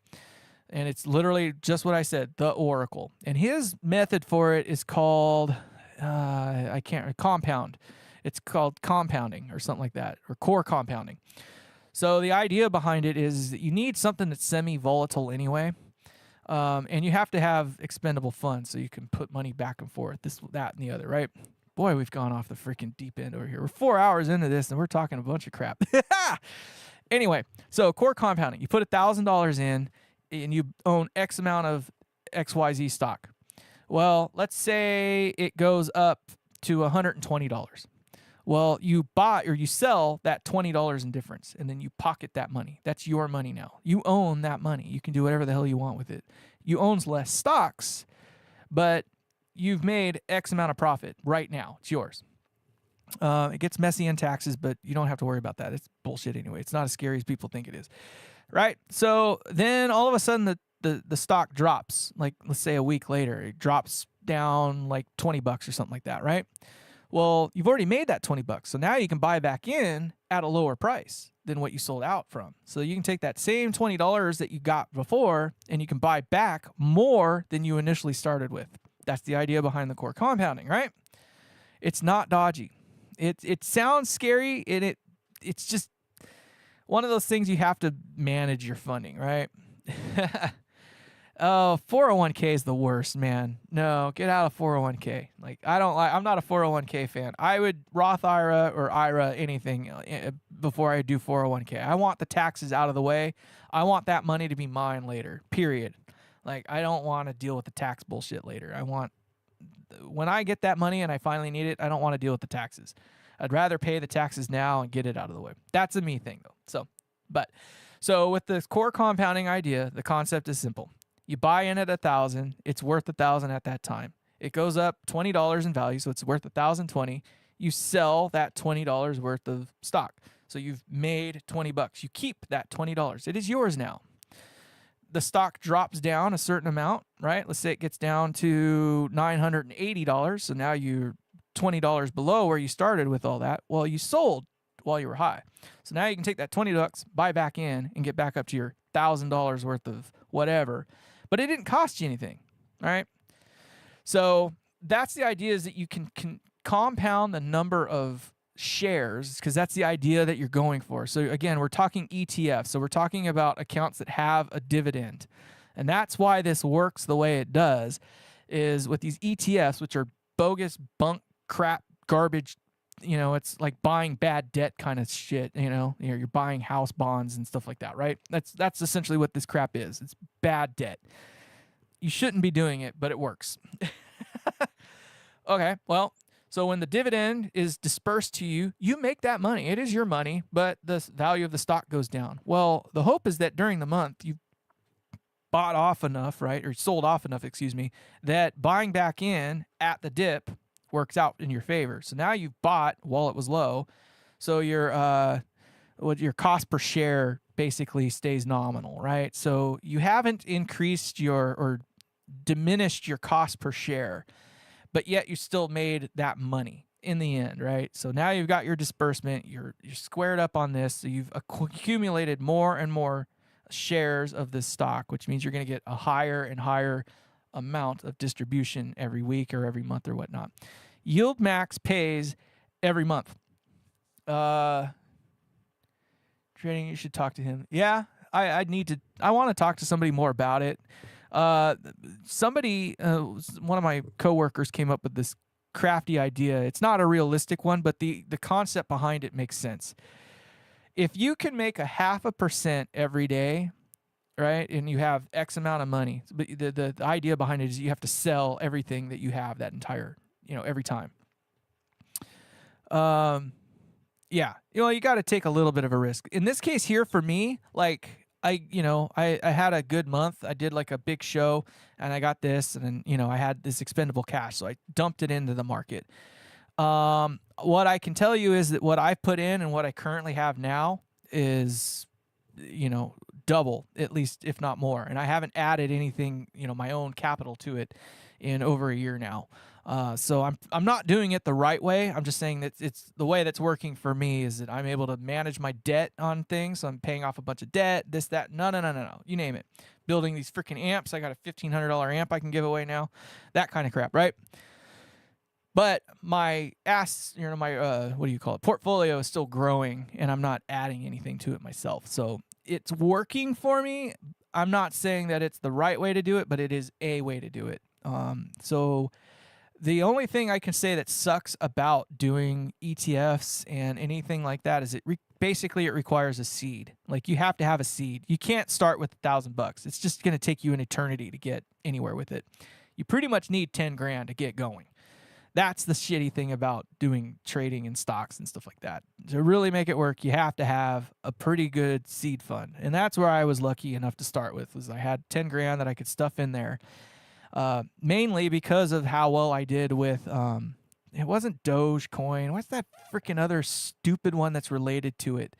And it's literally just what I said, The Oracle. And his method for it is called, compound. It's called compounding or something like that, or core compounding. So the idea behind it is that you need something that's semi-volatile anyway. And you have to have expendable funds so you can put money back and forth, this, that, and the other, right? Boy, we've gone off the freaking deep end over here. We're 4 hours into this, and we're talking a bunch of crap. Anyway, so core compounding. You put $1,000 in, and you own X amount of XYZ stock. Well, let's say it goes up to $120. Well, you buy or you sell that $20 in difference, and then you pocket that money. That's your money now. You own that money. You can do whatever the hell you want with it. You own less stocks, but you've made X amount of profit right now. It's yours. It gets messy in taxes, but you don't have to worry about that. It's bullshit anyway. It's not as scary as people think it is, right? So then all of a sudden the stock drops, like let's say a week later, it drops down like $20 or something like that, right? Well, you've already made that $20. So now you can buy back in at a lower price than what you sold out from. So you can take that same $20 that you got before and you can buy back more than you initially started with. That's the idea behind the core compounding, right? It's not dodgy. It sounds scary, and it's just one of those things you have to manage your funding, right? Oh, 401k is the worst, man. No, get out of 401k. I'm not a 401k fan. I would Roth IRA or IRA anything before I do 401k. I want the taxes out of the way. I want that money to be mine later, period. I don't want to deal with the tax bullshit later. When I get that money and I finally need it, I don't want to deal with the taxes. I'd rather pay the taxes now and get it out of the way. That's a me thing, though. So with this core compounding idea, the concept is simple. You buy in at $1,000, it's worth $1,000 at that time. It goes up $20 in value, so it's worth $1,020. You sell that $20 worth of stock. So you've made $20. You keep that $20. It is yours now. The stock drops down a certain amount, right? Let's say it gets down to $980. So now you're $20 below where you started with all that. Well, you sold while you were high. So now you can take that $20, buy back in, and get back up to your $1,000 worth of whatever. But it didn't cost you anything, all right? So that's the idea, is that you can compound the number of shares, because that's the idea that you're going for. So again, we're talking ETFs. So we're talking about accounts that have a dividend. And that's why this works the way it does, is with these ETFs, which are bogus, bunk, crap, garbage. It's like buying bad debt kind of shit. You're buying house bonds and stuff like that, right? That's essentially what this crap is. It's bad debt. You shouldn't be doing it, but it works. Okay, well, so when the dividend is dispersed to you, you make that money. It is your money, but the value of the stock goes down. Well, the hope is that during the month you've bought off enough, right, or sold off enough, that buying back in at the dip works out in your favor. So now you've bought while it was low, so your cost per share basically stays nominal, right? So you haven't increased or diminished your cost per share, but yet you still made that money in the end, right? So now you've got your disbursement, you're squared up on this, so you've accumulated more and more shares of this stock, which means you're going to get a higher and higher amount of distribution every week or every month or whatnot. Yield Max pays every month. Trading, you should talk to him. Yeah, I want to talk to somebody more about it. One of my coworkers came up with this crafty idea. It's not a realistic one, but the concept behind it makes sense. If you can make 0.5% every day right? And you have X amount of money. But the idea behind it is you have to sell everything that you have that entire, every time. Yeah, you got to take a little bit of a risk. In this case here for me, like I had a good month. I did like a big show and I got this, and then, I had this expendable cash. So I dumped it into the market. What I can tell you is that what I put in and what I currently have now is, double, at least, if not more. And I haven't added anything, my own capital to it in over a year now. So I'm not doing it the right way. I'm just saying that it's the way that's working for me is that I'm able to manage my debt on things. So I'm paying off a bunch of debt, this, that, no. You name it. Building these freaking amps. I got a $1,500 amp I can give away now. That kind of crap, right? But my portfolio is still growing, and I'm not adding anything to it myself. So it's working for me. I'm not saying that it's the right way to do it, but it is a way to do it. So the only thing I can say that sucks about doing ETFs and anything like that is basically it requires a seed. Like, you have to have a seed. You can't start with $1,000. It's just going to take you an eternity to get anywhere with it. You pretty much need 10 grand to get going. That's the shitty thing about doing trading in stocks and stuff like that. To really make it work, you have to have a pretty good seed fund. And that's where I was lucky enough to start with, was I had 10 grand that I could stuff in there. Mainly because of how well I did with, it wasn't Dogecoin. What's that freaking other stupid one that's related to it?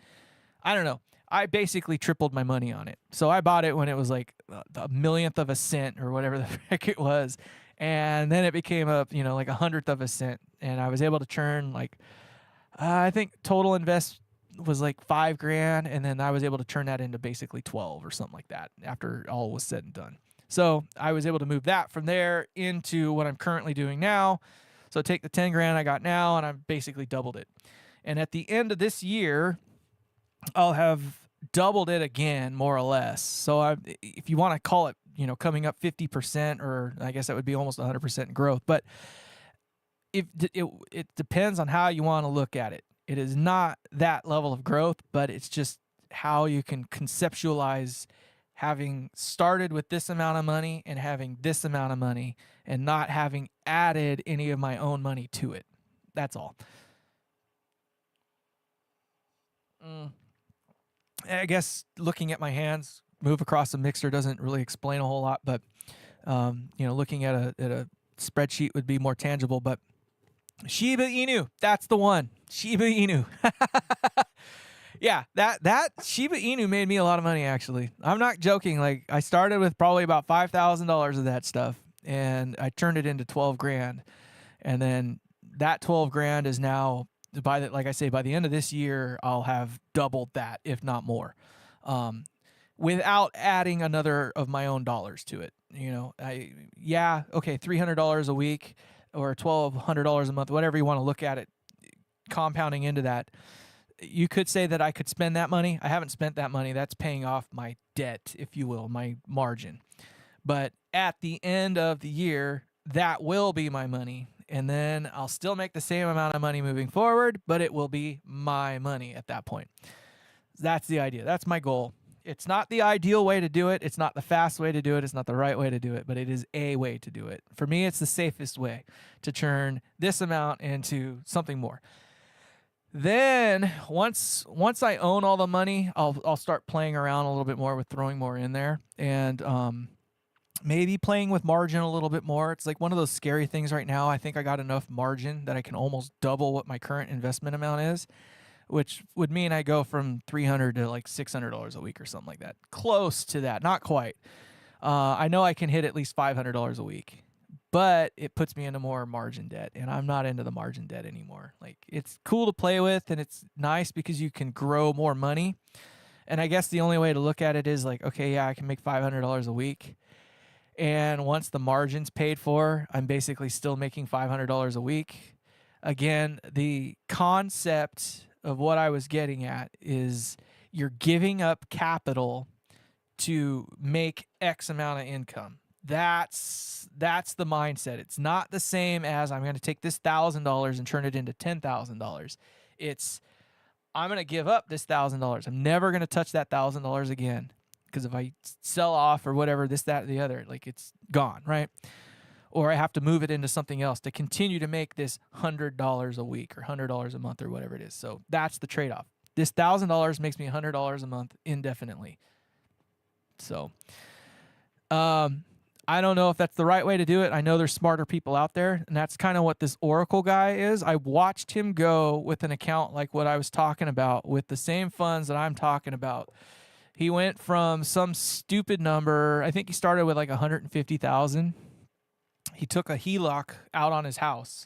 I don't know. I basically tripled my money on it. So I bought it when it was like a millionth of a cent or whatever the frick it was. And then it became like 100th of a cent. And I was able to churn I think total invest was like $5 grand. And then I was able to turn that into basically 12 or something like that after all was said and done. So I was able to move that from there into what I'm currently doing now. So take the 10 grand I got now, and I've basically doubled it. And at the end of this year, I'll have doubled it again, more or less. So if you want to call it, coming up 50%, or I guess that would be almost 100% growth. But it depends on how you want to look at it. It is not that level of growth, but it's just how you can conceptualize having started with this amount of money and having this amount of money and not having added any of my own money to it. That's all. I guess looking at my hands move across a mixer doesn't really explain a whole lot, but looking at a spreadsheet would be more tangible. But Shiba Inu, that's the one. Shiba Inu. Yeah, that Shiba Inu made me a lot of money, actually. I'm not joking. Like, I started with probably about $5,000 of that stuff, and I turned it into 12 grand. And then that 12 grand is now, like I say, by the end of this year, I'll have doubled that, if not more, without adding another of my own dollars to it. $300 a week or $1,200 a month, whatever you want to look at it, compounding into that. You could say that I could spend that money. I haven't spent that money. That's paying off my debt, if you will, my margin. But at the end of the year, that will be my money. And then I'll still make the same amount of money moving forward, but it will be my money at that point. That's the idea. That's my goal. It's not the ideal way to do it. It's not the fast way to do it. It's not the right way to do it, but it is a way to do it. For me, it's the safest way to turn this amount into something more. Then once I own all the money, I'll start playing around a little bit more with throwing more in there, and maybe playing with margin a little bit more. It's like one of those scary things right now. I think I got enough margin that I can almost double what my current investment amount is, which would mean I go from $300 to like $600 a week or something like that. Close to that, not quite. I know I can hit at least $500 a week. But it puts me into more margin debt, and I'm not into the margin debt anymore. Like, it's cool to play with, and it's nice because you can grow more money. And I guess the only way to look at it is like, okay, yeah, I can make $500 a week. And once the margin's paid for, I'm basically still making $500 a week. Again, the concept of what I was getting at is you're giving up capital to make X amount of income. That's the mindset. It's not the same as I'm going to take this $1,000 and turn it into $10,000. It's I'm going to give up this $1,000. I'm never going to touch that $1,000 again because if I sell off or whatever, this, that, or the other, like it's gone, right? Or I have to move it into something else to continue to make this $100 a week or $100 a month or whatever it is. So that's the trade-off. This $1,000 makes me $100 a month indefinitely. So, I don't know if that's the right way to do it. I know there's smarter people out there, and that's kind of what this Oracle guy is. I watched him go with an account like what I was talking about with the same funds that I'm talking about. He went from some stupid number. I think he started with like 150,000. He took a HELOC out on his house,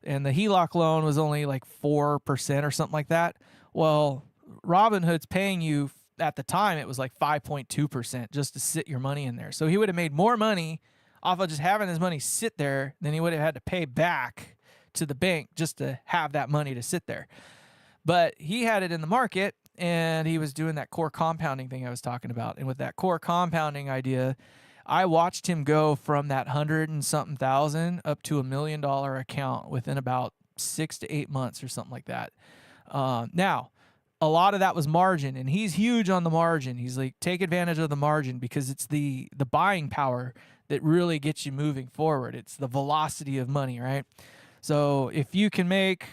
and the HELOC loan was only like 4% or something like that. Well, Robinhood's paying you, at the time, it was like 5.2% just to sit your money in there. So he would have made more money off of just having his money sit there than he would have had to pay back to the bank just to have that money to sit there. But he had it in the market, and he was doing that core compounding thing I was talking about. And with that core compounding idea, I watched him go from that 100 and something thousand up to $1 million account within about 6 to 8 months or something like that. Now, a lot of that was margin, and he's huge on the margin. He's like, take advantage of the margin because it's the buying power that really gets you moving forward. It's the velocity of money, right? So if you can make,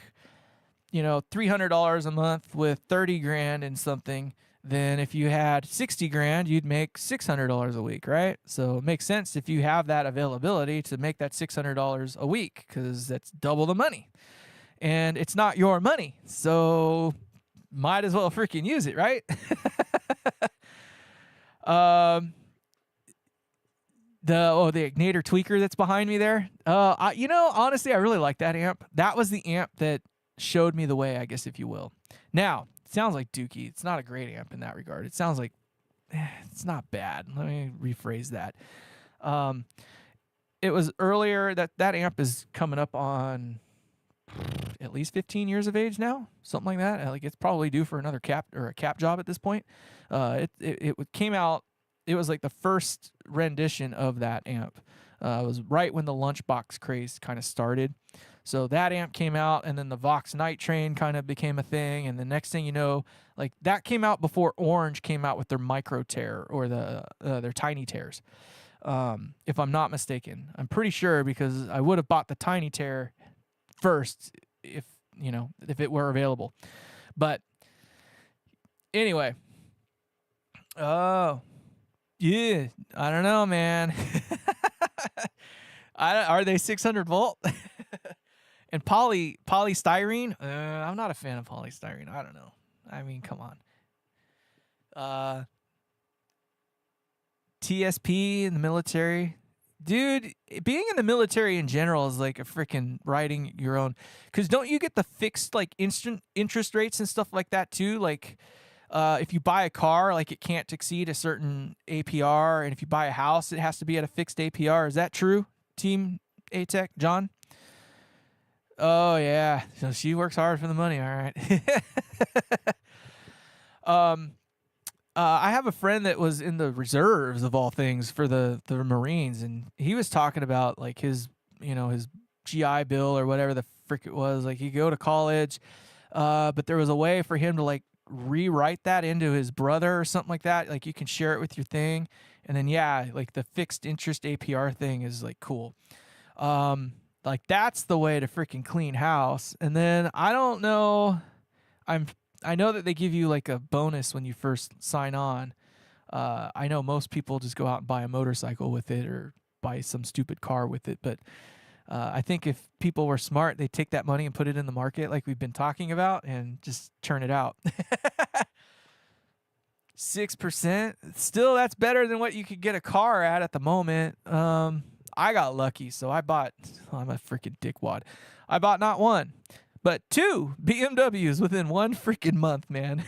$300 a month with 30 grand in something, then if you had 60 grand, you'd make $600 a week, right? So it makes sense if you have that availability to make that $600 a week because that's double the money. And it's not your money, so might as well freaking use it, right? The Ignator tweaker that's behind me there. Honestly, I really like that amp. That was the amp that showed me the way, I guess, if you will. Now, it sounds like Dookie. It's not a great amp in that regard. It sounds like it's not bad. Let me rephrase that. It was earlier that amp is coming up on at least 15 years of age now, something like that. Like it's probably due for another cap job at this point. It came out. It was like the first rendition of that amp. It was right when the Lunchbox craze kind of started. So that amp came out, and then the Vox Night Train kind of became a thing. And the next thing you know, like that came out before Orange came out with their Micro Tear or their Tiny Tears. If I'm not mistaken, I'm pretty sure because I would have bought the Tiny Tear first if it were available. But anyway, oh yeah, I don't know, man. Are they 600 volt? And polystyrene? I'm not a fan of polystyrene. I don't know. I mean, come on. TSP in the military. Dude, being in the military in general is like a freaking writing your own. Because don't you get the fixed like instant interest rates and stuff like that too? Like if you buy a car, like it can't exceed a certain APR. And if you buy a house, it has to be at a fixed APR. Is that true, Team A-Tech, John? Oh, yeah. So she works hard for the money. All right. I have a friend that was in the reserves of all things for the Marines, and he was talking about like his GI Bill or whatever the frick it was. Like he'd go to college, but there was a way for him to like rewrite that into his brother or something like that. Like you can share it with your thing, and then like the fixed interest APR thing is like cool. Like that's the way to freaking clean house. And then I don't know, I know that they give you like a bonus when you first sign on. I know most people just go out and buy a motorcycle with it or buy some stupid car with it. But I think if people were smart, they'd take that money and put it in the market like we've been talking about and just churn it out. 6%. Still, that's better than what you could get a car at the moment. I got lucky, so I'm a freaking dickwad. I bought not one, but 2 BMWs within 1 freaking month, man.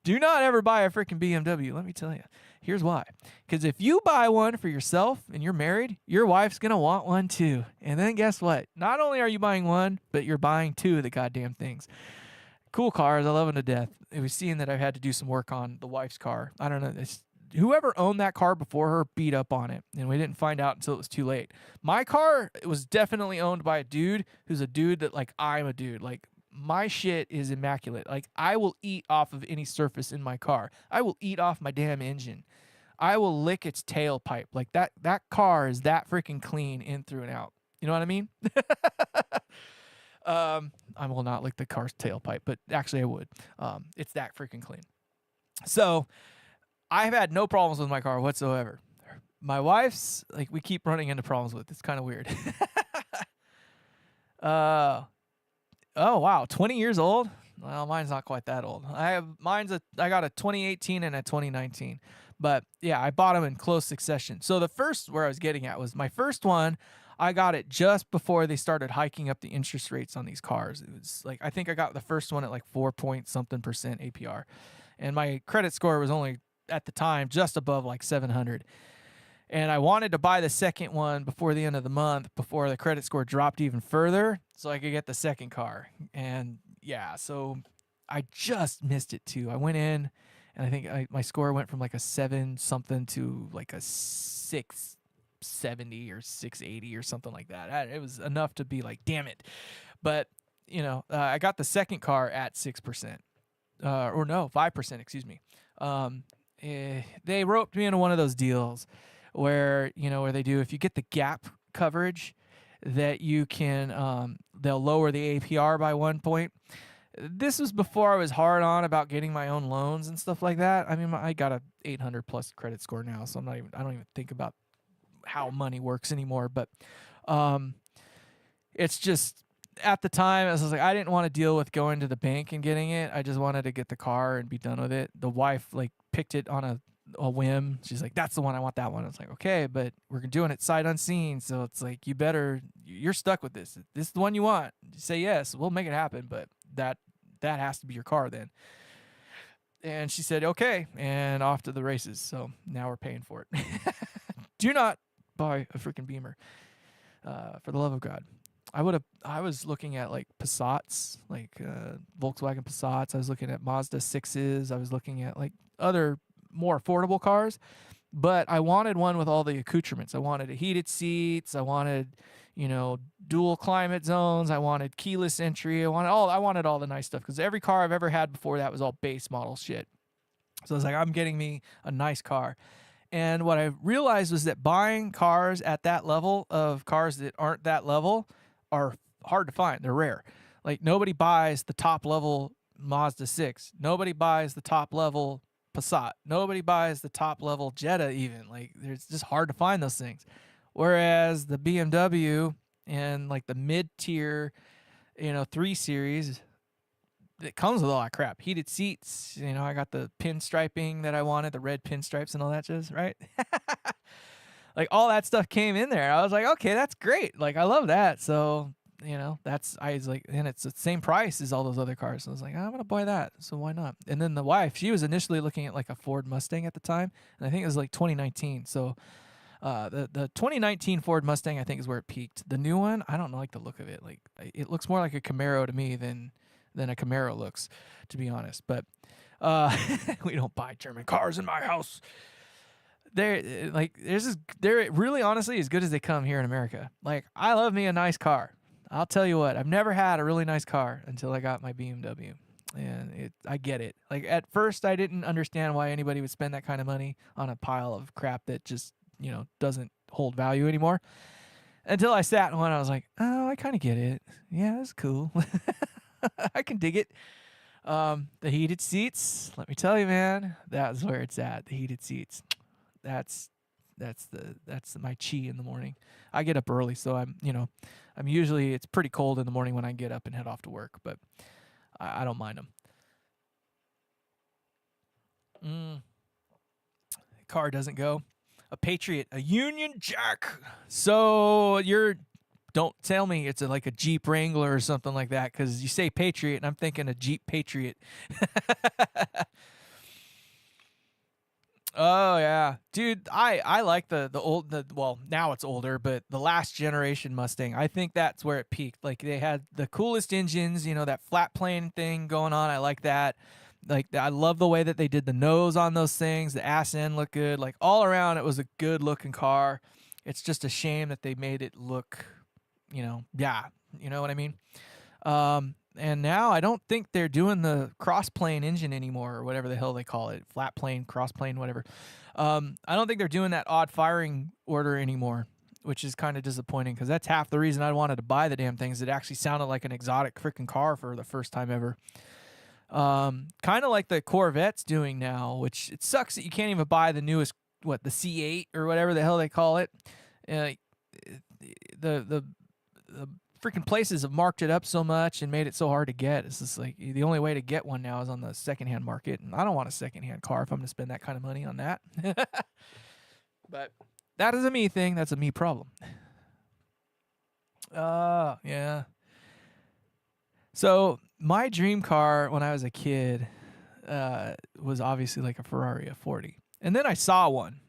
Do not ever buy a freaking BMW, let me tell you. Here's why. Because if you buy one for yourself and you're married, your wife's going to want one too. And then guess what? Not only are you buying one, but you're buying 2 of the goddamn things. Cool cars. I love them to death. It was seeing that I've had to do some work on the wife's car. I don't know. Whoever owned that car before her beat up on it, and we didn't find out until it was too late. My car was definitely owned by a dude who's a dude that, like, I'm a dude. Like, my shit is immaculate. Like, I will eat off of any surface in my car. I will eat off my damn engine. I will lick its tailpipe. Like, that car is that freaking clean in through and out. You know what I mean? I will not lick the car's tailpipe, but actually I would. It's that freaking clean. So I've had no problems with my car whatsoever. My wife's, like, we keep running into problems with. It's kind of weird. Oh wow, 20 years old? Well, mine's not quite that old. I got a 2018 and a 2019. But yeah, I bought them in close succession. So the first where I was getting at was my first one, I got it just before they started hiking up the interest rates on these cars. It was like, I think I got the first one at like 4 point something percent APR. And my credit score was only at the time just above like 700. And I wanted to buy the second one before the end of the month, before the credit score dropped even further, so I could get the second car. And yeah, so I just missed it too. I went in, and I think my score went from like a 7 something to like a 670 or 680 or something like that. It was enough to be like, damn it. But I got the second car at 6%, or no, 5%. Excuse me. They roped me into one of those deals where they do, if you get the gap coverage, that you can they'll lower the APR by 1 point. This was before I was hard on about getting my own loans and stuff like that. I mean, I got a 800 plus credit score now, so I don't even think about how money works anymore. But it's just, at the time I was like, I didn't want to deal with going to the bank and getting it. I just wanted to get the car and be done with it. The wife like picked it on a whim. She's like, that's the one, I want that one. I was like, okay, but we're doing it sight unseen, so it's like, you're stuck with this. This is the one you want. You say yes, we'll make it happen, but that has to be your car then. And she said okay, and off to the races. So now we're paying for it. Do not buy a freaking Beamer, for the love of God. I was looking at like Passats, like Volkswagen Passats. I was looking at Mazda 6s. I was looking at like other more affordable cars, but I wanted one with all the accoutrements. I wanted heated seats. I wanted, dual climate zones. I wanted keyless entry. I wanted all the nice stuff, because every car I've ever had before that was all base model shit. So I was like, I'm getting me a nice car. And what I realized was that buying cars at that level of cars that aren't that level are hard to find. They're rare. Like, nobody buys the top level Mazda 6. Nobody buys the top level Passat. Nobody buys the top level Jetta even. Like, it's just hard to find those things. Whereas the BMW and like the mid-tier, 3 Series, it comes with all that crap. Heated seats, I got the pinstriping that I wanted, the red pinstripes and all that jazz, right? Like, all that stuff came in there. I was like, okay, that's great. Like, I love that. So, I was like, and it's the same price as all those other cars. So I was like, I'm going to buy that. So why not? And then the wife, she was initially looking at like a Ford Mustang at the time. And I think it was like 2019. So the 2019 Ford Mustang, I think, is where it peaked. The new one, I don't like the look of it. Like, it looks more like a Camaro to me than a Camaro looks, to be honest. But we don't buy German cars in my house. They're really, honestly, as good as they come here in America. Like, I love me a nice car. I'll tell you what, I've never had a really nice car until I got my BMW. And I get it. Like, at first, I didn't understand why anybody would spend that kind of money on a pile of crap that just, doesn't hold value anymore. Until I sat in one, I was like, oh, I kind of get it. Yeah, it's cool. I can dig it. The heated seats, let me tell you, man, that's where it's at. The heated seats. That's my chi in the morning. I get up early, so I'm usually, it's pretty cold in the morning when I get up and head off to work, but I don't mind them. Car doesn't go. A Patriot, a Union Jack. So don't tell me it's like a Jeep Wrangler or something like that, because you say Patriot and I'm thinking a Jeep Patriot. Oh yeah, dude, I like the well, now it's older, but the last generation Mustang, I think that's where it peaked. Like, they had the coolest engines, that flat plane thing going on. I like that. Like, I love the way that they did the nose on those things. The ass end looked good. Like, all around, it was a good looking car. It's just a shame that they made it look, yeah, you know what I mean? And now I don't think they're doing the cross-plane engine anymore, or whatever the hell they call it, flat plane, cross-plane, whatever. I don't think they're doing that odd firing order anymore, which is kind of disappointing because that's half the reason I wanted to buy the damn things. It actually sounded like an exotic freaking car for the first time ever. Kind of like the Corvette's doing now, which it sucks that you can't even buy the newest, the C8 or whatever the hell they call it. The freaking places have marked it up so much and made it so hard to get. It's just like the only way to get one now is on the secondhand market, and I don't want a secondhand car if I'm going to spend that kind of money on that. But that is a me thing. That's a me problem. Yeah. So my dream car when I was a kid was obviously like a Ferrari F40, and then I saw one.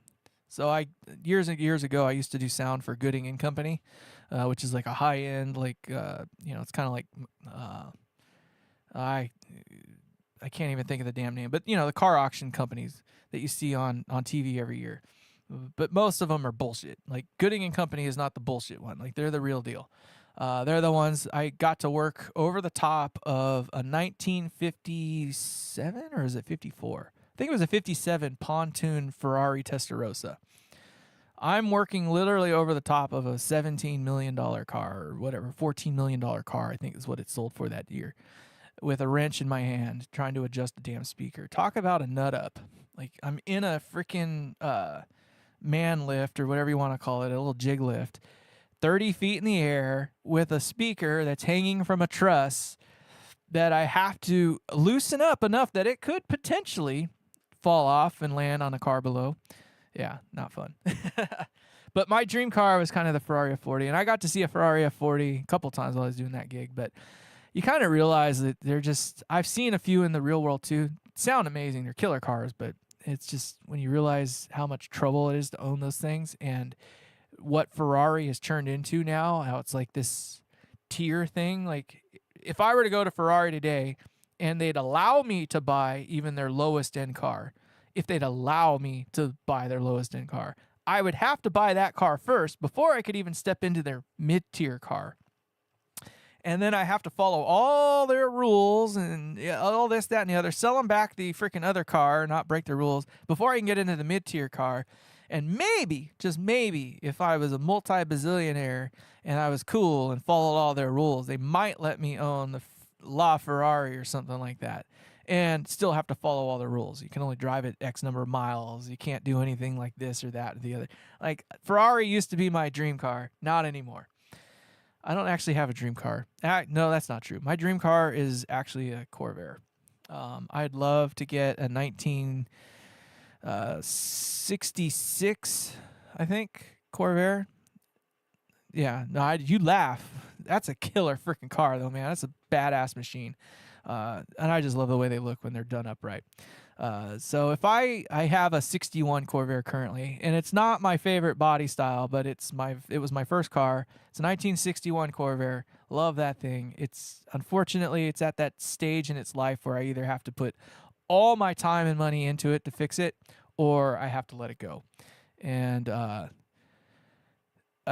So years and years ago, I used to do sound for Gooding and Company, which is like a high end, it's kind of like I can't even think of the damn name, but the car auction companies that you see on TV every year. But most of them are bullshit. Like Gooding and Company is not the bullshit one. Like they're the real deal. They're the ones I got to work over the top of a 1957 or is it 54? I think it was a 57 pontoon Ferrari Testarossa. I'm working literally over the top of a $17 million car or whatever, $14 million car, I think is what it sold for that year, with a wrench in my hand trying to adjust the damn speaker. Talk about a nut up. Like I'm in a freaking man lift or whatever you want to call it, a little jig lift, 30 feet in the air with a speaker that's hanging from a truss that I have to loosen up enough that it could potentially fall off and land on a car below. Yeah, not fun. But my dream car was kind of the Ferrari F40, and I got to see a Ferrari F40 a couple times while I was doing that gig, but you kind of realize that I've seen a few in the real world too. Sound amazing. They're killer cars, but it's just when you realize how much trouble it is to own those things and what Ferrari has turned into now, how it's like this tier thing. Like if I were to go to Ferrari today and they'd allow me to buy even their lowest end car, if they'd allow me to buy their lowest end car, I would have to buy that car first before I could even step into their mid-tier car. And then I have to follow all their rules and all this, that, and the other, sell them back the freaking other car, not break the rules, before I can get into the mid-tier car. And maybe, just maybe, if I was a multi-bazillionaire and I was cool and followed all their rules, they might let me own the LaFerrari or something like that and still have to follow all the rules. You can only drive it X number of miles. You can't do anything like this or that or the other. Like, Ferrari used to be my dream car. Not anymore. I don't actually have a dream car. No, that's not true. My dream car is actually a Corvair. I'd love to get a 1966, I think, Corvair. Yeah, no, you laugh. That's a killer freaking car, though, man. That's a badass machine. And I just love the way they look when they're done upright. So if I have a 61 Corvair currently, and it's not my favorite body style, but it was my first car. It's a 1961 Corvair. Love that thing. Unfortunately, it's at that stage in its life where I either have to put all my time and money into it to fix it, or I have to let it go. And I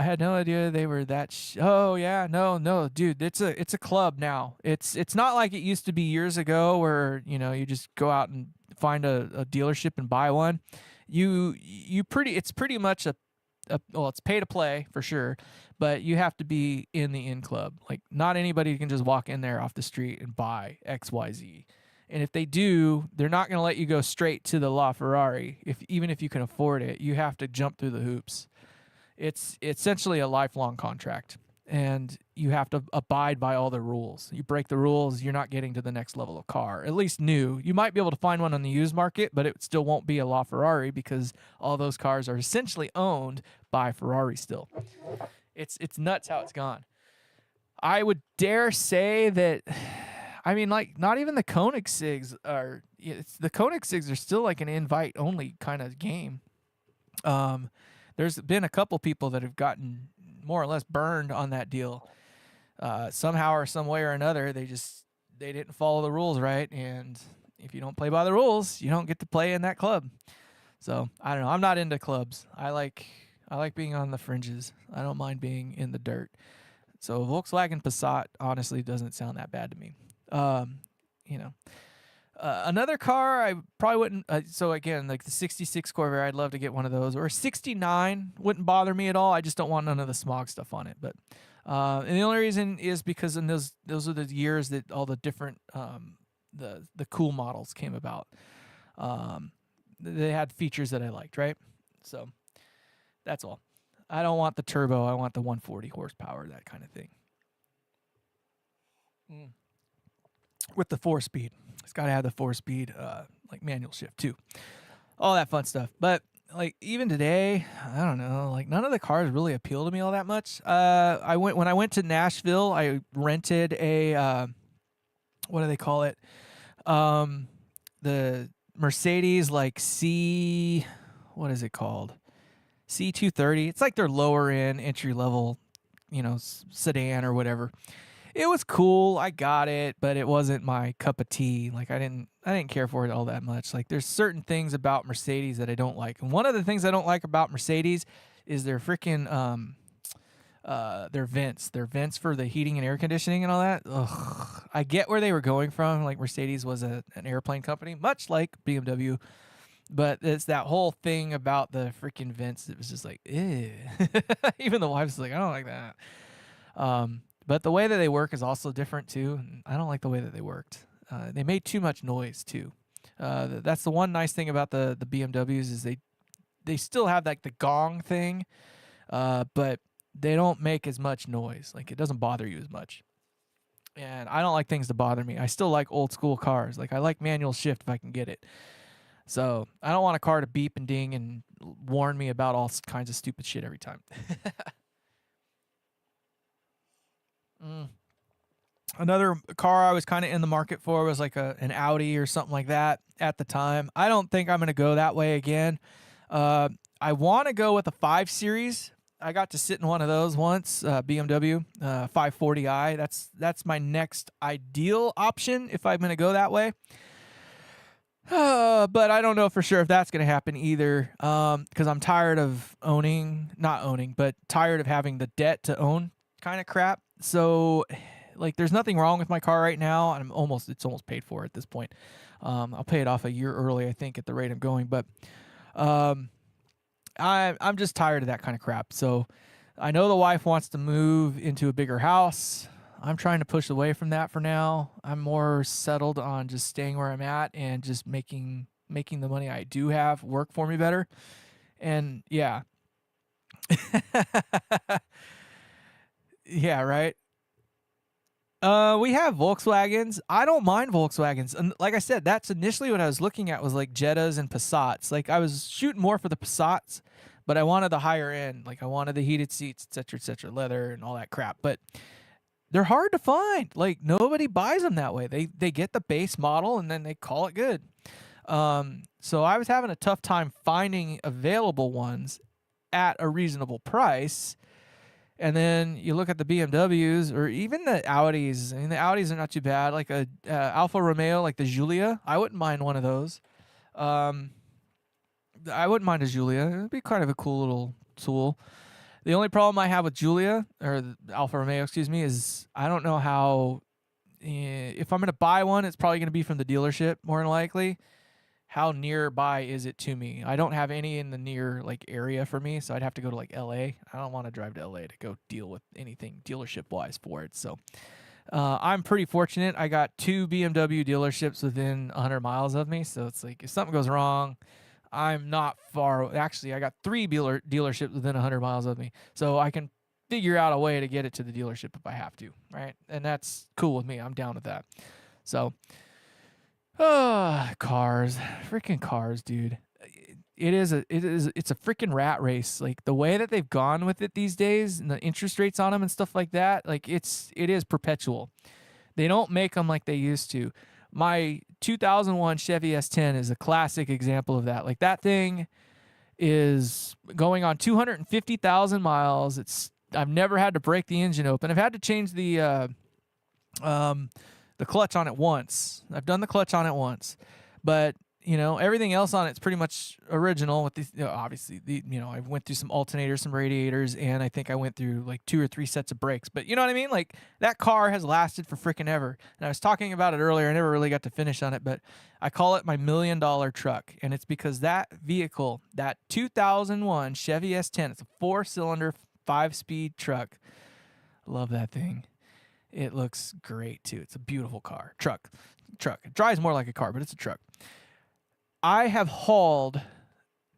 had no idea they were that. Oh yeah, no, dude, it's a club now. It's not like it used to be years ago where you just go out and find a dealership and buy one. It's pretty much it's pay to play for sure, but you have to be in the in club. Like not anybody can just walk in there off the street and buy XYZ. And if they do, they're not going to let you go straight to the LaFerrari. Even if you can afford it, you have to jump through the hoops. It's essentially a lifelong contract, and you have to abide by all the rules. You break the rules, you're not getting to the next level of car, at least new. You might be able to find one on the used market, but it still won't be a LaFerrari because all those cars are essentially owned by Ferrari still. It's nuts how it's gone. I would dare say that, I mean, like, not even the Koenigseggs are, the Koenigseggs are still like an invite-only kind of game. There's been a couple people that have gotten more or less burned on that deal. Somehow or some way or another, they didn't follow the rules right. And if you don't play by the rules, you don't get to play in that club. So I don't know. I'm not into clubs. I like being on the fringes. I don't mind being in the dirt. So Volkswagen Passat honestly doesn't sound that bad to me. Um, you know, another car I probably wouldn't. So again, like the '66 Corvair, I'd love to get one of those. Or a '69 wouldn't bother me at all. I just don't want none of the smog stuff on it. But and the only reason is because in those are the years that all the different the cool models came about. They had features that I liked, right? So that's all. I don't want the turbo. I want the 140 horsepower, that kind of thing. With the 4-speed. It's got to have the 4-speed, like manual shift too. All that fun stuff. But like even today, I don't know. Like none of the cars really appeal to me all that much. When I went to Nashville, I rented a what do they call it? The Mercedes like what is it called? C230. It's like their lower end entry level, sedan or whatever. It was cool. I got it, but it wasn't my cup of tea. Like I didn't care for it all that much. Like there's certain things about Mercedes that I don't like. And one of the things I don't like about Mercedes is their freaking their vents for the heating and air conditioning and all that. Ugh. I get where they were going from. Like Mercedes was an airplane company, much like BMW. But it's that whole thing about the freaking vents. It was just like, ew. Even the wife's like, I don't like that. But the way that they work is also different too. And I don't like the way that they worked. They made too much noise too. That's the one nice thing about the BMWs is they still have like the gong thing, but they don't make as much noise. Like it doesn't bother you as much. And I don't like things to bother me. I still like old school cars. Like I like manual shift if I can get it. So I don't want a car to beep and ding and warn me about all kinds of stupid shit every time. Another car I was kind of in the market for was like an Audi or something like that at the time. I don't think I'm going to go that way again. I want to go with a 5 Series. I got to sit in one of those once, BMW 540i. That's my next ideal option if I'm going to go that way. But I don't know for sure if that's going to happen either, because I'm tired of tired of having the debt to own kind of crap. So, like, there's nothing wrong with my car right now. It's almost paid for at this point. I'll pay it off a year early, I think, at the rate I'm going. But I'm just tired of that kind of crap. So I know the wife wants to move into a bigger house. I'm trying to push away from that for now. I'm more settled on just staying where I'm at and just making the money I do have work for me better. And yeah. Yeah, right. We have Volkswagens. I don't mind Volkswagens. And like I said, that's initially what I was looking at was like Jettas and Passats. Like I was shooting more for the Passats, but I wanted the higher end. Like I wanted the heated seats, et cetera, leather and all that crap. But they're hard to find. Like nobody buys them that way. They get the base model and then they call it good. So I was having a tough time finding available ones at a reasonable price. And then you look at the BMWs or even the Audis. I mean, the Audis are not too bad. Like a Alfa Romeo, like the Giulia, I wouldn't mind one of those. I wouldn't mind a Giulia. It would be kind of a cool little tool. The only problem I have with Giulia, or the Alfa Romeo, excuse me, is I don't know how, if I'm going to buy one, it's probably going to be from the dealership, more than likely. How nearby is it to me? I don't have any in the near like area for me, so I'd have to go to like LA. I don't want to drive to LA to go deal with anything dealership-wise for it. So I'm pretty fortunate. I got 2 BMW dealerships within 100 miles of me, so it's like if something goes wrong, I'm not far. Actually, I got 3 dealerships within 100 miles of me. So I can figure out a way to get it to the dealership if I have to, right? And that's cool with me. I'm down with that. So, cars. Freaking cars, dude. It's a freaking rat race. Like the way that they've gone with it these days and the interest rates on them and stuff like that, like it is perpetual. They don't make them like they used to. My 2001 Chevy S10 is a classic example of that. Like that thing is going on 250,000 miles. I've never had to break the engine open. I've had to change the clutch on it once. I've done the clutch on it once, but You know, everything else on it's pretty much original with these, obviously I went through some alternators, some radiators, and I think I went through like 2 or 3 sets of brakes. But you know what I mean? Like that car has lasted for freaking ever. And I was talking about it earlier. I never really got to finish on it, but I call it my $1 million truck. And it's because that vehicle, that 2001 Chevy S10, it's a 4-cylinder, 5-speed truck. I love that thing. It looks great too. It's a beautiful car. Truck. It drives more like a car, but it's a truck. I have hauled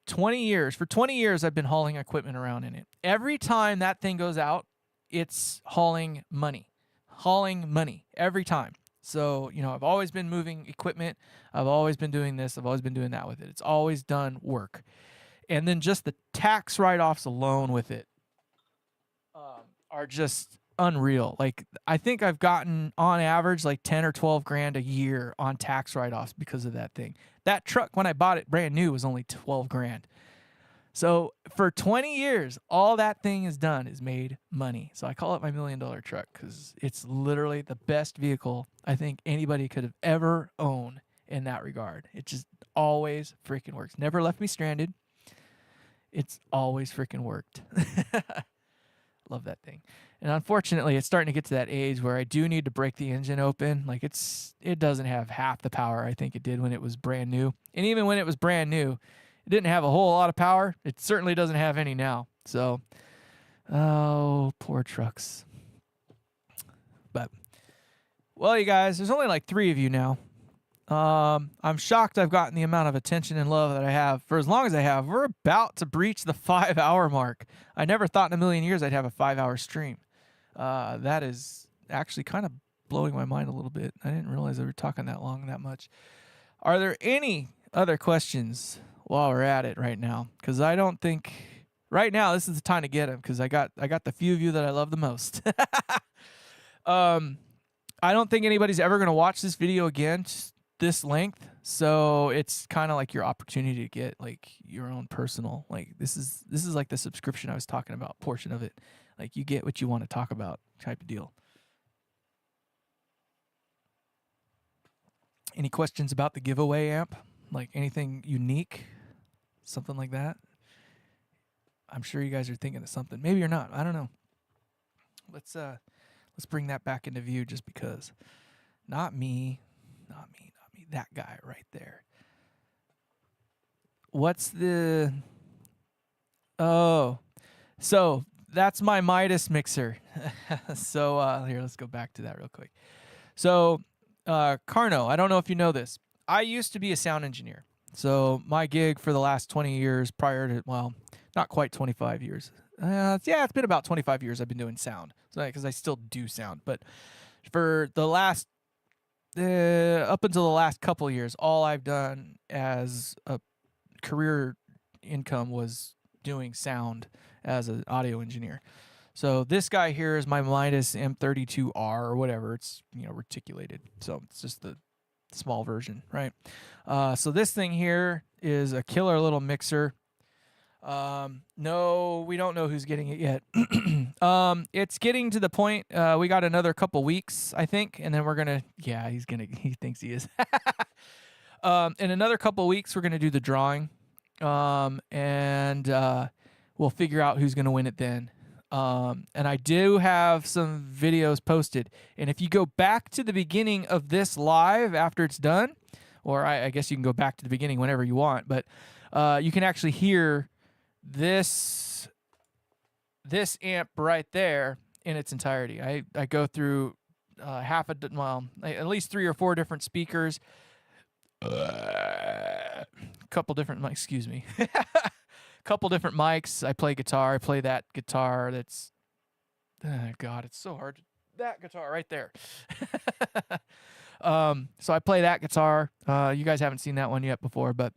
20 years. For 20 years, I've been hauling equipment around in it. Every time that thing goes out, it's hauling money. Every time. So, I've always been moving equipment. I've always been doing this. I've always been doing that with it. It's always done work. And then just the tax write-offs alone with it are just unreal. Like, I think I've gotten on average like 10 or 12 grand a year on tax write-offs because of that thing. That truck, when I bought it brand new, was only 12 grand. So for 20 years, all that thing has done is made money. So I call it my $1 million truck because it's literally the best vehicle I think anybody could have ever owned in that regard. It just always freaking works. Never left me stranded. It's always freaking worked. Love that thing. And unfortunately, it's starting to get to that age where I do need to break the engine open. Like it doesn't have half the power I think it did when it was brand new. And even when it was brand new, it didn't have a whole lot of power. It certainly doesn't have any now. So, oh, poor trucks. But, well, you guys, there's only like 3 of you now. I'm shocked I've gotten the amount of attention and love that I have for as long as I have. We're about to breach the 5-hour mark. I never thought in a million years I'd have a 5-hour stream. That is actually kind of blowing my mind a little bit. I didn't realize we were talking that long, that much. Are there any other questions while we're at it right now? Because I don't think right now this is the time to get them because I got the few of you that I love the most. I don't think anybody's ever going to watch this video again this length, so it's kind of like your opportunity to get like your own personal, like this is like the subscription I was talking about portion of it. Like you get what you want to talk about type of deal. Any questions about the giveaway amp? Like anything unique? Something like that? I'm sure you guys are thinking of something. Maybe you're not. I don't know. Let's bring that back into view just because. Not me. That guy right there. What's the... Oh. So, that's my Midas mixer. So, here, let's go back to that real quick. So, Carno, I don't know if you know this. I used to be a sound engineer. So, my gig for the last 20 years prior to, well, not quite 25 years. It's been about 25 years I've been doing sound. So, because I still do sound. But for the last up until the last couple of years, all I've done as a career income was doing sound as an audio engineer. So this guy here is my Midas M32R or whatever. It's reticulated, so it's just the small version, right? So this thing here is a killer little mixer. No, we don't know who's getting it yet. It's getting to the point, we got another couple weeks, I think, and then we're gonna, he thinks he is. In another couple weeks, we're gonna do the drawing, and we'll figure out who's gonna win it then. And I do have some videos posted, and if you go back to the beginning of this live after it's done, or I guess you can go back to the beginning whenever you want, but you can actually hear this amp right there in its entirety. I go through at least 3 or 4 different speakers, couple different mics. I play guitar. I play that guitar that's God, it's so hard. That guitar right there. So I play that guitar. You guys haven't seen that one yet before, but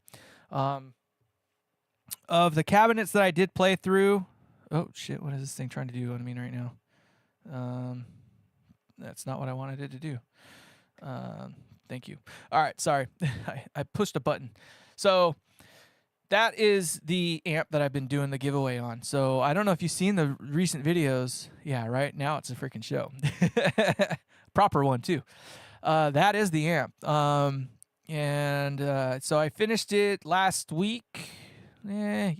of the cabinets that I did play through, oh shit, what is this thing trying to do on me right now? That's not what I wanted it to do. Thank you. All right, sorry. I pushed a button. So that is the amp that I've been doing the giveaway on. So I don't know if you've seen the recent videos. Yeah, right now it's a freaking show. Proper one too. That is the amp. And so I finished it last week. I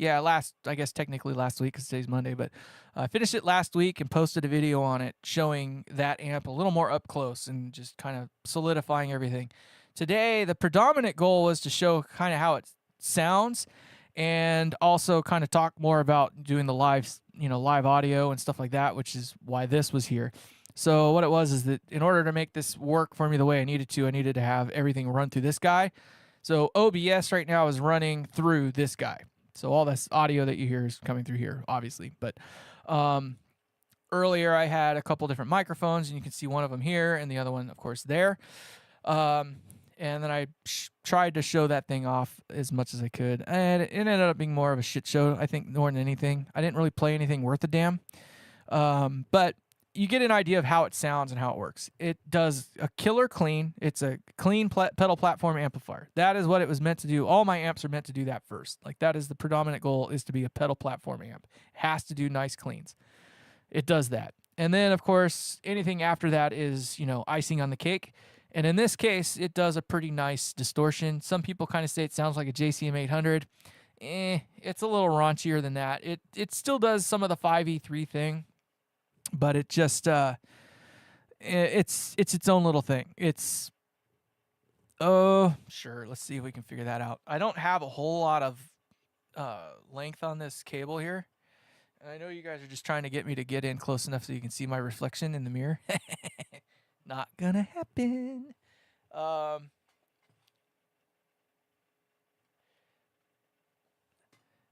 guess technically last week because today's Monday, but I finished it last week and posted a video on it showing that amp a little more up close and just kind of solidifying everything. Today, the predominant goal was to show kind of how it sounds and also kind of talk more about doing the live audio and stuff like that, which is why this was here. So what it was is that in order to make this work for me the way I needed to have everything run through this guy. So OBS right now is running through this guy. So all this audio that you hear is coming through here, obviously. But earlier I had a couple different microphones, and you can see one of them here and the other one, of course, there. And then I tried to show that thing off as much as I could. And it ended up being more of a shit show, I think, more than anything. I didn't really play anything worth a damn. But you get an idea of how it sounds and how it works. It does a killer clean. It's a clean pedal platform amplifier. That is what it was meant to do. All my amps are meant to do that first. Like, that is the predominant goal, is to be a pedal platform amp. It has to do nice cleans. It does that. And then, of course, anything after that is, icing on the cake. And in this case, it does a pretty nice distortion. Some people kind of say it sounds like a JCM 800. It's a little raunchier than that. It still does some of the 5E3 thing. But it just it's its own little thing. It's sure, let's see if we can figure that out. I don't have a whole lot of length on this cable here. And I know you guys are just trying to get me to get in close enough so you can see my reflection in the mirror. Not gonna happen.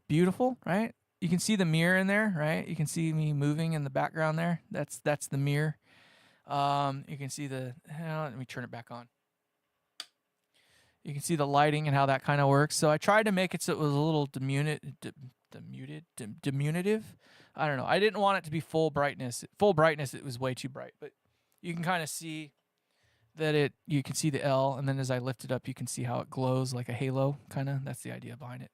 Beautiful, right? You can see the mirror in there, right? You can see me moving in the background there. That's the mirror. You can see let me turn it back on. You can see the lighting and how that kind of works. So I tried to make it so it was a little diminutive. I don't know. I didn't want it to be full brightness. Full brightness, it was way too bright. But you can kind of see that you can see the L, and then as I lift it up, you can see how it glows like a halo, kind of. That's the idea behind it.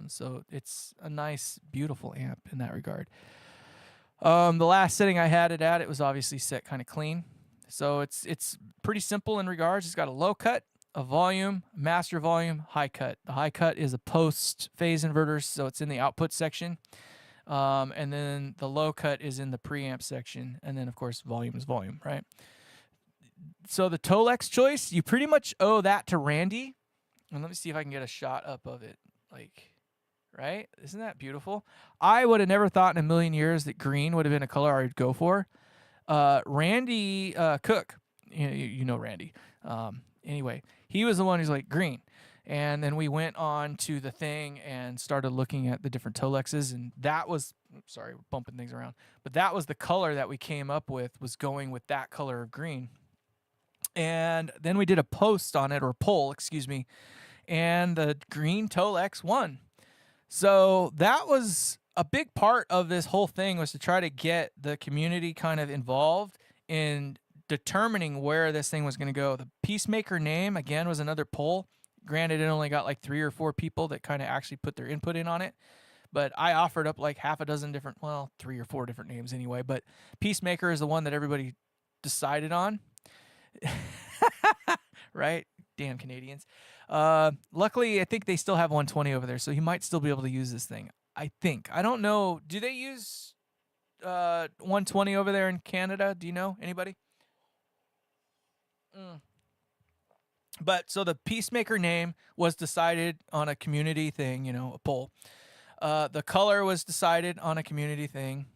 So it's a nice, beautiful amp in that regard. The last setting I had it at, it was obviously set kind of clean. So it's pretty simple in regards. It's got a low cut, a volume, master volume, high cut. The high cut is a post phase inverter, so it's in the output section. And then the low cut is in the preamp section. And then, of course, volume is volume, right? So the Tolex choice, you pretty much owe that to Randy. And let me see if I can get a shot up of it. Right? Isn't that beautiful? I would have never thought in a million years that green would have been a color I would go for. Randy Cook, you know Randy. Anyway, he was the one who's like green. And then we went on to the thing and started looking at the different Tolexes, and that was, sorry, we're bumping things around, but that was the color that we came up with, was going with that color of green. And then we did a post on it, or poll, excuse me, and the green Tolex won. So that was a big part of this whole thing, was to try to get the community kind of involved in determining where this thing was going to go. The Peacemaker name, again, was another poll. Granted, it only got like 3 or 4 people that kind of actually put their input in on it. But I offered up like half a dozen different, 3 or 4 different names anyway. But Peacemaker is the one that everybody decided on. Right? Damn Canadians. Luckily, I think they still have 120 over there, so he might still be able to use this thing. I think. I don't know. Do they use 120 over there in Canada? Do you know? Anybody? But so the Peacemaker name was decided on a community thing, a poll. The color was decided on a community thing.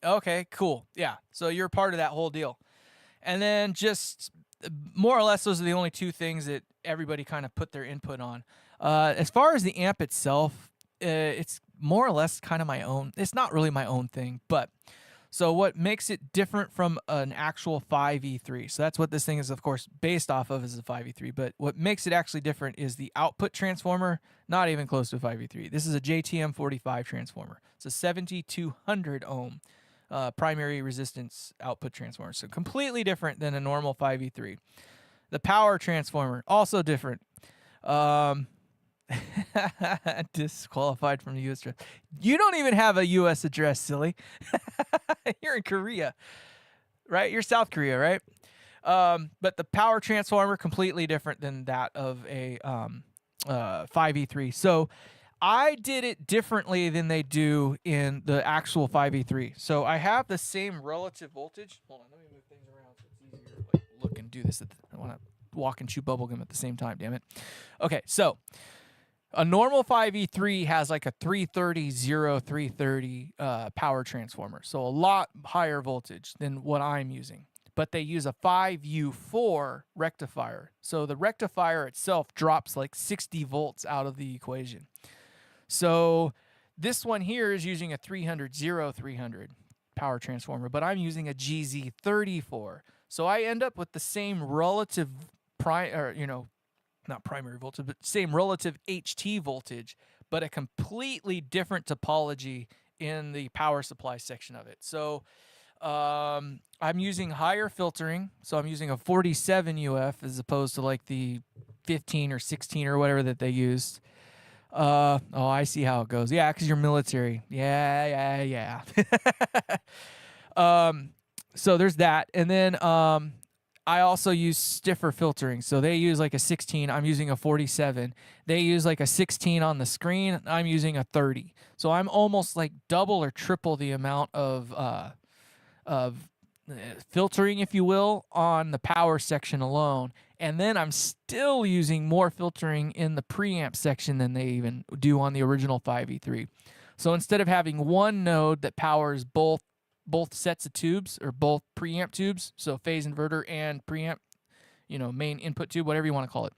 Okay, cool. Yeah. So you're part of that whole deal. And then just more or less, those are the only 2 things that everybody kind of put their input on. As far as the amp itself, it's more or less kind of my own. It's not really my own thing, but so what makes it different from an actual 5E3? So that's what this thing is, of course, based off of, is a 5E3. But what makes it actually different is the output transformer, not even close to a 5E3. This is a JTM 45 transformer. It's a 7200 ohm primary resistance output transformer. So completely different than a normal 5E3. The power transformer, also different. Disqualified from the U.S. address. You don't even have a U.S. address, silly. You're in Korea, right? You're South Korea, right? But the power transformer completely different than that of a 5E3. So I did it differently than they do in the actual 5E3. So I have the same relative voltage. Hold on, let me move things around so it's easier to like look and do this. I want to walk and chew bubblegum at the same time, damn it. Okay, so a normal 5E3 has like a 330 power transformer. So a lot higher voltage than what I'm using. But they use a 5U4 rectifier. So the rectifier itself drops like 60 volts out of the equation. So this one here is using a 300 power transformer, but I'm using a GZ34. So I end up with the same relative not primary voltage, but same relative HT voltage, but a completely different topology in the power supply section of it. So I'm using higher filtering. So I'm using a 47 UF as opposed to like the 15 or 16 or whatever that they used. Oh, I see how it goes. Yeah, because you're military. Yeah. So there's that. And then I also use stiffer filtering. So they use like a 16. I'm using a 47. They use like a 16 on the screen. I'm using a 30. So I'm almost like double or triple the amount of filtering, if you will, on the power section alone. And then I'm still using more filtering in the preamp section than they even do on the original 5E3. So instead of having one node that powers both sets of tubes or both preamp tubes, so phase inverter and preamp, main input tube, whatever you want to call it,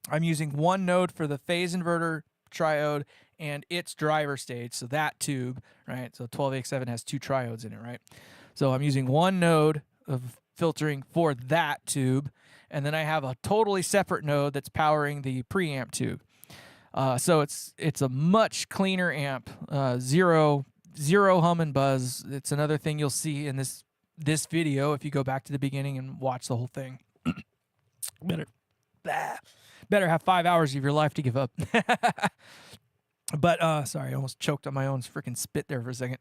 I'm using one node for the phase inverter triode and its driver stage, so that tube, right? So 12AX7 has two triodes in it, right? So I'm using one node of filtering for that tube, and then I have a totally separate node that's powering the preamp tube. So it's a much cleaner amp, zero hum and buzz. It's another thing you'll see in this video if you go back to the beginning and watch the whole thing. Better have 5 hours of your life to give up. But sorry, I almost choked on my own freaking spit there for a second.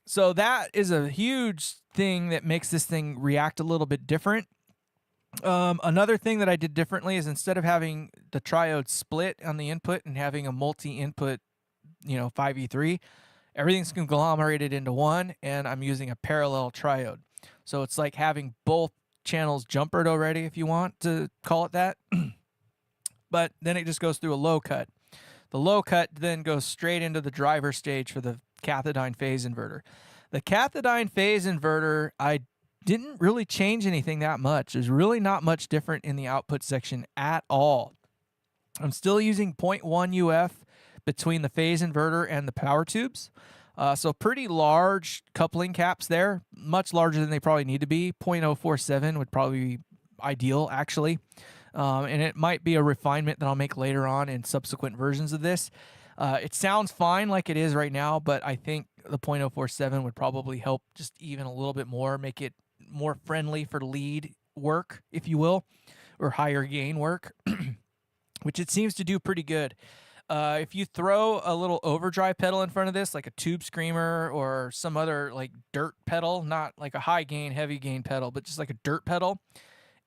So that is a huge thing that makes this thing react a little bit different. Another thing that I did differently is instead of having the triode split on the input and having a multi-input, 5E3, everything's conglomerated into one, and I'm using a parallel triode. So it's like having both channels jumpered already, if you want to call it that. But then it just goes through a low cut. The low cut then goes straight into the driver stage for the cathodiene phase inverter. The cathodiene phase inverter, I didn't really change anything that much. There's really not much different in the output section at all. I'm still using 0.1 UF between the phase inverter and the power tubes. So pretty large coupling caps there, much larger than they probably need to be. 0.047 would probably be ideal, actually. And it might be a refinement that I'll make later on in subsequent versions of this. It sounds fine like it is right now, but I think the 0.047 would probably help just even a little bit more, make it more friendly for lead work, if you will, or higher gain work, which it seems to do pretty good. If you throw a little overdrive pedal in front of this, like a tube screamer or some other like dirt pedal, not like a high gain, heavy gain pedal, but just like a dirt pedal,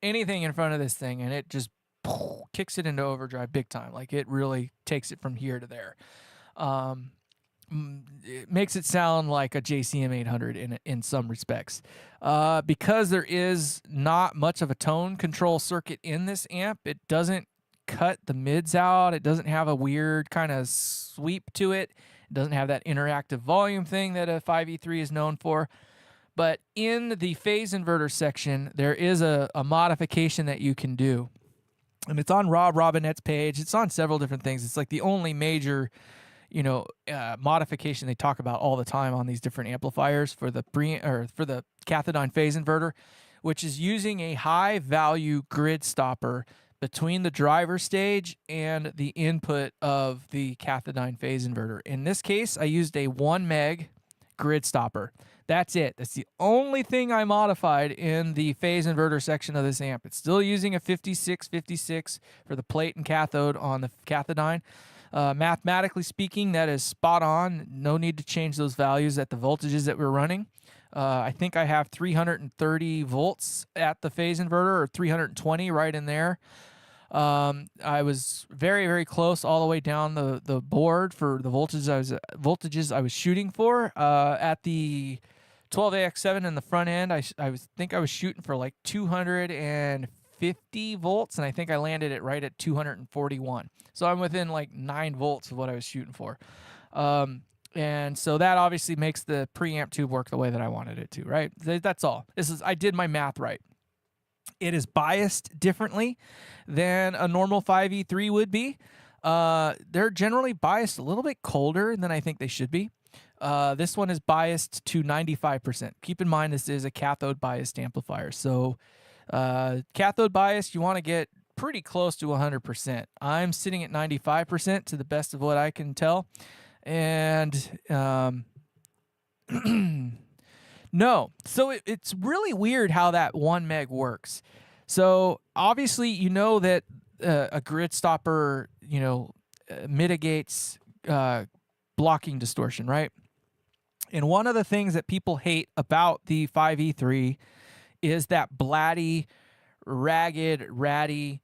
anything in front of this thing, and it just kicks it into overdrive big time. Like it really takes it from here to there. It makes it sound like a JCM 800 in some respects. Because there is not much of a tone control circuit in this amp, it doesn't cut the mids out. It doesn't have a weird kind of sweep to it. It doesn't have that interactive volume thing that a 5E3 is known for. But in the phase inverter section, there is a modification that you can do. And it's on Rob Robinette's page. It's on several different things. It's like the only major, modification they talk about all the time on these different amplifiers for the cathodiene phase inverter, which is using a high value grid stopper between the driver stage and the input of the cathodiene phase inverter. In this case, I used a 1 meg grid stopper. That's it. That's the only thing I modified in the phase inverter section of this amp. It's still using a 5656 for the plate and cathode on the cathodiene. Mathematically speaking, that is spot on. No need to change those values at the voltages that we're running. I think I have 330 volts at the phase inverter, or 320 right in there. I was very, very close all the way down the board for the voltages I was shooting for. At the 12AX7 in the front end, I think I was shooting for like 250 volts, and I think I landed it right at 241. So I'm within like 9 volts of what I was shooting for. And so that obviously makes the preamp tube work the way that I wanted it to, right? That's all. I did my math right. It is biased differently than a normal 5E3 would be. They're generally biased a little bit colder than I think they should be. This one is biased to 95%. Keep in mind, this is a cathode biased amplifier. So cathode biased, you want to get pretty close to 100%. I'm sitting at 95% to the best of what I can tell. And no. So it's really weird how that 1 meg works. So obviously, you know that a grid stopper, mitigates blocking distortion, right? And one of the things that people hate about the 5E3 is that blatty, ragged, ratty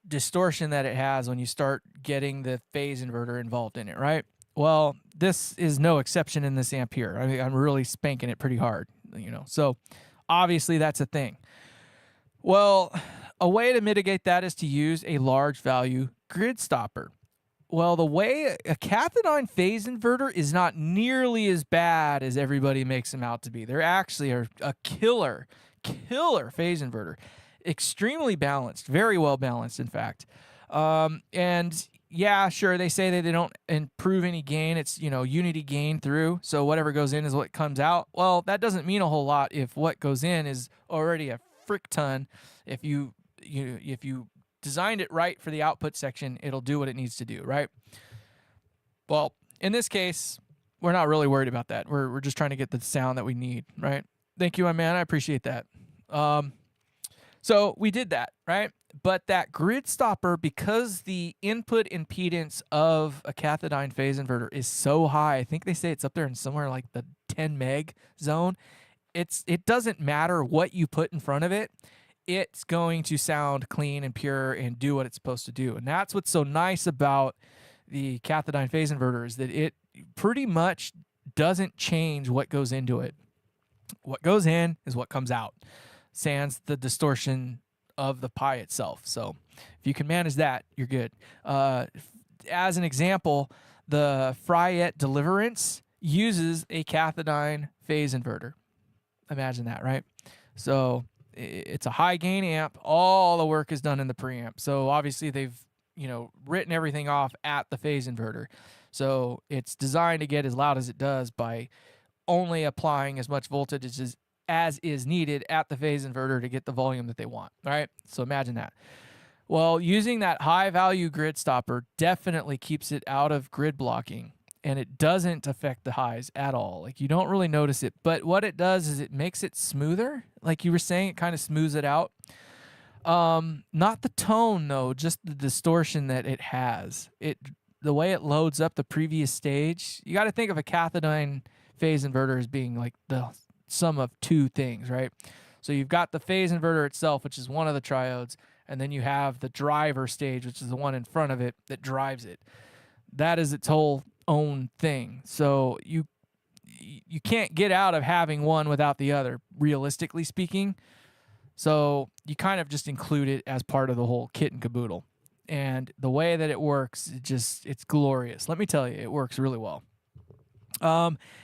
distortion that it has when you start getting the phase inverter involved in it, right? Well, this is no exception in this amp here. I mean, I'm really spanking it pretty hard, So obviously that's a thing. Well, a way to mitigate that is to use a large value grid stopper. Well, the way a Cathodyne phase inverter is not nearly as bad as everybody makes them out to be. They're actually a killer phase inverter. Extremely balanced, very well balanced, in fact. And yeah, sure, they say that they don't improve any gain. It's, unity gain through. So whatever goes in is what comes out. Well, that doesn't mean a whole lot if what goes in is already a frick ton. If you designed it right for the output section, it'll do what it needs to do, right? Well, in this case, we're not really worried about that. We're just trying to get the sound that we need, right? Thank you, my man. I appreciate that. So we did that, right? But that grid stopper, because the input impedance of a Cathodyne phase inverter is so high, I think they say it's up there in somewhere like the 10 meg zone. It doesn't matter what you put in front of it. It's going to sound clean and pure and do what it's supposed to do. And that's what's so nice about the Cathodyne phase inverter, is that it pretty much doesn't change what goes into it. What goes in is what comes out, sans the distortion of the Pi itself. So if you can manage that, you're good. As an example, the Fryette Deliverance uses a Cathodyne phase inverter. Imagine that, right? So it's a high gain amp. All the work is done in the preamp. So obviously they've, written everything off at the phase inverter. So it's designed to get as loud as it does by only applying as much voltage as is needed at the phase inverter to get the volume that they want. All right. So imagine that. Well, using that high value grid stopper definitely keeps it out of grid blocking, and it doesn't affect the highs at all. Like, you don't really notice it, but what it does is it makes it smoother. Like you were saying, it kind of smooths it out. Not the tone though, just the distortion that it has. The way it loads up the previous stage. You got to think of a Cathodyne phase inverter as being like the sum of two things, right? So you've got the phase inverter itself, which is one of the triodes, and then you have the driver stage, which is the one in front of it that drives it. That is its whole own thing. So you can't get out of having one without the other, realistically speaking. So you kind of just include it as part of the whole kit and caboodle. And the way that it works, it's glorious. Let me tell you, it works really well.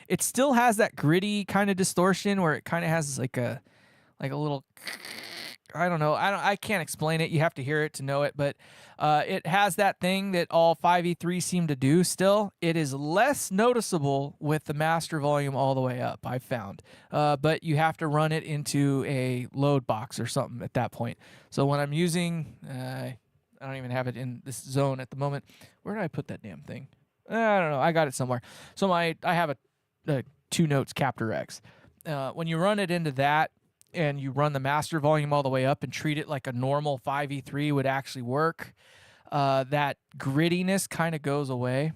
It still has that gritty kind of distortion where it kind of has like a little, I don't know. I can't explain it. You have to hear it to know it, but it has that thing that all 5E3 seem to do still. It is less noticeable with the master volume all the way up, I've found. But you have to run it into a load box or something at that point. So when I'm using, I don't even have it in this zone at the moment. Where did I put that damn thing? I don't know. I got it somewhere. So I have a 2 notes Captor X. When you run it into that and you run the master volume all the way up and treat it like a normal 5E3 would actually work, that grittiness kind of goes away.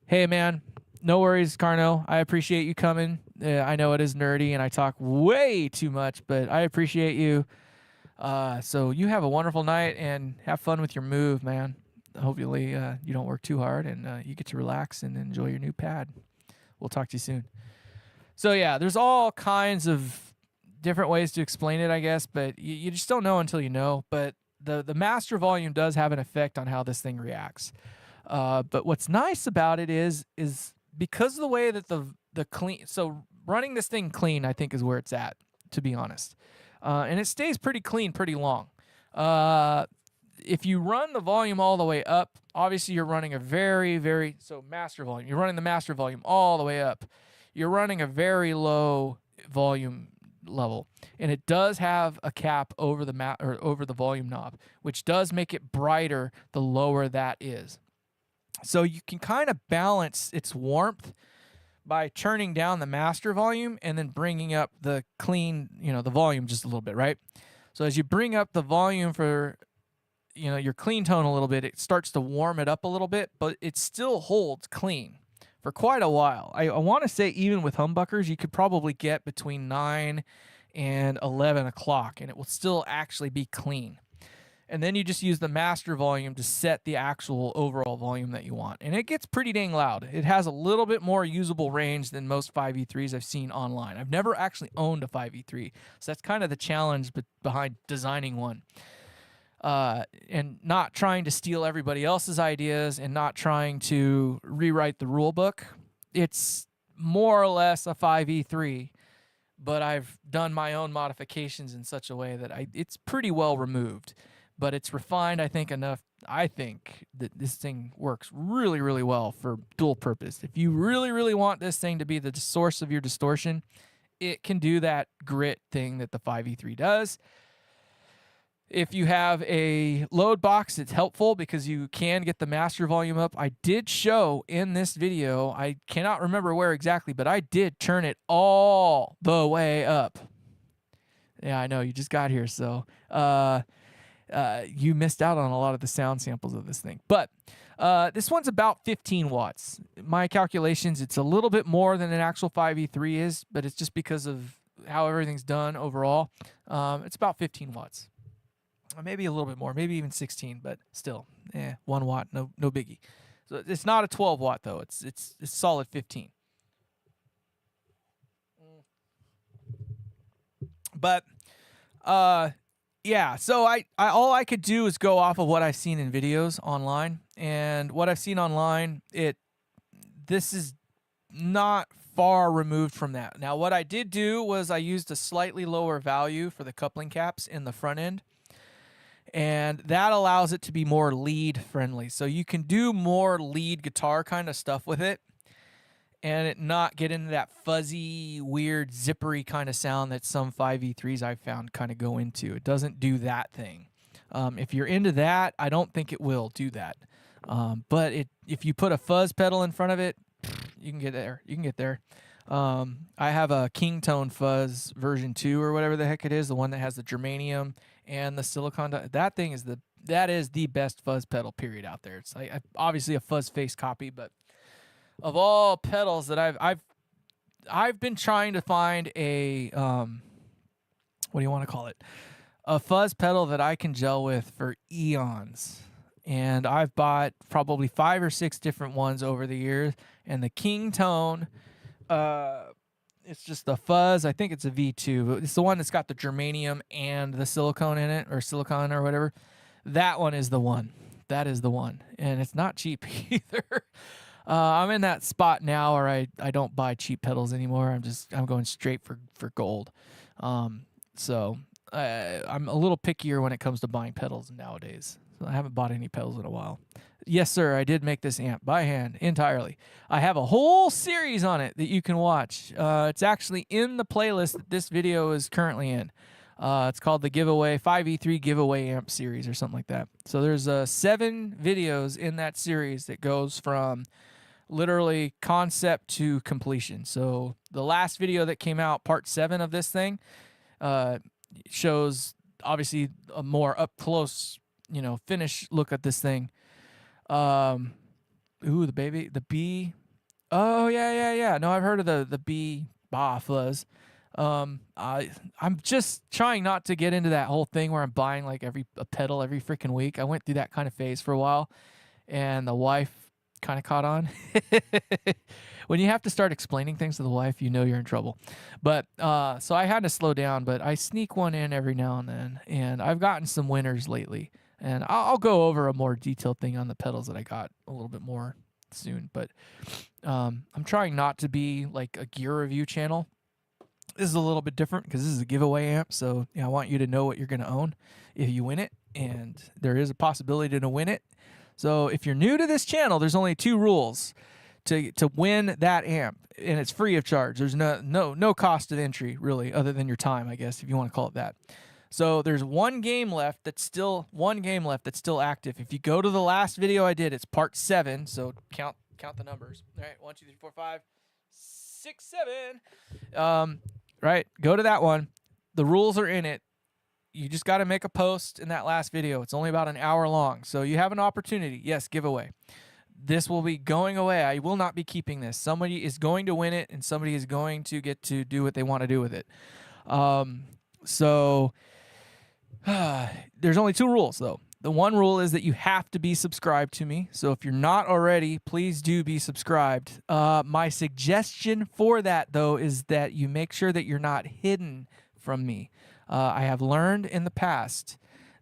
Hey, man, no worries, Carno. I appreciate you coming. I know it is nerdy and I talk way too much, but I appreciate you. So you have a wonderful night and have fun with your move, man. Hopefully, you don't work too hard and you get to relax and enjoy your new pad. We'll talk to you soon. So yeah, there's all kinds of different ways to explain it, I guess, but you just don't know until you know. But the master volume does have an effect on how this thing reacts. But what's nice about it is because of the way that the clean, so running this thing clean, I think is where it's at, to be honest. And it stays pretty clean pretty long. If you run the volume all the way up, obviously you're running a so master volume. You're running the master volume all the way up. You're running a very low volume level, and it does have a cap over the over the volume knob, which does make it brighter the lower that is. So you can kind of balance its warmth by turning down the master volume and then bringing up the clean, the volume just a little bit, right? So as you bring up the volume for, your clean tone a little bit, it starts to warm it up a little bit, but it still holds clean for quite a while. I want to say even with humbuckers, you could probably get between 9 and 11 o'clock, and it will still actually be clean. And then you just use the master volume to set the actual overall volume that you want. And it gets pretty dang loud. It has a little bit more usable range than most 5E3s I've seen online. I've never actually owned a 5E3, so that's kind of the challenge behind designing one. And not trying to steal everybody else's ideas and not trying to rewrite the rule book. It's more or less a 5E3, but I've done my own modifications in such a way that it's pretty well removed. But it's refined, I think, enough. I think that this thing works really, really well for dual purpose. If you really, really want this thing to be the source of your distortion, it can do that grit thing that the 5E3 does. If you have a load box, it's helpful because you can get the master volume up. I did show in this video, I cannot remember where exactly, but I did turn it all the way up. Yeah, I know, you just got here, so you missed out on a lot of the sound samples of this thing. But this one's about 15 watts. My calculations, it's a little bit more than an actual 5E3 is, but it's just because of how everything's done overall. It's about 15 watts. Maybe a little bit more, maybe even 16, but still, 1 watt, no biggie. So it's not a 12 watt though. It's solid 15. But yeah, so I all I could do is go off of what I've seen in videos online, and what I've seen online, this is not far removed from that. Now, what I did do was I used a slightly lower value for the coupling caps in the front end, and that allows it to be more lead friendly. So you can do more lead guitar kind of stuff with it and it not get into that fuzzy, weird, zippery kind of sound that some 5E3s I've found kind of go into. It doesn't do that thing. If you're into that, I don't think it will do that. But if you put a fuzz pedal in front of it, you can get there. You can get there. I have a King Tone Fuzz version 2 or whatever the heck it is, the one that has the germanium and the silicon. That thing is that is the best fuzz pedal period out there. It's like obviously a fuzz face copy, but of all pedals that I've been trying to find a what do you want to call it? A fuzz pedal that I can gel with for eons. And I've bought probably 5 or 6 different ones over the years, and the King Tone, it's just the fuzz. I think it's a V2, but it's the one that's got the germanium and the silicone in it, or silicon or whatever. That one is the one. That is the one. And it's not cheap either. I'm in that spot now where I don't buy cheap pedals anymore. I'm going straight for gold. So I'm a little pickier when it comes to buying pedals nowadays. So I haven't bought any pedals in a while. Yes, sir, I did make this amp by hand entirely. I have a whole series on it that you can watch. It's actually in the playlist that this video is currently in. It's called the Giveaway 5E3 Giveaway Amp Series or something like that. So there's 7 videos in that series that goes from literally concept to completion. So the last video that came out, part 7 of this thing, shows obviously a more up close, finish look at this thing. The B. Oh yeah. No, I've heard of the B Bah, fuzz. I'm just trying not to get into that whole thing where I'm buying like a pedal every freaking week. I went through that kind of phase for a while, and the wife kind of caught on. When you have to start explaining things to the wife, you know you're in trouble. But so I had to slow down, but I sneak one in every now and then, and I've gotten some winners lately. And I'll go over a more detailed thing on the pedals that I got a little bit more soon. But I'm trying not to be like a gear review channel. This is a little bit different because this is a giveaway amp. So I want you to know what you're going to own if you win it. And there is a possibility to win it. So if you're new to this channel, there's only 2 rules to win that amp, and it's free of charge. There's no cost of entry really, other than your time, I guess, if you want to call it that. So there's one game left that's still active. If you go to the last video I did, it's part 7. So count the numbers. All right, 1, 2, 3, 4, 5, 6, 7. Right, go to that one. The rules are in it. You just got to make a post in that last video. It's only about an hour long, so you have an opportunity. Yes, giveaway. This will be going away. I will not be keeping this. Somebody is going to win it, and somebody is going to get to do what they want to do with it. There's only 2 rules, though. The one rule is that you have to be subscribed to me. So if you're not already, please do be subscribed. My suggestion for that, though, is that you make sure that you're not hidden from me. I have learned in the past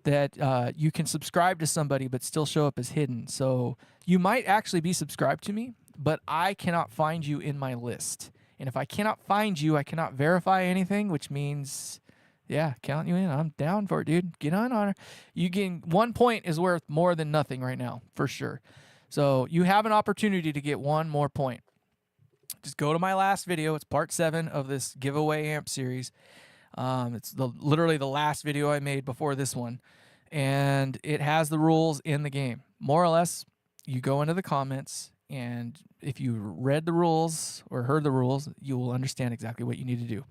that you can subscribe to somebody but still show up as hidden. So you might actually be subscribed to me, but I cannot find you in my list. And if I cannot find you, I cannot verify anything, which means, yeah, count you in. I'm down for it, dude. Get on her. You getting 1 point is worth more than nothing right now, for sure. So you have an opportunity to get 1 more point. Just go to my last video. It's part 7 of this giveaway amp series. It's literally the last video I made before this one, and it has the rules in the game. More or less, you go into the comments, and if you read the rules or heard the rules, you will understand exactly what you need to do.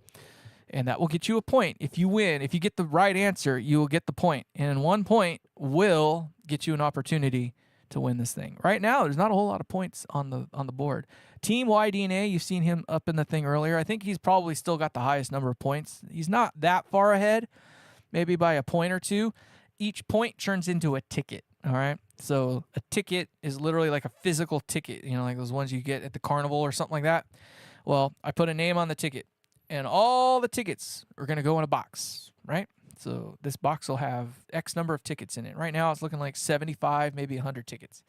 And that will get you a point. If you win, if you get the right answer, you will get the point. And 1 point will get you an opportunity to win this thing. Right now, there's not a whole lot of points on the board. Team YDNA, you've seen him up in the thing earlier. I think he's probably still got the highest number of points. He's not that far ahead, maybe by a point or 2. Each point turns into a ticket, all right? So a ticket is literally like a physical ticket, you know, like those ones you get at the carnival or something like that. Well, I put a name on the ticket, and all the tickets are going to go in a box, right? So this box will have X number of tickets in it. Right now, it's looking like 75, maybe 100 tickets.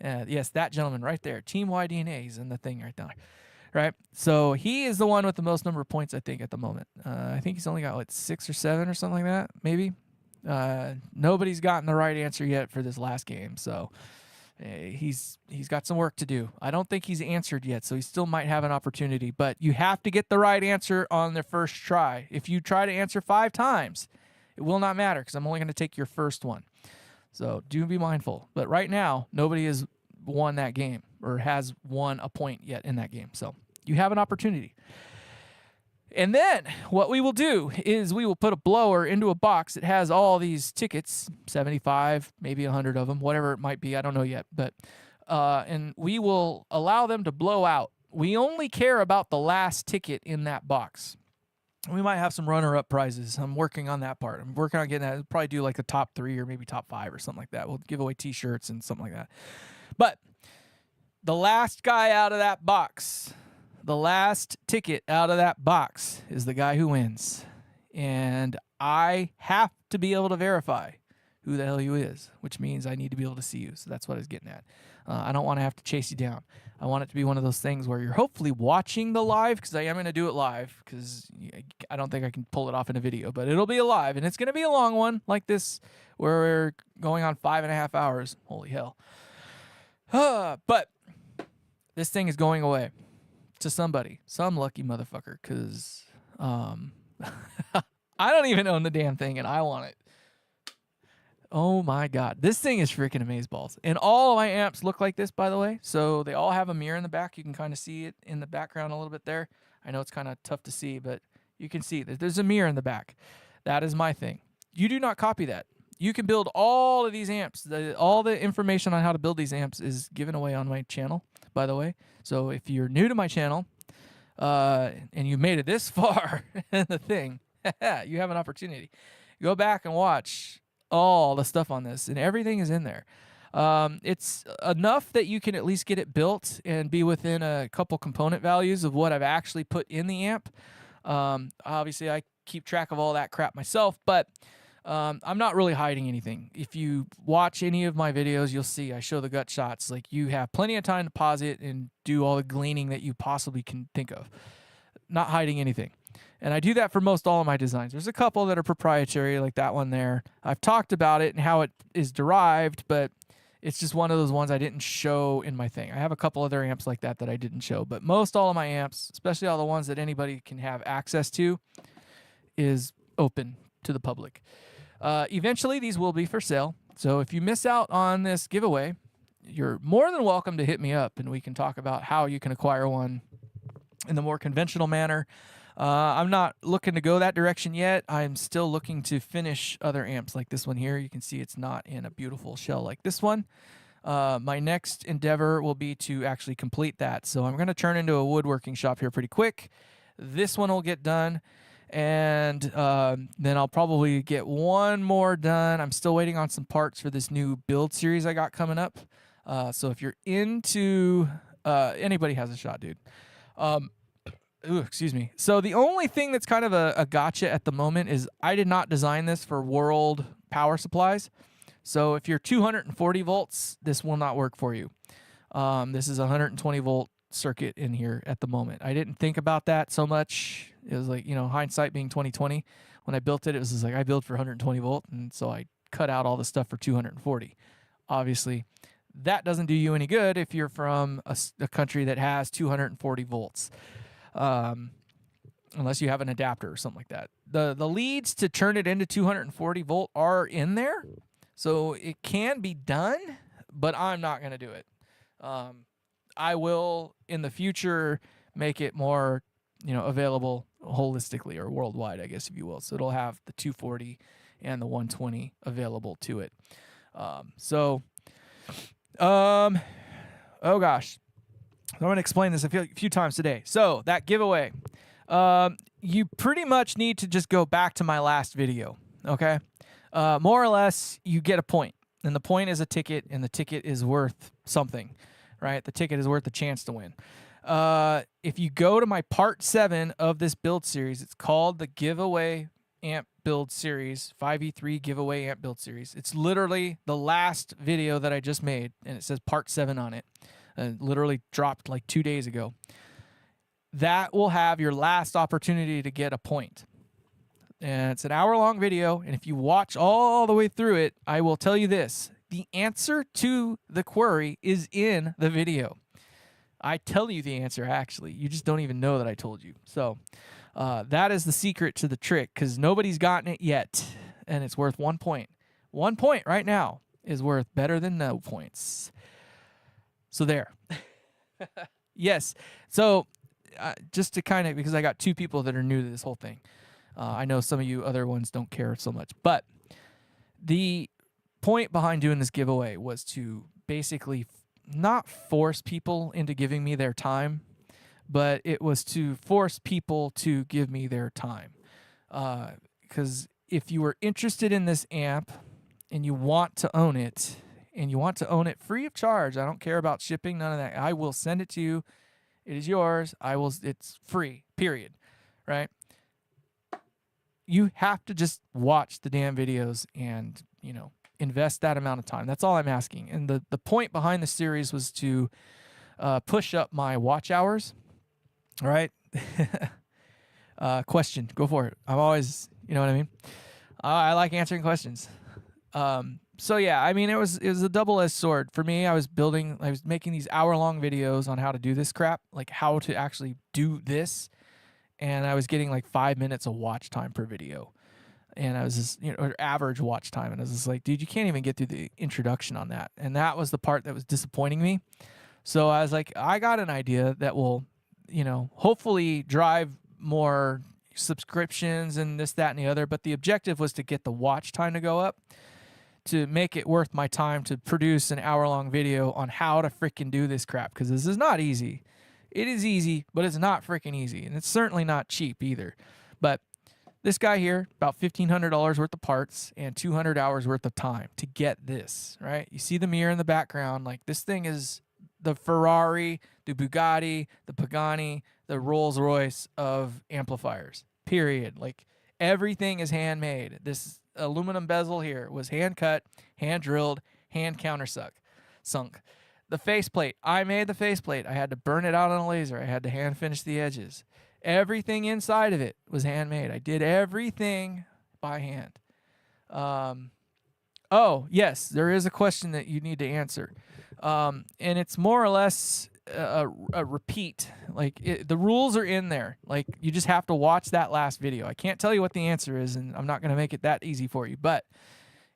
Yes, that gentleman right there, Team YDNA, is in the thing right there, right? So he is the one with the most number of points, I think, at the moment. I think he's only got, what, 6 or 7 or something like that, maybe? Nobody's gotten the right answer yet for this last game, so he's got some work to do. I don't think he's answered yet, so he still might have an opportunity. But you have to get the right answer on the first try. If you try to answer 5 times, it will not matter because I'm only going to take your first one. So do be mindful. But right now, nobody has won that game or has won a point yet in that game. So you have an opportunity. And then what we will do is we will put a blower into a box that has all these tickets, 75, maybe 100 of them, whatever it might be. I don't know yet. But and we will allow them to blow out. We only care about the last ticket in that box. We might have some runner-up prizes. I'm working on that part. I'm working on getting that. We'll probably do like the top 3 or maybe top 5 or something like that. We'll give away T-shirts and something like that. But the last guy out of that box, the last ticket out of that box is the guy who wins. And I have to be able to verify who the hell you is, which means I need to be able to see you. So that's what I was getting at. I don't want to have to chase you down. I want it to be one of those things where you're hopefully watching the live, because I am going to do it live, because I don't think I can pull it off in a video, but it'll be a live, and it's going to be a long one like this where we're going on 5.5 hours. Holy hell. But this thing is going away to somebody, some lucky motherfucker, because I don't even own the damn thing, and I want it. Oh my God. This thing is freaking amazeballs. And all of my amps look like this, by the way. So they all have a mirror in the back. You can kind of see it in the background a little bit there. I know it's kind of tough to see, but you can see there's a mirror in the back. That is my thing. You do not copy that. You can build all of these amps. All the information on how to build these amps is given away on my channel, by the way. So if you're new to my channel, and you made it this far in the thing, you have an opportunity. Go back and watch all the stuff on this, and everything is in there. It's enough that you can at least get it built and be within a couple component values of what I've actually put in the amp. Obviously, I keep track of all that crap myself, but I'm not really hiding anything. If you watch any of my videos, you'll see I show the gut shots. Like, you have plenty of time to pause it and do all the gleaning that you possibly can think of. Not hiding anything. And I do that for most all of my designs. There's a couple that are proprietary, like that one there. I've talked about it and how it is derived, but it's just one of those ones I didn't show in my thing. I have a couple other amps like that that I didn't show, but most all of my amps, especially all the ones that anybody can have access to, is open to the public. Eventually, these will be for sale. So if you miss out on this giveaway, you're more than welcome to hit me up, and we can talk about how you can acquire one in the more conventional manner. I'm not looking to go that direction yet. I'm still looking to finish other amps like this one here. You can see it's not in a beautiful shell like this one. My next endeavor will be to actually complete that. So I'm going to turn into a woodworking shop here pretty quick. This one will get done, and then I'll probably get one more done. I'm still waiting on some parts for this new build series I got coming up. So if you're into anybody has a shot, dude. Ooh, excuse me. So the only thing that's kind of a gotcha at the moment is I did not design this for world power supplies. So if you're 240 volts, this will not work for you. This is a 120 volt circuit in here at the moment. I didn't think about that so much. It was like, hindsight being 2020. When I built it, it was just like I built for 120 volt, and so I cut out all the stuff for 240. Obviously, that doesn't do you any good if you're from a country that has 240 volts. Unless you have an adapter or something like that. The leads to turn it into 240 volt are in there, so it can be done, but I'm not going to do it. I will in the future make it more, available holistically or worldwide, I guess, if you will. So it'll have the 240 and the 120 available to it. Oh gosh. I'm going to explain this a few times today. So that giveaway, you pretty much need to just go back to my last video, okay? More or less, you get a point, and the point is a ticket, and the ticket is worth something, right? The ticket is worth a chance to win. If you go to my part 7 of this build series, it's called the Giveaway Amp Build Series, 5E3 Giveaway Amp Build Series. It's literally the last video that I just made, and it says part 7 on it. Literally dropped like 2 days ago. That will have your last opportunity to get a point. And it's an hour-long video, and if you watch all the way through it, I will tell you this. The answer to the query is in the video. I tell you the answer, actually. You just don't even know that I told you. So that is the secret to the trick, because nobody's gotten it yet, and it's worth 1 point. 1 point right now is worth better than no points. So there. Yes. So just to kind of, because I got 2 people that are new to this whole thing. I know some of you other ones don't care so much. But the point behind doing this giveaway was to basically not force people into giving me their time, but it was to force people to give me their time. Because if you were interested in this amp and you want to own it, and you want to own it free of charge, I don't care about shipping, none of that. I will send it to you. It is yours. It's free, period, right? You have to just watch the damn videos and, invest that amount of time. That's all I'm asking. And the point behind the series was to push up my watch hours, all right? Question, go for it. I'm always, you know what I mean? I like answering questions. So yeah, I mean, it was a double-edged sword. For me, I was making these hour-long videos on how to do this crap, like how to actually do this, and I was getting like 5 minutes of watch time per video. And I was just, or average watch time, and I was just like, dude, you can't even get through the introduction on that. And that was the part that was disappointing me. So I was like, I got an idea that will, hopefully drive more subscriptions and this, that, and the other. But the objective was to get the watch time to go up, to make it worth my time to produce an hour-long video on how to freaking do this crap, because this is not easy. It is easy, but it's not freaking easy. And it's certainly not cheap either. But this guy here, about $1,500 worth of parts and 200 hours worth of time to get this, right? You see the mirror in the background. Like, this thing is the Ferrari, the Bugatti, the Pagani, the Rolls Royce of amplifiers, period. Like, everything is handmade. This aluminum bezel here was hand cut, hand drilled, hand sunk. The faceplate, I made the faceplate. I had to burn it out on a laser. I had to hand finish the edges. Everything inside of it was handmade. I did everything by hand. Oh, yes, there is a question that you need to answer. And it's more or less a repeat. Like, the rules are in there. Like, you just have to watch that last video. I can't tell you what the answer is, and I'm not going to make it that easy for you. But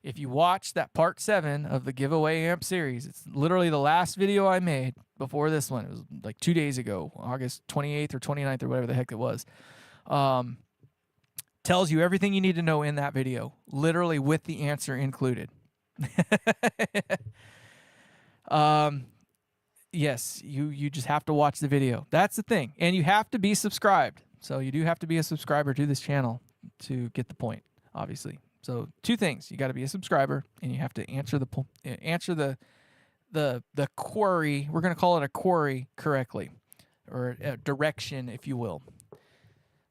if you watch that part 7 of the giveaway amp series, it's literally the last video I made before this one. It was like 2 days ago, August 28th or 29th or whatever the heck it was. Tells you everything you need to know in that video, literally with the answer included. Yes, you just have to watch the video. That's the thing. And you have to be subscribed. So you do have to be a subscriber to this channel to get the point, obviously. So 2 things: you got to be a subscriber, and you have to answer the query. We're going to call it a query correctly, or a direction, if you will.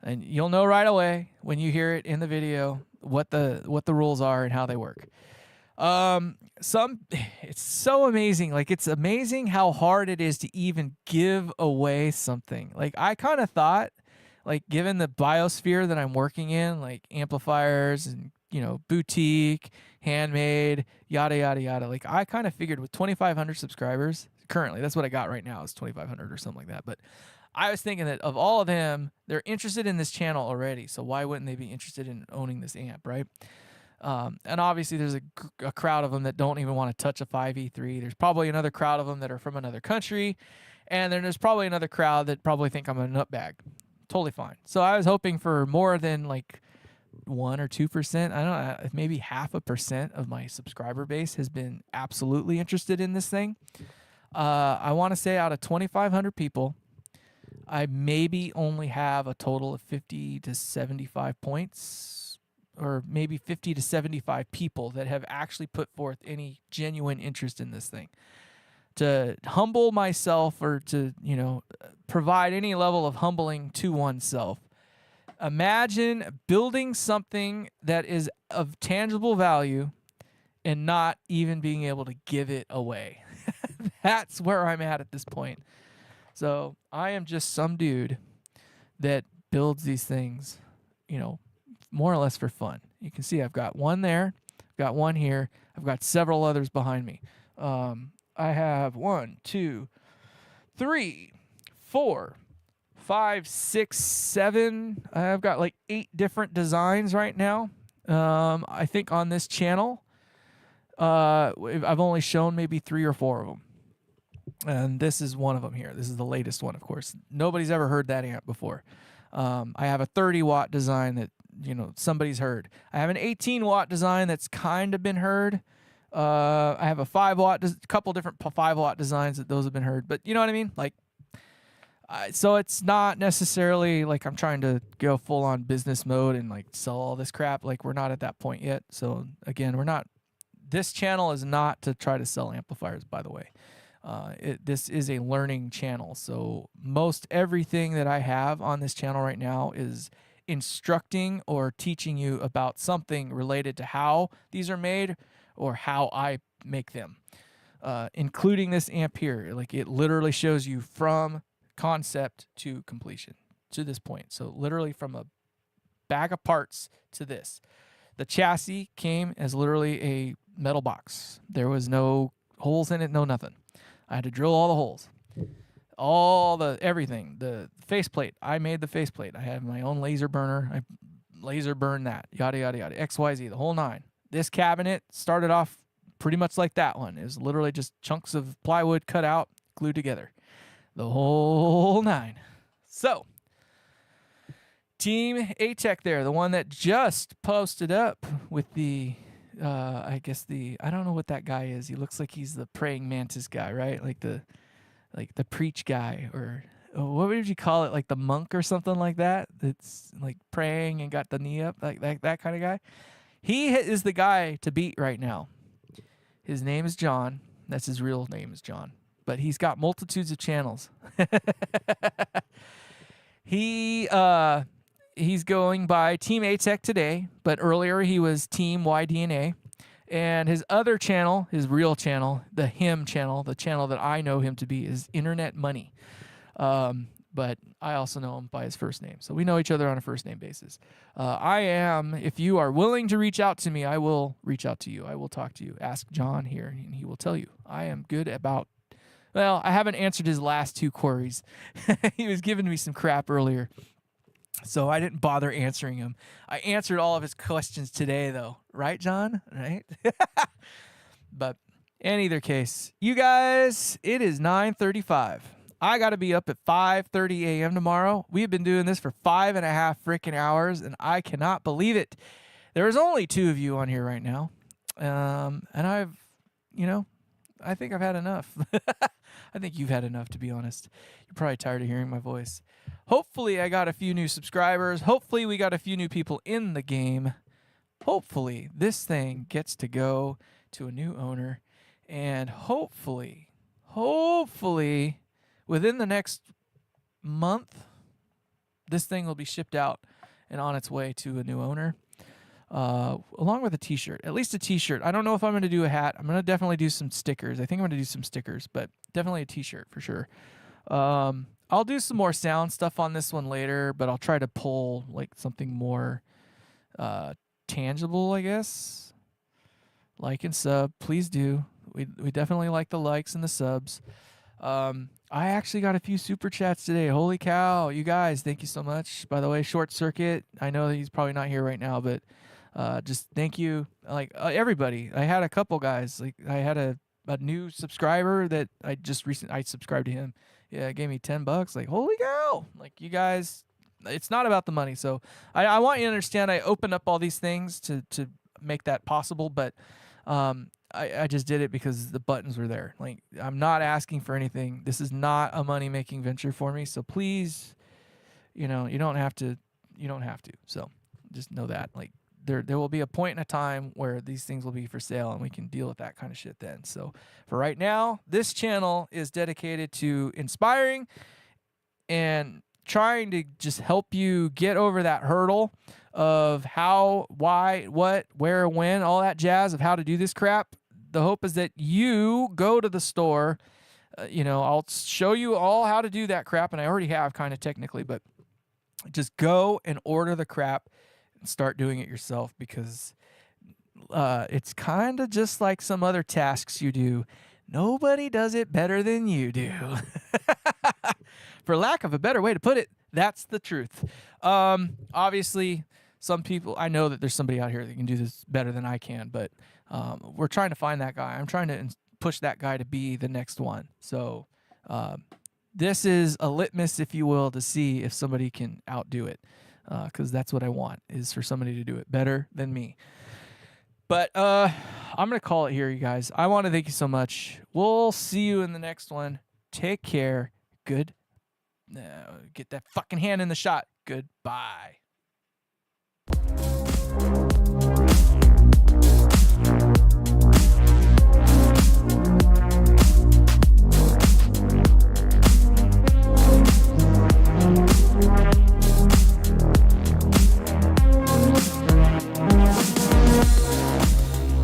And you'll know right away when you hear it in the video what the rules are and how they work. It's so amazing. Like, it's amazing how hard it is to even give away something. Like, I kind of thought, like, given the biosphere that I'm working in, like amplifiers and, boutique, handmade, yada, yada, yada. Like, I kind of figured with 2,500 subscribers, currently, that's what I got right now, is 2,500 or something like that. But I was thinking that of all of them, they're interested in this channel already. So why wouldn't they be interested in owning this amp, right? And obviously there's a crowd of them that don't even want to touch a 5E3. There's probably another crowd of them that are from another country. And then there's probably another crowd that probably think I'm a nutbag. Totally fine. So I was hoping for more than like 1 or 2%. I don't know, maybe 0.5% of my subscriber base has been absolutely interested in this thing. I want to say out of 2,500 people, I maybe only have a total of 50 to 75 points, or maybe 50 to 75 people that have actually put forth any genuine interest in this thing. To humble myself, or to, provide any level of humbling to oneself. Imagine building something that is of tangible value and not even being able to give it away. That's where I'm at this point. So I am just some dude that builds these things, more or less for fun. You can see I've got one there, I've got one here, I've got several others behind me. I have 1, 2, 3, 4, 5, 6, 7. I've got like 8 different designs right now. I think on this channel, I've only shown maybe 3 or 4 of them. And this is one of them here. This is the latest one, of course. Nobody's ever heard that amp before. I have a 30-watt design that, somebody's heard. I have an 18-watt design that's kind of been heard. I have a 5-watt, couple different 5-watt designs that those have been heard. But you know what I mean? Like, so it's not necessarily like I'm trying to go full-on business mode and like sell all this crap. Like, we're not at that point yet. So again, this channel is not to try to sell amplifiers, by the way. This is a learning channel. So most everything that I have on this channel right now is instructing or teaching you about something related to how these are made or how I make them, including this amp here. Like, it literally shows you from concept to completion to this point. So literally from a bag of parts to this. The chassis came as literally a metal box. There was no holes in it, no nothing. I had to drill all the holes, everything. The faceplate, I made the faceplate. I have my own laser burner. I laser burn that, yada, yada, yada, XYZ, the whole 9. This cabinet started off pretty much like that one. It was literally just chunks of plywood cut out, glued together. The whole 9. So, Team A-Tech there, the one that just posted up with the, I don't know what that guy is. He looks like he's the praying mantis guy, right? Like the preach guy, or what would you call it? Like the monk or something like that. It's like praying and got the knee up, like that kind of guy. He is the guy to beat right now. His name is John. That's his real name is John. But he's got multitudes of channels. He's going by Team ATech today, but earlier he was Team YDNA. And his other channel, his real channel, the him channel, the channel that I know him to be, is Internet Money. But I also know him by his first name. So we know each other on a first name basis. If you are willing to reach out to me, I will reach out to you. I will talk to you. Ask John here, and he will tell you. I am good about, well, I haven't answered his last 2 queries. He was giving me some crap earlier, so I didn't bother answering him. I answered all of his questions today, though. Right, John? Right? But in either case, you guys, it is 9:35. I got to be up at 5:30 a.m. tomorrow. We've been doing this for 5.5 freaking hours, and I cannot believe it. There's only 2 of you on here right now. And I think I've had enough. I think you've had enough, to be honest. You're probably tired of hearing my voice. Hopefully, I got a few new subscribers. Hopefully, we got a few new people in the game. Hopefully, this thing gets to go to a new owner. And hopefully, within the next month, this thing will be shipped out and on its way to a new owner, along with a t-shirt, at least a t-shirt. I don't know if I'm going to do a hat. I'm going to definitely do some stickers. I think I'm going to do some stickers, but definitely a t-shirt for sure. I'll do some more sound stuff on this one later, but I'll try to pull like something more tangible, I guess. Like and sub, please do. We definitely like the likes and the subs. I actually got a few super chats today. Holy cow, you guys, thank you so much. By the way, Short Circuit, I know that he's probably not here right now, but just thank you. Like everybody, I had a couple guys. Like I had a new subscriber that I subscribed to him. Yeah, gave me $10. Like holy cow, like you guys, it's not about the money. So I want you to understand. I opened up all these things to make that possible, but I just did it because the buttons were there. Like I'm not asking for anything. This is not a money-making venture for me. So please, you don't have to. So just know that. Like there will be a point in a time where these things will be for sale and we can deal with that kind of shit then. So for right now, this channel is dedicated to inspiring and trying to just help you get over that hurdle of how, why, what, where, when, all that jazz of how to do this crap. The hope is that you go to the store. I'll show you all how to do that crap, and I already have kind of technically, but just go and order the crap and start doing it yourself, because it's kind of just like some other tasks you do. Nobody does it better than you do. For lack of a better way to put it, that's the truth. Obviously, some people, I know that there's somebody out here that can do this better than I can, but we're trying to find that guy. I'm trying to push that guy to be the next one. So this is a litmus, if you will, to see if somebody can outdo it, because that's what I want, is for somebody to do it better than me. But I'm going to call it here, you guys. I want to thank you so much. We'll see you in the next one. Take care. Get that fucking hand in the shot. Goodbye.